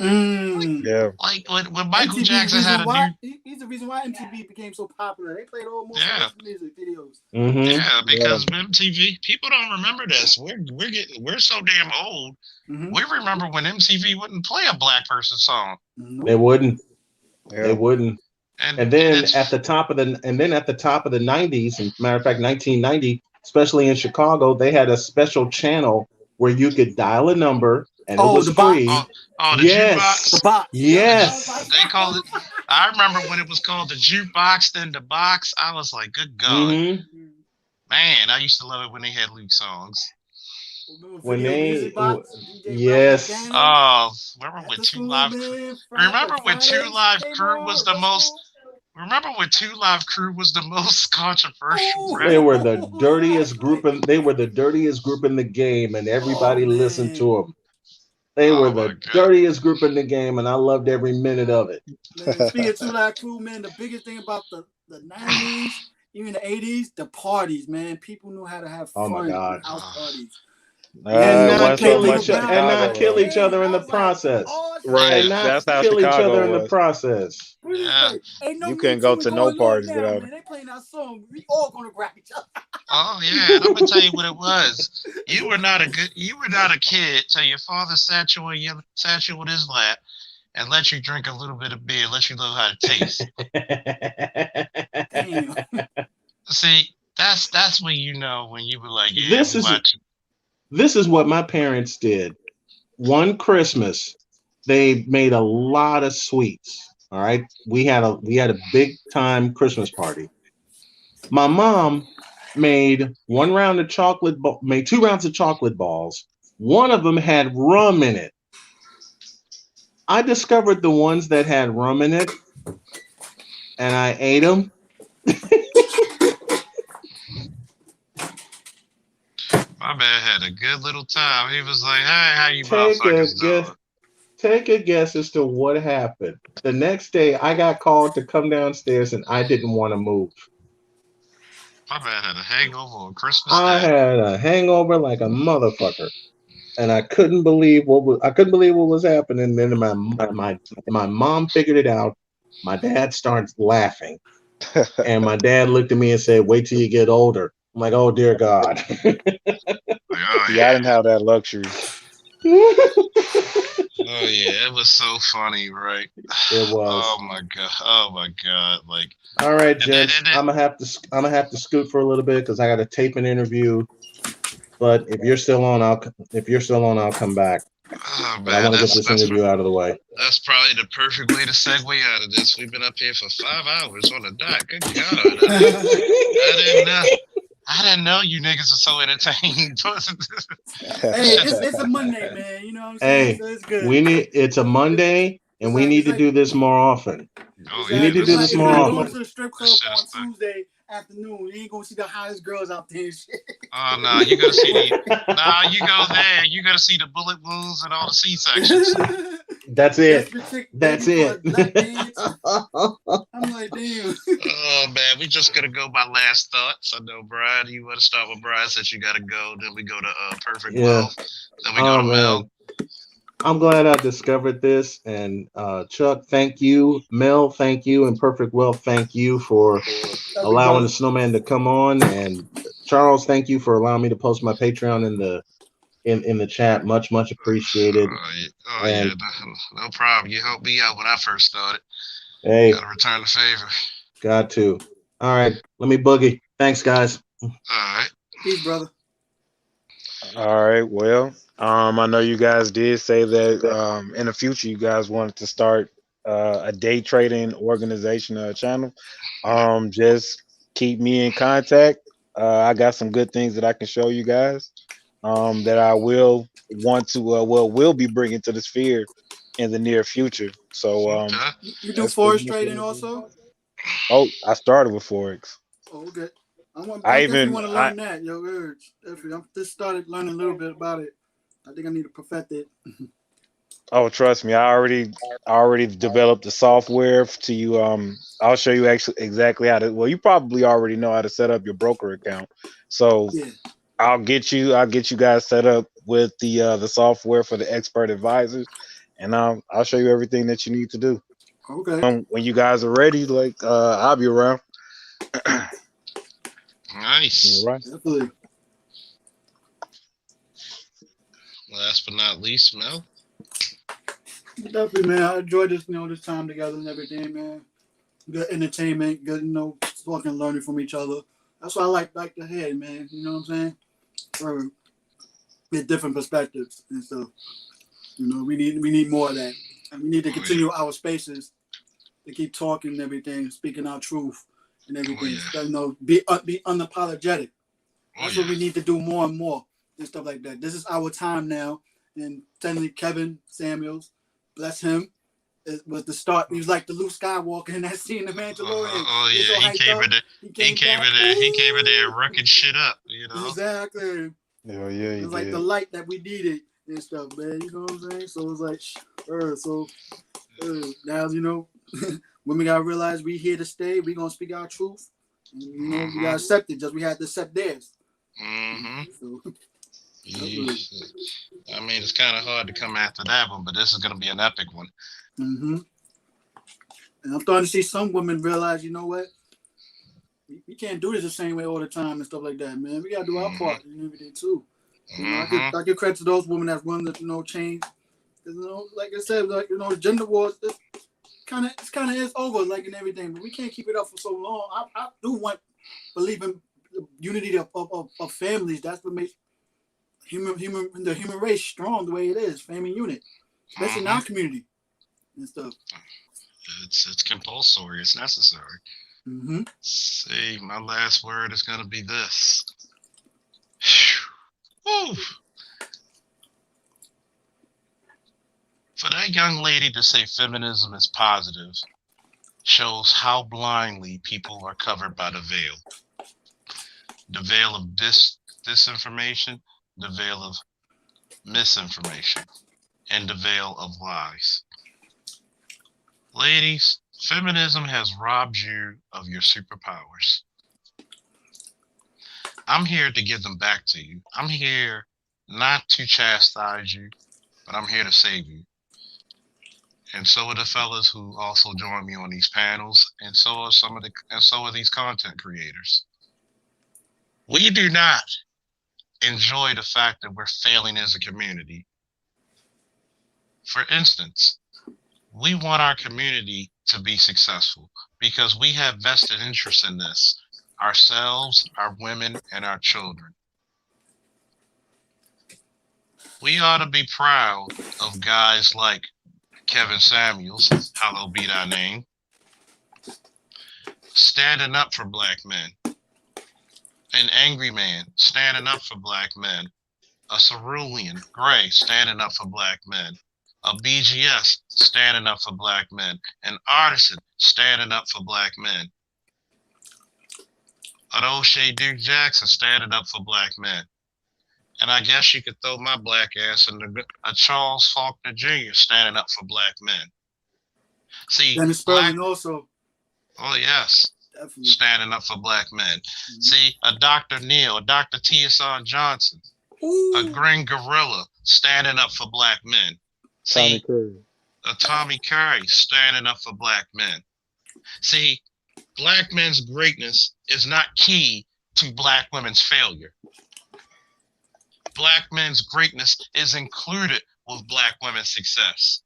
Speaker 1: like when Michael
Speaker 8: MTV
Speaker 1: Jackson had a
Speaker 8: he's the reason why MTV became so popular. They played all music videos.
Speaker 1: Yeah, because MTV, people don't remember this. We're so damn old. We remember when MTV wouldn't play a black person song.
Speaker 9: They wouldn't. They wouldn't. And then at the top of the 90s, and matter of fact, 1990, especially in Chicago, they had a special channel where you could dial a number and it was free.
Speaker 1: The jukebox. The box.
Speaker 9: Yes.
Speaker 1: They called it. I remember when it was called the jukebox, then the box. I was like, good God. Man, I used to love it when they had Luke songs.
Speaker 9: When they, yes.
Speaker 1: Oh, remember when Two Live Crew was the most. Remember when Two Live Crew was the most controversial?
Speaker 9: They were the dirtiest group in. They were the dirtiest group in the game, and everybody listened to them. They were the dirtiest group in the game, and I loved every minute of it.
Speaker 8: Man, speaking of Two Live Crew, man, the biggest thing about the 90s, even the 80s, the parties, man. People knew how to have fun.
Speaker 9: Oh my God.
Speaker 8: House parties.
Speaker 9: And not kill each other in the process.
Speaker 7: Right.
Speaker 9: And not
Speaker 7: That's how
Speaker 9: kill each
Speaker 7: Chicago
Speaker 9: other in
Speaker 7: was.
Speaker 9: the process.
Speaker 1: Yeah.
Speaker 7: You couldn't go to no parties without
Speaker 8: it. They playing our song. We all gonna grab each other.
Speaker 1: Oh yeah, and I'm gonna tell you what it was. You were not a kid till your father sat you with his lap and let you drink a little bit of beer, let you know how to taste.
Speaker 8: Damn.
Speaker 1: See, that's when you know when you were like, yeah,
Speaker 9: this is what my parents did. One Christmas, they made a lot of sweets. All right, we had a big time Christmas party. My mom made two rounds of chocolate balls. One of them had rum in it. I discovered the ones that had rum in it, and I ate them.
Speaker 1: My man had a good little time. He was like, hey, how you motherfuckers doing?
Speaker 9: Take a guess as to what happened. The next day, I got called to come downstairs, and I didn't want to move.
Speaker 1: My man had a hangover on Christmas
Speaker 9: I
Speaker 1: Day.
Speaker 9: had a hangover like a motherfucker, and I couldn't believe what was happening. And then my mom figured it out. My dad starts laughing, And my dad looked at me and said, "Wait till you get older." I'm like, "Oh dear God."
Speaker 1: Oh
Speaker 7: See, I
Speaker 1: yeah.
Speaker 7: didn't have that luxury.
Speaker 1: Oh yeah, it was so funny, right?
Speaker 9: It was.
Speaker 1: Oh my god. Oh my god. Like,
Speaker 9: All right,
Speaker 1: and then,
Speaker 9: gents.
Speaker 1: and then
Speaker 9: I'm gonna have to scoot for a little bit because I got to tape an interview. But if you're still on, I'll come back.
Speaker 1: oh
Speaker 9: But I
Speaker 1: man,
Speaker 9: want to get this interview out of the way.
Speaker 1: that's probably the perfect way to segue out of this. We've been up here for 5 hours on the dot. Good God, I didn't know. I didn't know you niggas were so entertained.
Speaker 8: Hey, it's a Monday, man. You know what I'm saying?
Speaker 9: Hey,
Speaker 8: So it's good.
Speaker 9: it's a Monday, and we need
Speaker 8: It's
Speaker 9: to
Speaker 8: like
Speaker 9: do this more often.
Speaker 1: Oh
Speaker 9: We
Speaker 1: yeah,
Speaker 9: need to do this
Speaker 8: it's
Speaker 9: more
Speaker 8: like going
Speaker 9: often.
Speaker 8: to the strip
Speaker 1: this
Speaker 8: club
Speaker 1: shit
Speaker 8: on
Speaker 1: is thick.
Speaker 8: Tuesday afternoon. You ain't gonna see the hottest girls out there and shit.
Speaker 1: Oh no, you gotta see the. Nah, you go there. You gotta see the bullet wounds and all the C sections.
Speaker 9: That's it.
Speaker 8: Desperate chick
Speaker 9: That's
Speaker 8: begging for
Speaker 9: it.
Speaker 8: a lap dance. I'm like, damn.
Speaker 1: Oh man, we just gonna go by last thoughts. I know Brian, you want to start with Brian since you gotta go. Then we go to Perfect
Speaker 9: Yeah.
Speaker 1: Wealth. Then we go to Mel.
Speaker 9: Man. I'm glad I discovered this. And Chuck, thank you. Mel, thank you. And Perfect Wealth, thank you for allowing the snowman to come on. And Charles, thank you for allowing me to post my Patreon in the chat. Much appreciated.
Speaker 1: Oh yeah, no problem. You helped me out when I first started.
Speaker 9: Hey,
Speaker 1: gotta return the favor.
Speaker 9: Got to. All right, let me boogie. Thanks, guys.
Speaker 1: All right.
Speaker 8: Peace, brother.
Speaker 7: All right. Well, I know you guys did say that in the future you guys wanted to start a day trading organization or a channel. Just keep me in contact. I got some good things that I can show you guys. That I will want to will be bringing to the sphere in the near future. So
Speaker 1: Okay.
Speaker 8: You do
Speaker 7: that's pretty
Speaker 8: forest
Speaker 7: much what
Speaker 8: trading
Speaker 7: it is.
Speaker 8: also?
Speaker 7: Oh, I started with Forex.
Speaker 8: Oh, okay. I
Speaker 7: I
Speaker 8: definitely
Speaker 7: even
Speaker 8: want to
Speaker 7: I
Speaker 8: learn that, yo, urge. Definitely. I'm just started learning a little bit about it. I think I need to perfect it.
Speaker 7: Oh, trust me, I already developed the software to you. I'll show you actually exactly how to. Well, you probably already know how to set up your broker account. So
Speaker 8: Yeah.
Speaker 7: I'll get you guys set up with the software for the expert advisors, and I'll show you everything that you need to do.
Speaker 8: Okay.
Speaker 7: When you guys are ready, like I'll be around.
Speaker 1: Nice.
Speaker 7: All right.
Speaker 8: Definitely.
Speaker 1: Last but not least, Mel.
Speaker 8: Definitely, man. I enjoyed this, this time together and everything, man. Good entertainment, good, fucking learning from each other. That's what I like to hear, man. You know what I'm saying? Get different perspectives and stuff. We need more of that. And we need to continue our spaces to keep talking and everything, speaking our truth and everything. Be unapologetic. That's what we need to do more and more and stuff like that. This is our time now. And technically, Kevin Samuels, bless him, it was the start. He was like the Luke Skywalker in that scene of Mandalorian.
Speaker 1: Oh yeah, he came in there wrecking shit up.
Speaker 8: Exactly.
Speaker 7: Yeah,
Speaker 8: it was like the light that we needed and stuff, man. You know what I'm saying? So it was like, now women gotta realize we here to stay. We gonna speak our truth. And, we gotta accept it. Just we had to accept theirs.
Speaker 1: Mm-hmm.
Speaker 8: So,
Speaker 1: I mean, it's kind of hard to come after that one, but this is gonna be an epic one.
Speaker 8: Mm-hmm. And I'm starting to see some women realize, you know what? We can't do this the same way all the time and stuff like that, man. We gotta do our part and everything too. I give credit to those women that run the change. Like I said, gender wars, it's kind of is over, like and everything. But we can't keep it up for so long. I do believe in the unity of families. That's what makes the human race strong the way it is, family unit, especially in our community and stuff.
Speaker 1: It's compulsory. It's necessary.
Speaker 8: Mm-hmm.
Speaker 1: See, my last word is gonna be this. Whew. For that young lady to say feminism is positive shows how blindly people are covered by the veil. The veil of disinformation, the veil of misinformation, and the veil of lies. Ladies, feminism has robbed you of your superpowers. I'm here to give them back to you. I'm here not to chastise you, but I'm here to save you. and so are the fellas who also join me on these panels, and so are these content creators. We do not enjoy the fact that we're failing as a community. For instance, we want our community to be successful because we have vested interest in this, ourselves, our women, and our children. We ought to be proud of guys like Kevin Samuels, hallowed be thy name, standing up for black men. An Angry Man standing up for black men. A Cerulean Gray standing up for black men. A BGS standing up for black men. An Artisan standing up for black men. An O'Shea Duke Jackson standing up for black men. And I guess you could throw my black ass in a Charles Faulkner Jr. standing up for black men. See,
Speaker 8: Dennis Sterling also.
Speaker 1: Oh yes,
Speaker 8: Definitely.
Speaker 1: standing up for black men. Mm-hmm. See, a Dr. Neal, a Dr. T.S.R. Johnson, ooh, a Green Gorilla standing up for black men. See, a Tommy Curry standing up for black men. See, black men's greatness is not key to black women's failure. Black men's greatness is included with black women's success.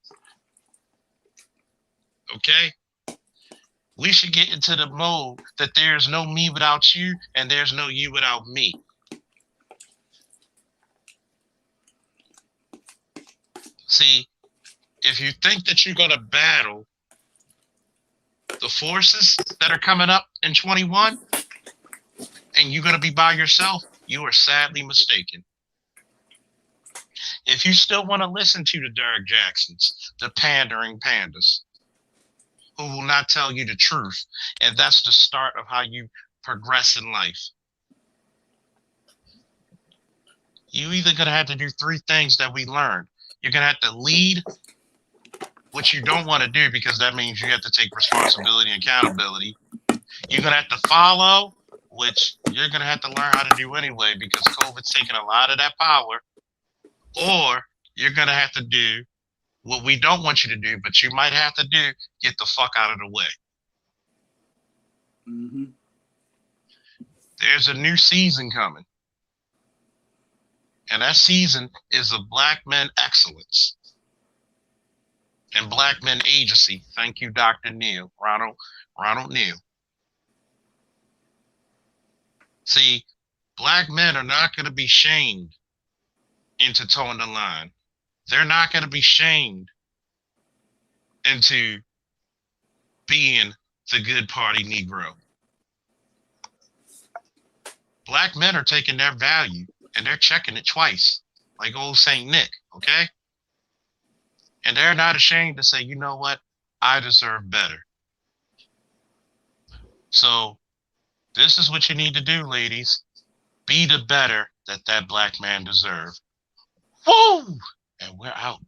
Speaker 1: Okay? We should get into the mode that there's no me without you and there's no you without me. See, if you think that you're going to battle the forces that are coming up in 21 and you're going to be by yourself, you are sadly mistaken. If you still want to listen to the Derek Jaxns, the pandering pandas, who will not tell you the truth, and that's the start of how you progress in life. You either gonna have to do three things that we learned. You're gonna have to lead, which you don't want to do because that means you have to take responsibility and accountability. You're gonna have to follow, which you're gonna have to learn how to do anyway because COVID's taking a lot of that power. Or you're gonna have to do what we don't want you to do, but you might have to do, get the fuck out of the way. Mm-hmm. There's a new season coming. And that season is of black men excellence and black men agency. Thank you, Dr. Neal, Ronald Neal. See, black men are not going to be shamed into towing the line. They're not going to be shamed into being the good party Negro. Black men are taking their value and they're checking it twice, like old Saint Nick, okay? And they're not ashamed to say, you know what? I deserve better. So this is what you need to do, ladies. Be the better that black man deserves. Woo! And we're out.